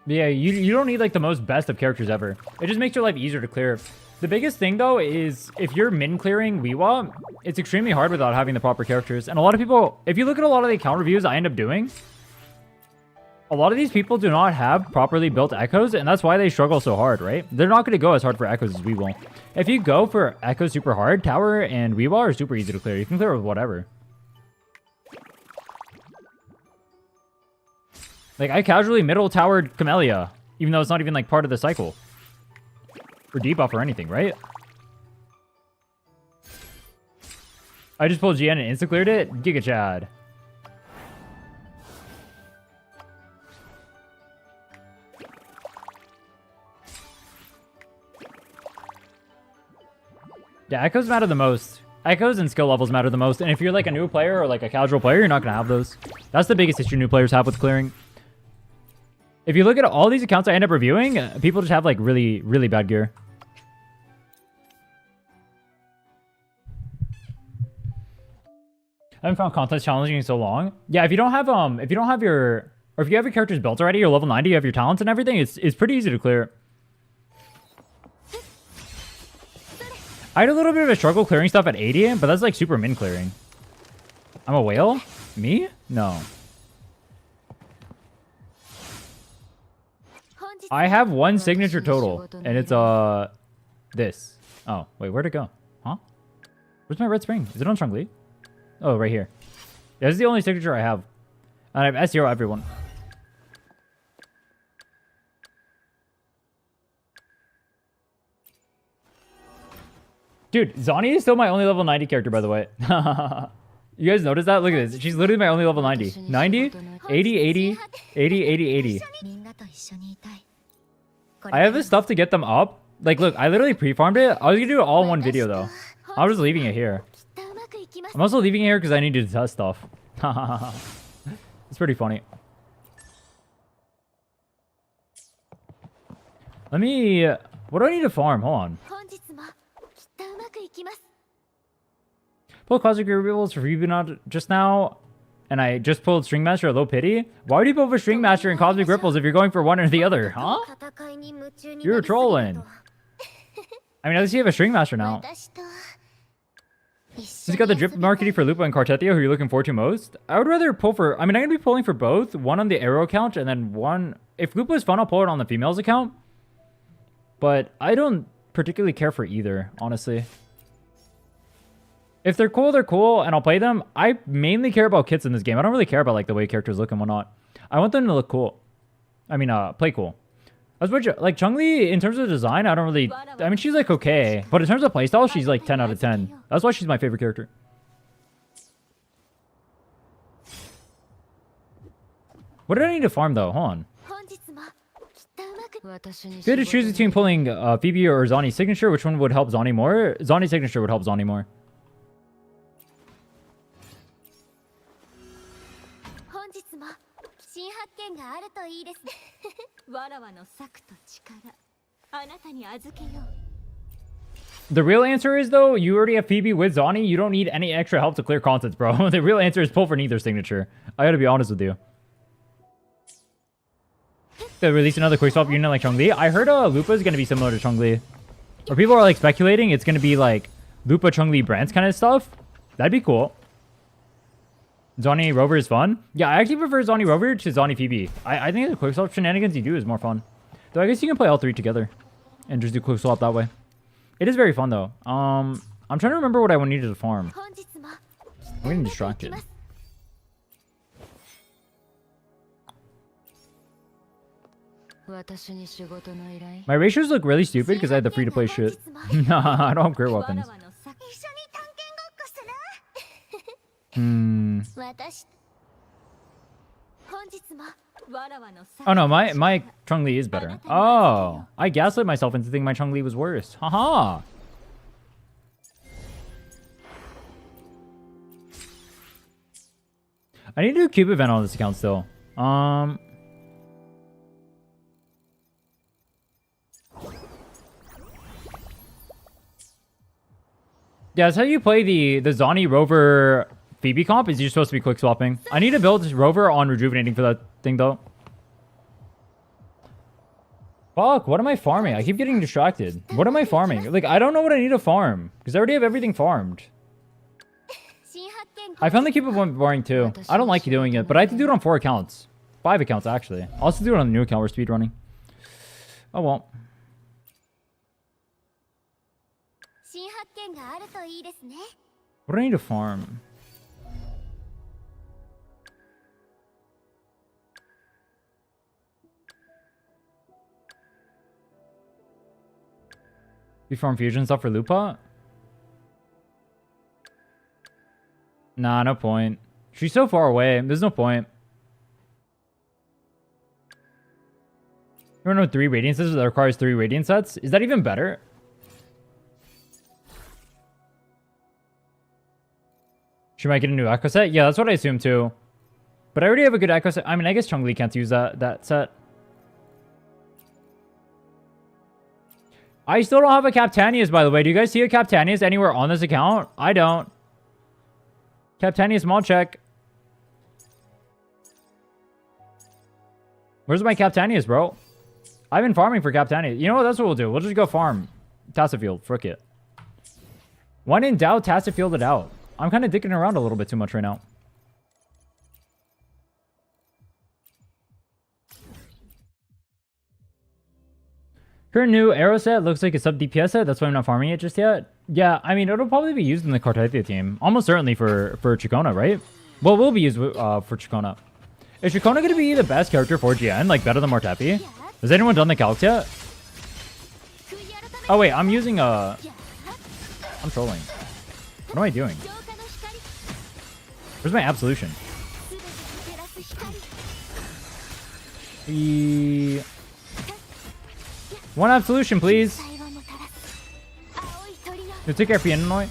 S1: Yeah, you don't need like the most best of characters ever. It just makes your life easier to clear. The biggest thing though is if you're min clearing Weewa, it's extremely hard without having the proper characters. And a lot of people, if you look at a lot of the account reviews I end up doing, a lot of these people do not have properly built echoes, and that's why they struggle so hard, right? They're not going to go as hard for echoes as we will. If you go for echoes super hard, tower and Weewa are super easy to clear. You can clear with whatever. Like, I casually middle towered Camellia, even though it's not even, like, part of the cycle. Or debuff or anything, right? I just pulled GN and insta-cleared it? Giga Chad. Yeah, echoes matter the most. Echoes and skill levels matter the most. And if you're, like, a new player or, like, a casual player, you're not going to have those. That's the biggest issue new players have with clearing. If you look at all these accounts I end up reviewing, people just have, like, really, really bad gear. I haven't found contests challenging in so long. Yeah, if you don't have your, or if you have your characters built already, you're level 90, you have your talents and everything, it's pretty easy to clear. I had a little bit of a struggle clearing stuff at 80, but that's like super min clearing. I'm a whale? Me? No. I have one signature total, and it's, this. Oh, wait, where'd it go? Huh? Where's my red spring? Is it on Changli? Oh, right here. Yeah, this is the only signature I have. And I have S0 everyone. Dude, Zani is still my only level 90 character, by the way. You guys notice that? Look at this. She's literally my only level 90. 90, 80, 80, 80, 80, 80. I have this stuff to get them up. Like, look, I literally pre-farmed it. I was gonna do it all in one video, though. I was leaving it here. I'm also leaving it here because I need to test stuff. It's pretty funny. Let me... What do I need to farm? Hold on. Pull Cosmic Reveals for Reboot just now, and I just pulled String Master at low pity. Why would you pull for String Master and Cosmic Ripples if you're going for one or the other, huh? You're trolling. I mean, at least you have a String Master now. Since you got the drip marketing for Lupa and Cartethio, who you're looking forward to most, I would rather pull for... I mean, I'm going to be pulling for both. One on the arrow account, and then one... If Lupa is fun, I'll pull it on the females account. But I don't particularly care for either, honestly. If they're cool, and I'll play them. I mainly care about kits in this game. I don't really care about like the way characters look and whatnot. I want them to look cool. I mean, play cool. That's what like Changli, in terms of design, I don't really... I mean, she's like okay. But in terms of playstyle, she's like 10 out of 10. That's why she's my favorite character. What did I need to farm though? Hold on. If you had to choose between pulling Phoebe or Zani's signature, which one would help Zani more? Zani's signature would help Zani more. The real answer is, though, you already have Phoebe with Zani. You don't need any extra help to clear contents, bro. The real answer is pull for neither signature. I gotta be honest with you. They release another quick swap unit like Changli. I heard Lupa is gonna be similar to Changli. Or people are like speculating it's gonna be like Lupa, Changli, Brands kind of stuff. That'd be cool. Zani Rover is fun. Yeah, I actually prefer Zani Rover to Zani Phoebe. I think the quick swap shenanigans you do is more fun. Though I guess you can play all three together and just do quick swap that way. It is very fun though. I'm trying to remember what I needed to farm. I'm getting distracted. My ratios look really stupid because I had the free-to-play shit. Nah, I don't have great weapons. Oh no, my Changli is better. Oh, I gaslit myself into thinking my Changli was worse. Haha. I need to do a cube event on this account still. Yeah, that's how you play the Zani Rover Phoebe comp, is you're supposed to be quick swapping. I need to build Rover on rejuvenating for that thing though. Fuck, what am I farming? I keep getting distracted. What am I farming? Like, I don't know what I need to farm. Because I already have everything farmed. I found the keep it boring too. I don't like doing it, but I have to do it on 4 accounts. 5 accounts, actually. I'll also do it on the new account we're speedrunning. Oh, well. What do I need to farm? We farm fusion stuff for Lupa? Nah, no point. She's so far away. There's no point. You don't know 3 radiances that requires 3 radiant sets? Is that even better? She might get a new echo set? Yeah, that's what I assume too. But I already have a good echo set. I mean, I guess Chun-Li can't use that set. I still don't have a Captanius, by the way. Do you guys see a Captanius anywhere on this account? I don't. Captanius mod check. Where's my Captanius, bro? I've been farming for Captanius. You know what? That's what we'll do. We'll just go farm Tassafield. Frick it. When in doubt, Tassafield it out. I'm kind of dicking around a little bit too much right now. Her new arrow set looks like a sub DPS set. That's why I'm not farming it just yet. Yeah, I mean, it'll probably be used in the Cartithia team. Almost certainly for Chikona, right? Well, it will be used for Chikona. Is Chikona going to be the best character for GN? Like, better than Mortepi? Has anyone done the calcs yet? Oh, wait, I'm using a... I'm trolling. What am I doing? Where's my absolution? One absolution, please. You take care of Fiannoy.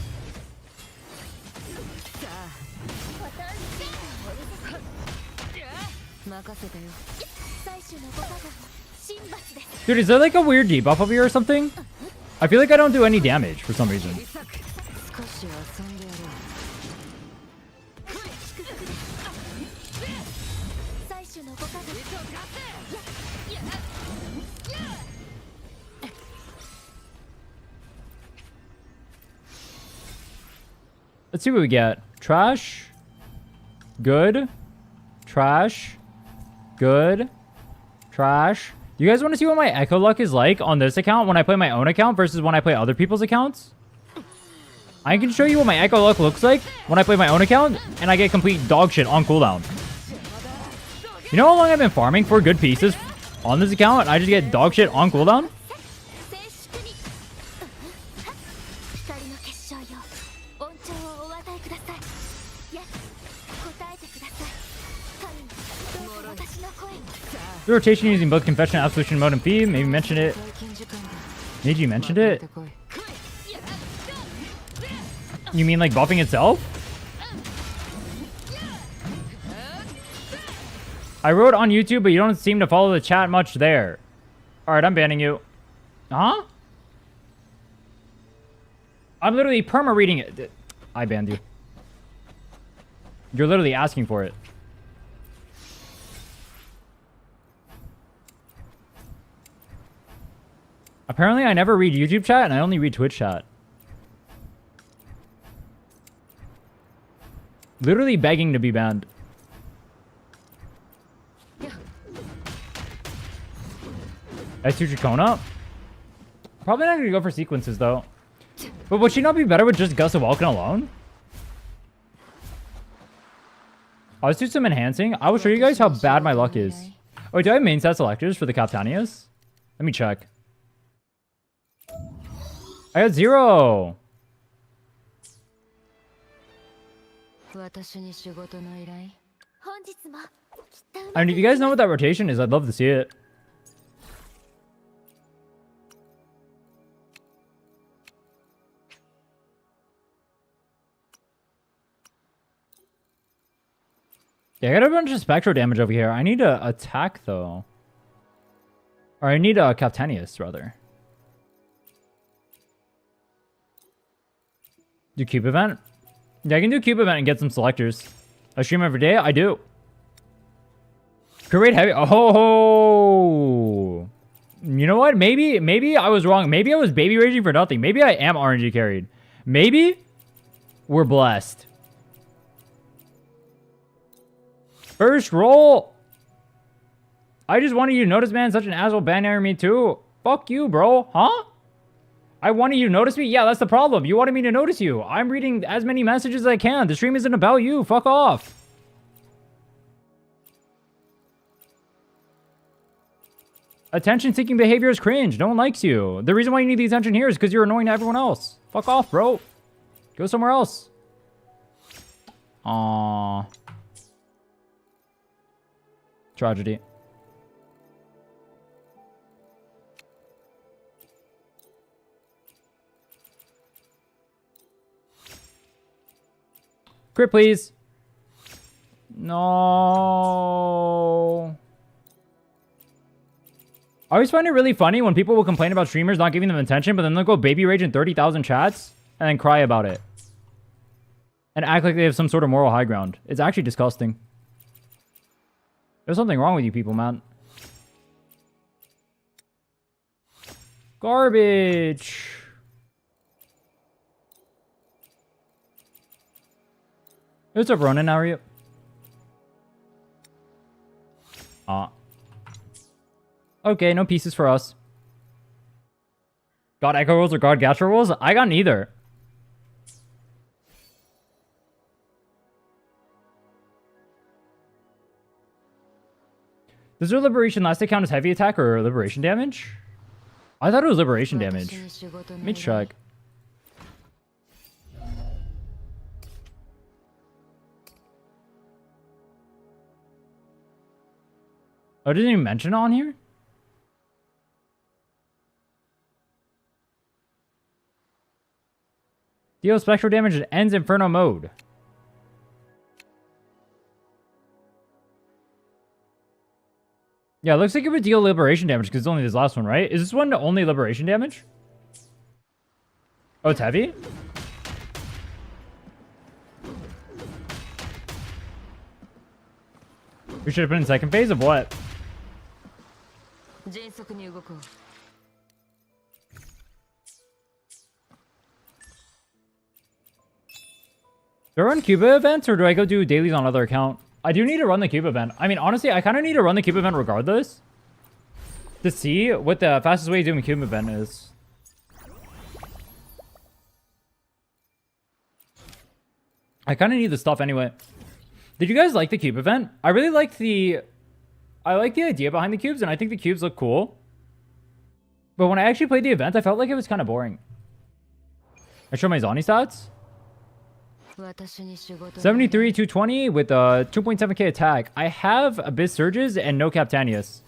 S1: Dude, is there like a weird debuff over here or something? I feel like I don't do any damage for some reason. Let's see what we get. Trash. Good. Trash. Good. Trash. You guys want to see what my echo luck is like on this account when I play my own account versus when I play other people's accounts? I can show you what my echo luck looks like when I play my own account and I get complete dog shit on cooldown. You know how long I've been farming for good pieces on this account and I just get dog shit on cooldown? The rotation using both Confession, Absolution Mode, and Fee. Maybe mentioned it. Neji mentioned it. You mean like buffing itself? I wrote on YouTube, but you don't seem to follow the chat much there. Alright, I'm banning you. Huh? I'm literally perma-reading it. I banned you. You're literally asking for it. Apparently, I never read YouTube chat, and I only read Twitch chat. Literally begging to be banned. S2 Dracona? Probably not going to go for sequences, though. But would she not be better with just Gust of Vulcan alone? Let's do some enhancing. I will show you guys how bad my luck is. Oh, do I have main set selectors for the Captanias? Let me check. I got 0. I mean, if you guys know what that rotation is, I'd love to see it. Yeah, I got a bunch of spectral damage over here. I need to attack, though. Or I need a Captanius, rather. Do cube event? Yeah, I can do cube event and get some selectors. I stream every day? I do. Create heavy. Oh! You know what? Maybe I was wrong. Maybe I was baby raging for nothing. Maybe I am RNG carried. Maybe we're blessed. First roll. I just wanted you to notice, man. Such an asshole banner me too. Fuck you, bro. Huh? I wanted you to notice me? Yeah, that's the problem. You wanted me to notice you. I'm reading as many messages as I can. The stream isn't about you. Fuck off. Attention-seeking behavior is cringe. No one likes you. The reason why you need the attention here is because you're annoying to everyone else. Fuck off, bro. Go somewhere else. Aww. Tragedy. Crit, please. No. I always find it really funny when people will complain about streamers not giving them attention, but then they'll go baby rage in 30,000 chats and then cry about it. And act like they have some sort of moral high ground. It's actually disgusting. There's something wrong with you people, man. Garbage. What's up, Ronan? How are you? Okay, no pieces for us. God Echo Rolls or God Gastro Rolls? I got neither. Does your Liberation last hit count as heavy attack or Liberation damage? I thought it was Liberation damage. Let me check. Oh, didn't even mention it on here? Deal spectral damage and ends Inferno mode. Yeah, it looks like it would deal liberation damage because it's only this last one, right? Is this one only liberation damage? Oh, it's heavy? We should have been in second phase of what? Do I run Cuba events or do I go do dailies on other account? I do need to run the Cube event. I mean, honestly, I kind of need to run the Cube event regardless. To see what the fastest way to do a Cube event is. I kind of need the stuff anyway. Did you guys like the Cube event? I really liked the... I like the idea behind the cubes, and I think the cubes look cool. But when I actually played the event, I felt like it was kind of boring. I show my Zani stats. 73, 220 with a 2.7k attack. I have Abyss Surges and no Captanius.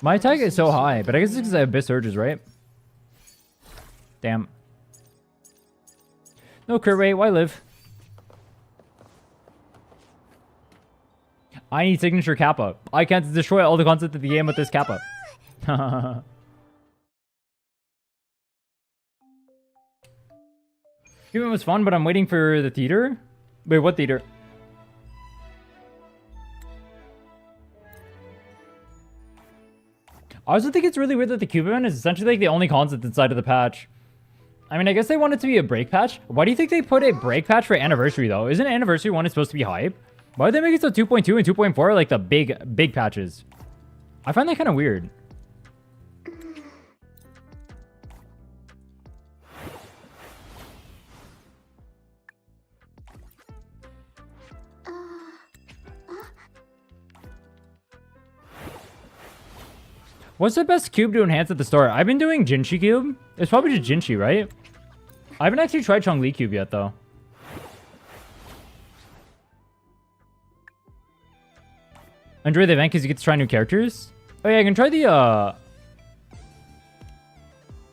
S1: My attack is so high, but I guess it's because I have Abyss Surges, right? Damn. No crit rate, why live? I need signature Kappa. I can't destroy all the content of the game with this Kappa. Human was fun, but I'm waiting for the theater. Wait, what theater? I also think it's really weird that the Cube event is essentially like the only content inside of the patch. I mean, I guess they want it to be a break patch. Why do you think they put a break patch for Anniversary, though? Isn't Anniversary 1 supposed to be hype? Why did they make it so 2.2 and 2.4 are like the big patches? I find that kind of weird. What's the best cube to enhance at the start? I've been doing Jinshi cube. It's probably just Jinshi, right? I haven't actually tried Chong-Li cube yet, though. Enjoy the event because you get to try new characters. Oh yeah, I can try the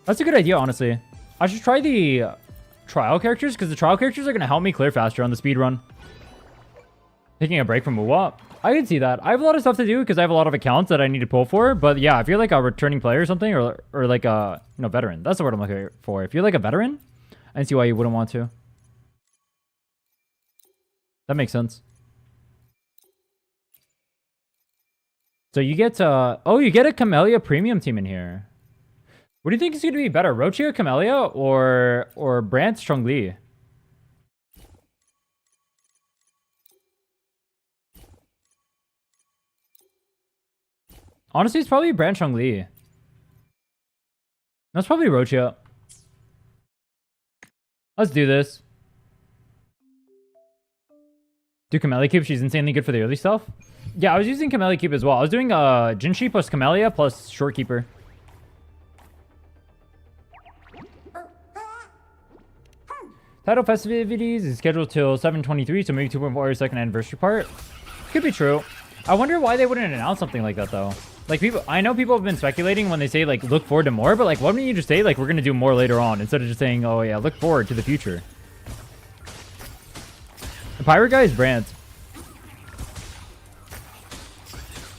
S1: That's a good idea, honestly. I should try the trial characters because the trial characters are going to help me clear faster on the speed run. Taking a break from Uwa. I can see that. I have a lot of stuff to do because I have a lot of accounts that I need to pull for. But yeah, if you're like a returning player or something, or like a veteran, that's the word I'm looking for. If you're like a veteran, I can see why you wouldn't want to. That makes sense. So you get you get a Camellia premium team in here. What do you think is going to be better, Rochi or Camellia, or Brant Chongli? Honestly, it's probably Brant Chongli. That's probably Rochi. Let's do this. Do Camellia Cube? She's insanely good for the early stuff. Yeah, I was using Camellia Cube as well. I was doing Jinshi plus Camellia plus Shorekeeper. Title festivities is scheduled till 7/23, so maybe 2.4 hours second anniversary part. Could be true. I wonder why they wouldn't announce something like that though. Like I know people have been speculating when they say like look forward to more, but like why wouldn't you just say like we're gonna do more later on instead of just saying oh yeah look forward to the future. The pirate guy is Brant.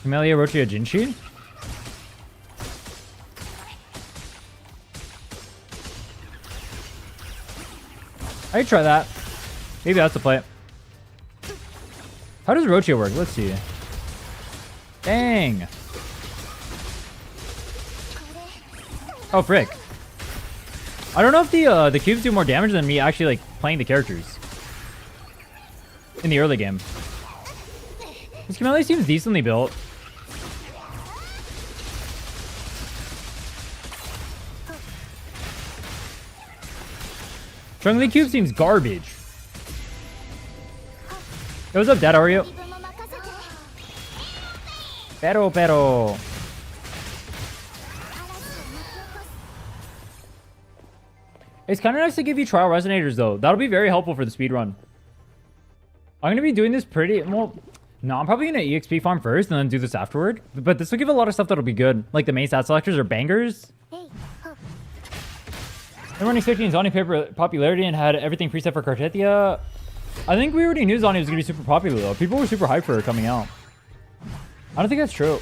S1: Camellia, Rochi, Jinshi. I could try that. Maybe that's the play. How does Rochi work? Let's see. Dang. Oh, frick. I don't know if the cubes do more damage than me actually like playing the characters in the early game. This Camellia seems decently built. Chongli Cube seems garbage. Hey, what's up, Dad? How are you? Pero. It's kind of nice to give you trial resonators, though. That'll be very helpful for the speed run. I'm going to be doing this pretty... Well, no, I'm probably going to EXP farm first and then do this afterward. But this will give a lot of stuff that'll be good. Like the main stat selectors are bangers. I'm running 15 Zoni popularity and had everything preset for Cartetia. I think we already knew Zoni was going to be super popular, though. People were super hyped for her coming out. I don't think that's true.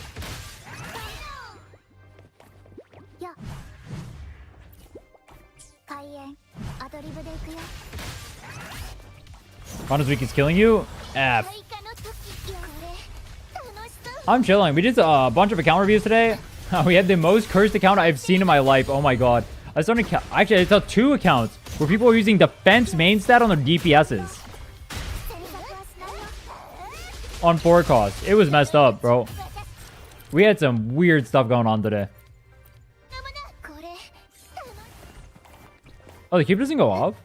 S1: Ronda's weak is killing you? F. I'm chilling. We did a bunch of account reviews today. We had the most cursed account I've seen in my life. Oh my god. I saw actually I saw 2 accounts where people were using defense main stat on their DPSs. On 4 cost. It was messed up, bro. We had some weird stuff going on today. Oh, the cube doesn't go off?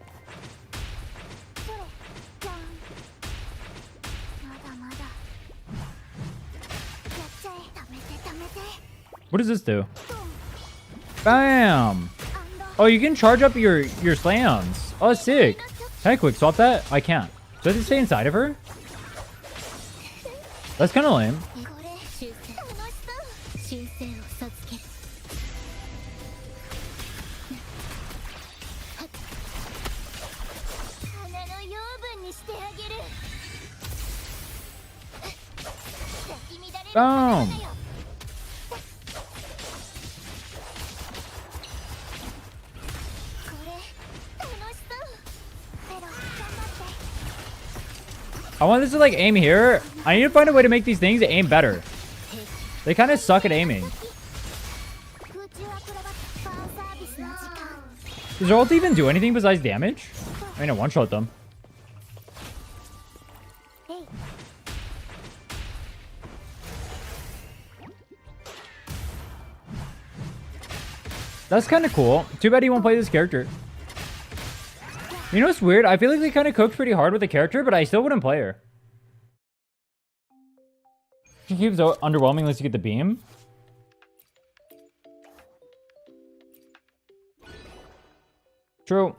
S1: What does this do? Bam! Oh, you can charge up your slams. Oh, sick. Can I quick swap that? I can't. Does it stay inside of her? That's kind of lame. Boom! I want this to like aim here. I need to find a way to make these things aim better. They kind of suck at aiming. Does their ult even do anything besides damage? I mean, I one-shot them. That's kind of cool. Too bad he won't play this character. You know what's weird? I feel like they kind of cooked pretty hard with the character, but I still wouldn't play her. She keeps underwhelming unless you get the beam. True.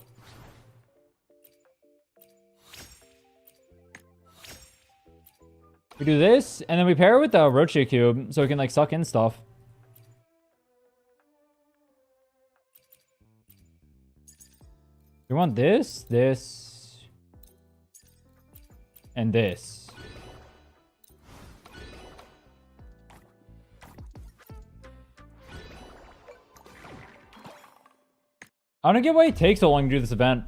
S1: We do this, and then we pair it with the Rochi Cube, so we can like suck in stuff. We want this, and this. I don't get why it takes so long to do this event.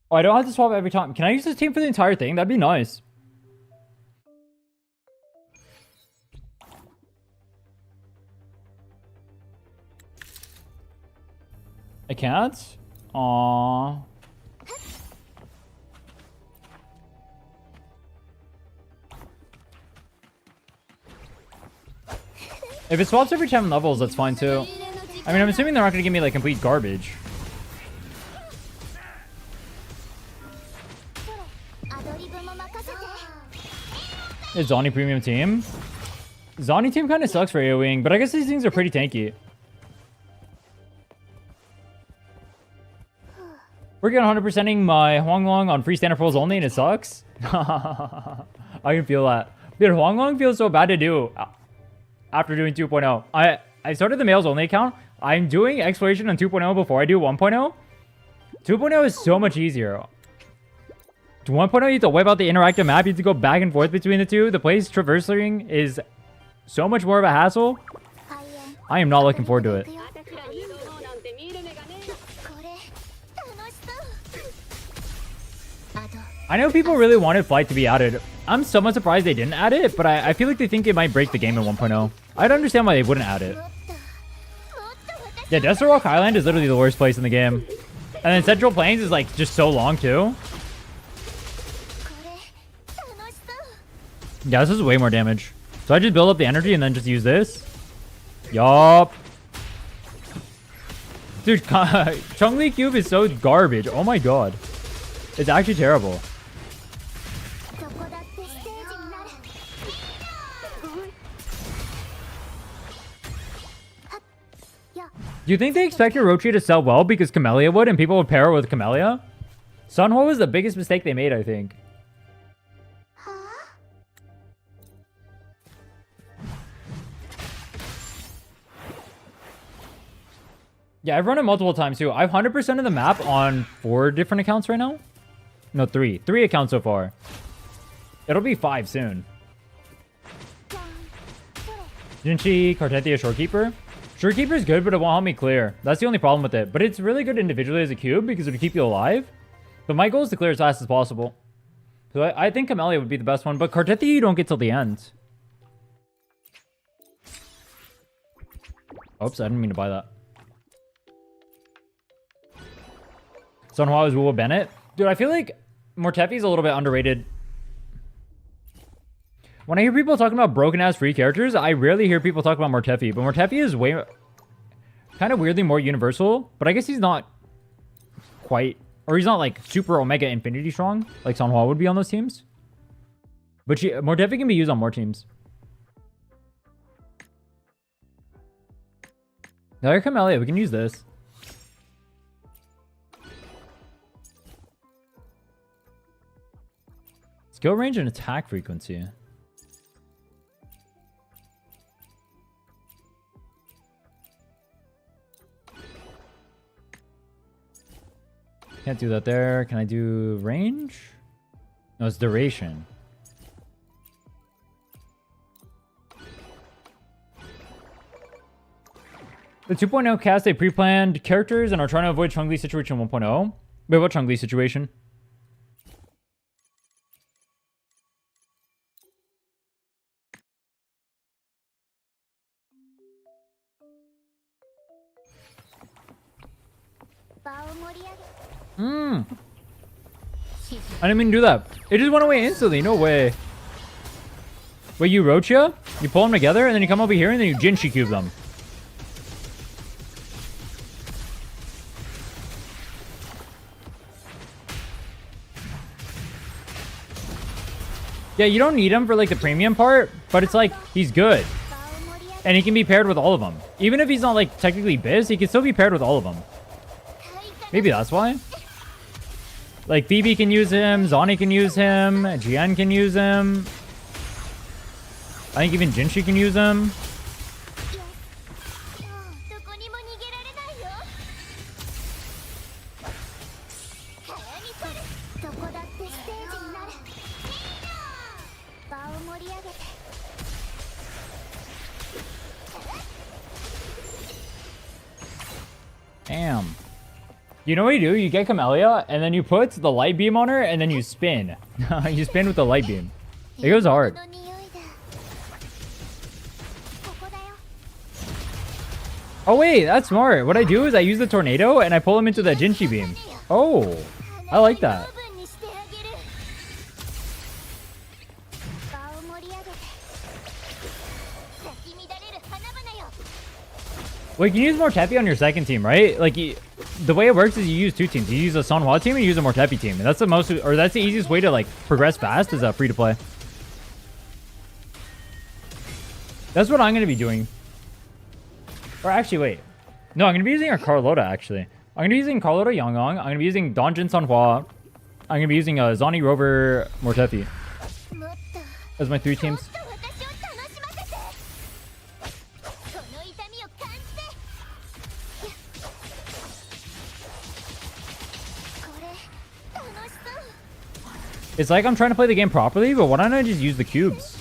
S1: Oh, I don't have to swap every time. Can I use this team for the entire thing? That'd be nice. I can't? Aww. If it swaps every 10 levels, that's fine too. I mean, I'm assuming they're not going to give me like complete garbage. Is Zani premium team? Zani team kind of sucks for AoEing, but I guess these things are pretty tanky. We're getting 100%ing my Huanglong on free standard pulls only, and it sucks. I can feel that. Dude, Huanglong feels so bad to do after doing 2.0. I started the males only account. I'm doing exploration on 2.0 before I do 1.0. 2.0 is so much easier. 1.0, you have to wipe out the interactive map. You have to go back and forth between the two. The place traversing is so much more of a hassle. I am not looking forward to it. I know people really wanted Flight to be added. I'm somewhat surprised they didn't add it, but I feel like they think it might break the game in 1.0. I'd understand why they wouldn't add it. Yeah, Desert Rock Island is literally the worst place in the game. And then Central Plains is like just so long too. Yeah, this is way more damage. So I just build up the energy and then just use this. Yup. Dude, Chun-Li Cube is so garbage. Oh my god. It's actually terrible. Do you think they expected Orochi to sell well because Camellia would and people would pair it with Camellia? Sunhwa was the biggest mistake they made, I think. Yeah, I've run it multiple times too. I've 100% of the map on 4 different accounts right now. No, 3. 3 accounts so far. It'll be 5 soon. Jinchi, Cartethia, Shorekeeper. Shorekeeper is good, but it won't help me clear. That's the only problem with it. But it's really good individually as a cube because it'll keep you alive. But my goal is to clear as fast as possible. So I think Camellia would be the best one. But Cartethia you don't get till the end. Oops, I didn't mean to buy that. Sunhwa is Wuwa Bennett. Dude, I feel like Mortefi is a little bit underrated. When I hear people talking about broken-ass free characters, I rarely hear people talk about Mortefi. But Mortefi is way... kind of weirdly more universal. But I guess he's not quite... or he's not like super Omega Infinity strong. Like Sunhwa would be on those teams. But Mortefi can be used on more teams. Now, Camellia, we can use this. Skill range and attack frequency. Can't do that there. Can I do range? No, it's duration. The 2.0 cast a pre-planned characters and are trying to avoid Chun-Li situation 1.0. Wait, what Chun-Li situation? I didn't mean to do that. It just went away instantly. No way. Wait, you Rocha? You pull them together and then you come over here and then you Jinshi cube them. Yeah, you don't need him for like the premium part, but it's like he's good. And he can be paired with all of them. Even if he's not like technically Biz, he can still be paired with all of them. Maybe that's why. Like Phoebe can use him, Zani can use him, Jian can use him. I think even Jinshi can use him. Damn. You know what you do? You get Camellia, and then you put the light beam on her, and then you spin. You spin with the light beam. It goes hard. Oh wait, that's smart. What I do is I use the tornado, and I pull him into the Jinchi beam. Oh, I like that. Well, you can use Mortepi on your second team, right? Like, the way it works is you use two teams. You use a Sanhua team and you use a Mortepi team. And that's the most, or that's the easiest way to, like, progress fast is free to play. That's what I'm going to be doing. Or actually, wait. No, I'm going to be using a Carlota, actually. I'm going to be using Carlota Yangyang. I'm going to be using Donjin Sanhua. I'm going to be using Zani Rover Mortepi. As my three teams. It's like I'm trying to play the game properly, but why don't I just use the cubes?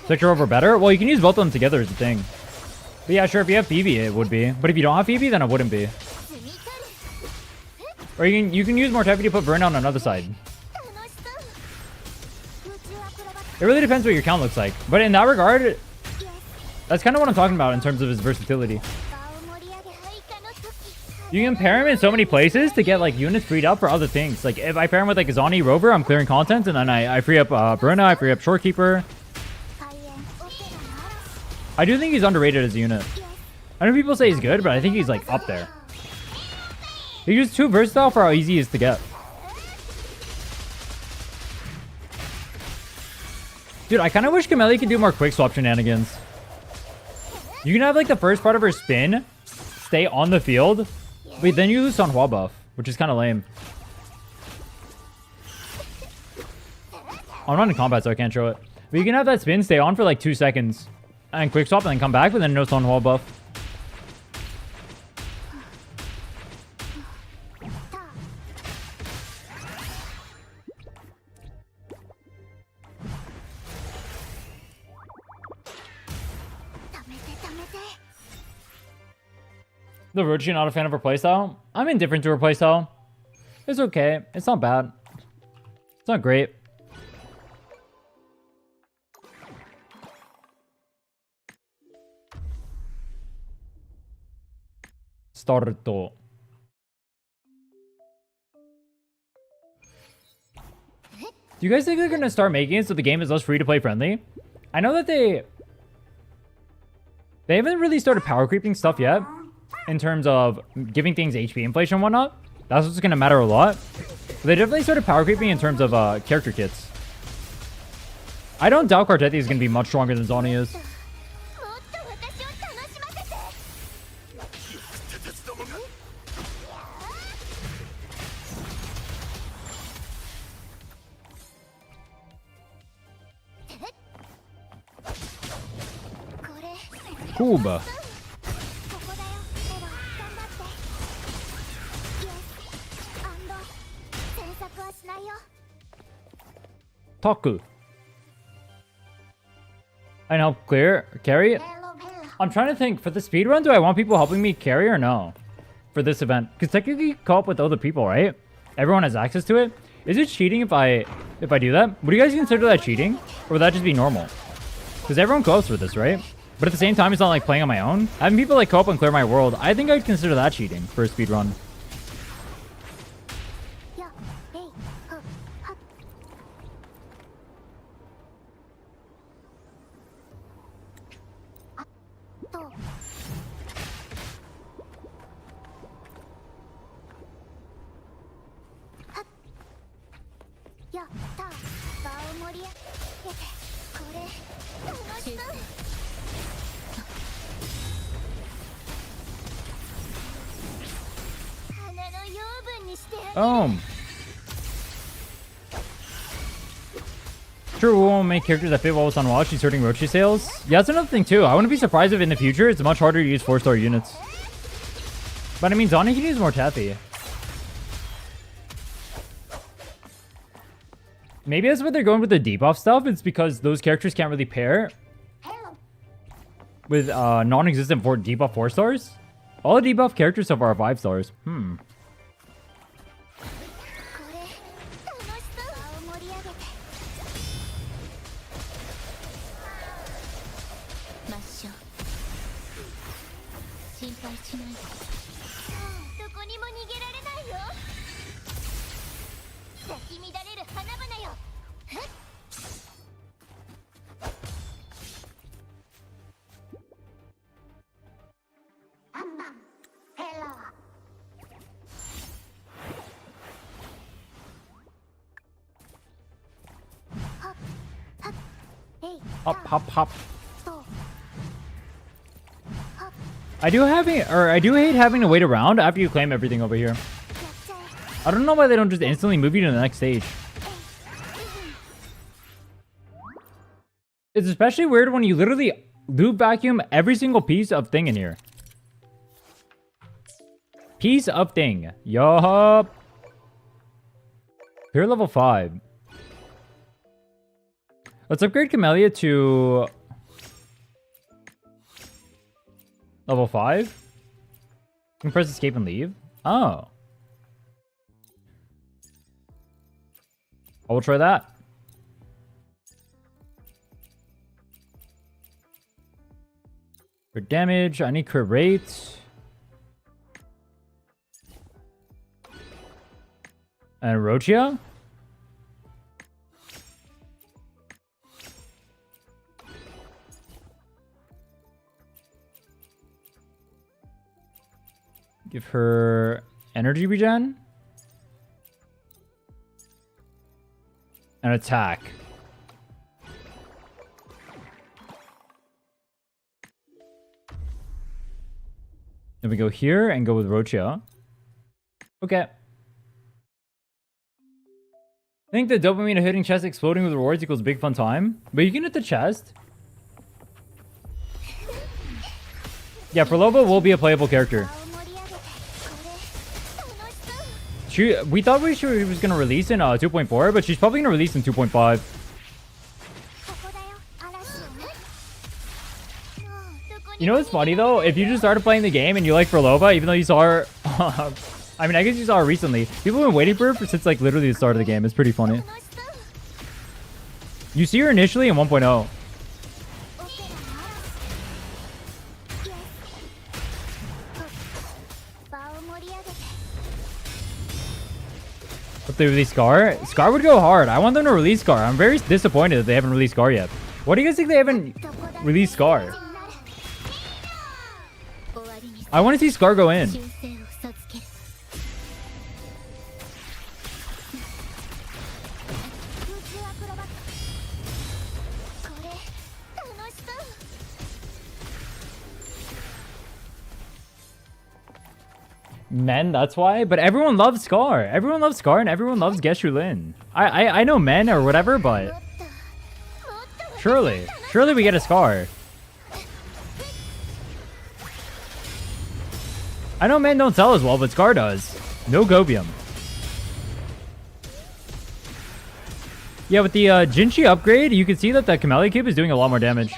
S1: Sector over better? Well, you can use both of them together is the thing. But yeah, sure, if you have Phoebe, it would be. But if you don't have Phoebe, then it wouldn't be. Or you can use Mortepi to put Burn on another side. It really depends what your count looks like. But in that regard, that's kind of what I'm talking about in terms of his versatility. You can pair him in so many places to get like units freed up for other things. Like if I pair him with like a Zani Rover, I'm clearing content, and then I free up Bruna, I free up Shorekeeper. I do think he's underrated as a unit. I know people say he's good, but I think he's like up there. He's just too versatile for how easy he is to get. Dude, I kind of wish Camellia could do more quick swap shenanigans. You can have like the first part of her spin stay on the field, but then you lose Sanhua buff, which is kind of lame. I'm not in combat, so I can't show it. But you can have that spin stay on for like 2 seconds and quick swap and then come back, but then no Sanhua buff. The Rochi, not a fan of her playstyle? I'm indifferent to her playstyle. It's okay. It's not bad. It's not great. Starto. Do you guys think they're going to start making it so the game is less free-to-play friendly? I know that they haven't really started power creeping stuff yet. In terms of giving things HP inflation and whatnot. That's what's going to matter a lot. But they definitely started power creeping in terms of character kits. I don't doubt Quartetti is going to be much stronger than Zani is. Kuba. Taku. I help clear carry. I'm trying to think for the speed run. Do I want people helping me carry or no? For this event, because technically you co-op with other people, right? Everyone has access to it. Is it cheating if I do that? Would you guys consider that cheating, or would that just be normal? Because everyone co-ops for this, right? But at the same time, it's not like playing on my own. Having people like co-op and clear my world, I think I'd consider that cheating for a speed run. True, we won't make characters that fit well with Sanhua. She's hurting Rochi sales. Yeah, that's another thing too. I wouldn't be surprised if in the future it's much harder to use 4-star units. But I mean, Zani can use more Taffy. Maybe that's what they're going with the debuff stuff. It's because those characters can't really pair with non-existent debuff 4 stars. All the debuff characters so far are 5 stars. Hop, hop, hop. I do hate having to wait around after you claim everything over here. I don't know why they don't just instantly move you to the next stage. It's especially weird when you literally loot vacuum every single piece of thing in here. Piece of thing. Yup. Here, level 5. Let's upgrade Camellia to level 5. You can press escape and leave. Oh. I will try that. For damage, I need crit rate. And Rochia? Give her energy regen. And attack. Then we go here and go with Rochia. Okay. I think the dopamine of hitting chest exploding with rewards equals big fun time. But you can hit the chest. Yeah, Prolova will be a playable character. We thought she was going to release in 2.4, but she's probably going to release in 2.5. You know what's funny though? If you just started playing the game and you like Prolova, even though you saw her... I mean, I guess you saw her recently. People have been waiting for her since like literally the start of the game. It's pretty funny. You see her initially in 1.0. If they release Scar, Scar would go hard. I want them to release Scar. I'm very disappointed that they haven't released Scar yet. What do you guys think they haven't released Scar? I want to see Scar go in. Men, that's why. But everyone loves Scar. Everyone loves Scar and everyone loves Geshu Lin. I know men or whatever, but surely we get a Scar. I know men don't sell as well, but Scar does. No Gobium. Yeah, with the Jinchi upgrade, you can see that the Camellia Cube is doing a lot more damage.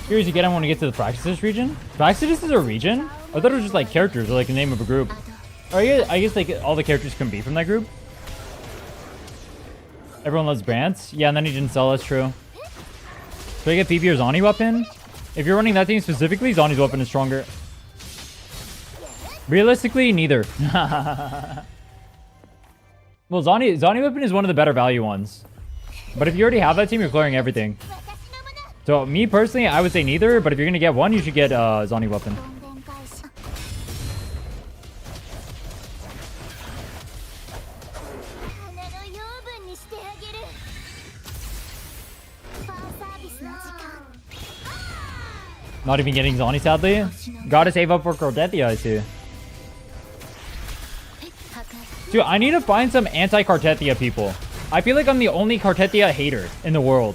S1: Curious again, I want to get to the Praxis region. Praxis is a region? I thought it was just like characters or like the name of a group. Or I guess like all the characters can be from that group. Everyone loves Brants. Yeah, and then he didn't sell. That's true. Should I get PP or Zani weapon? If you're running that team specifically, Zani's weapon is stronger. Realistically, neither. Well, Zani weapon is one of the better value ones. But if you already have that team, you're clearing everything. So me personally, I would say neither. But if you're gonna get one, you should get Zani weapon. Not even getting Zani, sadly. Gotta save up for Cartetia, I see. Dude, I need to find some anti-Cartetia people. I feel like I'm the only Cartetia hater in the world.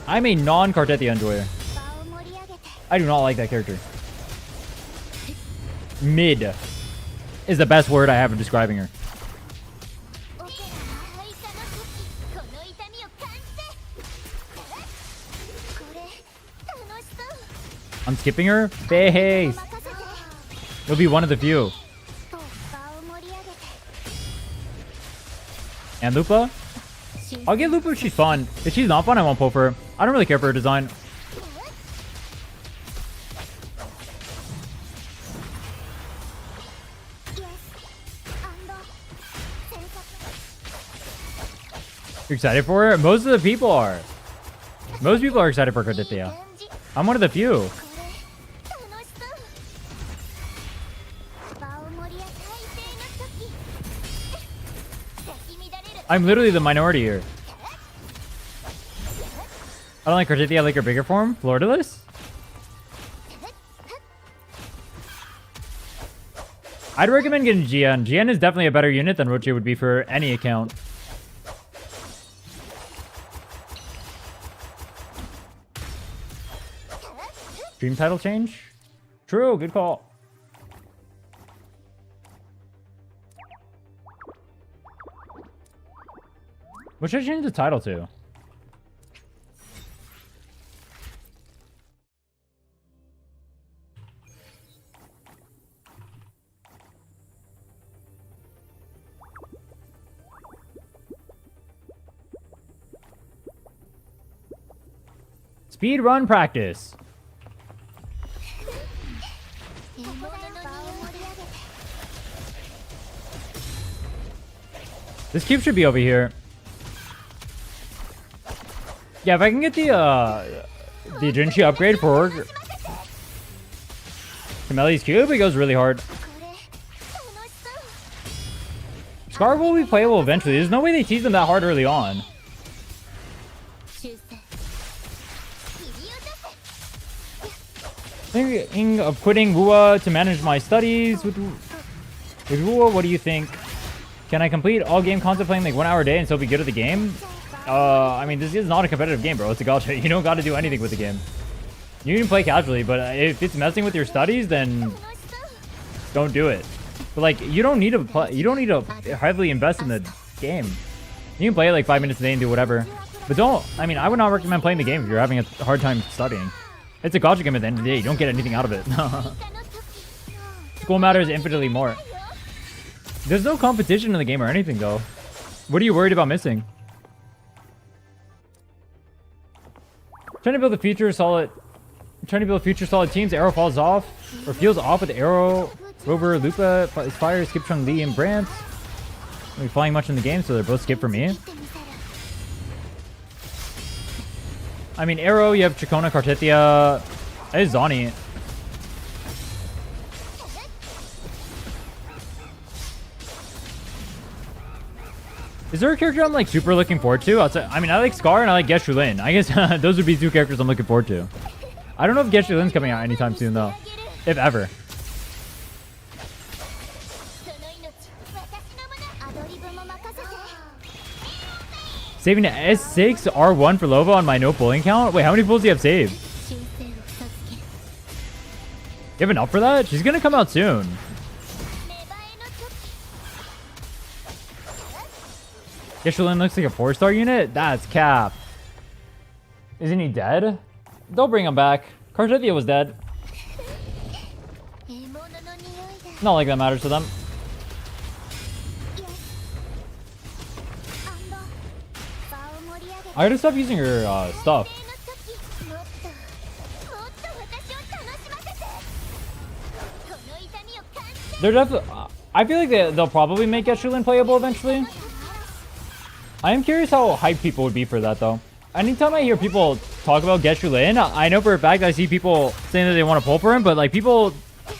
S1: I'm a non-Cartetia enjoyer. I do not like that character. Mid is the best word I have for describing her. I'm skipping her. Face. It'll be one of the few. And Lupa? I'll get Lupa if she's fun. If she's not fun, I won't pull for her. I don't really care for her design. You're excited for her? Most of the people are. Most people are excited for Cardithia. I'm one of the few. I'm literally the minority here. I don't like Cardithia, I like her bigger form. Floridalist? I'd recommend getting GN. GN is definitely a better unit than Roche would be for any account. Dream title change? True, good call. What should I change the title to? Speed run practice. This cube should be over here. Yeah, if I can get the Jinchi upgrade for Kameli's cube, it goes really hard. Scar will be playable eventually. There's no way they tease them that hard early on. Thinking of quitting Wua to manage my studies with Wua. What do you think? Can I complete all game content playing like 1 hour a day and still be good at the game? I mean, this is not a competitive game, bro. It's a gacha. You don't got to do anything with the game. You can play casually, but if it's messing with your studies, then don't do it. But like, you don't need to play. You don't need to heavily invest in the game. You can play it like 5 minutes a day and do whatever. But don't. I mean, I would not recommend playing the game if you're having a hard time studying. It's a gacha game at the end of the day. You don't get anything out of it. School matters infinitely more. There's no competition in the game or anything, though. What are you worried about missing? Trying to build a future solid teams. Arrow falls off or feels off with Arrow, Rover, Lupa, Fire, Skip, Chung, Lee, and Brant. I'll be flying much in the game, so they're both skip for me. I mean, Arrow, you have Chikona, Cardithia. That is Zani. Is there a character I'm like super looking forward to? I mean, I like Scar and I like Geshu-Lin. I guess those would be 2 characters I'm looking forward to. I don't know if Geshu-Lin's coming out anytime soon though. If ever. Saving to S6 R1 for Lova on my no pulling count? Wait, how many pulls do you have saved? You have enough for that? She's gonna come out soon. Geshu-Lin looks like a 4-star unit? That's cap. Isn't he dead? Don't bring him back. Cardithia was dead. Not like that matters to them. I gotta stop using her stuff. They're definitely... I feel like they'll probably make Geshu-Lin playable eventually. I am curious how hyped people would be for that, though. Anytime I hear people talk about Geshu-Lin, I know for a fact I see people saying that they want to pull for him, but like people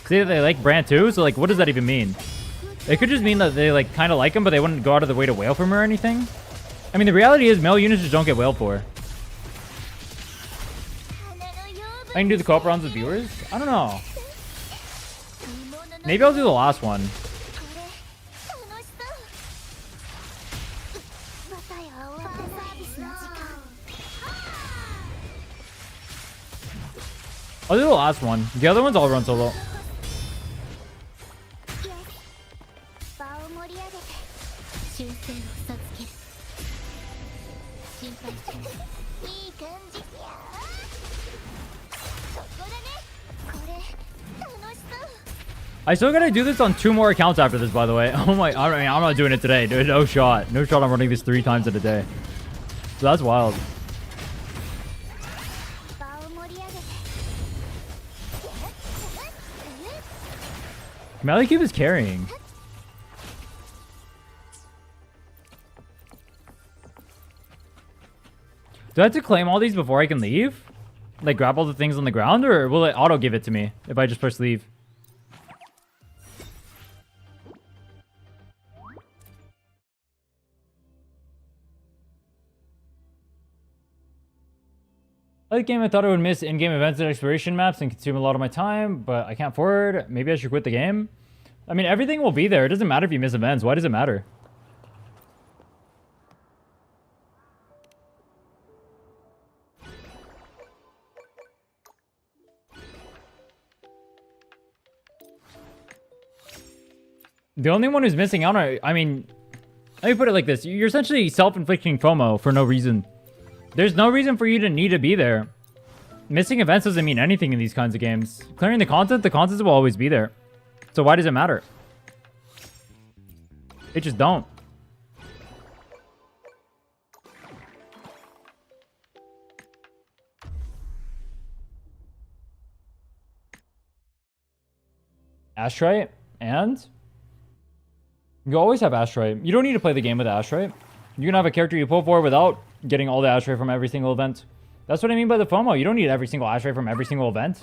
S1: say that they like Brant too, so like what does that even mean? It could just mean that they like kind of like him, but they wouldn't go out of the way to wail for him or anything. I mean, the reality is male units just don't get wailed for. I can do the co-op rounds with viewers? I don't know. Maybe I'll do the last one. I'll do the last one. The other ones I'll run solo. I still gotta do this on 2 more accounts after this, by the way. Oh my, I mean, I'm not doing it today, dude. No shot. No shot I'm running this 3 times in a day. So that's wild. Malekith is carrying. Do I have to claim all these before I can leave? Like grab all the things on the ground, or will it auto give it to me if I just press leave? Late game, I thought I would miss in-game events and exploration maps and consume a lot of my time, but I can't afford. Maybe I should quit the game. I mean, everything will be there. It doesn't matter if you miss events. Why does it matter? The only one who's missing out on, I mean, let me put it like this. You're essentially self-inflicting FOMO for no reason. There's no reason for you to need to be there. Missing events doesn't mean anything in these kinds of games. Clearing the content will always be there. So why does it matter? It just don't. Ashtray? And? You always have Ashtray. You don't need to play the game with Ashtray. You can have a character you pull for without getting all the Ashtray from every single event. That's what I mean by the FOMO. You don't need every single Ashtray from every single event.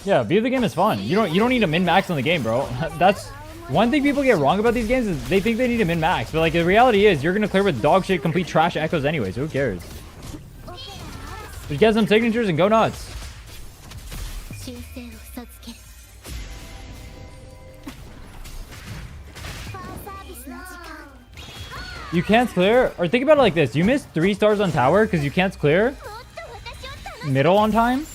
S1: Yeah, view the game is fun. You don't need to min-max on the game, bro. That's one thing people get wrong about these games is they think they need to min-max. But like the reality is you're gonna clear with dog shit, complete trash echoes anyways. Who cares? Just get some signatures and go nuts. You can't clear? Or think about it like this. You missed 3 stars on tower because you can't clear middle on time.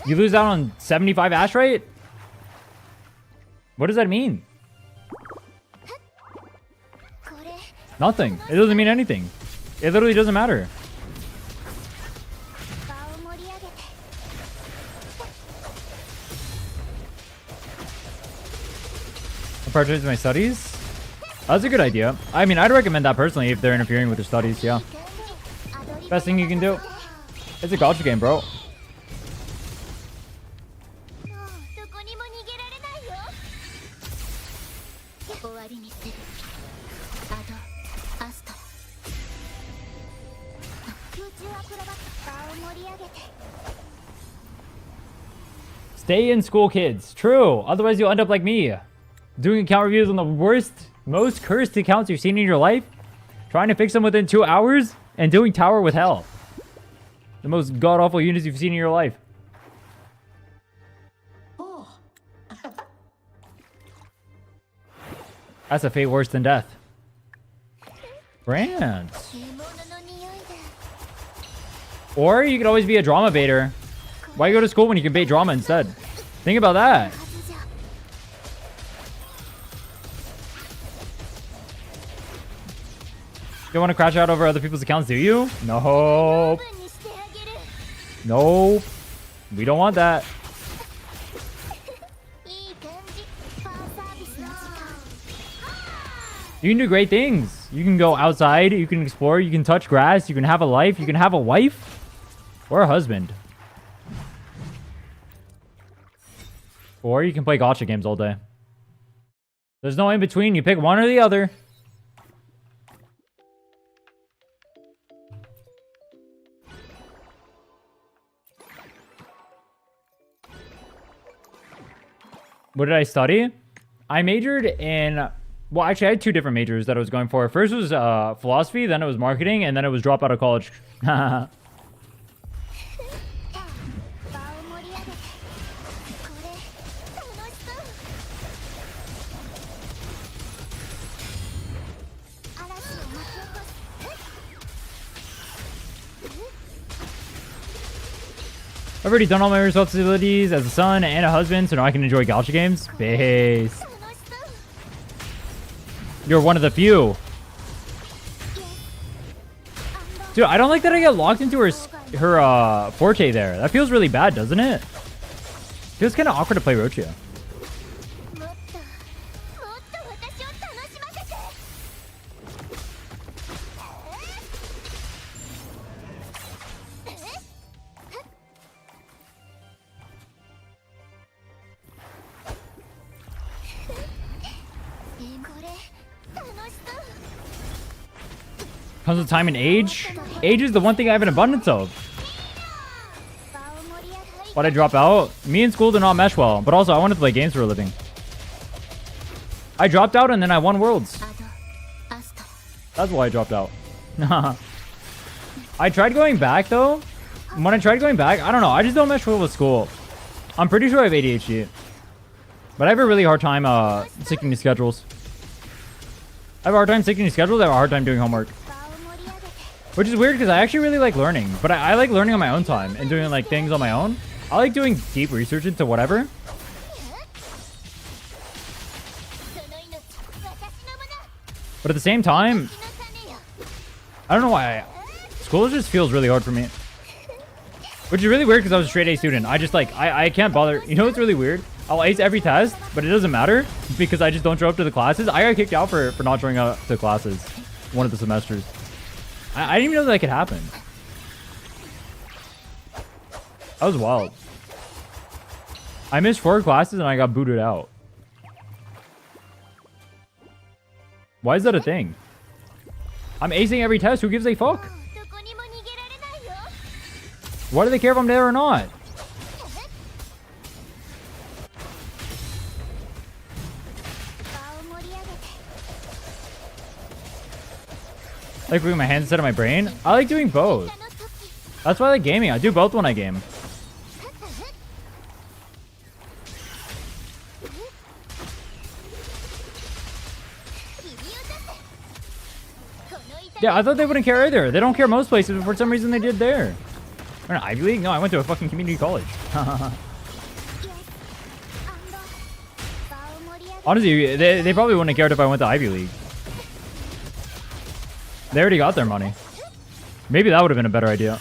S1: You lose out on 75 ash rate? What does that mean? Nothing. It doesn't mean anything. It literally doesn't matter. I'm prioritizing my studies? That's a good idea. I mean, I'd recommend that personally if they're interfering with your studies, yeah. Best thing you can do. It's a gacha game, bro. Stay in school, kids. True. Otherwise, you'll end up like me. Doing account reviews on the worst, most cursed accounts you've seen in your life. Trying to fix them within 2 hours. And doing tower with hell. The most god-awful units you've seen in your life. That's a fate worse than death. Brands. Or you could always be a drama baiter. Why go to school when you can bait drama instead? Think about that. You don't want to crash out over other people's accounts, do you? No. Nope. We don't want that. You can do great things. You can go outside, you can explore, you can touch grass, you can have a life, you can have a wife or a husband. Or you can play gacha games all day. There's no in between. You pick one or the other. What did I study? I majored in... Well, actually, I had 2 different majors that I was going for. First was philosophy, then it was marketing, and then it was drop out of college. I've already done all my responsibilities as a son and a husband, so now I can enjoy gacha games. Base. You're one of the few. Dude, I don't like that I get locked into her forte there. That feels really bad, doesn't it? Feels kind of awkward to play Rochia. Comes with time and age. Age is the one thing I have an abundance of. Why'd I drop out? Me and school did not mesh well, but also I wanted to play games for a living. I dropped out and then I won Worlds. That's why I dropped out. I tried going back though. When I tried going back, I don't know. I just don't mesh well with school. I'm pretty sure I have ADHD. But I have a really hard time sticking to schedules. I have a hard time sticking to schedules. I have a hard time doing homework. Which is weird because I actually really like learning. But I like learning on my own time and doing like things on my own. I like doing deep research into whatever. But at the same time, I don't know why. School just feels really hard for me. Which is really weird because I was a straight A student. I just like, I can't bother. You know what's really weird? I'll ace every test, but it doesn't matter because I just don't show up to the classes. I got kicked out for not showing up to classes one of the semesters. I didn't even know that could happen. That was wild. I missed 4 classes and I got booted out. Why is that a thing? I'm acing every test. Who gives a fuck? Why do they care if I'm there or not? I like moving my hands instead of my brain. I like doing both. That's why I like gaming. I do both when I game. Yeah, I thought they wouldn't care either. They don't care most places, but for some reason they did there. Or an Ivy League? No, I went to a fucking community college. Honestly, they probably wouldn't have cared if I went to Ivy League. They already got their money. Maybe that would have been a better idea.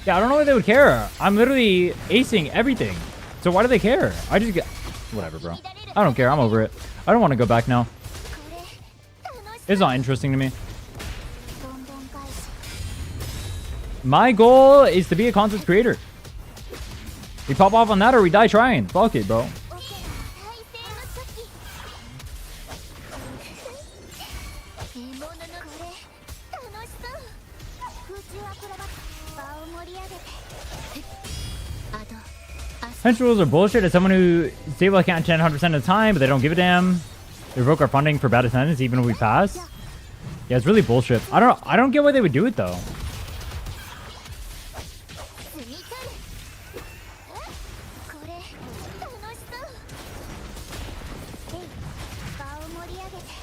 S1: Yeah, I don't know why they would care. I'm literally acing everything. So why do they care? I just get... Whatever, bro. I don't care. I'm over it. I don't want to go back now. It's not interesting to me. My goal is to be a content creator. We pop off on that or we die trying. Fuck it, bro. Hench rules are bullshit. As someone who stable account 100% of the time, but they don't give a damn. They revoke our funding for bad attendance even if we pass. Yeah, it's really bullshit. I don't get why they would do it though.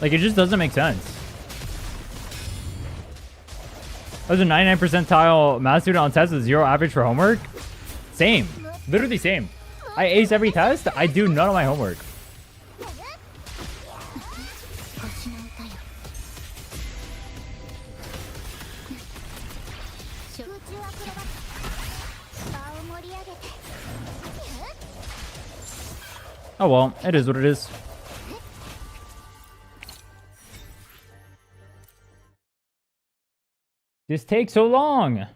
S1: Like, it just doesn't make sense. I was a 99 percentile math student on tests with 0 average for homework. Same. Literally same. I ace every test. I do none of my homework. Oh well, it is what it is. This takes so long.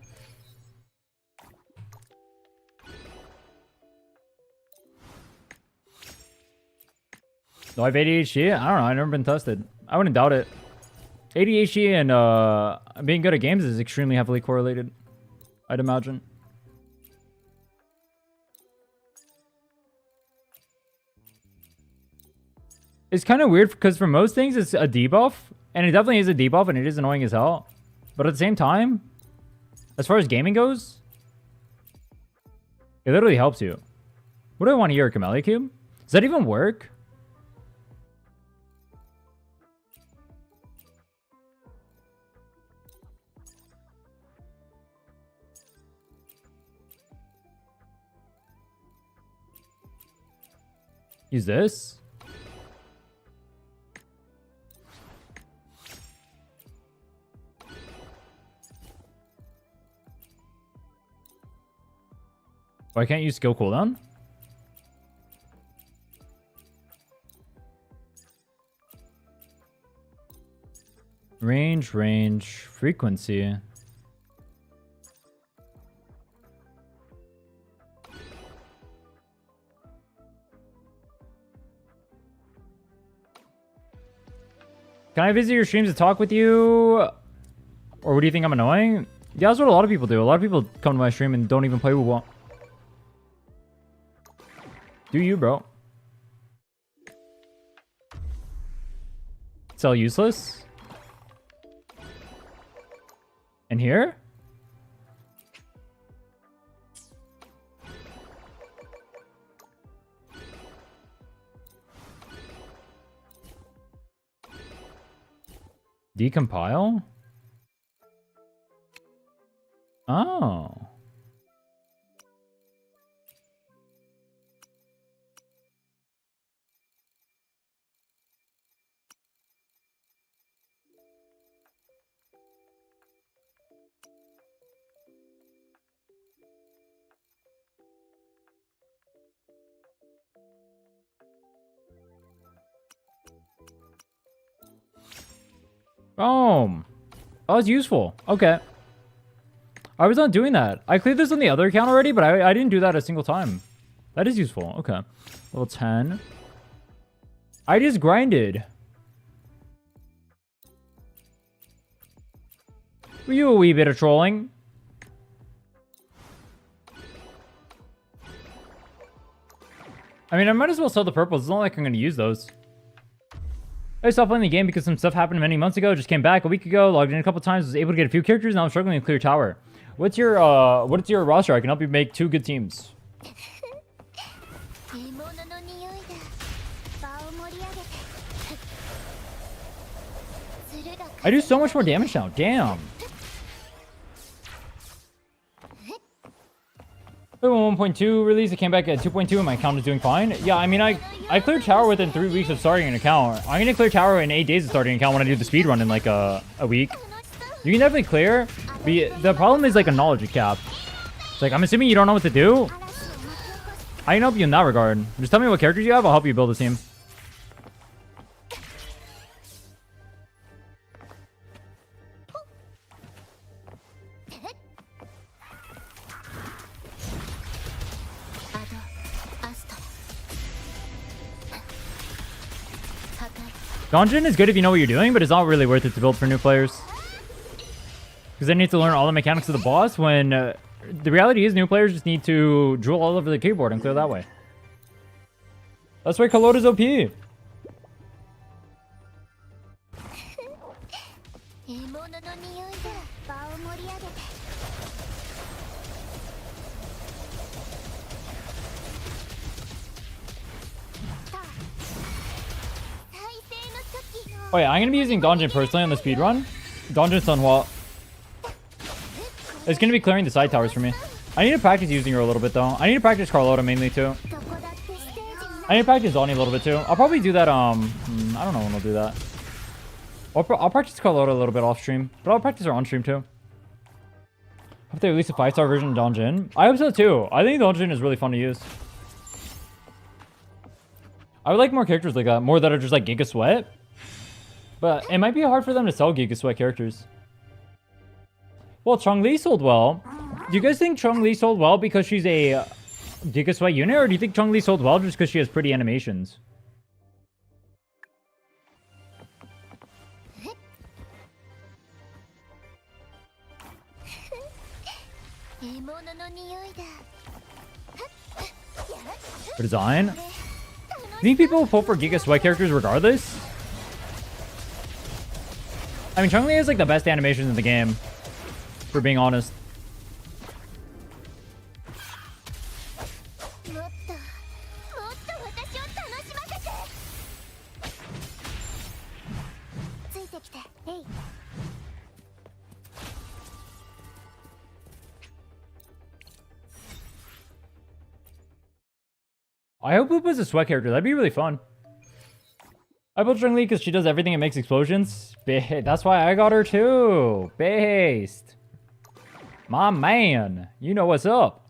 S1: Do I have ADHD? I don't know. I've never been tested. I wouldn't doubt it. ADHD and being good at games is extremely heavily correlated, I'd imagine. It's kind of weird because for most things it's a debuff, and it definitely is a debuff, and it is annoying as hell. But at the same time, as far as gaming goes, it literally helps you. What do I want to hear, Camellia Cube? Does that even work? Use this. Oh, I can't use skill cooldown? Range, frequency. Can I visit your streams to talk with you? Or what do you think I'm annoying? Yeah, that's what a lot of people do. A lot of people come to my stream and don't even play with what. Do you, bro? Sell useless? And here? Decompile? Oh. Boom. Oh, it's useful. Okay. I was not doing that. I cleared this on the other account already, but I didn't do that a single time. That is useful. Okay. Level 10. I just grinded. Were you a wee bit of trolling? I mean, I might as well sell the purples. It's not like I'm going to use those. I stopped playing the game because some stuff happened many months ago. Just came back a week ago. Logged in a couple times. Was able to get a few characters. Now I'm struggling to clear tower. What's your roster? I can help you make 2 good teams. I do so much more damage now. Damn. I went 1.2 release. I came back at 2.2 and my account is doing fine. Yeah, I mean, I cleared tower within 3 weeks of starting an account. I'm going to clear tower in 8 days of starting an account when I do the speed run in like a week. You can definitely clear. But the problem is like a knowledge cap. It's like, I'm assuming you don't know what to do. I can help you in that regard. Just tell me what characters you have. I'll help you build a team. Dungeon is good if you know what you're doing, but it's not really worth it to build for new players. Because they need to learn all the mechanics of the boss when the reality is new players just need to drool all over the keyboard and clear that way. That's why Kaloda's OP. Oh yeah, I'm going to be using Donjin personally on the speedrun. Donjin's done well. It's going to be clearing the side towers for me. I need to practice using her a little bit though. I need to practice Carlota mainly too. I need to practice Donnie a little bit too. I'll probably do that, I don't know when I'll do that. I'll practice Carlota a little bit off stream. But I'll practice her on stream too. Hope they release a 5-star version of Donjin. I hope so too. I think Donjin is really fun to use. I would like more characters like that. More that are just like Giga Sweat. But it might be hard for them to sell Giga Sweat characters. Well, Chong-Li sold well. Do you guys think Chong-Li sold well because she's a Giga Sweat unit? Or do you think Chong-Li sold well just because she has pretty animations? For design? Do you think people will vote for Giga Sweat characters regardless? I mean, Chong-Li has like the best animations in the game, for being honest. I hope Lupa's a sweat character. That'd be really fun. I built Zhongli because she does everything and makes explosions. That's why I got her too. Based. My man. You know what's up.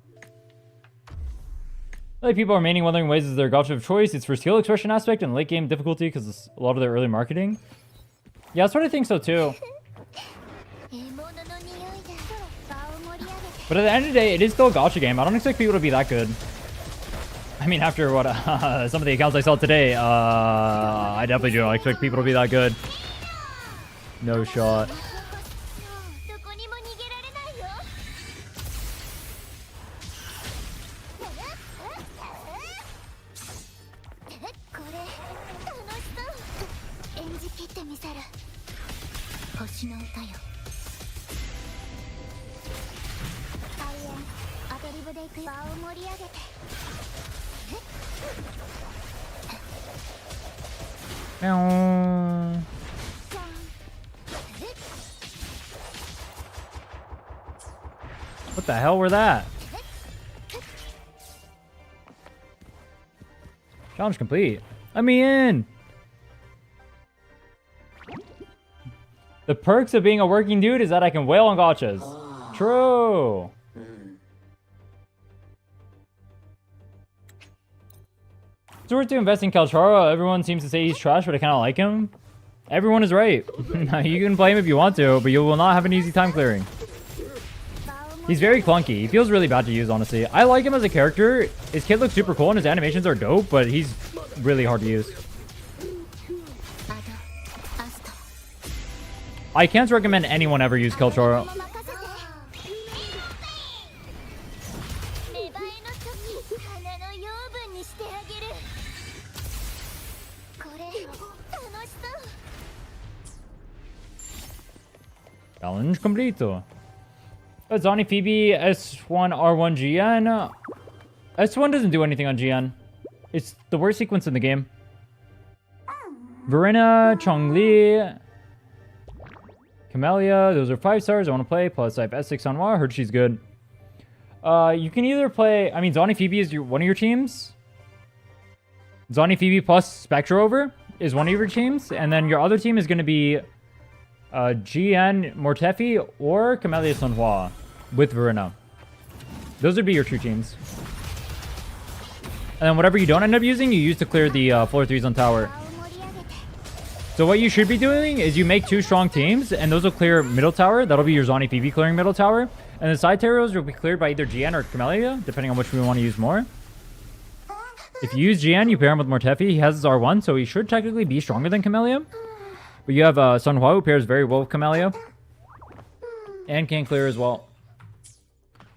S1: Like people are maining Wuthering Waves as their gacha of choice. It's for skill expression aspect and late game difficulty because it's a lot of their early marketing. Yeah, that's what I think so too. But at the end of the day, it is still a gacha game. I don't expect people to be that good. I mean, after what some of the accounts I saw today, I definitely don't expect people to be that good. No shot. What the hell were that? Challenge complete. Let me in. The perks of being a working dude is that I can wail on gachas. True. It's worth to invest in Kalchara. Everyone seems to say he's trash, but I kind of like him. Everyone is right. You can play him if you want to, but you will not have an easy time clearing. He's very clunky. He feels really bad to use, honestly. I like him as a character. His kit looks super cool and his animations are dope, but he's really hard to use. I can't recommend anyone ever use Kalchara. Challenge completo. Zani Phoebe, S1, R1, GN. S1 doesn't do anything on GN. It's the worst sequence in the game. Verena, Chongli, Camellia, those are 5 stars. I want to play. Plus I have S6 on Wa. Heard she's good. You can either play... I mean, Zani Phoebe is one of your teams. Zani Phoebe plus Spectra over is one of your teams. And then your other team is going to be GN, Mortefi, or Camellia Sonhua with Verena. Those would be your true teams. And then whatever you don't end up using, you use to clear the floor 3s on tower. So what you should be doing is you make 2 strong teams, and those will clear middle tower. That'll be your Zani Phoebe clearing middle tower. And the side terrors will be cleared by either GN or Camellia, depending on which we want to use more. If you use GN, you pair him with Mortefi. He has his R1, so he should technically be stronger than Camellia. But you have Sunhua, who pairs very well with Camellia. And can clear as well.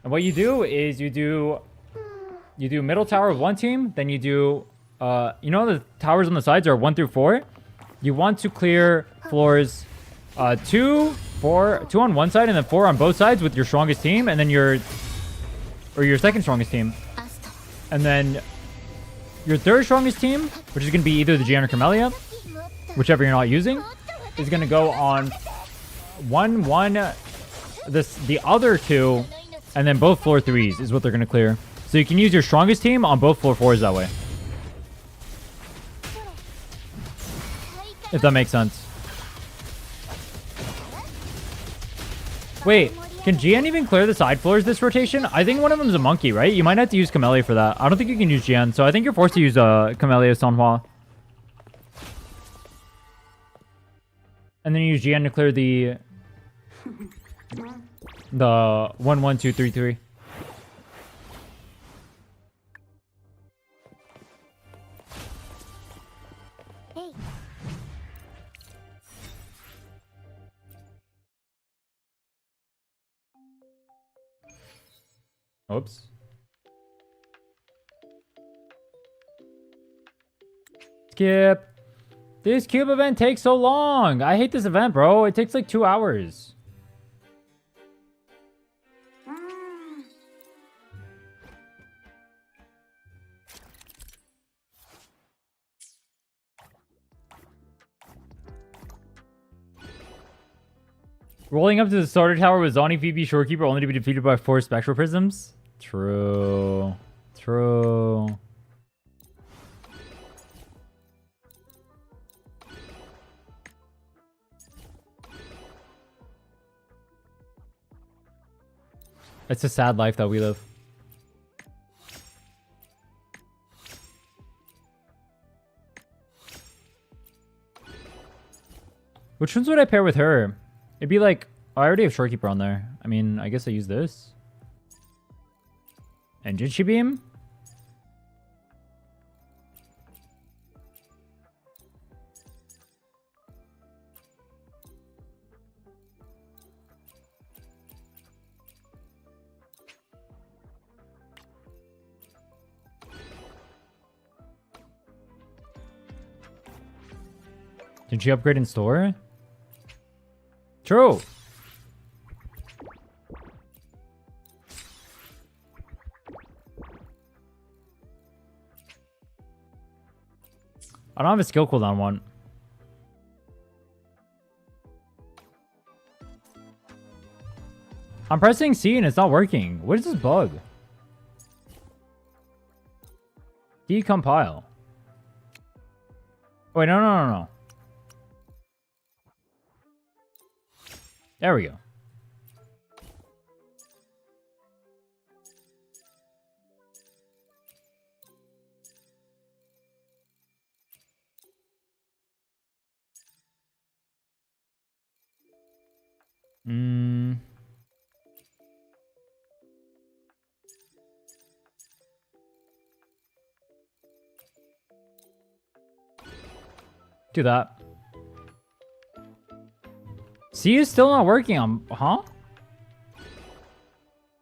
S1: And what you do is you do middle tower of one team, then you do, you know the towers on the sides are 1 through 4? You want to clear floors 2 on one side and then 4 on both sides with your strongest team, and then your second strongest team. And then your third strongest team, which is going to be either the GN or Camellia, whichever you're not using, is going to go on 1, the other 2, and then both floor 3s is what they're going to clear. So you can use your strongest team on both floor 4s that way. If that makes sense. Wait, can GN even clear the side floors this rotation? I think one of them is a monkey, right? You might have to use Camellia for that. I don't think you can use GN, so I think you're forced to use Camellia Sonhua. And then you use GN to clear the 1, 1, 2, 3, 3. Oops. Skip. This cube event takes so long. I hate this event, bro. It takes like 2 hours. Rolling up to the starter tower with Zani Phoebe Shorekeeper only to be defeated by 4 Spectral Prisms? True. True. It's a sad life that we live. Which ones would I pair with her? It'd be like... Oh, I already have Shorekeeper on there. I mean, I guess I use this. And Jinchi Beam? Did she upgrade in store? True. I don't have a skill cooldown one. I'm pressing C and it's not working. What is this bug? Decompile. Wait, no. There we go. Do that. C is still not working on... Huh?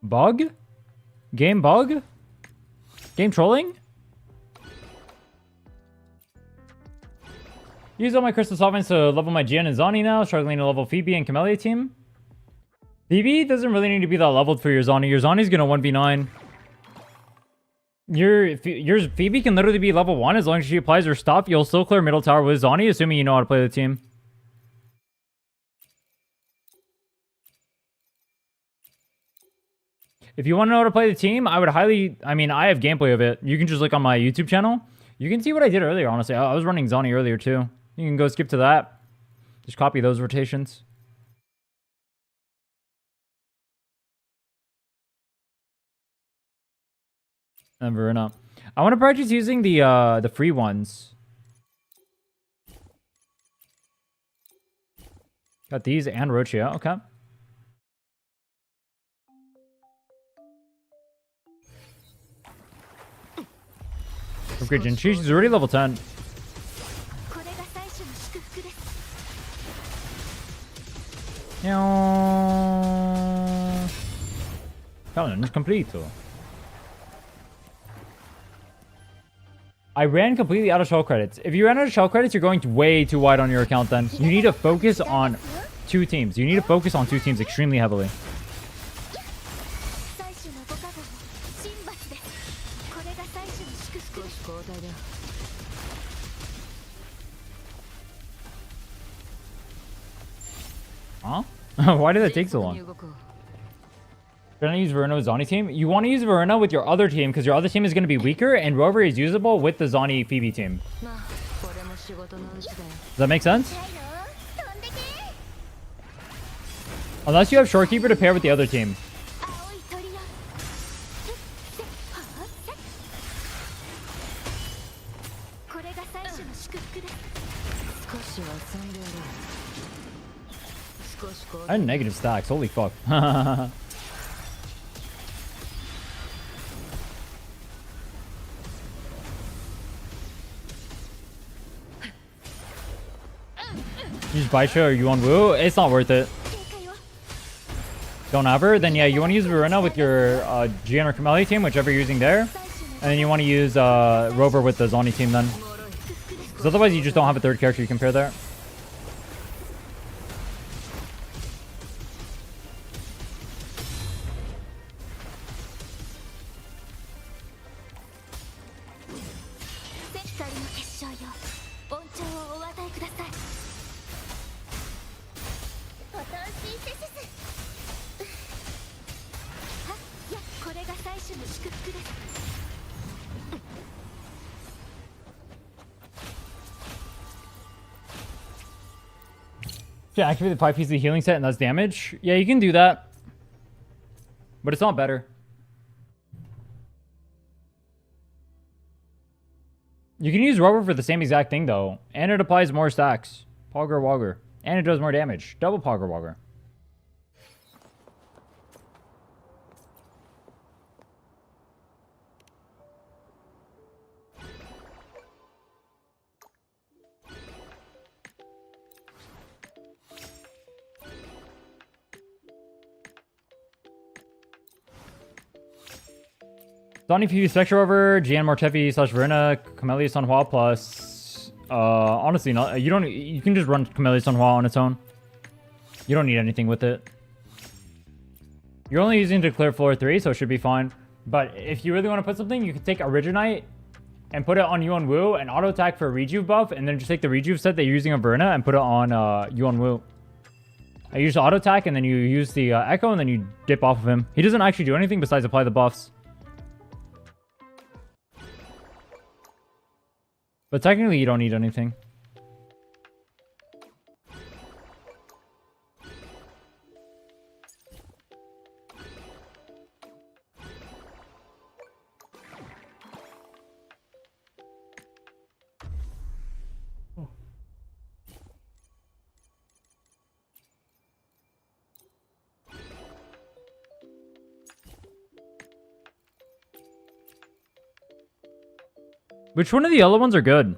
S1: Bug? Game bug? Game trolling? Use all my crystal sovereigns to level my Gian and Zani now. Struggling to level Phoebe and Camellia team. Phoebe doesn't really need to be that leveled for your Zani. Your Zani's gonna 1v9. Your Phoebe can literally be level 1 as long as she applies her stuff. You'll still clear middle tower with Zani, assuming you know how to play the team. If you want to know how to play the team, I would highly... I mean, I have gameplay of it. You can just look on my YouTube channel. You can see what I did earlier, honestly. I was running Zani earlier, too. You can go skip to that. Just copy those rotations. And Verena. I want to practice using the free ones. Got these and Rochia. Okay. Upgrade Jinchi. She's already level 10. Challenge complete. I ran completely out of shell credits. If you ran out of shell credits, you're going way too wide on your account then. You need to focus on 2 teams. You need to focus on 2 teams extremely heavily. Huh? Why did that take so long? Should I use Verena with Zani team? You want to use Verena with your other team because your other team is going to be weaker and Rover is usable with the Zani Phoebe team. Does that make sense? Unless you have Shorekeeper to pair with the other team. I had negative stacks. Holy fuck. Use Baisha or Yuan Wu. It's not worth it. Don't have her? Then yeah, you want to use Verena with your Gian or Camellia team, whichever you're using there. And then you want to use Rover with the Zani team then. Because otherwise you just don't have a third character you can pair there. Yeah, activate the 5 pieces of healing set and that's damage. Yeah, you can do that. But it's not better. You can use rubber for the same exact thing though. And it applies more stacks. Pogger Wogger. And it does more damage. Double Pogger Wogger. Donnie Fuse, Spectre Rover, GN Mortefi / Rhinne, Camellia Sunhua plus. Honestly, not. You can just run Camellia Sunhua on its own. You don't need anything with it. You're only using it to clear floor 3, so it should be fine. But if you really want to put something, you can take Originite and put it on Yuan Wu and auto attack for a Rejuve buff, and then just take the Rejuve set that you're using on Verna and put it on Yuan Wu. I use auto attack, and then you use the Echo, and then you dip off of him. He doesn't actually do anything besides apply the buffs. But technically, you don't need anything. Which one of the yellow ones are good?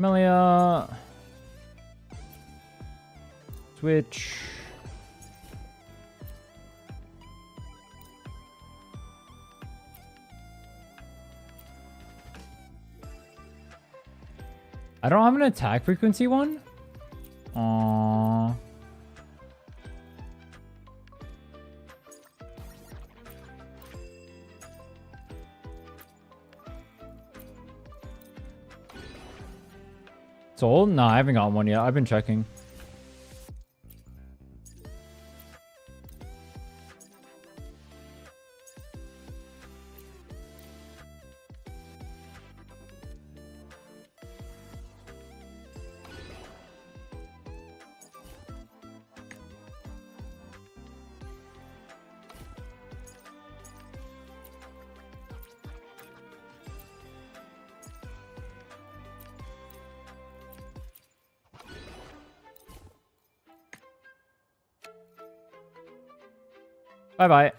S1: Camellia. Switch. I don't have an attack frequency one. Aww. Sold? No, I haven't gotten one yet. I've been checking. Bye-bye.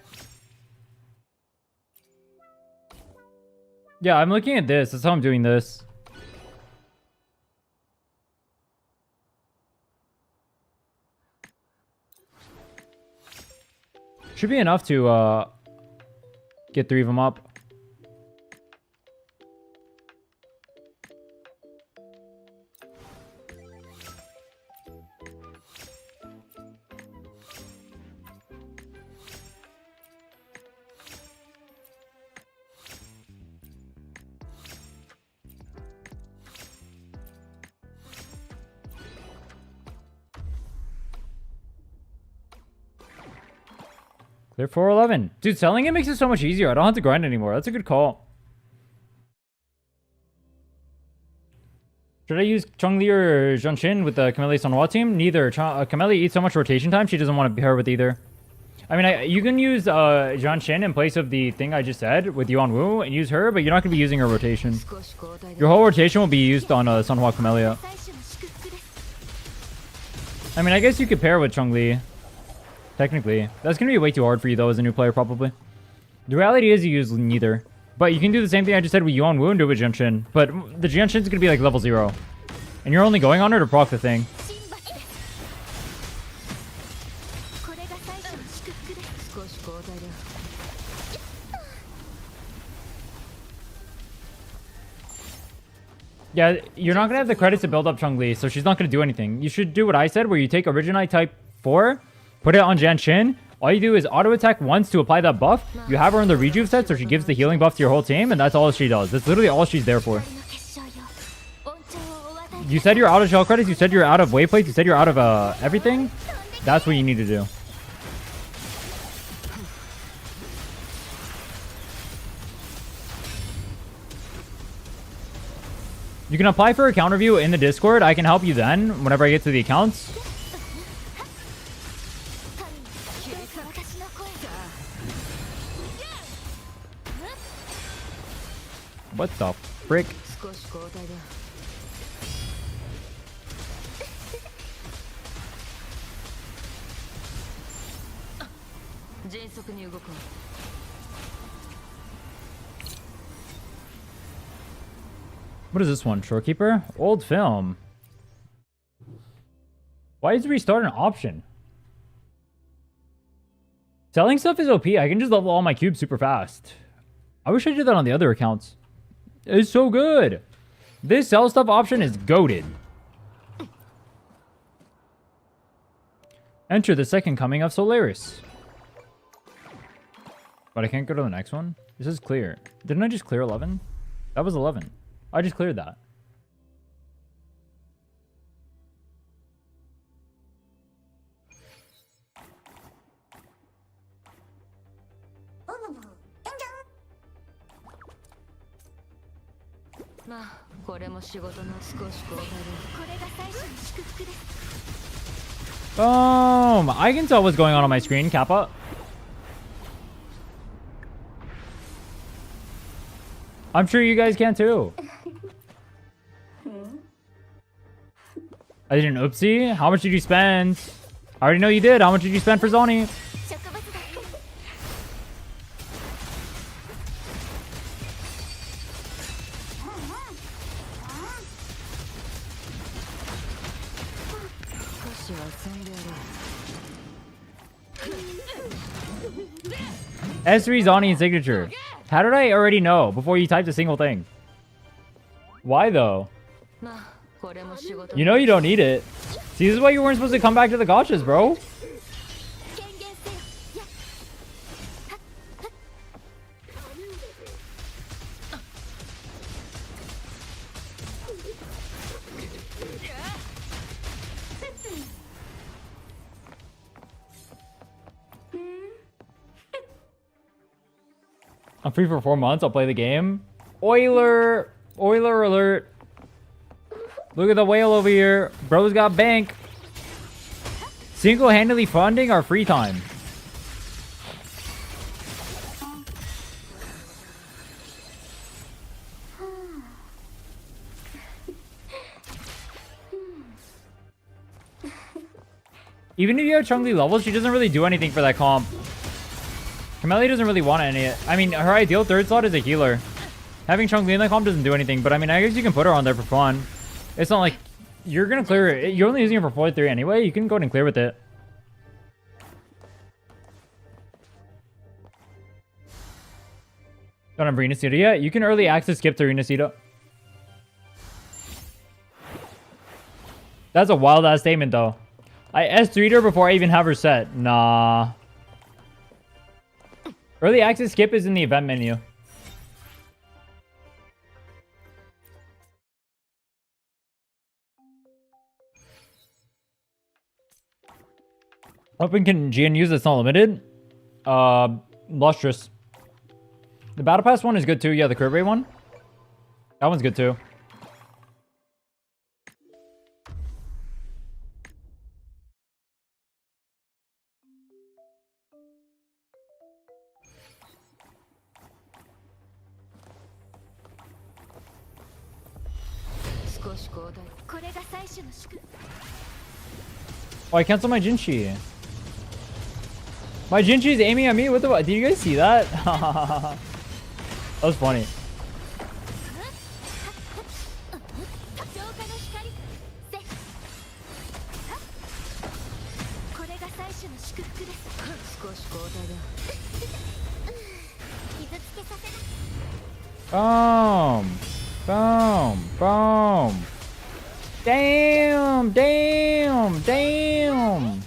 S1: Yeah, I'm looking at this. That's how I'm doing this. Should be enough to get 3 of them up. Clear 411. Dude, selling it makes it so much easier. I don't have to grind anymore. That's a good call. Should I use Chongli or Zhanshin with the Camellia Sunhua team? Neither. Camellia eats so much rotation time, she doesn't want to pair with either. I mean, you can use Zhanshin in place of the thing I just said with Yuan Wu and use her, but you're not going to be using her rotation. Your whole rotation will be used on Sunhua Camellia. I mean, I guess you could pair with Chongli. Technically. That's going to be way too hard for you, though, as a new player, probably. The reality is you use neither. But you can do the same thing I just said with Yuan Wu and do it with Jianshin. But the Jianshin is going to be like level 0. And you're only going on her to proc the thing. Yeah, you're not gonna have the credits to build up Chun-Li, so she's not gonna do anything. You should do what I said, where you take Originite type 4, put it on Janshin. All you do is auto attack once to apply that buff. You have her on the rejuve set, so she gives the healing buff to your whole team, and that's all she does. That's literally all she's there for. You said you're out of shell credits. You said you're out of wave plates. You said you're out of everything. That's what you need to do. You can apply for a counter view in the Discord. I can help you then whenever I get to the accounts. What the frick? What is this one? Shorekeeper? Old film. Why is restart an option? Selling stuff is OP. I can just level all my cubes super fast. I wish I did that on the other accounts. It's so good. This sell stuff option is goated. Enter the second coming of Solaris. But I can't go to the next one? This is clear. Didn't I just clear 11? That was 11. I just cleared that. Boom! I can tell what's going on my screen, Kappa. I'm sure you guys can too. I did an oopsie. How much did you spend? I already know you did. How much did you spend for Zoni? S3 Zoni and signature. How did I already know before you typed a single thing? Why though? You know you don't need it. See, this is why you weren't supposed to come back to the gachas, bro. I'm free for 4 months. I'll play the game. Oiler alert. Look at the whale over here. Bro's got bank. Single-handedly funding our free time. Even if you have Chun-Li levels, she doesn't really do anything for that comp. Camellia doesn't really want any. I mean, her ideal third slot is a healer. Having Chun-Li in that comp doesn't do anything, but I mean, I guess you can put her on there for fun. It's not like you're gonna clear it. You're only using it for 43 anyway. You can go ahead and clear with it. Don't have Rhinne Sita yet? You can early access skip to Rhinne Sita. That's a wild ass statement though. I S3'd her before I even have her set. Nah. Early access skip is in the event menu. Open can GN use that's not limited. Lustrous. The Battle Pass one is good too. Yeah, the curve rate one. That one's good too. Oh, I canceled my Jinchi. My Jinchi is aiming at me. What the? Did you guys see that? That was funny. Boom. Boom. Boom. Boom. Damn. Damn. Damn.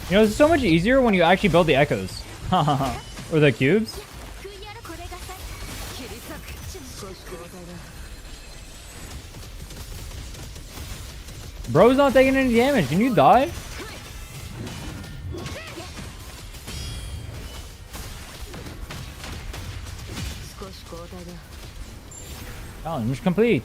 S1: You know, it's so much easier when you actually build the echoes. Or the cubes. Bro's not taking any damage. Can you die? Challenge complete.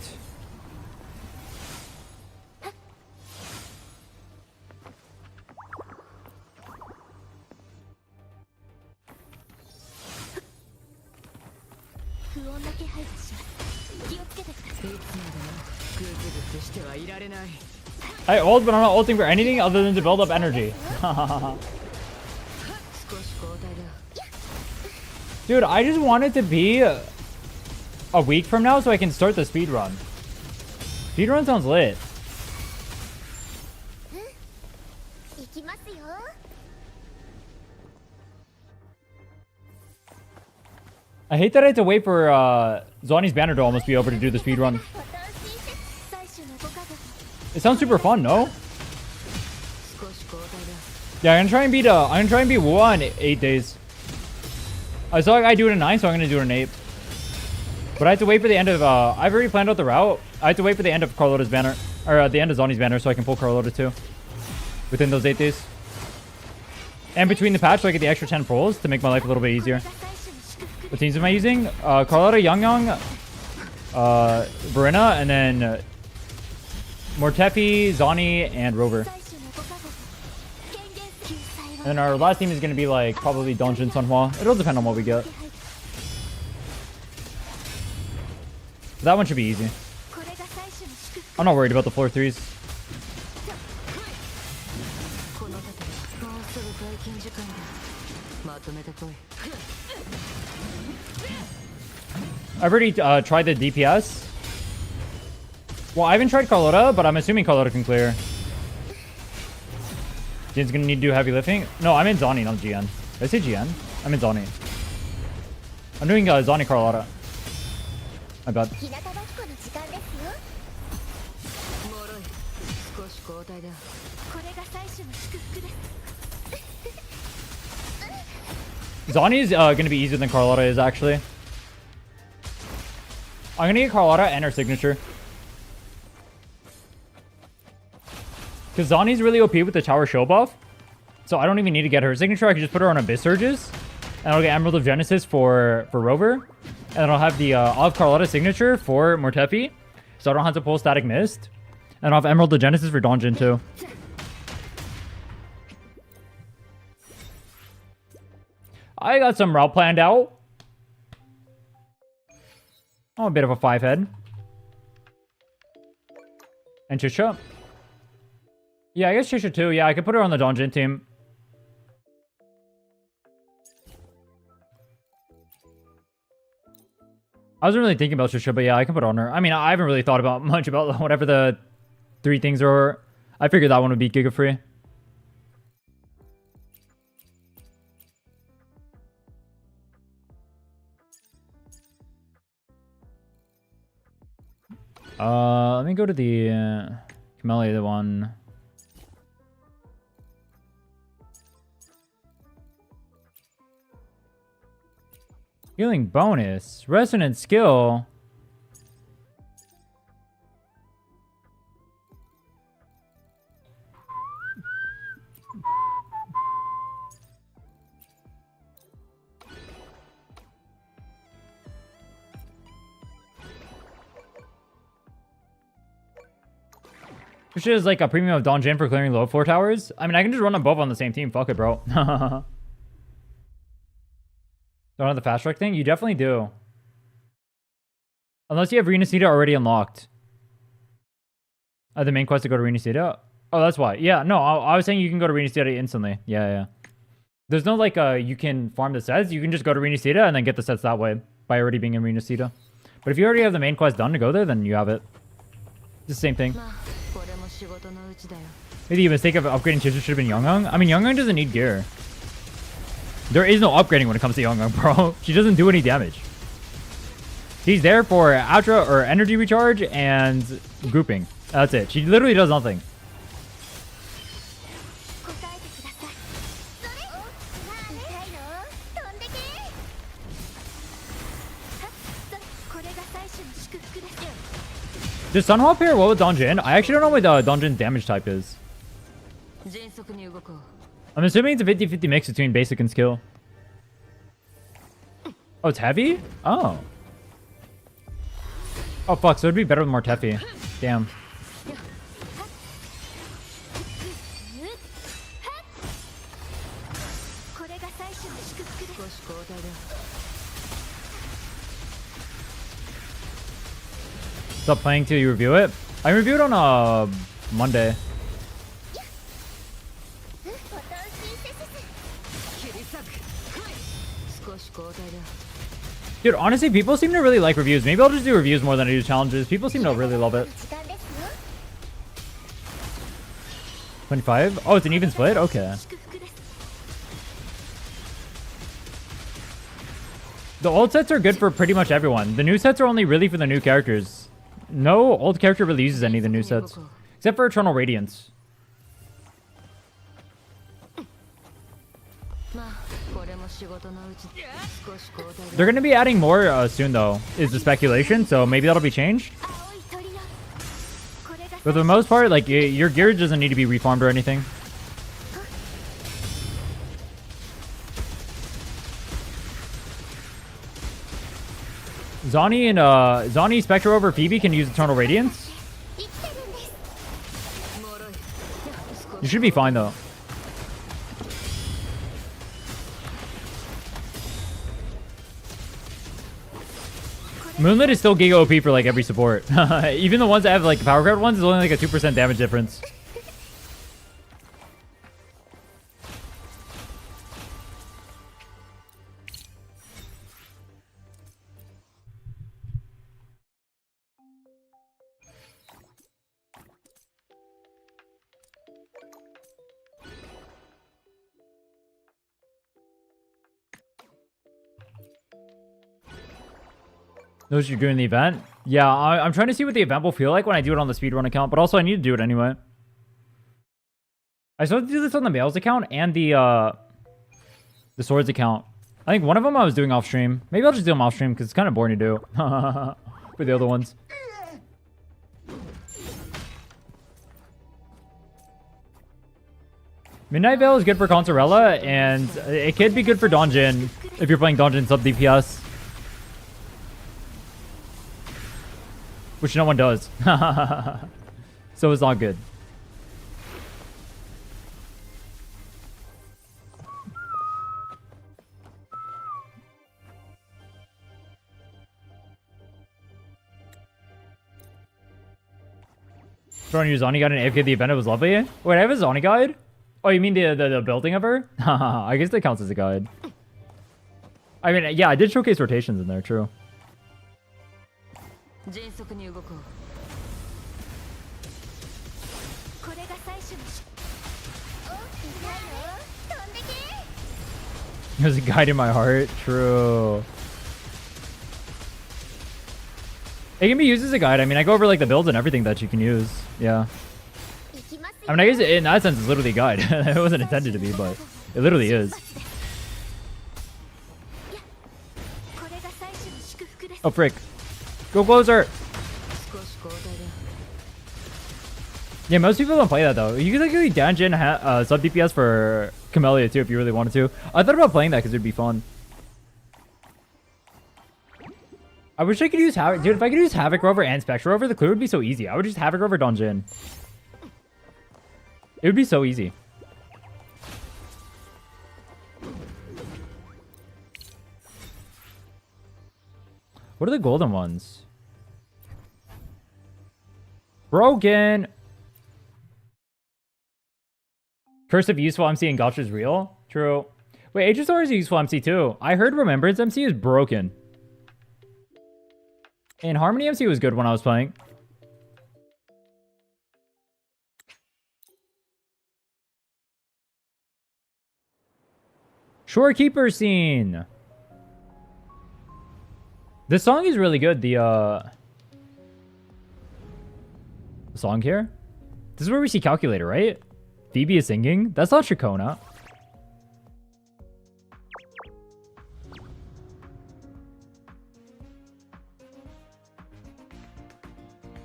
S1: I ult, but I'm not ulting for anything other than to build up energy. Dude, I just want it to be a week from now so I can start the speed run. Speed run sounds lit. I hate that I have to wait for Zani's banner to almost be over to do the speed run. It sounds super fun, no? Yeah, I'm gonna try and beat Wua in 8 days. I saw a guy do it in 9, so I'm gonna do it in 8. But I have to wait for the end of I've already planned out the route. I have to wait for the end of Carlotta's banner, or the end of Zani's banner, so I can pull Carlotta too within those 8 days. And between the patch, so I get the extra 10 pulls to make my life a little bit easier. What teams am I using? Carlotta, Young, Rhinne, and then Mortefi, Zani, and Rover. And our last team is going to be like probably Dungeon, Sunhua. It'll depend on what we get. That one should be easy. I'm not worried about the floor 3s. I've already tried the DPS. Well, I haven't tried Carlotta, but I'm assuming Carlotta can clear. Jin's gonna need to do heavy lifting. No, I'm in Zani, not GN. Did I say GN? I'm in Zani. I'm doing Zani Carlotta. My bad. Zani is gonna be easier than Carlotta is, actually. I'm gonna get Carlotta and her signature. Because Zani's really OP with the tower show buff. So I don't even need to get her signature. I can just put her on Abyss Surges. And I'll get Emerald of Genesis for Rover. And then I'll have the I'll have Carlotta's signature for Mortefi. So I don't have to pull Static Mist. And I'll have Emerald of Genesis for Donjin too. I got some route planned out. Oh, a bit of a 5-head. And Chisha. Yeah, I guess Chisha too. Yeah, I could put her on the Donjin team. I wasn't really thinking about Chisha, but yeah, I can put on her. I mean, I haven't really thought about much about whatever the 3 things are. I figured that one would be Giga free. Let me go to the Camellia one. Healing bonus. Resonant skill. Which is like a premium of Donjin for clearing low floor towers. I mean, I can just run them both on the same team. Fuck it, bro. Don't have the fast track thing? You definitely do. Unless you have Rhinne already unlocked. The main quest to go to Rhinne. Oh, that's why. Yeah, no, I was saying you can go to Rhinne instantly. Yeah. There's no like, you can farm the sets. You can just go to Rhinne and then get the sets that way by already being in Rhinne. But if you already have the main quest done to go there, then you have it. It's the same thing. Maybe the mistake of upgrading Chisha should have been Young. I mean, Young doesn't need gear. There is no upgrading when it comes to Young, bro. She doesn't do any damage. She's there for Ultra or energy recharge and grouping. That's it. She literally does nothing. Does Sunhwa pair well with Donjin? I actually don't know what Donjin's damage type is. I'm assuming it's a 50-50 mix between basic and skill. Oh, it's heavy? Oh. Oh, fuck. So it'd be better with more Tefi. Damn. Stop playing till you review it? I reviewed on Monday. Dude, honestly, people seem to really like reviews. Maybe I'll just do reviews more than I do challenges. People seem to really love it. 25? Oh, it's an even split? Okay. The old sets are good for pretty much everyone. The new sets are only really for the new characters. No old character really uses any of the new sets. Except for Eternal Radiance. They're going to be adding more soon, though, is the speculation. So maybe that'll be changed. But for the most part, like, your gear doesn't need to be reformed or anything. Zani and Zani, Spectre over Phoebe can use Eternal Radiance. You should be fine, though. Moonlit is still Giga OP for like every support. Even the ones that have like power card ones is only like a 2% damage difference. Those you're doing the event? Yeah, I'm trying to see what the event will feel like when I do it on the speedrun account, but also I need to do it anyway. I still have to do this on the males account and the swords account. I think one of them I was doing off stream. Maybe I'll just do them off stream because it's kind of boring to do. For the other ones. Midnight Veil is good for Consorella, and it could be good for Donjin if you're playing Donjin sub DPS. Which no one does. So it's not good. Throwing your Zani guide and AFK the event, it was lovely. Wait, I have a Zani guide? Oh, you mean the building of her? I guess that counts as a guide. I mean, yeah, I did showcase rotations in there, true. There's a guide in my heart. True. It can be used as a guide. I mean, I go over like the builds and everything that you can use. Yeah. I mean, I guess in that sense, it's literally a guide. It wasn't intended to be, but it literally is. Oh, frick. Go closer. Yeah, most people don't play that, though. You could like dungeon sub DPS for Camellia, too, if you really wanted to. I thought about playing that because it'd be fun. I wish I could use Havoc. Dude, if I could use Havoc Rover and Spectre Rover, the clear would be so easy. I would just Havoc Rover Donjin. It would be so easy. What are the golden ones? Broken! Curse of useful MC and Gotcha is real? True. Wait, Aegisaur is a useful MC too. I heard Remembrance MC is broken. And Harmony MC was good when I was playing. Shorekeeper scene. This song is really good. The song here. This is where we see Calculator, right? Phoebe is singing. That's not Shakona.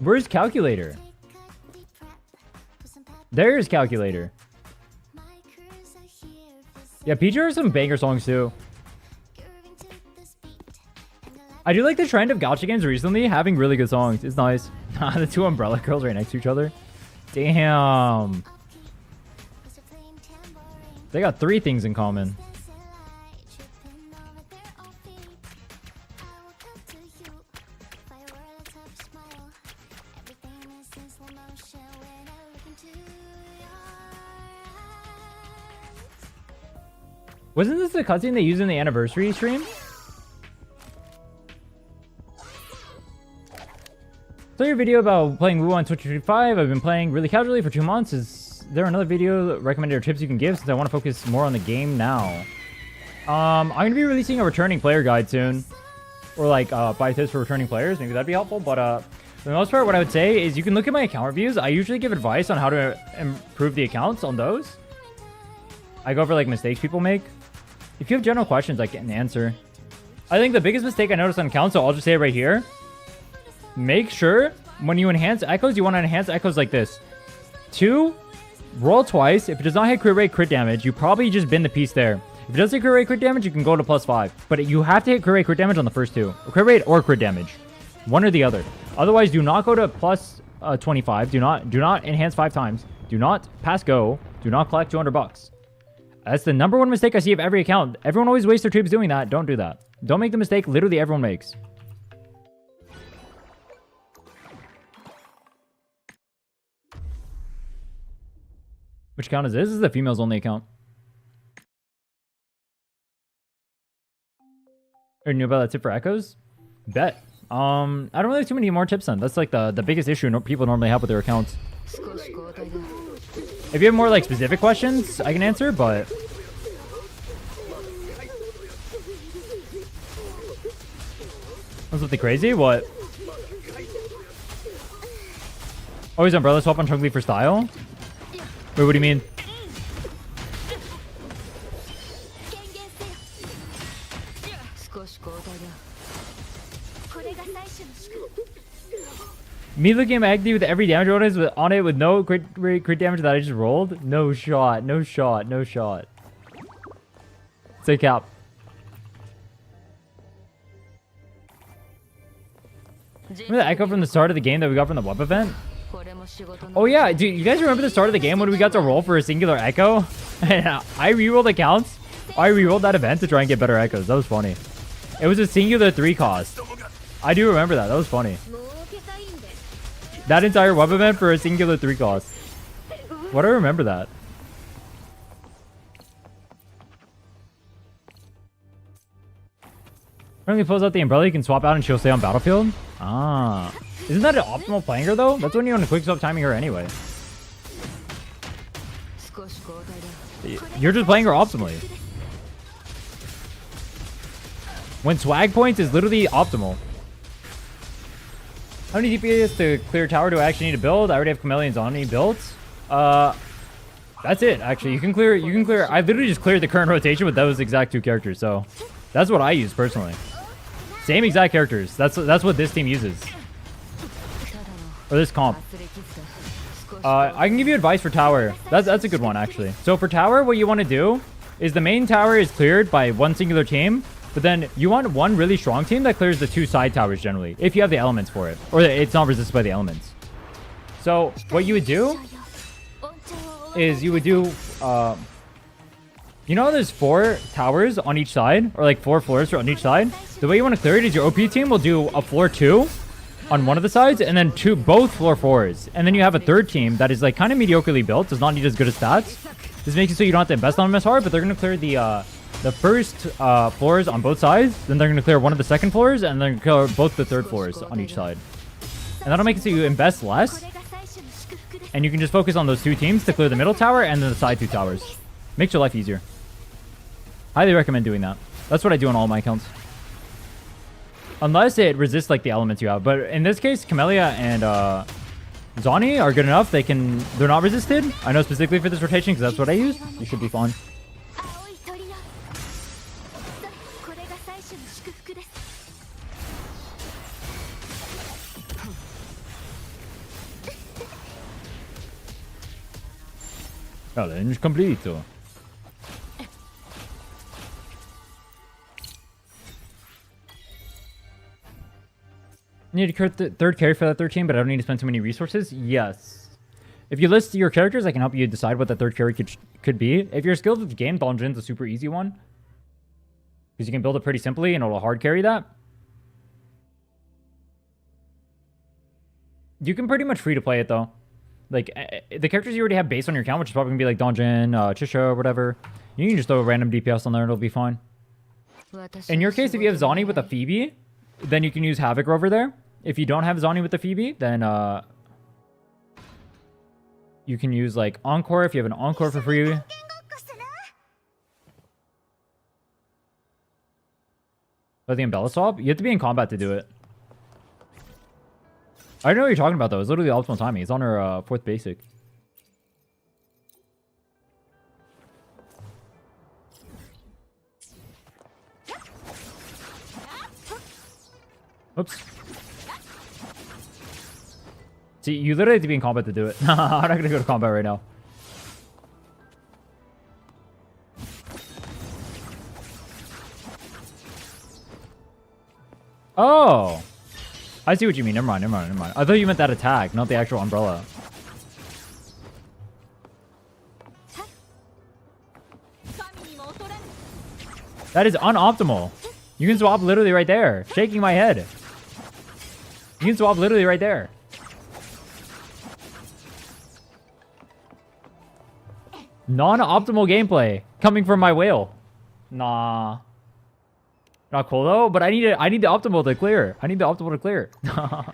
S1: Where's Calculator? There's Calculator. Yeah, PJ has some banger songs too. I do like the trend of gacha games recently having really good songs. It's nice. The two umbrella girls right next to each other. Damn. They got 3 things in common. Wasn't this the cutscene they used in the anniversary stream? So your video about playing Woo on Twitch 5. I've been playing really casually for 2 months. Is there another video recommended or tips you can give since I want to focus more on the game now? I'm going to be releasing a returning player guide soon. Or like 5 tips for returning players. Maybe that'd be helpful. But for the most part, what I would say is you can look at my account reviews. I usually give advice on how to improve the accounts on those. I go over like mistakes people make. If you have general questions, I can answer. I think the biggest mistake I noticed on accounts, so I'll just say it right here. Make sure when you enhance echoes, you want to enhance echoes like this. 2, roll twice. If it does not hit crit rate, crit damage, you probably just bin the piece there. If it does hit crit rate, crit damage, you can go to +5. But you have to hit crit rate, crit damage on the first 2. Crit rate or crit damage. One or the other. Otherwise, do not go to +25. Do not enhance 5 times. Do not pass go. Do not collect $200. That's the number 1 mistake I see of every account. Everyone always wastes their tubes doing that. Don't do that. Don't make the mistake literally everyone makes. Which account is this? This is the females only account. Or knew about that tip for echoes? Bet. I don't really have too many more tips then. That's like the biggest issue people normally have with their accounts. If you have more like specific questions, I can answer, but that's something crazy. What? Always umbrella swap on Chun-Li for style? Wait, what do you mean? Me looking at Agni with every damage on it with no crit damage that I just rolled? No shot, no shot, no shot. Say cap. Remember the echo from the start of the game that we got from the web event? Oh yeah, dude, you guys remember the start of the game when we got to roll for a singular echo? And I rerolled accounts. I rerolled that event to try and get better echoes. That was funny. It was a singular 3 cost. I do remember that. That was funny. That entire web event for a singular 3 cost. Why do I remember that? When we pulls out the umbrella, you can swap out and she'll stay on battlefield. Ah. Isn't that an optimal playing her though? That's when you want to quick swap timing her anyway. You're just playing her optimally. When swag points is literally optimal. How many DPS to clear tower do I actually need to build? I already have chameleons on me built. That's it actually. You can clear I literally just cleared the current rotation with those exact 2 characters, so that's what I use personally. Same exact characters. That's what this team uses. Or this comp. I can give you advice for tower. That's a good one actually. So for tower, what you want to do is the main tower is cleared by one singular team, but then you want one really strong team that clears the 2 side towers generally, if you have the elements for it, or it's not resisted by the elements. So what you would do is you would do, you know, there's 4 towers on each side, or like 4 floors on each side. The way you want to clear it is your OP team will do a floor 2 on one of the sides, and then both floor 4s, and then you have a third team that is like kind of mediocrely built, does not need as good as stats. This makes it so you don't have to invest on them as hard, but they're going to clear the first floors on both sides, then they're going to clear one of the second floors, and then clear both the third floors on each side. And that'll make it so you invest less, and you can just focus on those 2 teams to clear the middle tower and then the side 2 towers. Makes your life easier. Highly recommend doing that. That's what I do on all my accounts. Unless it resists like the elements you have. But in this case, Camellia and Zani are good enough. They're not resisted. I know specifically for this rotation because that's what I use. You should be fine. Challenge completo. Need a third carry for that third team, but I don't need to spend too many resources. Yes. If you list your characters, I can help you decide what that third carry could be. If you're skilled with the game, Donjin's a super easy one. Because you can build it pretty simply and it'll hard carry that. You can pretty much free to play it though. Like, the characters you already have based on your account, which is probably going to be like Donjin, Chisha, or whatever. You can just throw a random DPS on there and it'll be fine. In your case, if you have Zani with a Phoebe, then you can use Havoc over there. If you don't have Zani with the Phoebe, then you can use like Encore if you have an Encore for free. But the Embella swap? You have to be in combat to do it. I don't know what you're talking about though. It's literally optimal timing. It's on her fourth basic. Oops. See, you literally have to be in combat to do it. I'm not going to go to combat right now. Oh. I see what you mean. Never mind. I thought you meant that attack, not the actual umbrella. That is unoptimal. You can swap literally right there. Shaking my head. You can swap literally right there. Non-optimal gameplay coming from my whale. Nah. Not cool though, but I need the optimal to clear. I need the optimal to clear. I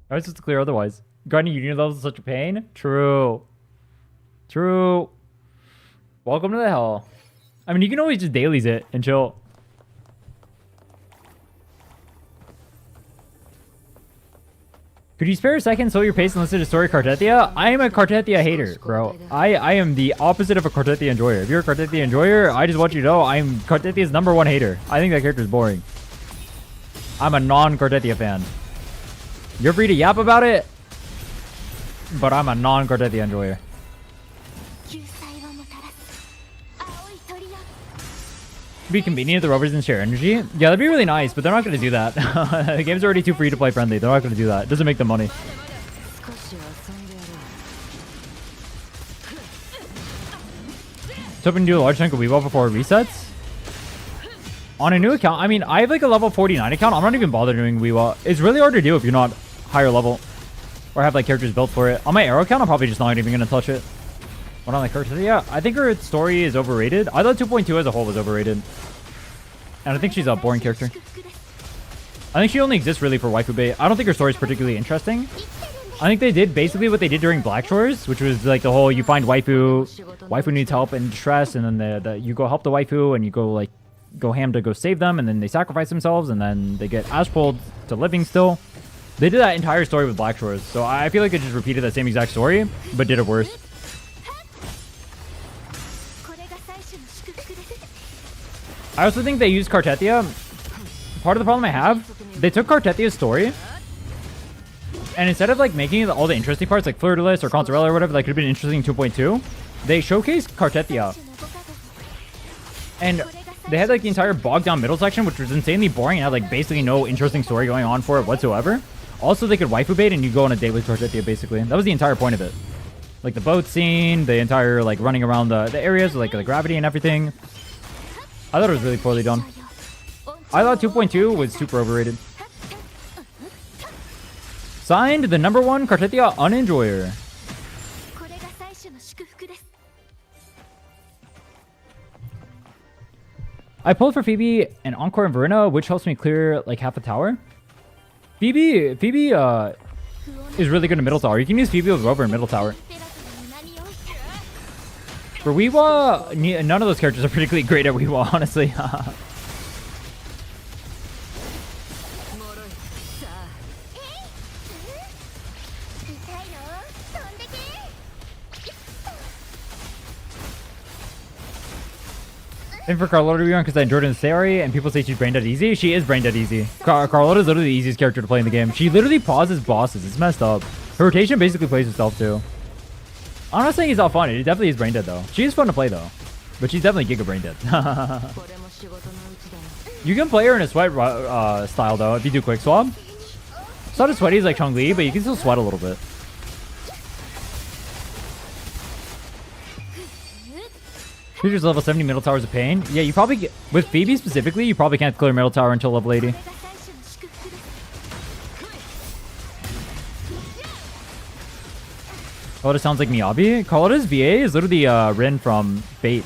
S1: was just to clear otherwise. Grinding union levels is such a pain. True. True. Welcome to the hell. I mean, you can always just dailies it and chill. Could you spare a second so your pace and listen to story Cartetia? I am a Cartetia hater, bro. I am the opposite of a Cartetia enjoyer. If you're a Cartetia enjoyer, I just want you to know I'm Cartetia's #1 hater. I think that character is boring. I'm a non-Cartetia fan. You're free to yap about it, but I'm a non-Cartetia enjoyer. Be convenient if the rovers and share energy. Yeah, that'd be really nice, but they're not going to do that. The game's already too free to play friendly. They're not going to do that. It doesn't make them money. So hoping to do a large chunk of Weebo before it resets. On a new account, I mean, I have like a level 49 account. I'm not even bothered doing Weebo. It's really hard to do if you're not higher level or have like characters built for it. On my arrow account, I'm probably just not even going to touch it. What on the character? Yeah, I think her story is overrated. I thought 2.2 as a whole was overrated. And I think she's a boring character. I think she only exists really for waifu bait. I don't think her story is particularly interesting. I think they did basically what they did during Black Shores, which was like the whole you find waifu needs help and distress, and then you go help the waifu and you go ham to go save them, and then they sacrifice themselves, and then they get ash pulled to living still. They did that entire story with Black Shores, so I feel like they just repeated that same exact story, but did it worse. I also think they used Cartetia. Part of the problem I have, they took Cartetia's story, and instead of like making all the interesting parts like Flirtless or Consorella or whatever that could have been interesting in 2.2, they showcased Cartetia. And they had like the entire bogged down middle section, which was insanely boring and had like basically no interesting story going on for it whatsoever. Also, they could waifu bait and you go on a date with Cartetia basically. That was the entire point of it. Like the boat scene, the entire like running around the areas, like the gravity and everything. I thought it was really poorly done. I thought 2.2 was super overrated. Signed, the #1 Cartetia unenjoyer. I pulled for Phoebe and Encore and Verena, which helps me clear like half a tower. Phoebe is really good in middle tower. You can use Phoebe with Rover in middle tower. For Weewa, none of those characters are particularly great at Weewa, honestly. And for Carlotta to be on because I enjoyed her in Sari, and people say she's brain dead easy. She is brain dead easy. Carlotta is literally the easiest character to play in the game. She literally pauses bosses. It's messed up. Her rotation basically plays herself too. I'm not saying he's not fun. It definitely is brain dead though. She is fun to play though, but she's definitely giga brain dead. You can play her in a sweat style though if you do quick swap. It's not as sweaty as like Chong-Li, but you can still sweat a little bit. Creature's level 70, middle tower's a pain. Yeah, you probably get, with Phoebe specifically, you probably can't clear middle tower until level 80. Oh, it sounds like Miyabi. Carlotta's VA is literally Rhinne from Fate.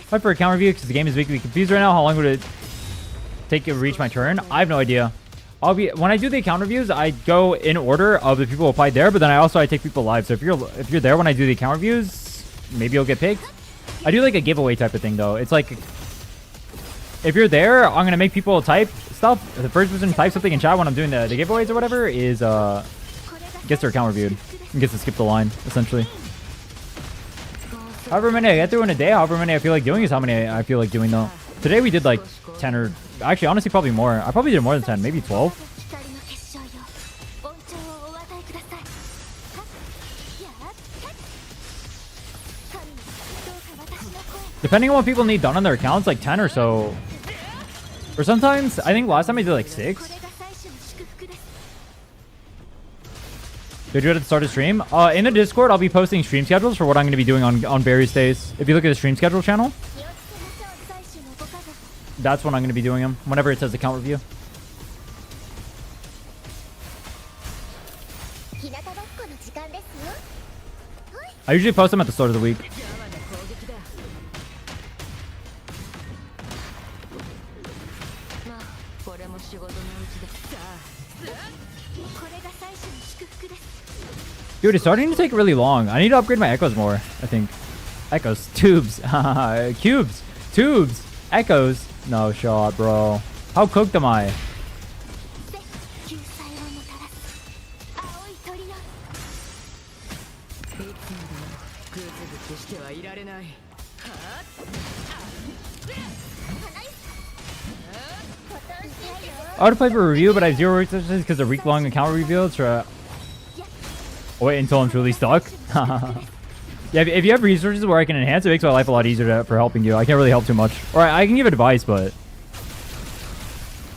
S1: Fight for account review because the game is making me confused right now. How long would it take to reach my turn? I have no idea. When I do the account reviews, I go in order of the people who applied there, but then I take people live. So if you're there when I do the account reviews, maybe you'll get picked. I do like a giveaway type of thing though. It's like if you're there, I'm gonna make people type stuff. The first person to type something in chat when I'm doing the giveaways or whatever is gets their account reviewed and gets to skip the line essentially. However many I get through in a day, however many I feel like doing is how many I feel like doing though. Today we did like 10 or actually honestly probably more. I probably did more than 10, maybe 12. Depending on what people need done on their accounts, like 10 or so. Or sometimes, I think last time I did like 6. Did you at the start of stream? In the Discord, I'll be posting stream schedules for what I'm going to be doing on various days. If you look at the stream schedule channel, that's when I'm going to be doing them. Whenever it says account review. I usually post them at the start of the week. Dude, it's starting to take really long. I need to upgrade my echoes more, I think. Echoes. Tubes. Cubes. Tubes. Echoes. No shot, bro. How cooked am I? I would play for a review, but I have 0 resources because of week-long account reviews. Wait until I'm truly stuck. Yeah, if you have resources where I can enhance, it makes my life a lot easier for helping you. I can't really help too much. Or I can give advice, but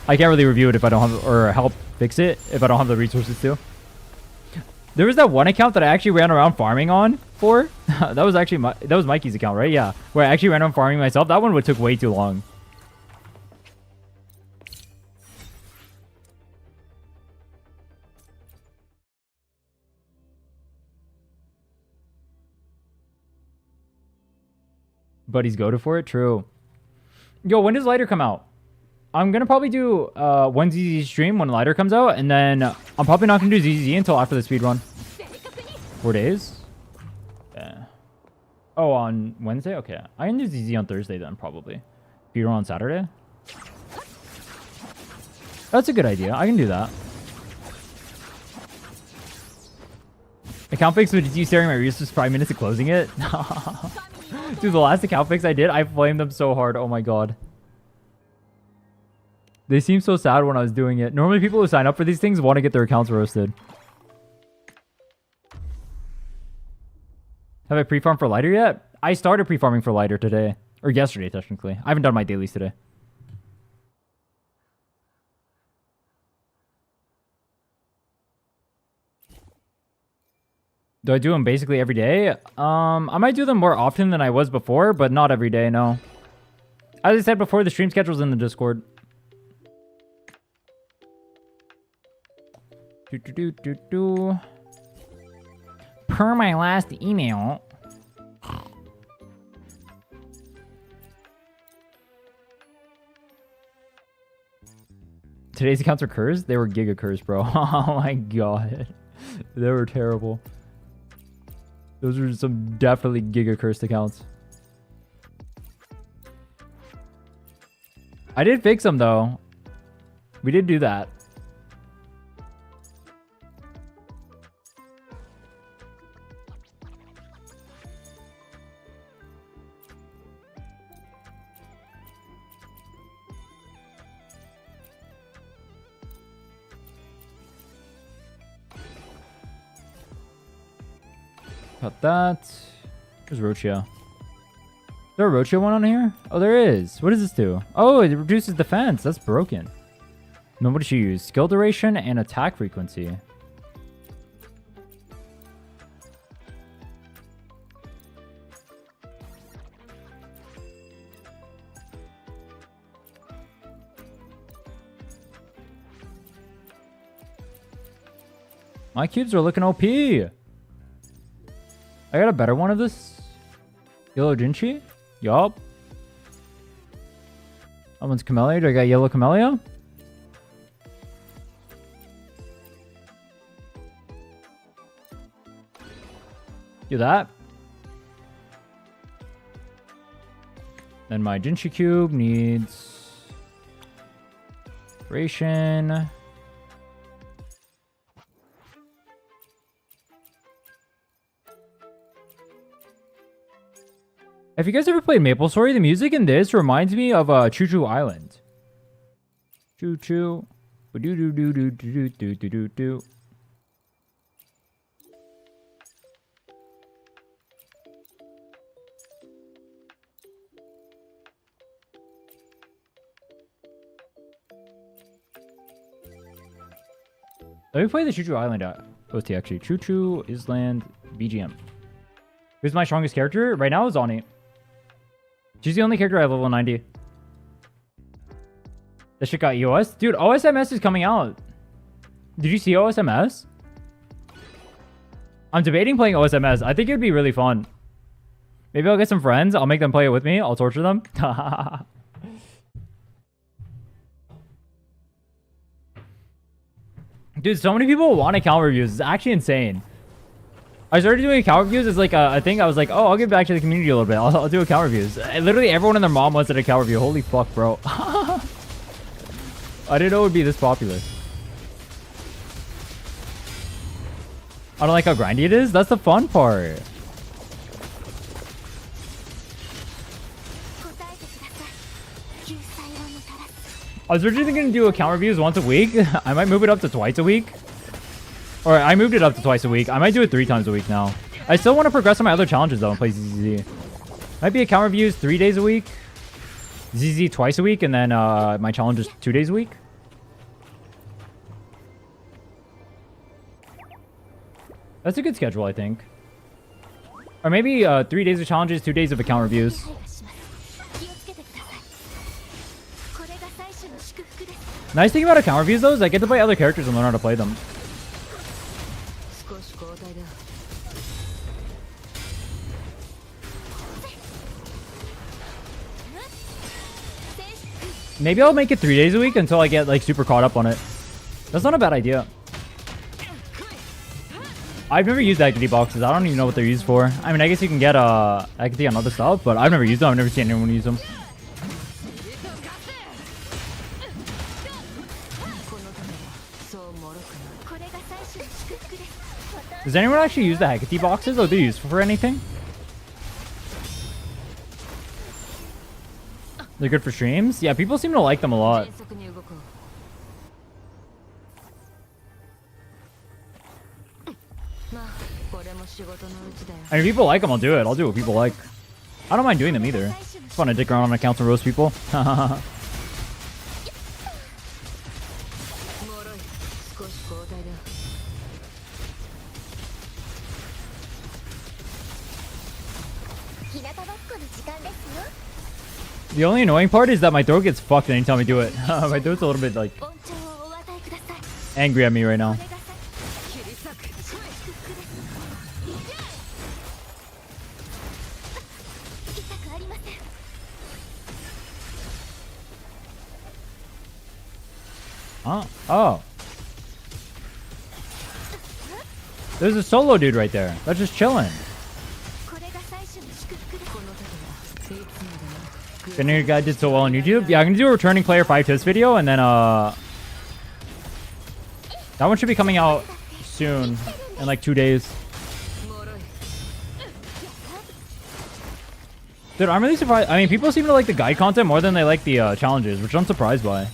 S1: I can't really review it if I don't have, or help fix it if I don't have the resources to. There was that one account that I actually ran around farming on for. That was actually that was Mikey's account, right? Yeah, where I actually ran around farming myself. That one took way too long. Buddy's go-to for it? True. Yo, when does Lighter come out? I'm going to probably do one ZZ stream when Lighter comes out, and then I'm probably not going to do ZZ until after the speedrun. 4 days? Yeah. Oh, on Wednesday? Okay. I can do ZZ on Thursday then, probably. Speedrun on Saturday? That's a good idea. I can do that. Account fix with you staring at my reels for 5 minutes and closing it? Dude, the last account fix I did, I flamed them so hard. Oh my god. They seemed so sad when I was doing it. Normally people who sign up for these things want to get their accounts roasted. Have I pre-farmed for Lighter yet? I started pre-farming for Lighter today. Or yesterday, technically. I haven't done my dailies today. Do I do them basically every day? I might do them more often than I was before, but not every day, no. As I said before, the stream schedule's in the Discord. Per my last email. today's accounts are cursed? They were giga cursed, bro. Oh my god. They were terrible. Those are some definitely giga cursed accounts. I did fix them though. We did do that. Got that. There's Rochia. Is there a Rochia one on here? Oh, there is. What does this do? Oh, it reduces defense. That's broken. Then what did she use? Skill duration and attack frequency. My cubes are looking OP. I got a better one of this. Yellow Jinchi? Yup. That one's Camellia. Do I got yellow Camellia? Do that. Then my Jinchi cube needs duration. Have you guys ever played MapleStory? The music in this reminds me of Choo Choo Island. Choo Choo. Do do do do do do do do do. Let me play the Choo Choo Island OT actually. Choo Choo Island BGM. Who's my strongest character? Right now is Ani. She's the only character I have level 90. That shit got EOS? Dude, OSMS is coming out. Did you see OSMS? I'm debating playing OSMS. I think it would be really fun. Maybe I'll get some friends. I'll make them play it with me. I'll torture them. Dude, so many people want account reviews. It's actually insane. I started doing account reviews as like a thing. I was like, oh, I'll give back to the community a little bit. I'll do account reviews. Literally everyone and their mom wants an account review. Holy fuck, bro. I didn't know it would be this popular. I don't like how grindy it is. That's the fun part. I was originally going to do account reviews once a week. I might move it up to twice a week. Or I moved it up to twice a week. I might do it 3 times a week now. I still want to progress on my other challenges though and play ZZ. Might be account reviews 3 days a week. ZZ twice a week. And then my challenges 2 days a week. That's a good schedule, I think. Or maybe 3 days of challenges, 2 days of account reviews. Nice thing about account reviews though is I get to play other characters and learn how to play them. Maybe I'll make it 3 days a week until I get like super caught up on it. That's not a bad idea. I've never used activity boxes. I don't even know what they're used for. I mean, I guess you can get activity on other stuff, but I've never used them. I've never seen anyone use them. Does anyone actually use the Hecate boxes? Are they used for anything? They're good for streams? Yeah, people seem to like them a lot. I mean, if people like them, I'll do it. I'll do what people like. I don't mind doing them either. It's fun to dick around on accounts and roast people. The only annoying part is that my throat gets fucked anytime I do it. My throat's a little bit like angry at me right now. Huh? Oh. There's a solo dude right there. That's just chilling. Finnear guy did so well on YouTube. Yeah, I'm gonna do a returning player 5 tips video, and then that one should be coming out soon, in like 2 days. Dude, I'm really surprised. I mean, people seem to like the guide content more than they like the challenges, which I'm surprised by.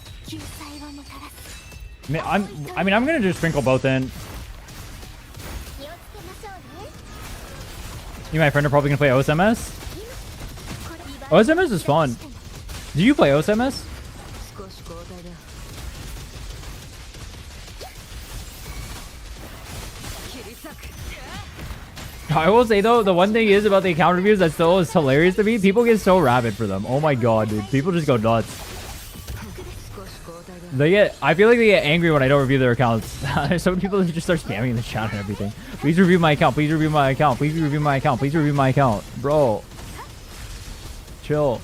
S1: I mean, I'm gonna just sprinkle both in. You, my friend, are probably gonna play OSMS. OSMS is fun. Do you play OSMS? I will say though, the one thing is about the account reviews that still is hilarious to me. People get so rabid for them. Oh my god, dude. People just go nuts. I feel like they get angry when I don't review their accounts. Some people just start spamming in the chat and everything. Please review my account. Please review my account. Please review my account. Please review my account. Bro. Chill.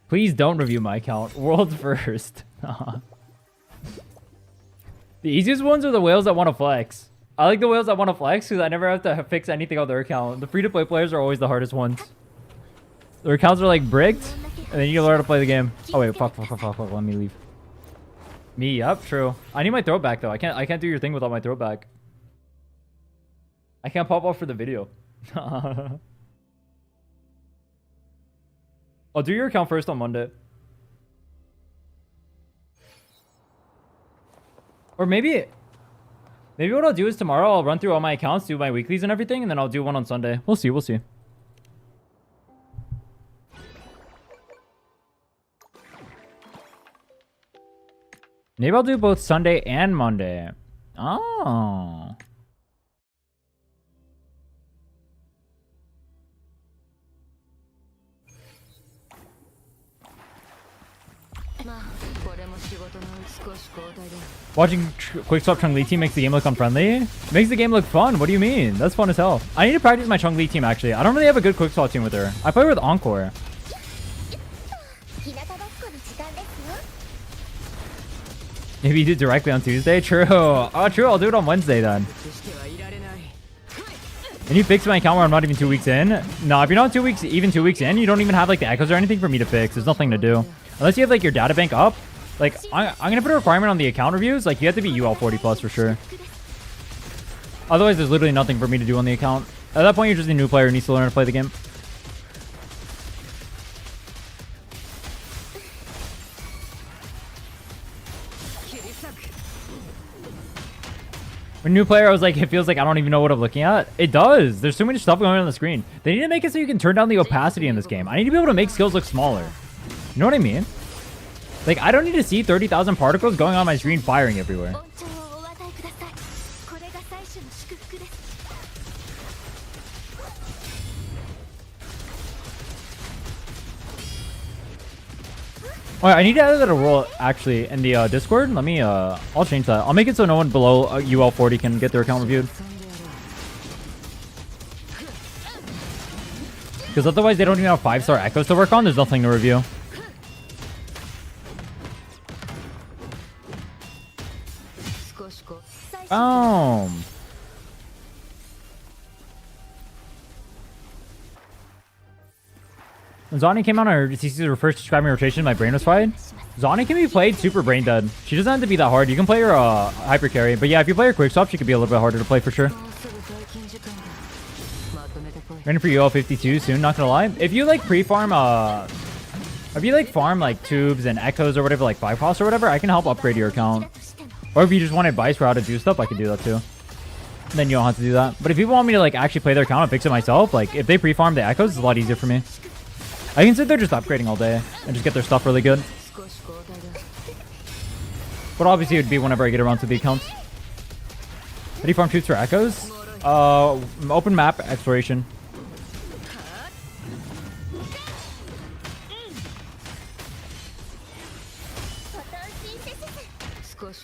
S1: Please don't review my account. World first. The easiest ones are the whales that want to flex. I like the whales that want to flex because I never have to fix anything on their account. The free-to-play players are always the hardest ones. Their accounts are like bricked, and then you learn how to play the game. Oh wait, fuck. Let me leave. Me, yep, true. I need my throat back though. I can't do your thing without my throat back. I can't pop off for the video. I'll do your account first on Monday. Or maybe what I'll do is tomorrow I'll run through all my accounts, do my weeklies and everything, and then I'll do one on Sunday. We'll see. Maybe I'll do both Sunday and Monday. Oh. Watching Quickswap Chun-Li team makes the game look unfriendly? Makes the game look fun. What do you mean? That's fun as hell. I need to practice my Chun-Li team actually. I don't really have a good Quickswap team with her. I play with Encore. Maybe you do directly on Tuesday? True. Oh, true. I'll do it on Wednesday then. Can you fix my account where I'm not even 2 weeks in? No, if you're not 2 weeks in, you don't even have like the echoes or anything for me to fix. There's nothing to do. Unless you have like your data bank up. Like, I'm going to put a requirement on the account reviews. Like, you have to be UL 40 plus for sure. Otherwise, there's literally nothing for me to do on the account. At that point, you're just a new player who needs to learn how to play the game. When new player, I was like, it feels like I don't even know what I'm looking at. It does. There's too much stuff going on the screen. They need to make it so you can turn down the opacity in this game. I need to be able to make skills look smaller. You know what I mean? Like, I don't need to see 30,000 particles going on my screen firing everywhere. Alright, I need to add that a rule actually in the Discord. Let me I'll change that. I'll make it so no one below UL 40 can get their account reviewed. Because otherwise they don't even have 5-star echoes to work on. There's nothing to review. Zani came out on her CC's first describing rotation. My brain was fried. Zani can be played super brain dead. She doesn't have to be that hard. You can play her hyper carry. But yeah, if you play her quick swap, she could be a little bit harder to play for sure. Ready for UL 52 soon, not gonna lie. If you like pre-farm, if you like farm like tubes and echoes or whatever, like 5 costs or whatever, I can help upgrade your account. Or if you just want advice for how to do stuff, I can do that too. Then you don't have to do that. But if people want me to like actually play their account and fix it myself, like if they pre-farm the echoes, it's a lot easier for me. I can sit there just upgrading all day and just get their stuff really good. But obviously it would be whenever I get around to the accounts. How do you farm tubes for echoes? Open map exploration.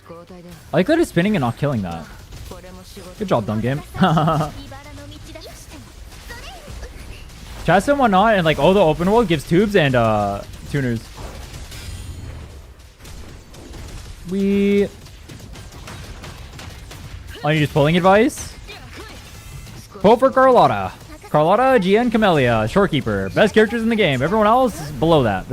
S1: I like that it's spinning and not killing that. Good job, dumb game. Chest and whatnot, and like all the open world gives tubes and tuners. Oh, you just pulling advice? Pull for Carlotta. Carlotta, GN, Camellia, Shorekeeper. Best characters in the game. Everyone else is below that.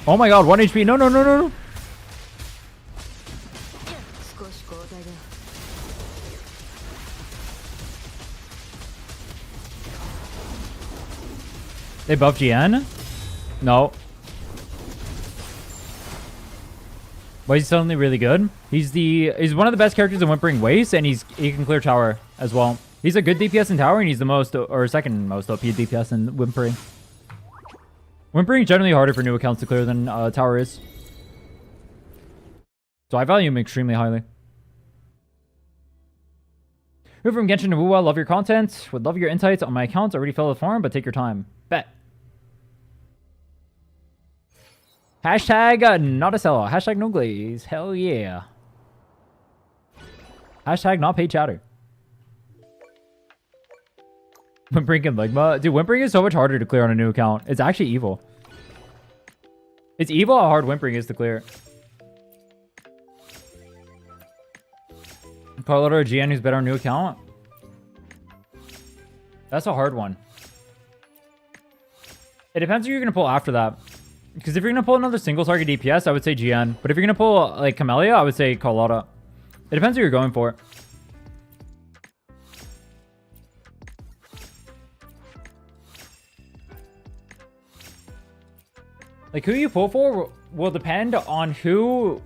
S1: Oh my god, 1 HP. No, no, no, no, no. They buff GN? No. Why is he suddenly really good? He's one of the best characters in Whimpering Waste, and he can clear tower as well. He's a good DPS in tower, and he's the most or second most OP DPS in Whimpering. Whimpering is generally harder for new accounts to clear than tower is. So I value him extremely highly. Who from Genshin Wuwa, love your content. Would love your insights on my accounts. Already filled the form, but take your time. Bet. Hashtag not a sellout. Hashtag no glaze. Hell yeah. Hashtag not paid chatter. Whimpering and Ligma. Dude, Whimpering is so much harder to clear on a new account. It's actually evil. It's evil how hard Whimpering is to clear. Carlotta or GN who's better on a new account? That's a hard one. It depends who you're going to pull after that. Because if you're going to pull another single target DPS, I would say GN. But if you're going to pull like Camellia, I would say Carlotta. It depends who you're going for. Like who you pull for will depend on who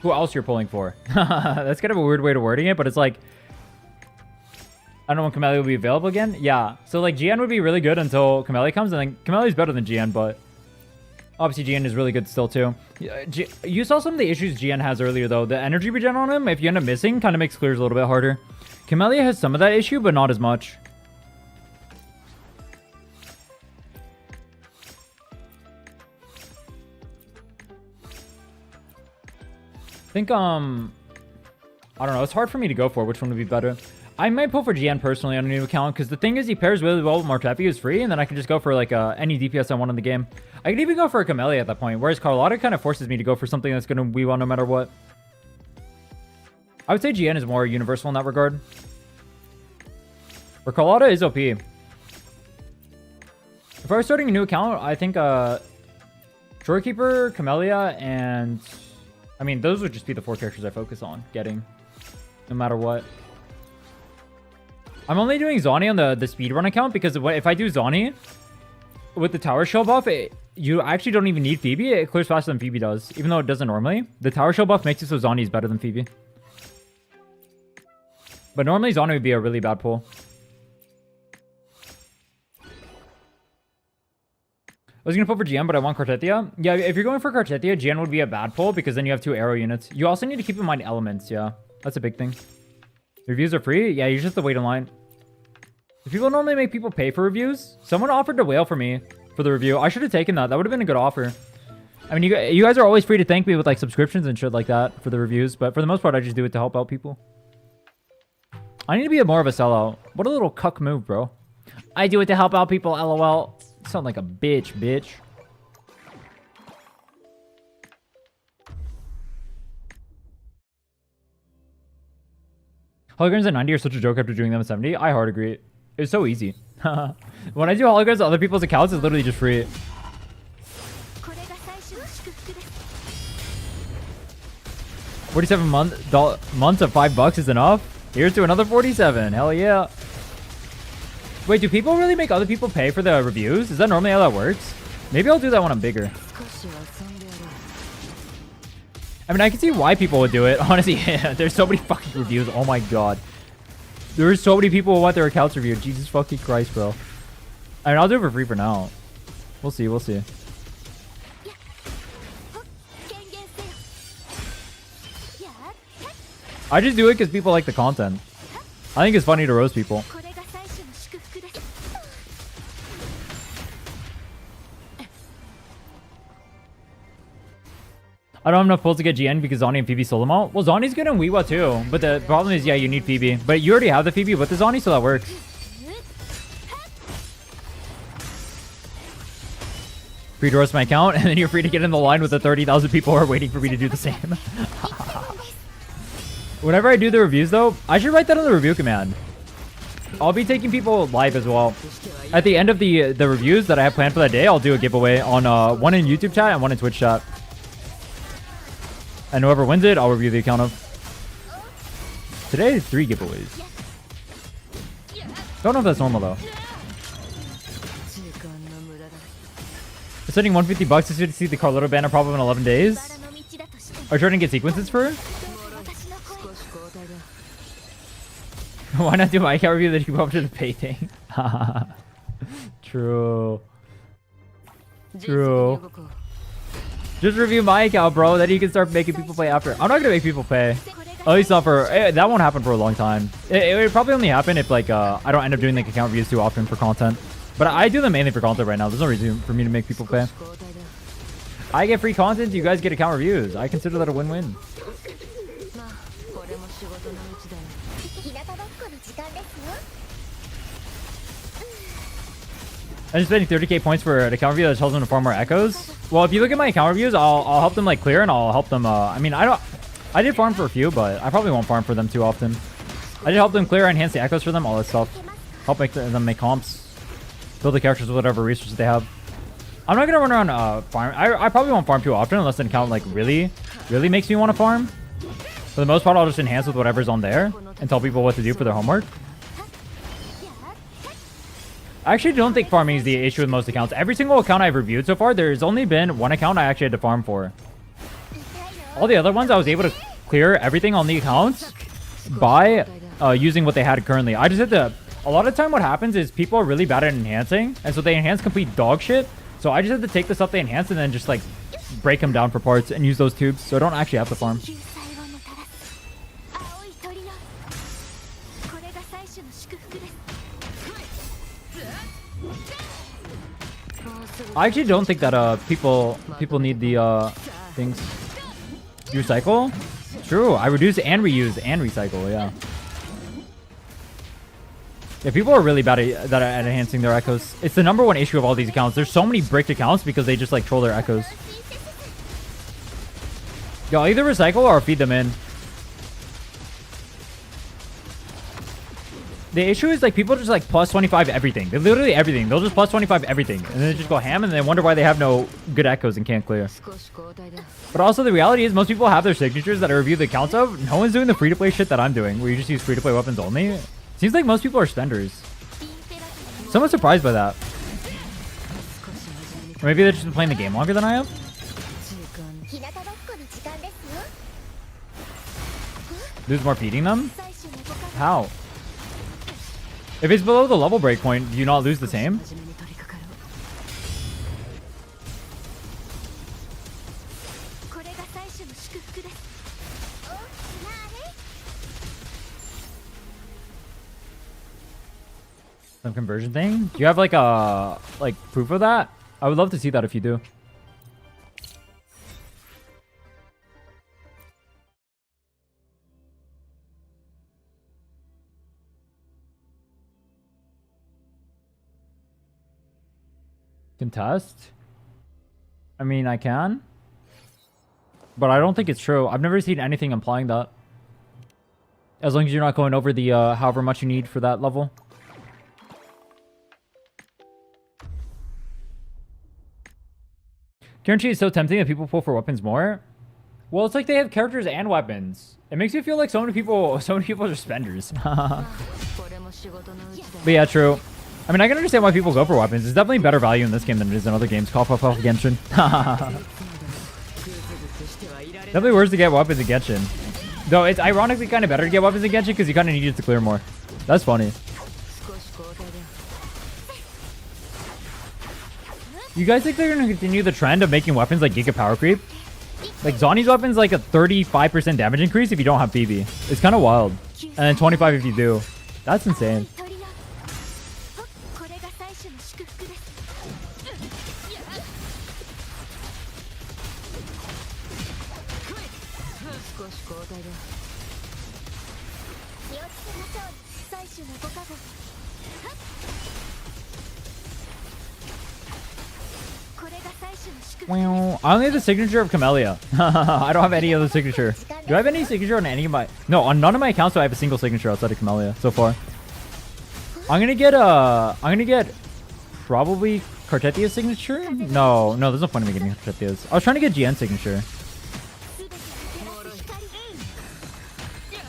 S1: else you're pulling for. That's kind of a weird way to wording it, but it's like, I don't know when Camellia will be available again. Yeah, so like GN would be really good until Camellia comes, and then Camellia's better than GN, but obviously GN is really good still too. You saw some of the issues GN has earlier though. The energy regen on him, if you end up missing, kind of makes clears a little bit harder. Camellia has some of that issue, but not as much. I think, I don't know. It's hard for me to go for which one would be better. I might pull for GN personally on a new account, because the thing is he pairs really well with Martepi, who's free, and then I can just go for like any DPS I want in the game. I could even go for a Camellia at that point, whereas Carlotta kind of forces me to go for something that's going to weave on no matter what. I would say GN is more universal in that regard. Or Carlotta is OP. If I was starting a new account, I think Shorekeeper, Camellia, and... I mean, those would just be the 4 characters I focus on getting, no matter what. I'm only doing Zani on the speedrun account because if I do Zani with the tower shell buff, you actually don't even need Phoebe. It clears faster than Phoebe does, even though it doesn't normally. The tower shell buff makes it so Zani is better than Phoebe. But normally Zani would be a really bad pull. I was going to pull for GN, but I want Cartetia. Yeah, if you're going for Cartetia, GN would be a bad pull because then you have 2 arrow units. You also need to keep in mind elements, yeah. That's a big thing. Reviews are free? Yeah, you just have to wait in line. Do people normally make people pay for reviews? Someone offered to whale for me for the review. I should have taken that. That would have been a good offer. I mean, you guys are always free to thank me with like subscriptions and shit like that for the reviews, but for the most part, I just do it to help out people. I need to be more of a sellout. What a little cuck move, bro. I do it to help out people, LOL. Sound like a bitch. Holograms at 90 are such a joke after doing them at 70. I hard agree. It's so easy. When I do holograms on other people's accounts, it's literally just free. $47 months of $5 is enough. Here's to another 47. Hell yeah. Wait, do people really make other people pay for the reviews? Is that normally how that works? Maybe I'll do that when I'm bigger. I mean, I can see why people would do it. Honestly, yeah, there's so many fucking reviews. Oh my god. There's so many people who want their accounts reviewed. Jesus fucking Christ, bro. I mean, I'll do it for free for now. We'll see, we'll see. I just do it because people like the content. I think it's funny to roast people. I don't have enough pulls to get GN because Zani and Phoebe sold them all. Well, Zani's good in Weewa too, but the problem is, yeah, you need Phoebe. But you already have the Phoebe with the Zani, so that works. Free to roast my account, and then you're free to get in the line with the 30,000 people who are waiting for me to do the same. Whenever I do the reviews, though, I should write that on the review command. I'll be taking people live as well. At the end of the reviews that I have planned for that day, I'll do a giveaway on one in YouTube chat and one in Twitch chat. And whoever wins it, I'll review the account of. Today is 3 giveaways. Don't know if that's normal, though. Spending $150 to see the Carlotto banner problem in 11 days. Are you trying to get sequences for her? Why not do my account review that you go up to the pay thing? True. True. Just review my account, bro. Then you can start making people pay after. I'm not gonna make people pay. At least not for... that won't happen for a long time. It would probably only happen if, like, I don't end up doing, like, account reviews too often for content. But I do them mainly for content right now. There's no reason for me to make people pay. I get free content, you guys get account reviews. I consider that a win-win. I'm just spending 30k points for an account review that tells them to farm more echoes. Well, if you look at my account reviews, I'll help them like clear, and I'll help them. I mean, I did farm for a few, but I probably won't farm for them too often. I did help them clear, enhance the echoes for them, all that stuff. Help make them make comps, build the characters with whatever resources they have. I'm not gonna run around farm. I probably won't farm too often unless an account like really makes me want to farm. For the most part, I'll just enhance with whatever's on there and tell people what to do for their homework. I actually don't think farming is the issue with most accounts. Every single account I've reviewed so far, there's only been one account I actually had to farm for. All the other ones, I was able to clear everything on the accounts by using what they had currently. I just had to... A lot of the time what happens is people are really bad at enhancing, and so they enhance complete dog shit. So I just had to take the stuff they enhance and then just like break them down for parts and use those tubes. So I don't actually have to farm. I actually don't think that people need the things. You recycle? True. I reduce and reuse and recycle. Yeah. Yeah, people are really bad at enhancing their echoes. It's the #1 issue of all these accounts. There's so many bricked accounts because they just like troll their echoes. Yo, either recycle or feed them in. The issue is like people just like plus 25 everything. They're literally everything. They'll just plus 25 everything. And then they just go ham and they wonder why they have no good echoes and can't clear. But also the reality is most people have their signatures that I review the accounts of. No one's doing the free-to-play shit that I'm doing where you just use free-to-play weapons only. Seems like most people are spenders. Somewhat surprised by that. Or maybe they've just been playing the game longer than I have. Lose more beating them? How? If it's below the level break point, do you not lose the same? Some conversion thing? Do you have like a proof of that? I would love to see that if you do. Contest? I mean, I can. But I don't think it's true. I've never seen anything implying that. As long as you're not going over the however much you need for that level. Guarantee is so tempting that people pull for weapons more. Well, it's like they have characters and weapons. It makes me feel like so many people are spenders. But yeah, true. I mean, I can understand why people go for weapons. It's definitely better value in this game than it is in other games. Cough, cough, cough, Genshin. Definitely worse to get weapons in Genshin. Though it's ironically kind of better to get weapons in Genshin because you kind of need it to clear more. That's funny. You guys think they're going to continue the trend of making weapons like Giga Power Creep? Like Zani's weapon's like a 35% damage increase if you don't have Phoebe. It's kind of wild. And then 25 if you do. That's insane. Well, I only have the signature of Camellia. I don't have any other signature. Do I have any signature on any of my... No, on none of my accounts do I have a single signature outside of Camellia so far. I'm gonna get probably Cartetia's signature? No, there's no point in me getting Cartetia's. I was trying to get GN's signature.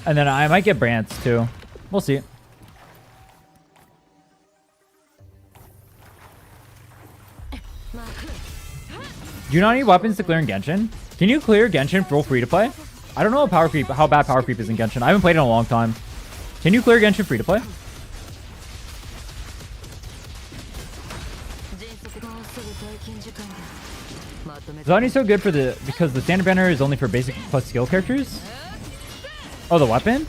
S1: And then I might get Brandt's too. We'll see. Do you not need weapons to clear in Genshin? Can you clear Genshin full free to play? I don't know how bad power creep is in Genshin. I haven't played in a long time. Can you clear Genshin free to play? Zani's so good because the standard banner is only for basic plus skill characters. Oh, the weapon?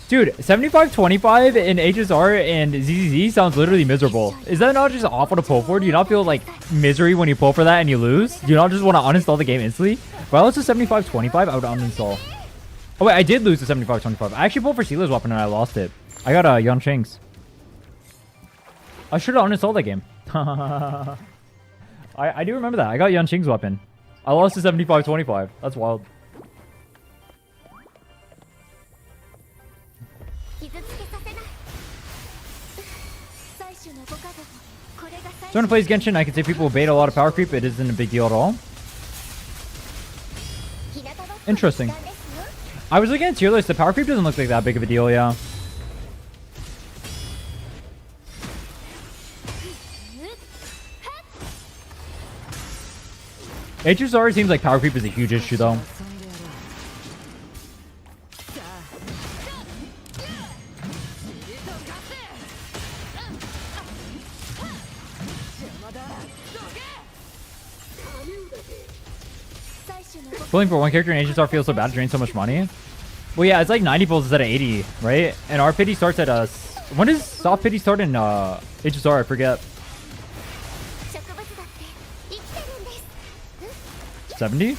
S1: Dude, 75-25 in HSR and ZZZ sounds literally miserable. Is that not just awful to pull for? Do you not feel like misery when you pull for that and you lose? Do you not just want to uninstall the game instantly? If I lost to 75-25, I would uninstall. Oh wait, I did lose to 75-25. I actually pulled for Sealer's weapon and I lost it. I got Yan Ching's. I should have uninstalled that game. I do remember that. I got Yan Ching's weapon. I lost to 75-25. That's wild. So when it plays Genshin, I can say people will bait a lot of power creep. It isn't a big deal at all. Interesting. I was looking at tier list. The power creep doesn't look like that big of a deal, yeah. HSR seems like power creep is a huge issue, though. Pulling for one character in HSR feels so bad. It drains so much money. Well, yeah, it's like 90 pulls instead of 80, right? And our pity starts at when does soft pity start in HSR? I forget. 70?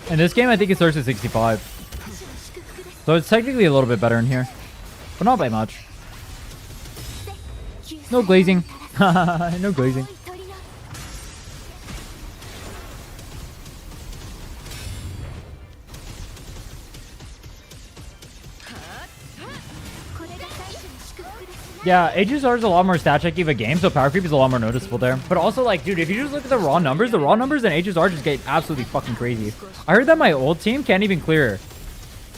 S1: In this game, I think it starts at 65. So it's technically a little bit better in here. But not by much. No glazing. No glazing. Yeah, HSR is a lot more stat checky of a game, so power creep is a lot more noticeable there. But also, like, dude, if you just look at the raw numbers in HSR just get absolutely fucking crazy. I heard that my old team can't even clear.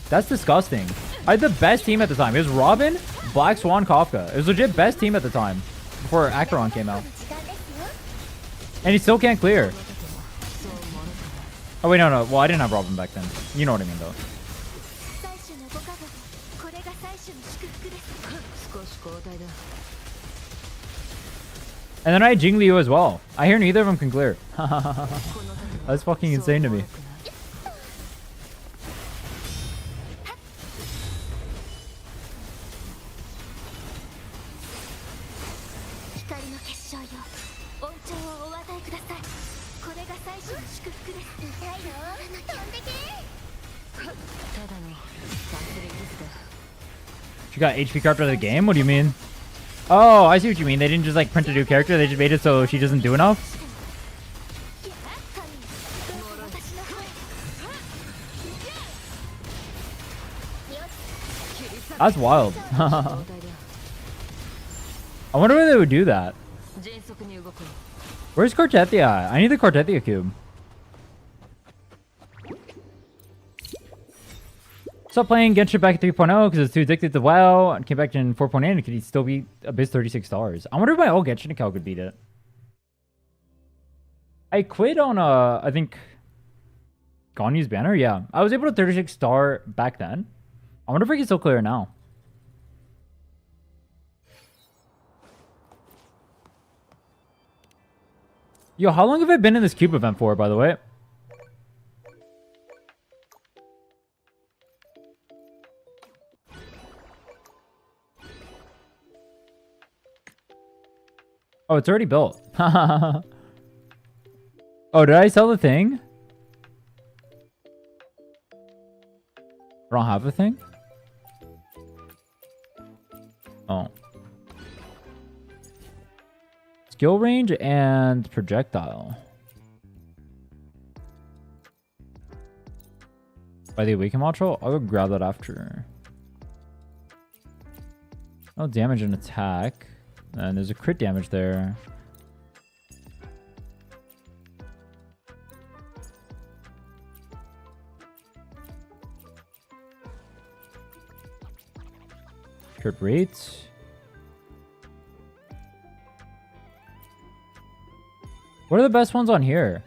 S1: That's disgusting. I had the best team at the time. It was Robin, Black Swan, Kafka. It was legit best team at the time before Acheron came out. And he still can't clear. Oh, wait, no. Well, I didn't have Robin back then. You know what I mean, though. And then I had Jing Liu as well. I hear neither of them can clear. That's fucking insane to me. She got HP card for the game? What do you mean? Oh, I see what you mean. They didn't just like print a new character. They just made it so she doesn't do enough. That's wild. I wonder why they would do that. Where's Cartetia? I need the Cartetia cube. Stopped playing Genshin back at 3.0 because it's too addicted to WoW, and came back in 4.8 and could still beat Abyss 36 stars. I wonder if my old Genshin account could beat it. I quit on I think Ganyu's banner. Yeah, I was able to 36 star back then. I wonder if I can still clear it now. Yo, how long have I been in this cube event for, by the way? Oh, it's already built. Oh, did I sell the thing? I don't have a thing? Oh. Skill range and projectile. By the awaken module? I'll go grab that after. No damage and attack. And there's a crit damage there. Trip rates. What are the best ones on here?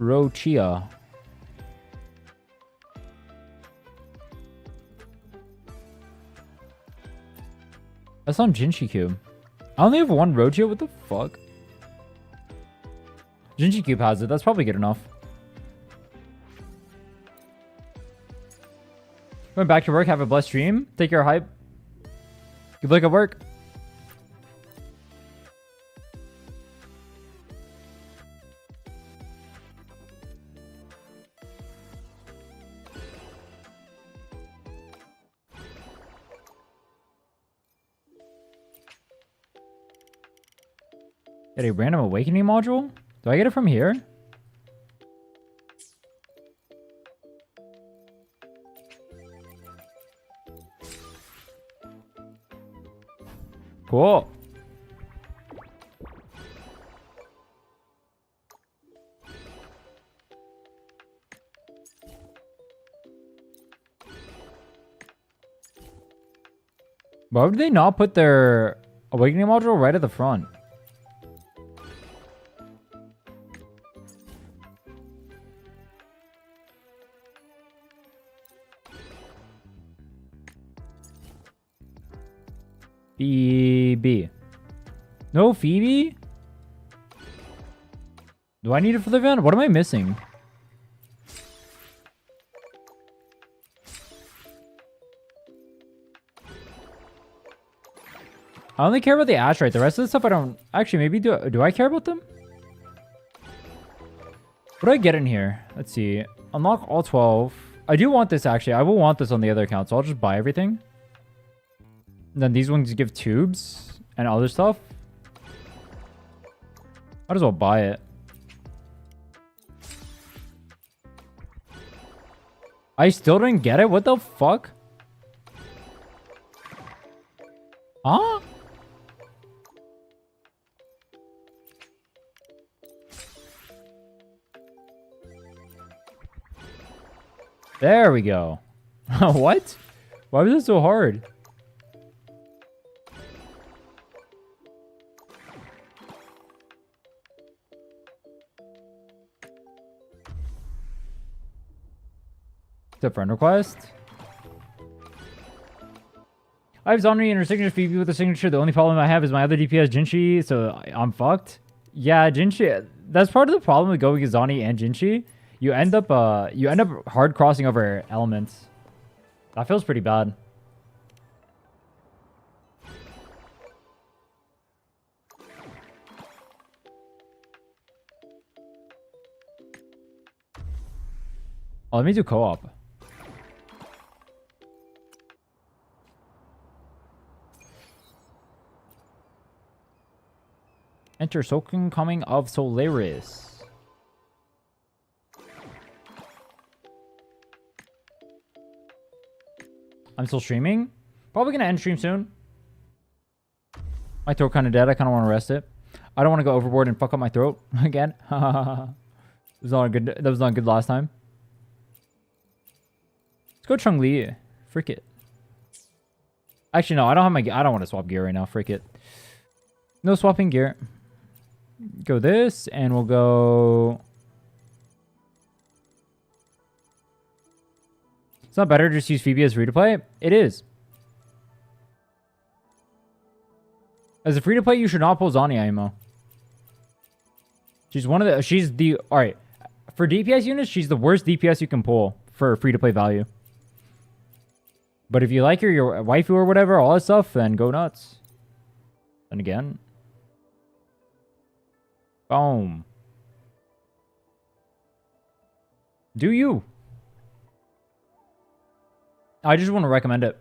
S1: Rochia. That's on Jinshi Cube. I only have one Rochia? What the fuck? Jinshi Cube has it. That's probably good enough. Going back to work. Have a blessed stream. Take care, hype. Good luck at work. Get a random awakening module? Do I get it from here? Cool. Why would they not put their awakening module right at the front? Phoebe. No Phoebe? Do I need it for the event? What am I missing? I only care about the Ash, right? The rest of the stuff I don't... Actually, maybe do I care about them? What do I get in here? Let's see. Unlock all 12. I do want this, actually. I will want this on the other account, so I'll just buy everything. And then these ones give tubes and other stuff. Might as well buy it. I still didn't get it? What the fuck? Huh? There we go. What? Why was it so hard? The friend request. I have Zonri and her signature Phoebe with the signature. The only problem I have is my other DPS Jinshi, so I'm fucked. Yeah, Jinshi. That's part of the problem with going with Zani and Jinshi. You end up hard crossing over elements. That feels pretty bad. Oh, let me do co-op. Enter Soken coming of Solaris. I'm still streaming. Probably gonna end stream soon. My throat kind of dead. I kind of want to rest it. I don't want to go overboard and fuck up my throat again. That was not good last time. Let's go Chung Li. Frick it. Actually, no. I don't want to swap gear right now. Frick it. No swapping gear. Go this, and we'll go... It's not better to just use Phoebe as free-to-play? It is. As a free-to-play, you should not pull Zani IMO. She's one of the... She's the... Alright. For DPS units, she's the worst DPS you can pull for free-to-play value. But if you like her, your waifu or whatever, all that stuff, then go nuts. And again. Boom. Do you? I just want to recommend it.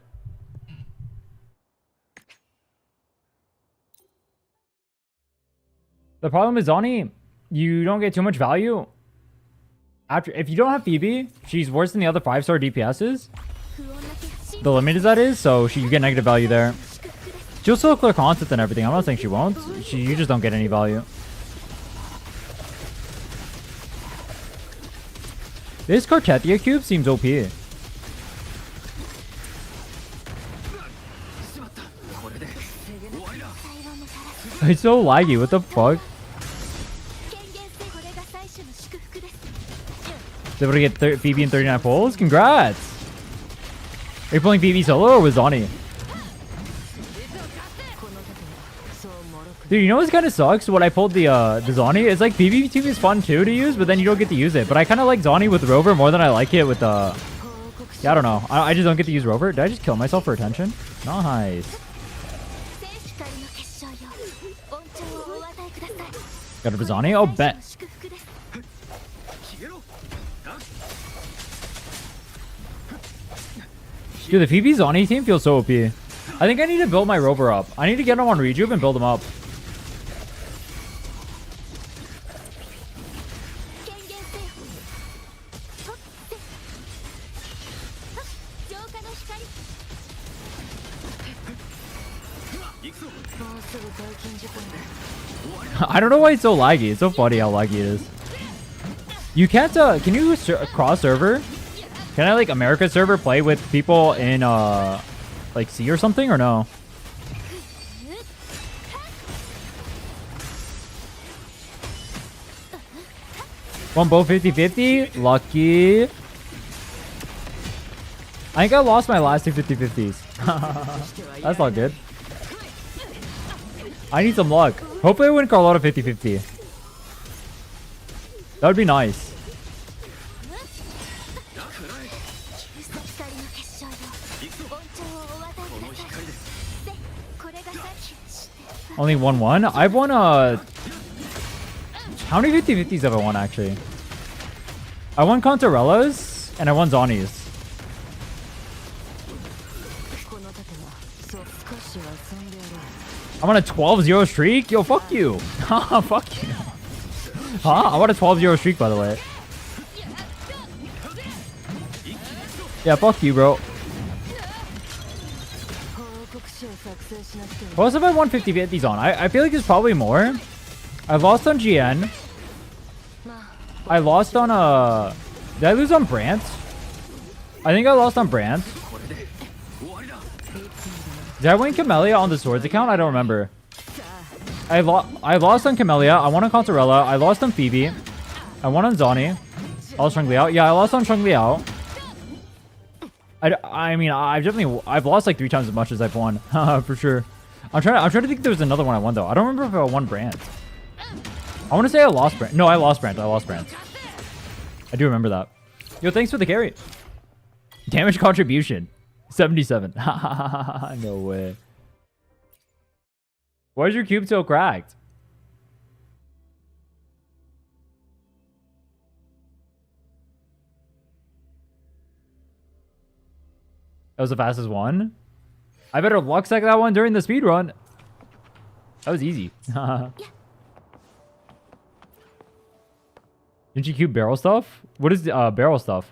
S1: The problem is Zani, you don't get too much value. If you don't have Phoebe, she's worse than the other 5-star DPSs. The limited that is, so you get negative value there. She'll still clear content and everything. I'm not saying she won't. You just don't get any value. This Cartetia cube seems OP. It's so laggy. What the fuck? Is able to get Phoebe in 39 pulls? Congrats! Are you pulling Phoebe solo or with Zani? Dude, you know what kind of sucks? When I pulled the Zani, it's like Phoebe team is fun too to use, but then you don't get to use it. But I kind of like Zani with Rover more than I like it with yeah, I don't know. I just don't get to use Rover. Did I just kill myself for attention? Nice. Got a Zani? Oh, bet. Dude, the Phoebe Zani team feels so OP. I think I need to build my Rover up. I need to get him on Rejuve and build him up. I don't know why it's so laggy. It's so funny how laggy it is. You can't, can you cross server? Can I, like, America server play with people in, like, C or something, or no? One both 50-50? Lucky. I think I lost my last two 50-50s. That's not good. I need some luck. Hopefully I win Carlotta 50-50. That would be nice. Only 1-1? I've won how many 50-50s have I won actually? I won Contarella's and I won Zani's. I'm on a 12-0 streak? Yo, fuck you. Fuck you. Huh? I'm on a 12-0 streak, by the way. Yeah, fuck you, bro. What else have I won 50-50s on? I feel like there's probably more. I lost on GN. I lost on did I lose on Brant? I think I lost on Brant. Did I win Camellia on the Swords account? I don't remember. I lost on Camellia. I won on Contarella. I lost on Phoebe. I won on Zani. I lost on Liao. Yeah, I lost on Chung Liao. I mean, I've lost like 3 times as much as I've won. For sure. I'm trying to think if there was another one I won though. I don't remember if I won Brand. I want to say I lost Brand. No, I lost Brand. I do remember that. Yo, thanks for the carry. Damage contribution. 77. No way. Why is your cube so cracked? That was the fastest one. I better luck sec that one during the speed run. That was easy. Didn't you cube barrel stuff? What is the barrel stuff?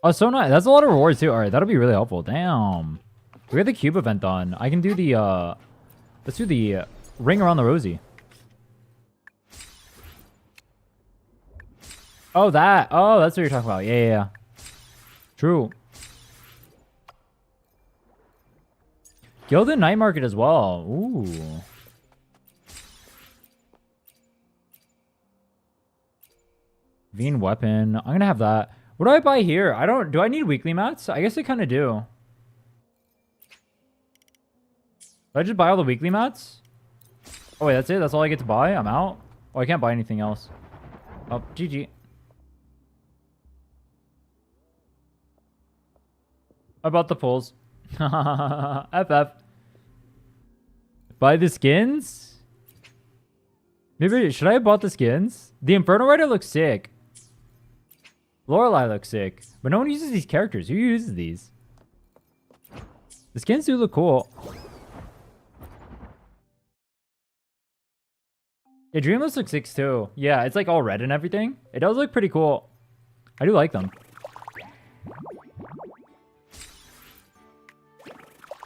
S1: Oh, so nice. That's a lot of rewards too. All right, that'll be really helpful. Damn. We got the cube event done. I can do the let's do the ring around the rosy. Oh, that. Oh, that's what you're talking about. Yeah. True. Gilded Night Market as well. Ooh. Veen weapon. I'm gonna have that. What do I buy here? Do I need weekly mats? I guess I kind of do. Did I just buy all the weekly mats? Oh wait, that's it? That's all I get to buy? I'm out? Oh, I can't buy anything else. Oh, GG. I bought the pulls. FF. Buy the skins? Maybe, should I have bought the skins? The Inferno Rider looks sick. Lorelei looks sick. But no one uses these characters. Who uses these? The skins do look cool. Yeah, Dreamless looks sick too. Yeah, it's like all red and everything. It does look pretty cool. I do like them.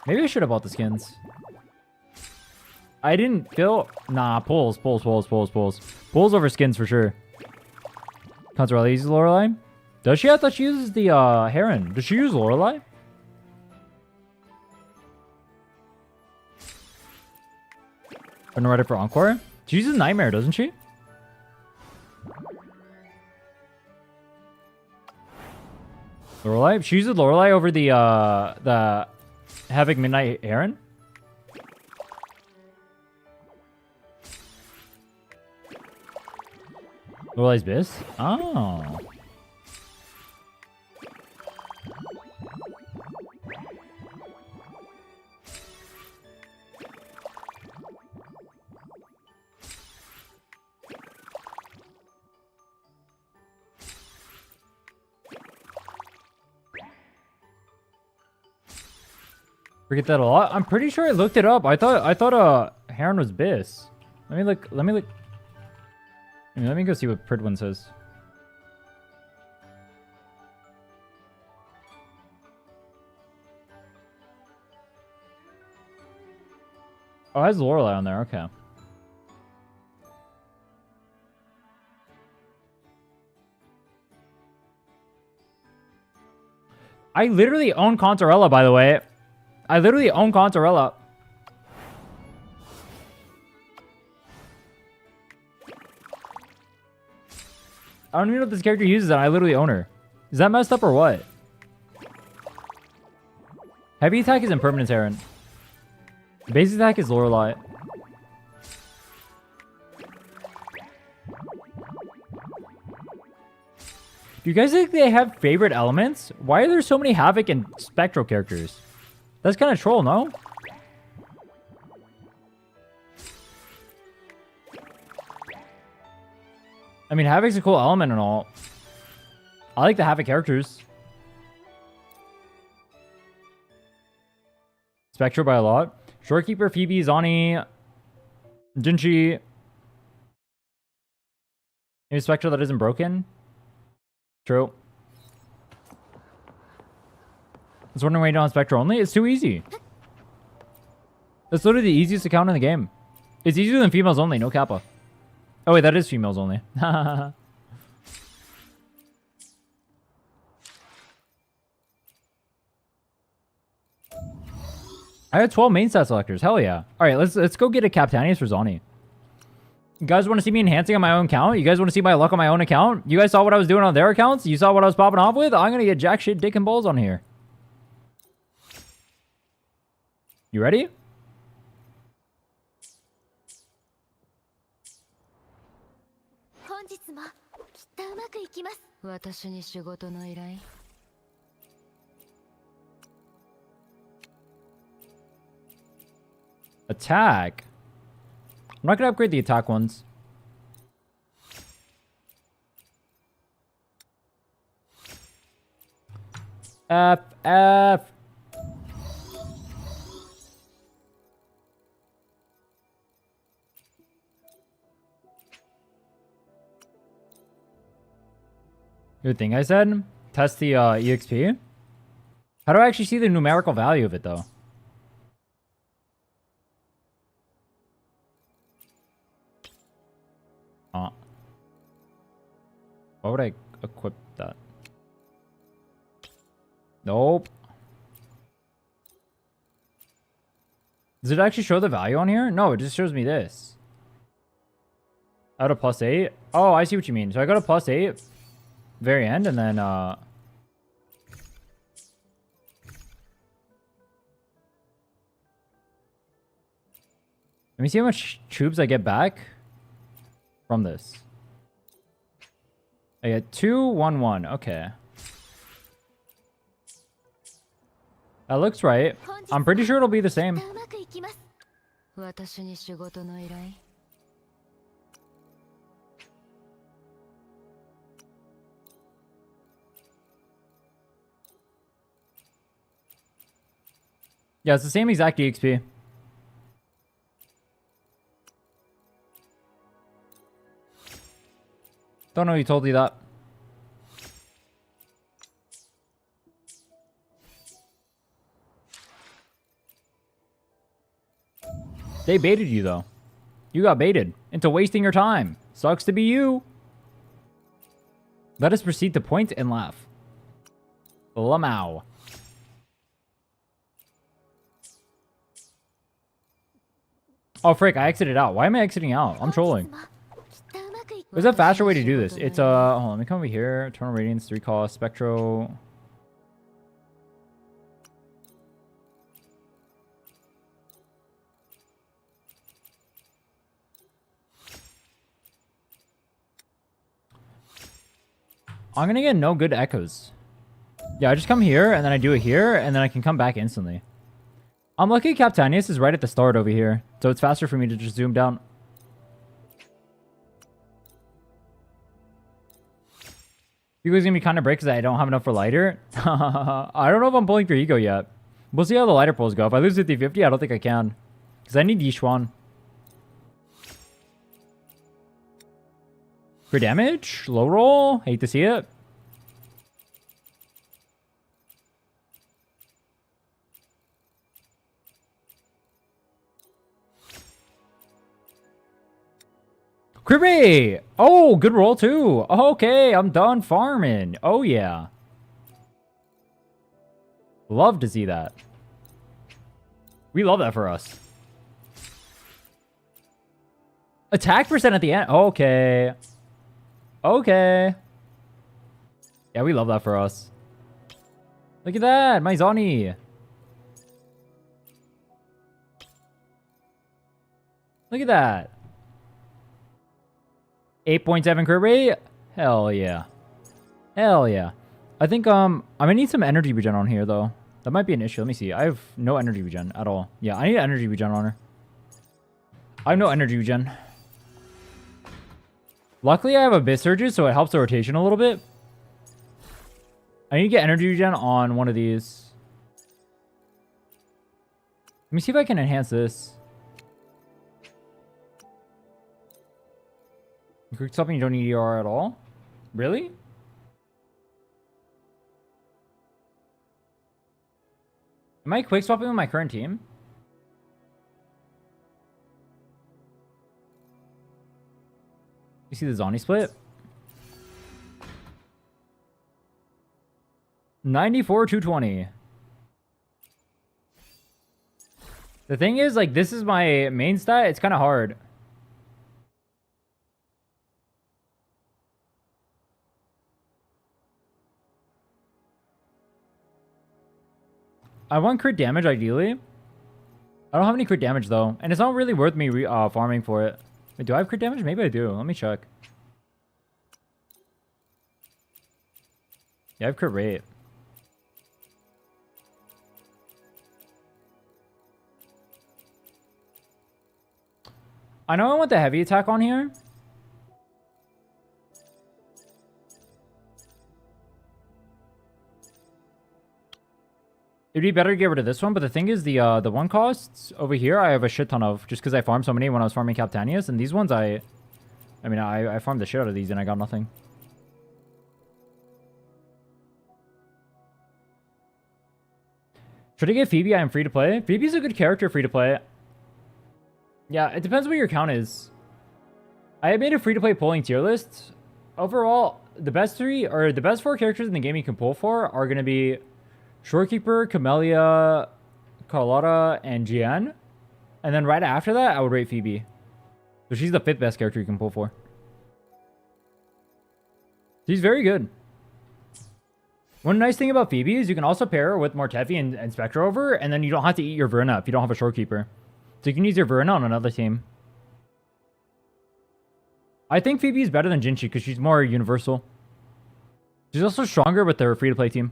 S1: Maybe I should have bought the skins. I didn't feel... Nah, pulls over skins for sure. Consorella uses Lorelei? Does she? I thought she uses the Heron. Does she use Lorelei? I'm ready for Encore. She uses Nightmare, doesn't she? Lorelei? She uses Lorelei over the Havoc Midnight Heron? Lorelei's Biss? Oh. Forget that a lot. I'm pretty sure I looked it up. I thought Heron was Biss. Let me look. Let me go see what Pridwin says. Oh, it has Lorelei on there. Okay. I literally own Consorella, by the way. I literally own Consorella. I don't even know if this character uses it. I literally own her. Is that messed up or what? Heavy attack is Impermanence Heron. Base attack is Lorelei. Do you guys think they have favorite elements? Why are there so many Havoc and Spectral characters? That's kind of troll, no? I mean, Havoc's a cool element and all. I like the Havoc characters. Spectral by a lot. Shorekeeper, Phoebe, Zani, Jinchi. Maybe Spectral that isn't broken. True. I was wondering why you don't have Spectral only. It's too easy. It's literally the easiest account in the game. It's easier than females only, no kappa. Oh wait, that is females only. I had 12 main stat selectors. Hell yeah. Alright, let's go get a Captanius for Zani. You guys want to see me enhancing on my own account? You guys want to see my luck on my own account? You guys saw what I was doing on their accounts? You saw what I was popping off with? I'm gonna get jack shit, dick, and balls on here. You ready? Attack. I'm not gonna upgrade the attack ones. FF. Good thing I said. Test the EXP. How do I actually see the numerical value of it though? Why would I equip that? Nope. Does it actually show the value on here? No, it just shows me this. Out of +8? Oh, I see what you mean. So I go to +8, very end, and then Let me see how much troops I get back from this. I get 211. Okay. That looks right. I'm pretty sure it'll be the same. Yeah, it's the same exact EXP. Don't know who told you that. They baited you, though. You got baited into wasting your time. Sucks to be you. Let us proceed to point and laugh. Lamau. Oh, frick, I exited out. Why am I exiting out? I'm trolling. There's a faster way to do this. It's, hold on, let me come over here. Eternal Radiance, 3 cost, Spectro. I'm gonna get no good echoes. Yeah, I just come here, and then I do it here, and then I can come back instantly. I'm lucky Captanius is right at the start over here, so it's faster for me to just zoom down. You guys gonna be kind of break because I don't have enough for lighter. I don't know if I'm pulling for ego yet. We'll see how the lighter pulls go. If I lose 50-50, I don't think I can. Because I need Yishuan. Crit damage? Low roll? Hate to see it. Crit rate! Oh, good roll too. Okay, I'm done farming. Oh yeah. Love to see that. We love that for us. Attack percent at the end. Okay. Okay. Yeah, we love that for us. Look at that, my Zoni. Look at that. 8.7 crit rate? Hell yeah. Hell yeah. I think I'm gonna need some energy regen on here though. That might be an issue. Let me see. I have no energy regen at all. Yeah, I need energy regen on her. I have no energy regen. Luckily, I have Abyss Surges, so it helps the rotation a little bit. I need to get energy regen on one of these. Let me see if I can enhance this. Quick stopping, you don't need ER at all? Really? Am I quick swapping with my current team? You see the Zoni split? 94-220. The thing is, like, this is my main stat. It's kind of hard. I want crit damage, ideally. I don't have any crit damage, though. And it's not really worth me farming for it. Wait, do I have crit damage? Maybe I do. Let me check. Yeah, I have crit rate. I know I want the heavy attack on here. It'd be better to get rid of this one, but the thing is, the one costs over here, I have a shit ton of, just because I farmed so many when I was farming Captanius, and these ones, I farmed the shit out of these, and I got nothing. Should I get Phoebe? I am free to play. Phoebe's a good character, free to play. Yeah, it depends what your count is. I have made a free to play polling tier list. Overall, the best 4 characters in the game you can pull for are going to be Shorekeeper, Camellia, Carlotta, and Jian. And then right after that, I would rate Phoebe. So she's the 5th best character you can pull for. She's very good. One nice thing about Phoebe is you can also pair her with Mortefi and Spectre over, and then you don't have to eat your Verna if you don't have a Shorekeeper. So you can use your Verna on another team. I think Phoebe is better than Jinchi because she's more universal. She's also stronger with their free-to-play team.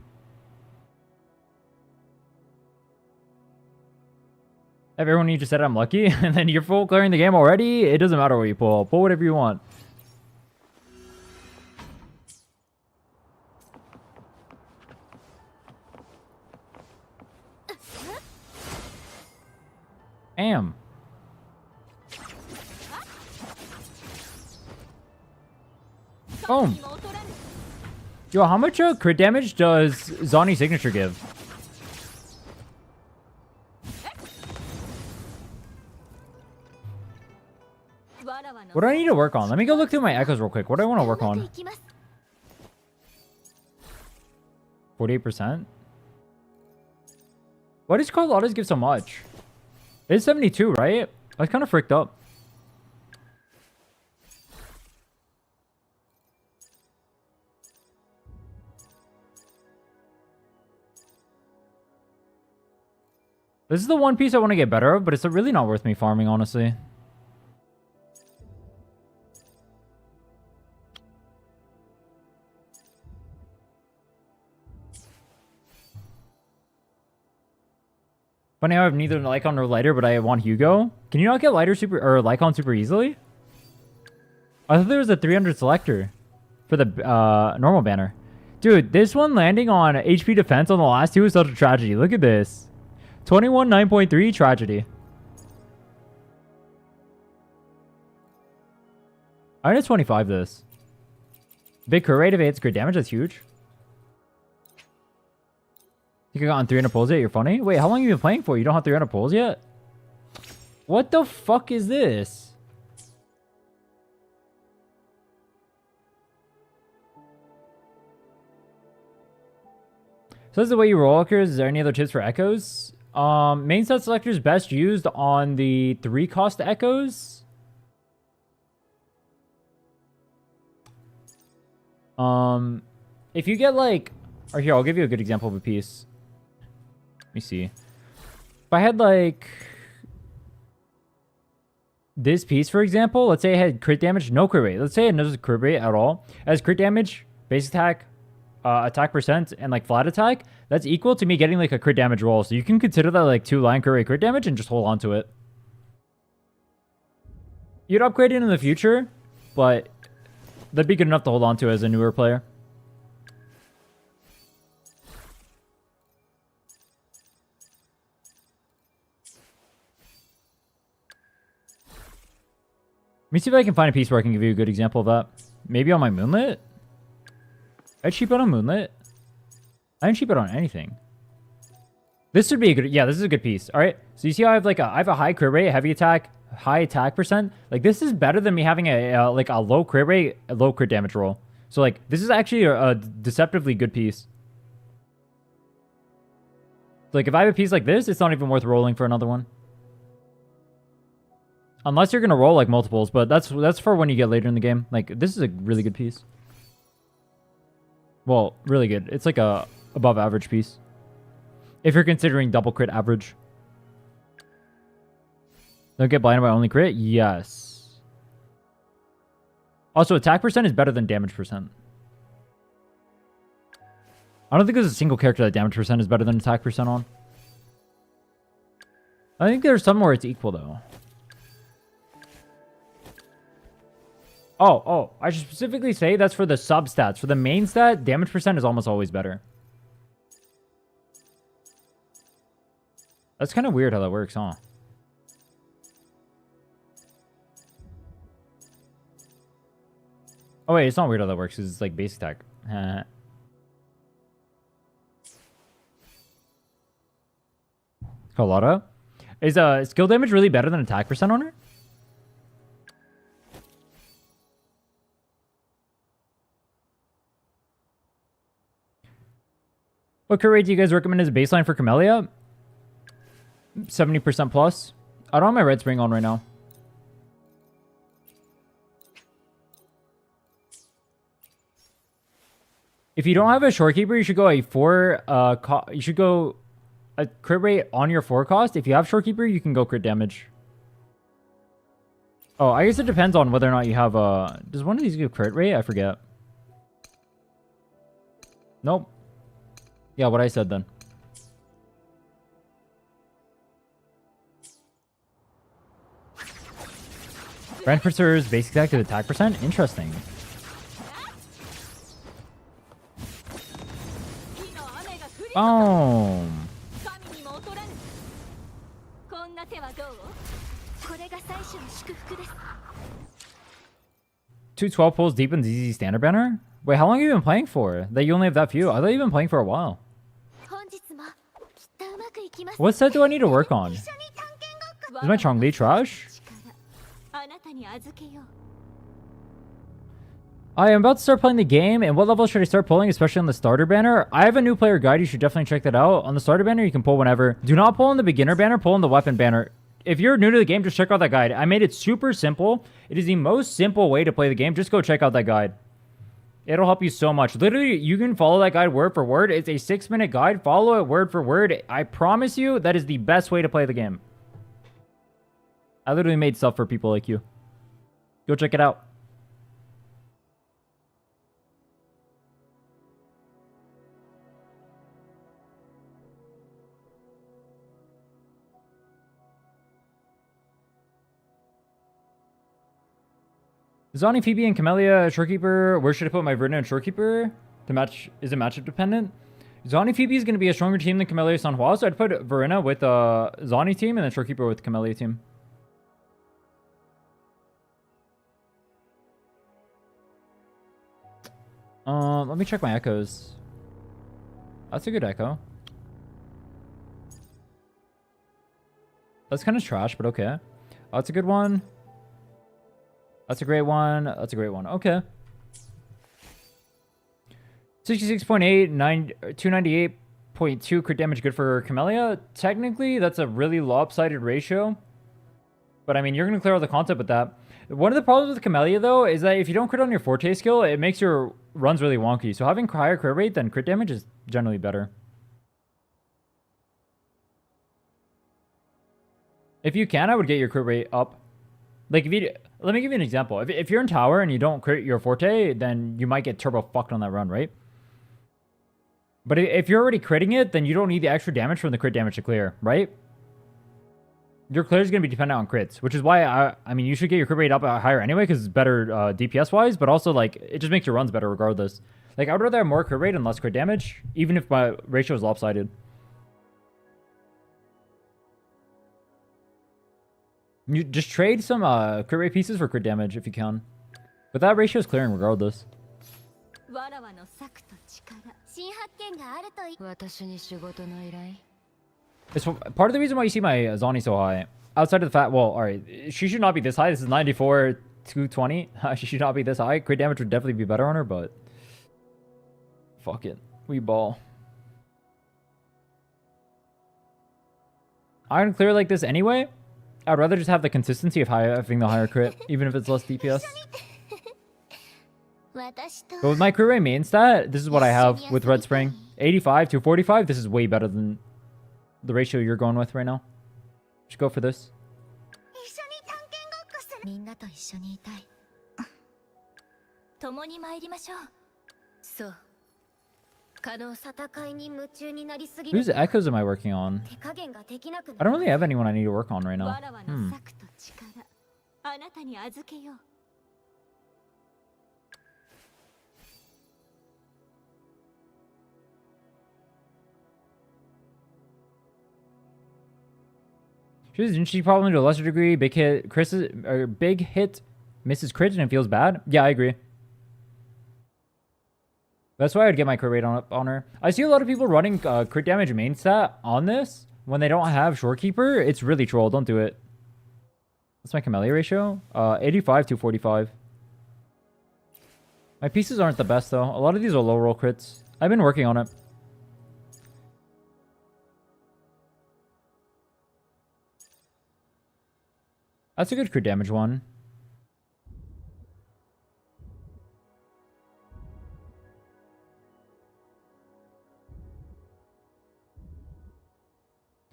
S1: Everyone, you just said I'm lucky, and then you're full clearing the game already? It doesn't matter what you pull. Pull whatever you want. Damn. Boom. Yo, how much crit damage does Zani's signature give? What do I need to work on? Let me go look through my echoes real quick. What do I want to work on? 48%? Why does Carlotta's give so much? It's 72, right? I was kind of freaked up. This is the one piece I want to get better of, but it's really not worth me farming, honestly. Funny how I have neither Lycon nor Lighter, but I want Hugo. Can you not get Lighter super or Lycon super easily? I thought there was a 300 selector for the normal banner. Dude, this one landing on HP defense on the last two is such a tragedy. Look at this. 21 9.3 tragedy. I need 25 this. Big crit rate of 8 crit damage, that's huge. You got on 300 pulls yet? You're funny? Wait, how long have you been playing for? You don't have 300 pulls yet? What the fuck is this? So this is the way you roll echoes. Is there any other tips for echoes? Main set selector is best used on the 3 cost echoes. If you get like, or here, I'll give you a good example of a piece. Let me see. If I had like this piece, for example, let's say I had crit damage, no crit rate. Let's say it has no crit rate at all. It has crit damage, base attack, attack percent, and like flat attack. That's equal to me getting like a crit damage roll. So you can consider that like 2 line crit rate crit damage and just hold on to it. You'd upgrade it in the future, but that'd be good enough to hold on to as a newer player. Let me see if I can find a piece where I can give you a good example of that. Maybe on my Moonlit? I'd cheap out on Moonlit. I didn't cheap out on anything. This would be a good... Yeah, this is a good piece. All right. So you see how I have like I have a high crit rate, heavy attack, high attack percent. Like this is better than me having a like a low crit rate, a low crit damage roll. So like this is actually a deceptively good piece. Like if I have a piece like this, it's not even worth rolling for another one. Unless you're going to roll like multiples, but that's for when you get later in the game. Like this is a really good piece. Well, really good. It's like a above average piece. If you're considering double crit average. Don't get blinded by only crit? Yes. Also, attack percent is better than damage percent. I don't think there's a single character that damage percent is better than attack percent on. I think there's some where it's equal though. Oh, I should specifically say that's for the substats. For the main stat, damage percent is almost always better. That's kind of weird how that works, huh? Oh, wait, it's not weird how that works because it's like base attack. Carlotta? Is skill damage really better than attack percent on her? What crit rate do you guys recommend as a baseline for Camellia? 70% plus. I don't have my red spring on right now. If you don't have a shorekeeper, you should go you should go a crit rate on your 4 cost. If you have shorekeeper, you can go crit damage Oh, I guess it depends on whether or not you have does one of these give crit rate? I forget. Nope. Yeah, what I said then. Brand Pursuer's basic attack to attack percent? Interesting. Boom. 212 pulls deepens easy standard banner? Wait, how long have you been playing for? That you only have that few? I thought you've been playing for a while. What set do I need to work on? Is my Chongli trash? I am about to start playing the game, and what level should I start pulling, especially on the starter banner? I have a new player guide, you should definitely check that out. On the starter banner, you can pull whenever. Do not pull on the beginner banner, pull on the weapon banner. If you're new to the game, just check out that guide. I made it super simple. It is the most simple way to play the game. Just go check out that guide. It'll help you so much. Literally, you can follow that guide word for word. It's a 6-minute guide. Follow it word for word. I promise you, that is the best way to play the game. I literally made stuff for people like you. Go check it out. Zani, Phoebe, and Camellia, Shorekeeper. Where should I put my Rhinne and Shorekeeper? To match, is it matchup dependent? Zani, Phoebe is going to be a stronger team than Camellia, Sanhua, so I'd put Verena with Zani team and then Shorekeeper with Camellia team. Let me check my echoes. That's a good echo. That's kind of trash, but okay. That's a good one. That's a great one. That's a great one. Okay. 66.8, 298.2 crit damage good for Camellia. Technically, that's a really lopsided ratio. But I mean, you're going to clear all the content with that. One of the problems with Camellia, though, is that if you don't crit on your Forte skill, it makes your runs really wonky. So having higher crit rate than crit damage is generally better. If you can, I would get your crit rate up. Like, if you... Let me give you an example. If you're in tower and you don't crit your Forte, then you might get turbo fucked on that run, right? But if you're already critting it, then you don't need the extra damage from the crit damage to clear, right? Your clear is going to be dependent on crits, which is why, I mean, you should get your crit rate up higher anyway, because it's better DPS-wise, but also, like, it just makes your runs better regardless. Like, I would rather have more crit rate and less crit damage, even if my ratio is lopsided. You just trade some crit rate pieces for crit damage if you can. But that ratio is clearing regardless. It's part of the reason why you see my Zani so high. Outside of the fact, well, alright, she should not be this high. This is 94, 220. She should not be this high. Crit damage would definitely be better on her, but... Fuck it. We ball. Iron clear like this anyway? I'd rather just have the consistency of having the higher crit, even if it's less DPS. But with my crit rate main stat, this is what I have with Red Spring. 85 to 45, this is way better than the ratio you're going with right now. Just go for this. Whose echoes am I working on? I don't really have anyone I need to work on right now. She probably to a lesser degree. Big hit, big hit misses crit and it feels bad. Yeah, I agree. That's why I'd get my crit rate on her. I see a lot of people running crit damage main stat on this when they don't have Shorekeeper. It's really troll. Don't do it. That's my Camellia ratio. 85 to 45. My pieces aren't the best though. A lot of these are low roll crits. I've been working on it. That's a good crit damage one.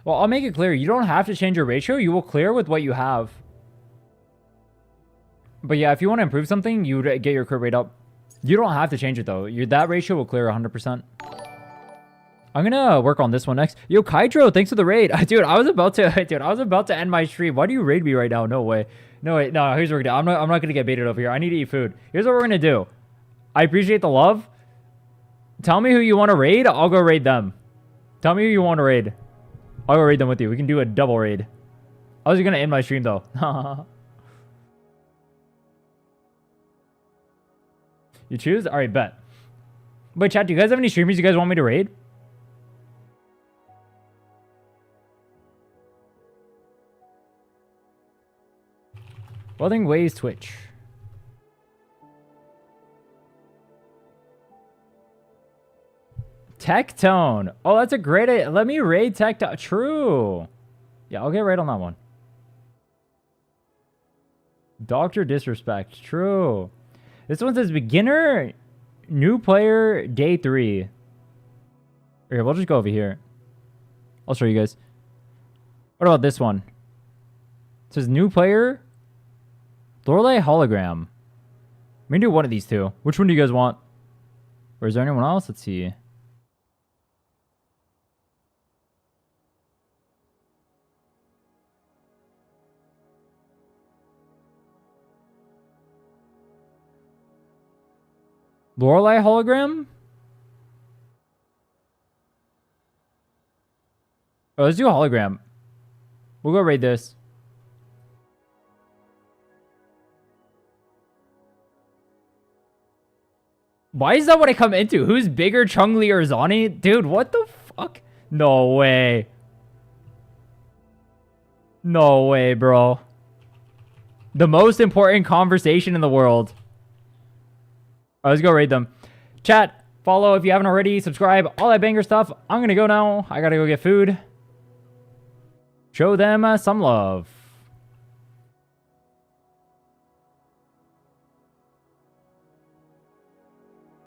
S1: Well, I'll make it clear. You don't have to change your ratio. You will clear with what you have. But yeah, if you want to improve something, you would get your crit rate up. You don't have to change it though. That ratio will clear 100%. I'm gonna work on this one next. Yo, Kydro, thanks for the raid. Dude, I was about to end my stream. Why do you raid me right now? No way. No, wait, no, here's what we're gonna do. I'm not gonna get baited over here. I need to eat food. Here's what we're gonna do. I appreciate the love. Tell me who you want to raid. I'll go raid them. Tell me who you want to raid. I'll go raid them with you. We can do a double raid. I was gonna end my stream though. You choose? Alright, bet. But chat, do you guys have any streamers you guys want me to raid? Welding Waves Twitch. Tectone. Oh, that's a great idea. Let me raid Tectone. True. Yeah, I'll get right on that one. Dr. Disrespect. True. This one says beginner, new player, day 3. Here, we'll just go over here. I'll show you guys. What about this one? It says new player, Lorelei Hologram. I'm gonna do one of these two. Which one do you guys want? Or is there anyone else? Let's see. Lorelei Hologram? Oh, let's do a hologram. We'll go raid this. Why is that what I come into? Who's bigger, Chun-Li or Zani? Dude, what the fuck? No way. No way, bro. The most important conversation in the world. All right, let's go raid them. Chat, follow if you haven't already. Subscribe, all that banger stuff. I'm going to go now. I got to go get food. Show them some love.